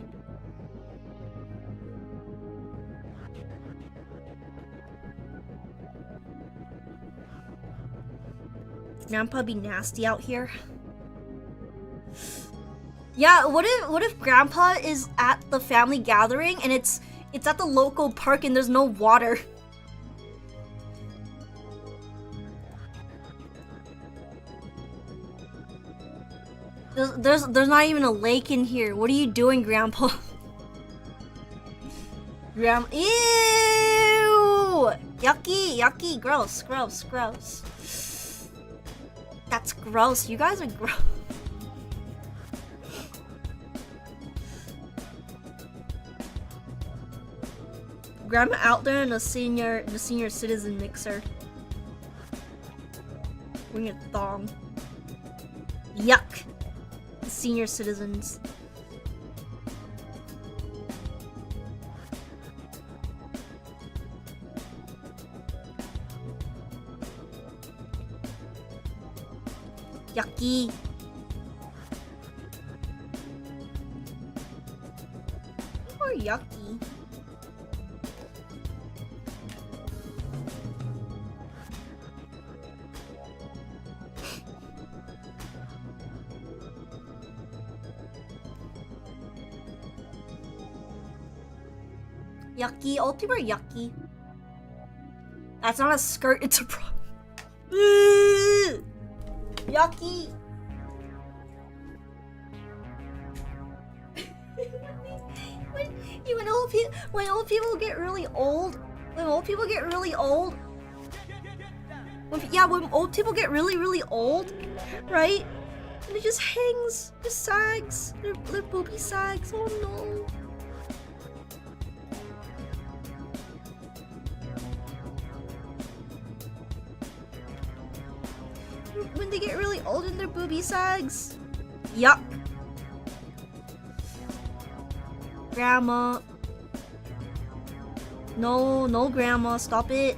Grandpa be nasty out here. Yeah, what if Grandpa is at the family gathering and it's at the local park and there's no water? There's not even a lake in here. What are you doing, Grandpa? Ew! Yucky, gross. That's gross. You guys are gross. Grandma out there in the senior citizen mixer. Wearing a thong. Yuck. The senior citizens. Yucky. Or yucky. Yucky. Old people are yucky. That's not a skirt, it's a bra. Yucky. when old people get really old, when old people get really old, when old people get really old, right? And it just hangs, just sags, their booby sags. Oh no. When they get really old and their booby sags. Yuck. Grandma. No, Grandma, stop it.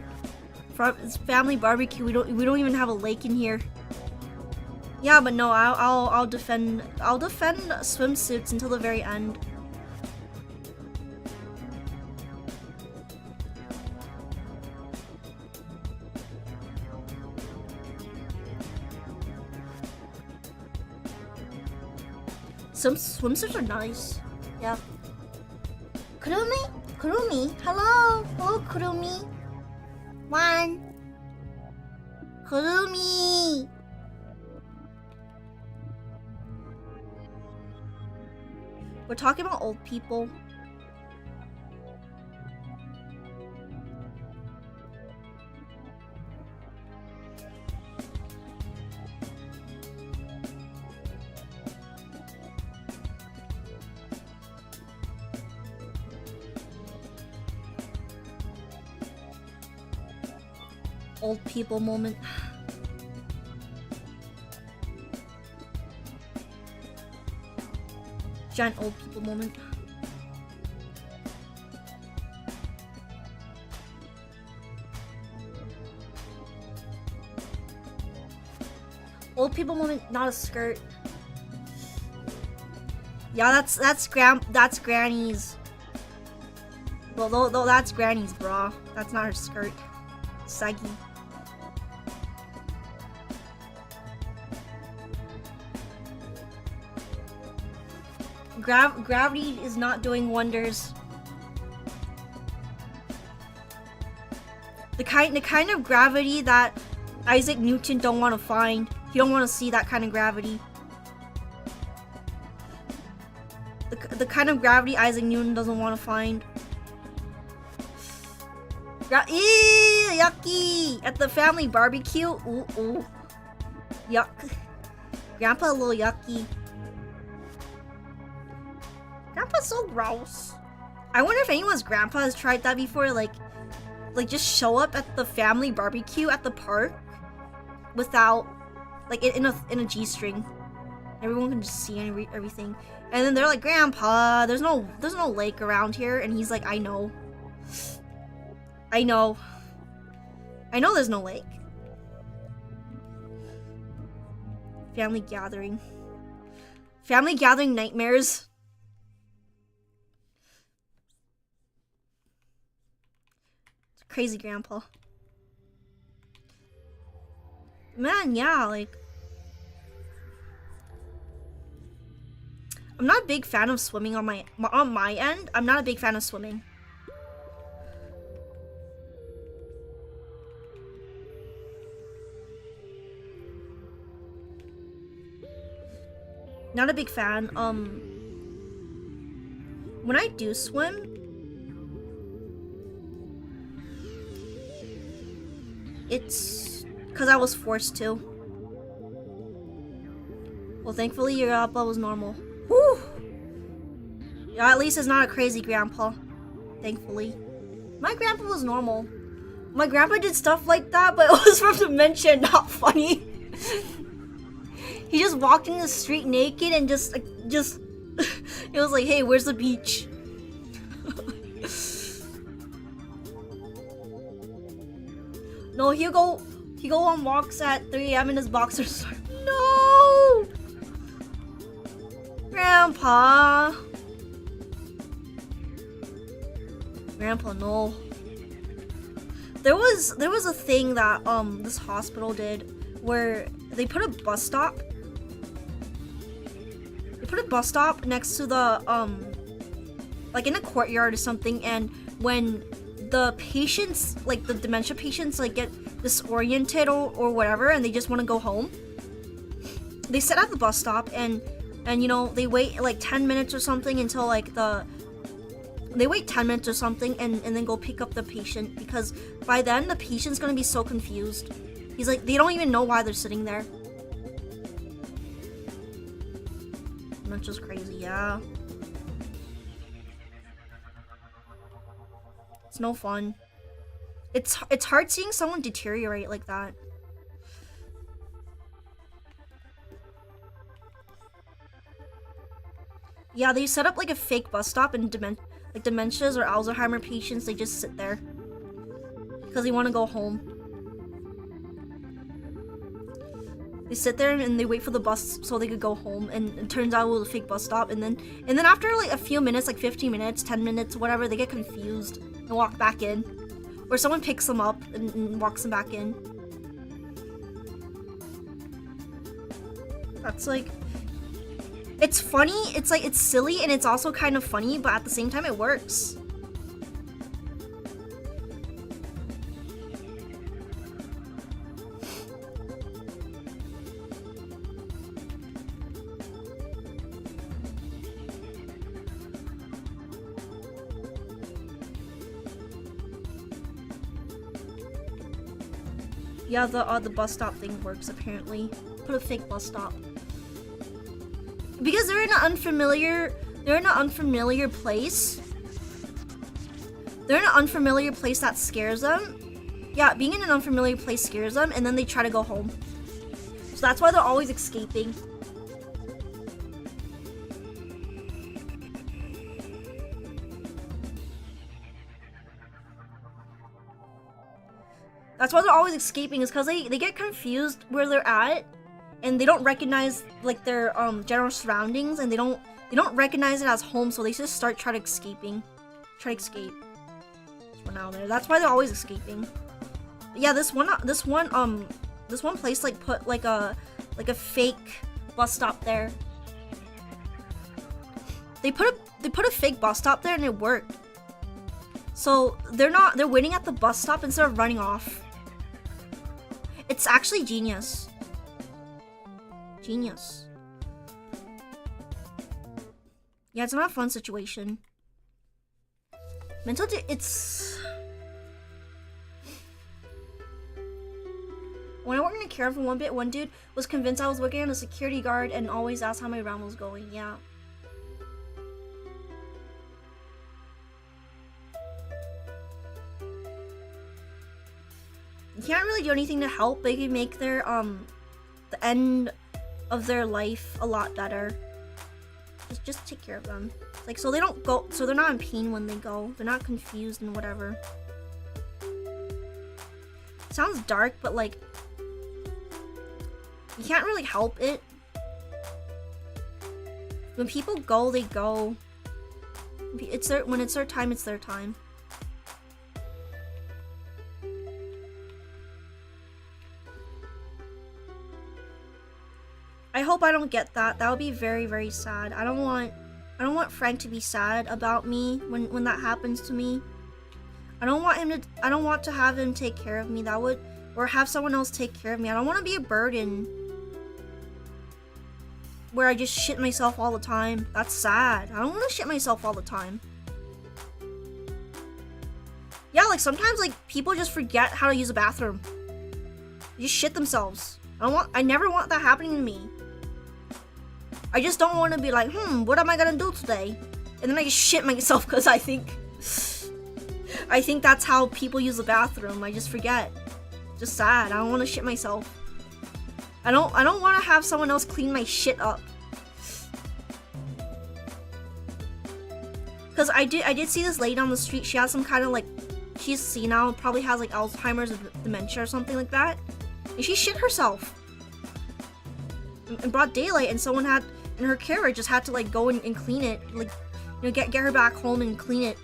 It's family barbecue. We don't even have a lake in here. Yeah, but no, I'll defend swimsuits until the very end. Some swimsuits are nice. Yeah. Kurumi, hello, Kurumi. One. Kurumi. We're talking about old people. Old people moment. Giant old people moment. Old people moment, not a skirt. Yeah, that's Granny's. Well, though that's Granny's bra. That's not her skirt. Saggy. Gravity is not doing wonders. The kind of gravity that Isaac Newton don't want to find. He don't want to see that kind of gravity. The kind of gravity Isaac Newton doesn't want to find. Ew, yucky! At the family barbecue. Ooh, ooh. Yuck. Grandpa a little yucky. Grandpa's so gross. I wonder if anyone's grandpa has tried that before, like just show up at the family barbecue at the park without, like, in a G-string. Everyone can just see everything. And then they're like, Grandpa, there's no lake around here. And he's like, I know there's no lake. Family gathering nightmares. Crazy grandpa. Man, yeah, like, I'm not a big fan of swimming on my end. I'm not a big fan of swimming. Not a big fan. When I do swim, it's because I was forced to. Well, thankfully your grandpa was normal. Whew! Yeah, at least it's not a crazy grandpa. Thankfully. My grandpa was normal. My grandpa did stuff like that, but it was from dementia, not funny. He just walked in the street naked and just it was like, hey, where's the beach? No, he'll go on walks at 3 AM in his boxers. No! Grandpa, no. There was a thing that this hospital did where they put a bus stop. They put a bus stop next to the like in a courtyard or something, and when the patients, like the dementia patients, like get disoriented or whatever, and they just want to go home, they sit at the bus stop and you know, they wait like 10 minutes or something until like they wait 10 minutes or something and then go pick up the patient, because by then the patient's gonna be so confused. He's like, they don't even know why they're sitting there. And that's just crazy, yeah. It's no fun. It's hard seeing someone deteriorate like that. Yeah, they set up like a fake bus stop, and like dementias or Alzheimer patients, they just sit there because they want to go home. They sit there and they wait for the bus so they could go home, and it turns out it was a fake bus stop. And then after like a few minutes, like 15 minutes, 10 minutes, whatever, they get confused and walk back in, or someone picks them up and walks them back in. That's like, it's funny, it's like, it's silly, and it's also kind of funny, but at the same time it works. Yeah, the bus stop thing works apparently. Put a fake bus stop. Because they're in an unfamiliar place. They're in an unfamiliar place that scares them. Yeah, being in an unfamiliar place scares them, and then they try to go home. So that's why they're always escaping. That's why they're always escaping, is because they get confused where they're at, and they don't recognize like their general surroundings, and they don't recognize it as home, so they just try to escape. Just run out there. That's why they're always escaping. But yeah, this one place like put like a fake bus stop there. They put a fake bus stop there, and it worked. So they're waiting at the bus stop instead of running off. It's actually genius. Genius. Yeah, it's not a fun situation. When I worked in a care for one bit, one dude was convinced I was working on a security guard and always asked how my round was going. Yeah. You can't really do anything to help, but you can make their the end of their life a lot better. Just take care of them. Like, so they don't go, so they're not in pain when they go. They're not confused and whatever. It sounds dark, but like, you can't really help it. When people go, they go. When it's their time, it's their time. I hope I don't get that. That would be very, very sad. I don't want Frank to be sad about me when that happens to me. I don't want to have him take care of me. That would, or have someone else take care of me. I don't want to be a burden where I just shit myself all the time. That's sad. I don't want to shit myself all the time. Yeah, like sometimes like people just forget how to use a bathroom. They just shit themselves. I never want that happening to me. I just don't want to be like, what am I gonna do today? And then I just shit myself because I think that's how people use the bathroom. I just forget. Just sad. I don't want to shit myself. I don't want to have someone else clean my shit up. Cause I did see this lady on the street. She has some kind of like, she's senile, probably has like Alzheimer's or dementia or something like that. And she shit herself in broad daylight, and someone had, in her carer just had to like go and clean it, like, you know, get her back home and clean it.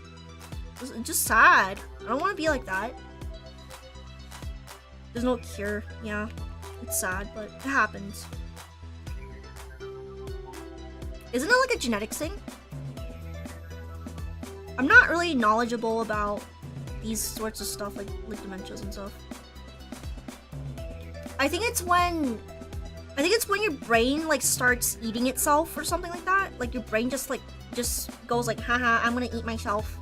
It's just sad. I don't want to be like that. There's no cure. Yeah, it's sad, but it happens. Isn't it like a genetics thing? I'm not really knowledgeable about these sorts of stuff, like dementias and stuff. I think it's when your brain like starts eating itself or something like that. Like your brain just goes like, haha, I'm gonna eat myself.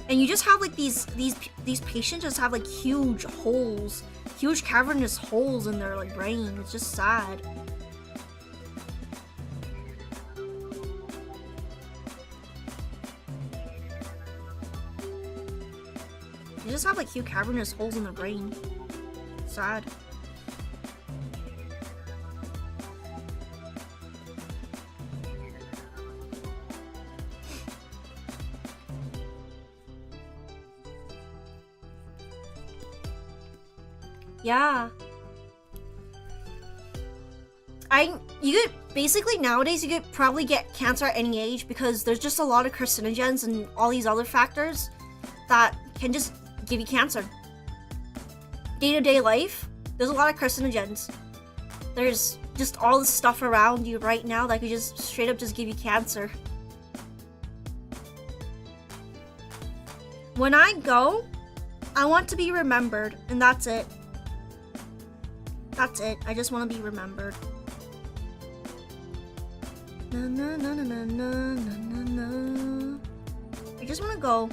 And you just have like these patients just have like huge holes, huge cavernous holes in their like brain. It's just sad. They just have like huge cavernous holes in their brain. Sad. Yeah. You could basically nowadays you could probably get cancer at any age because there's just a lot of carcinogens and all these other factors that can just give you cancer. Day-to-day life, there's a lot of carcinogens. There's just all this stuff around you right now that could just straight up just give you cancer. When I go, I want to be remembered, and that's it. That's it. I just want to be remembered. Na na na na na na na na. I just want to go.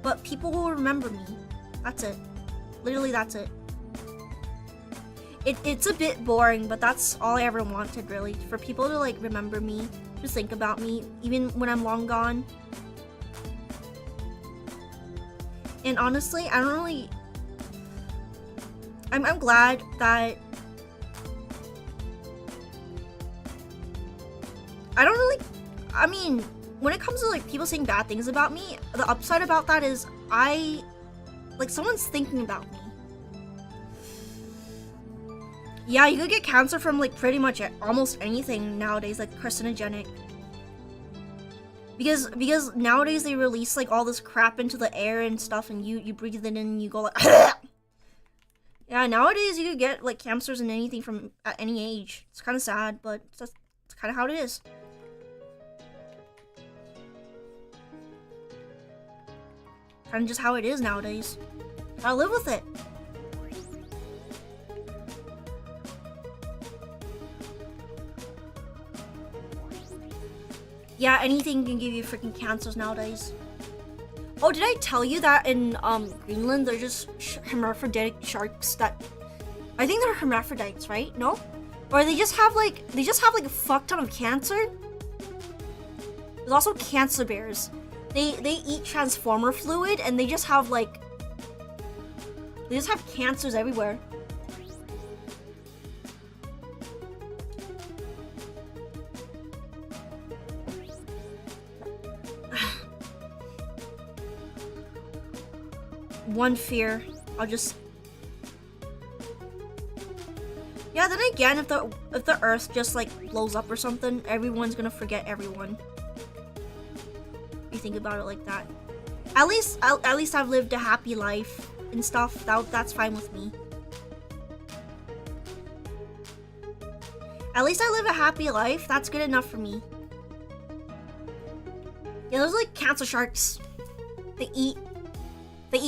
But people will remember me. That's it. Literally, that's it. It's a bit boring, but that's all I ever wanted, really. For people to, like, remember me. Just think about me, even when I'm long gone. And honestly, I don't really... I'm glad that... I don't really... I mean, when it comes to, like, people saying bad things about me, the upside about that is like, someone's thinking about me. Yeah, you could get cancer from, like, pretty much almost anything nowadays, like, carcinogenic. Because nowadays they release, like, all this crap into the air and stuff, and you breathe it in and you go, like... Yeah, nowadays you could get, like, cancers in anything from at any age. It's kind of sad, but it's kind of how it is. Kind of just how it is nowadays. Gotta live with it. Yeah, anything can give you freaking cancers nowadays. Oh, did I tell you that in Greenland there's just hermaphroditic sharks that I think they're hermaphrodites, right? No? Or they just have like a fuck ton of cancer? There's also cancer bears. They eat transformer fluid and they just have cancers everywhere. One fear, yeah, then again, if the earth just like blows up or something, everyone's gonna forget everyone. You think about it like that. At least I've lived a happy life and stuff. That's fine with me. At least I live a happy life. That's good enough for me. Yeah, those like cancer sharks. They eat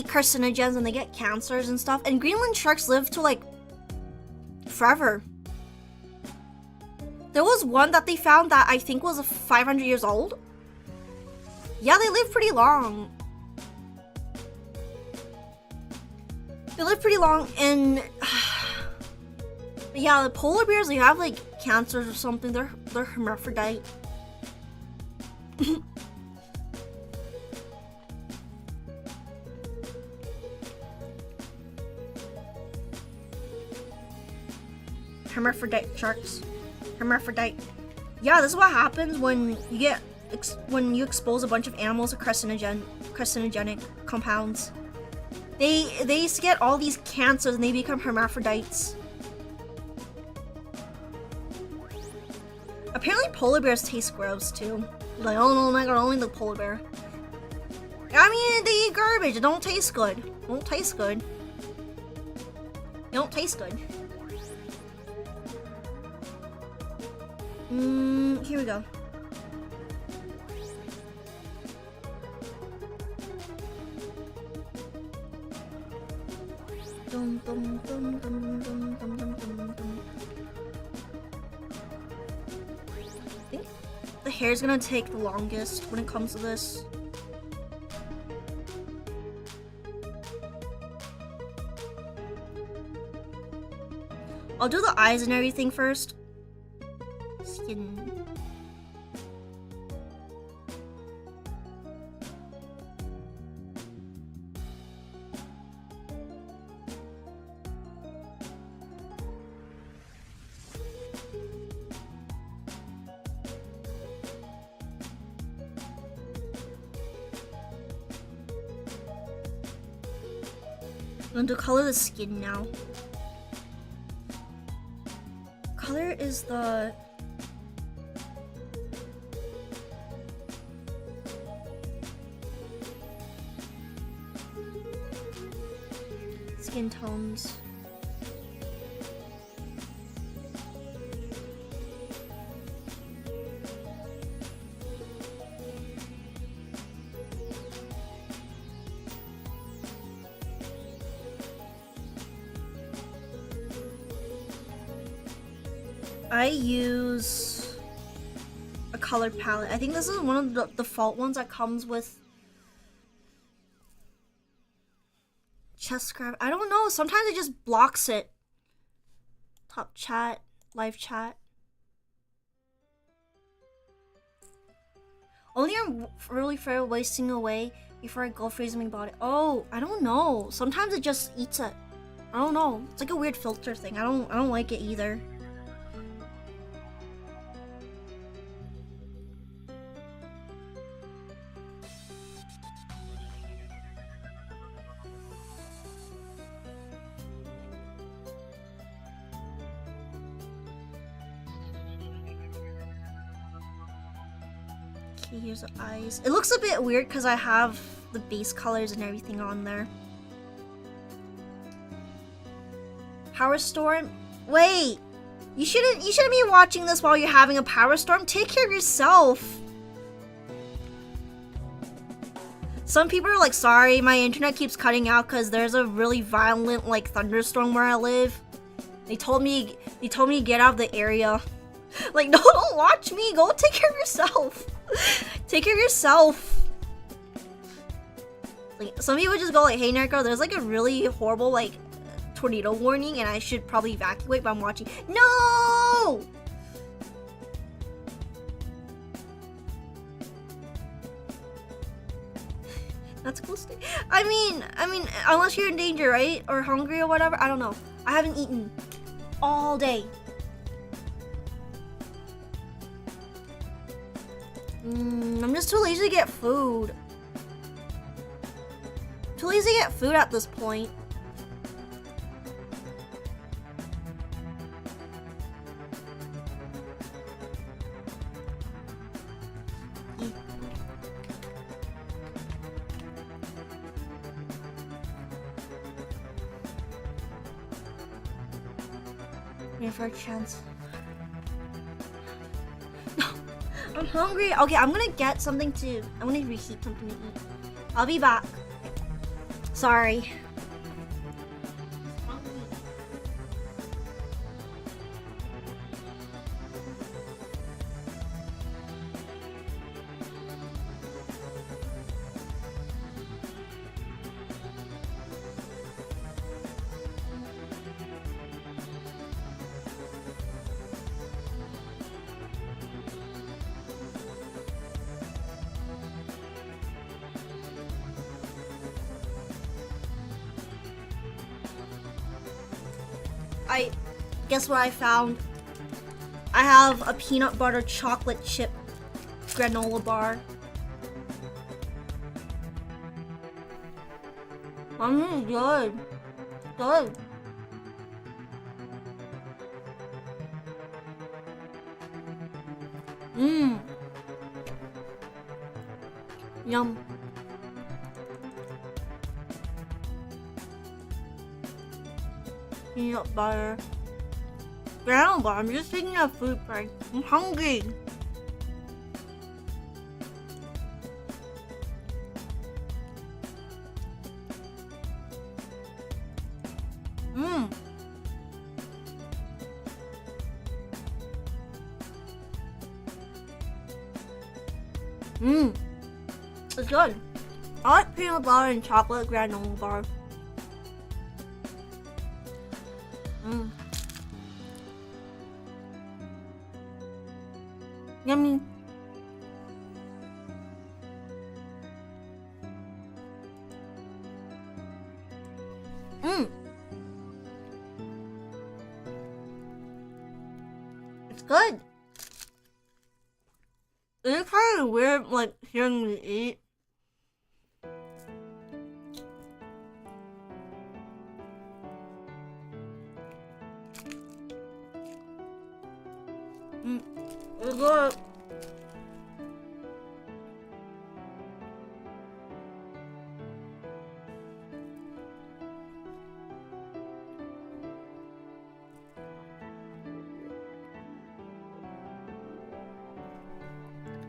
carcinogens and they get cancers and stuff. And Greenland sharks live to like forever. There was one that they found that I think was 500 years old. Yeah, they live pretty long. They live pretty long, and but yeah, the polar bears, they have like cancers or something. They're hermaphrodite. Hermaphrodite sharks. Hermaphrodite. Yeah, this is what happens when you expose a bunch of animals to carcinogenic compounds. They get all these cancers and they become hermaphrodites. Apparently polar bears taste gross too. Like, oh no, my god, only the polar bear. I mean, they eat garbage. It don't taste good. It don't taste good. It don't taste good. Here we go. Dum, dum, dum, dum, dum, dum, dum, dum, dum. I think the hair's gonna take the longest when it comes to this. I'll do the eyes and everything first. Skin. I'm going to color the skin now. Color is the skin tones. I use a color palette. I think this is one of the default ones that comes with chest grab. I don't know. Sometimes it just blocks it. Top chat, live chat. Only I'm really afraid of wasting away before I go freezing my body. Oh, I don't know. Sometimes it just eats it. I don't know. It's like a weird filter thing. I don't like it either. Here's the eyes. It looks a bit weird because I have the base colors and everything on there. Power storm. Wait, you shouldn't be watching this while you're having a power storm. Take care of yourself. Some people are like, sorry, my internet keeps cutting out because there's a really violent like thunderstorm where I live. They told me to get out of the area. Like, no, don't watch me. Go take care of yourself. Take care of yourself. Like, some people just go like, hey Narco, there's like a really horrible like tornado warning and I should probably evacuate, but I'm watching. No! That's cool. I mean, unless you're in danger, right? Or hungry or whatever. I don't know. I haven't eaten all day. I'm just too lazy to get food. Too lazy to get food at this point. Wait for a chance. No, I'm hungry. Okay, I'm gonna get something to. I'm gonna reheat something to eat. I'll be back. Sorry. Guess what I found? I have a peanut butter chocolate chip granola bar. Good. Good. Yum. Peanut butter. Granola bar. I'm just taking a food break. I'm hungry. It's good. I like peanut butter and chocolate granola bar. Yummy. It's good. It's kind of weird, like, hearing me eat. It's good.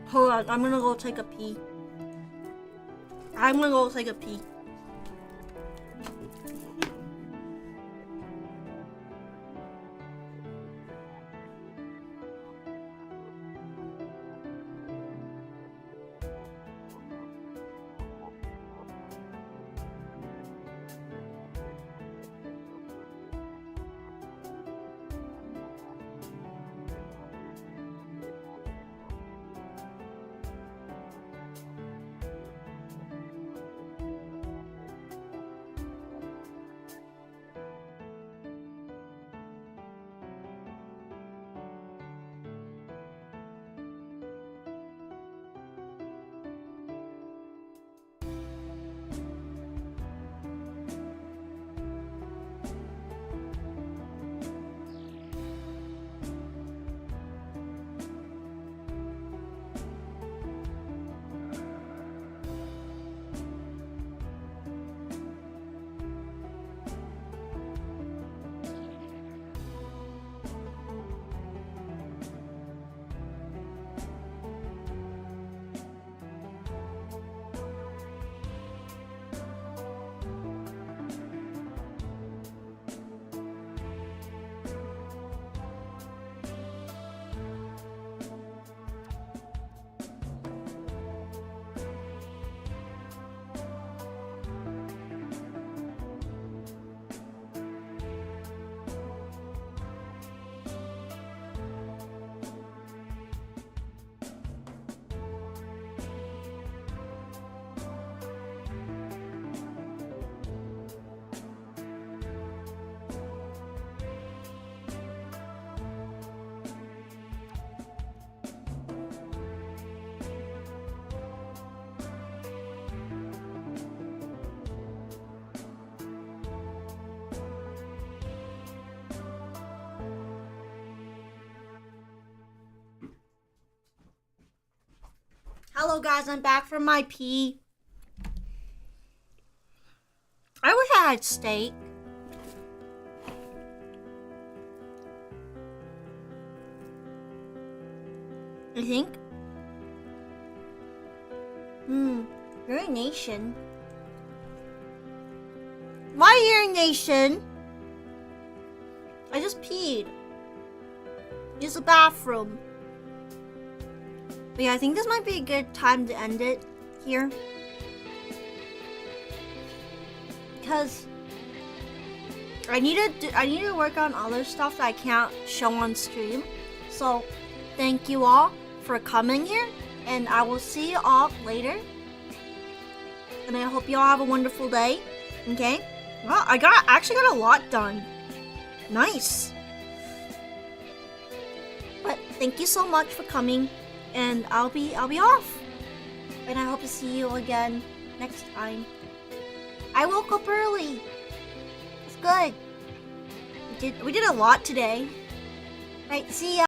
Hold on, I'm gonna go take a pee. Hello guys, I'm back from my pee. I wish I had steak. I think. Urination. My urination. I just peed. Use the bathroom. But yeah, I think this might be a good time to end it here. Because I need to work on other stuff that I can't show on stream. So thank you all for coming here, and I will see you all later. And I hope you all have a wonderful day. Okay? Well, I actually got a lot done. Nice. But thank you so much for coming, and I'll be off. And I hope to see you again next time. I woke up early. It's good. We did a lot today. Right, see ya.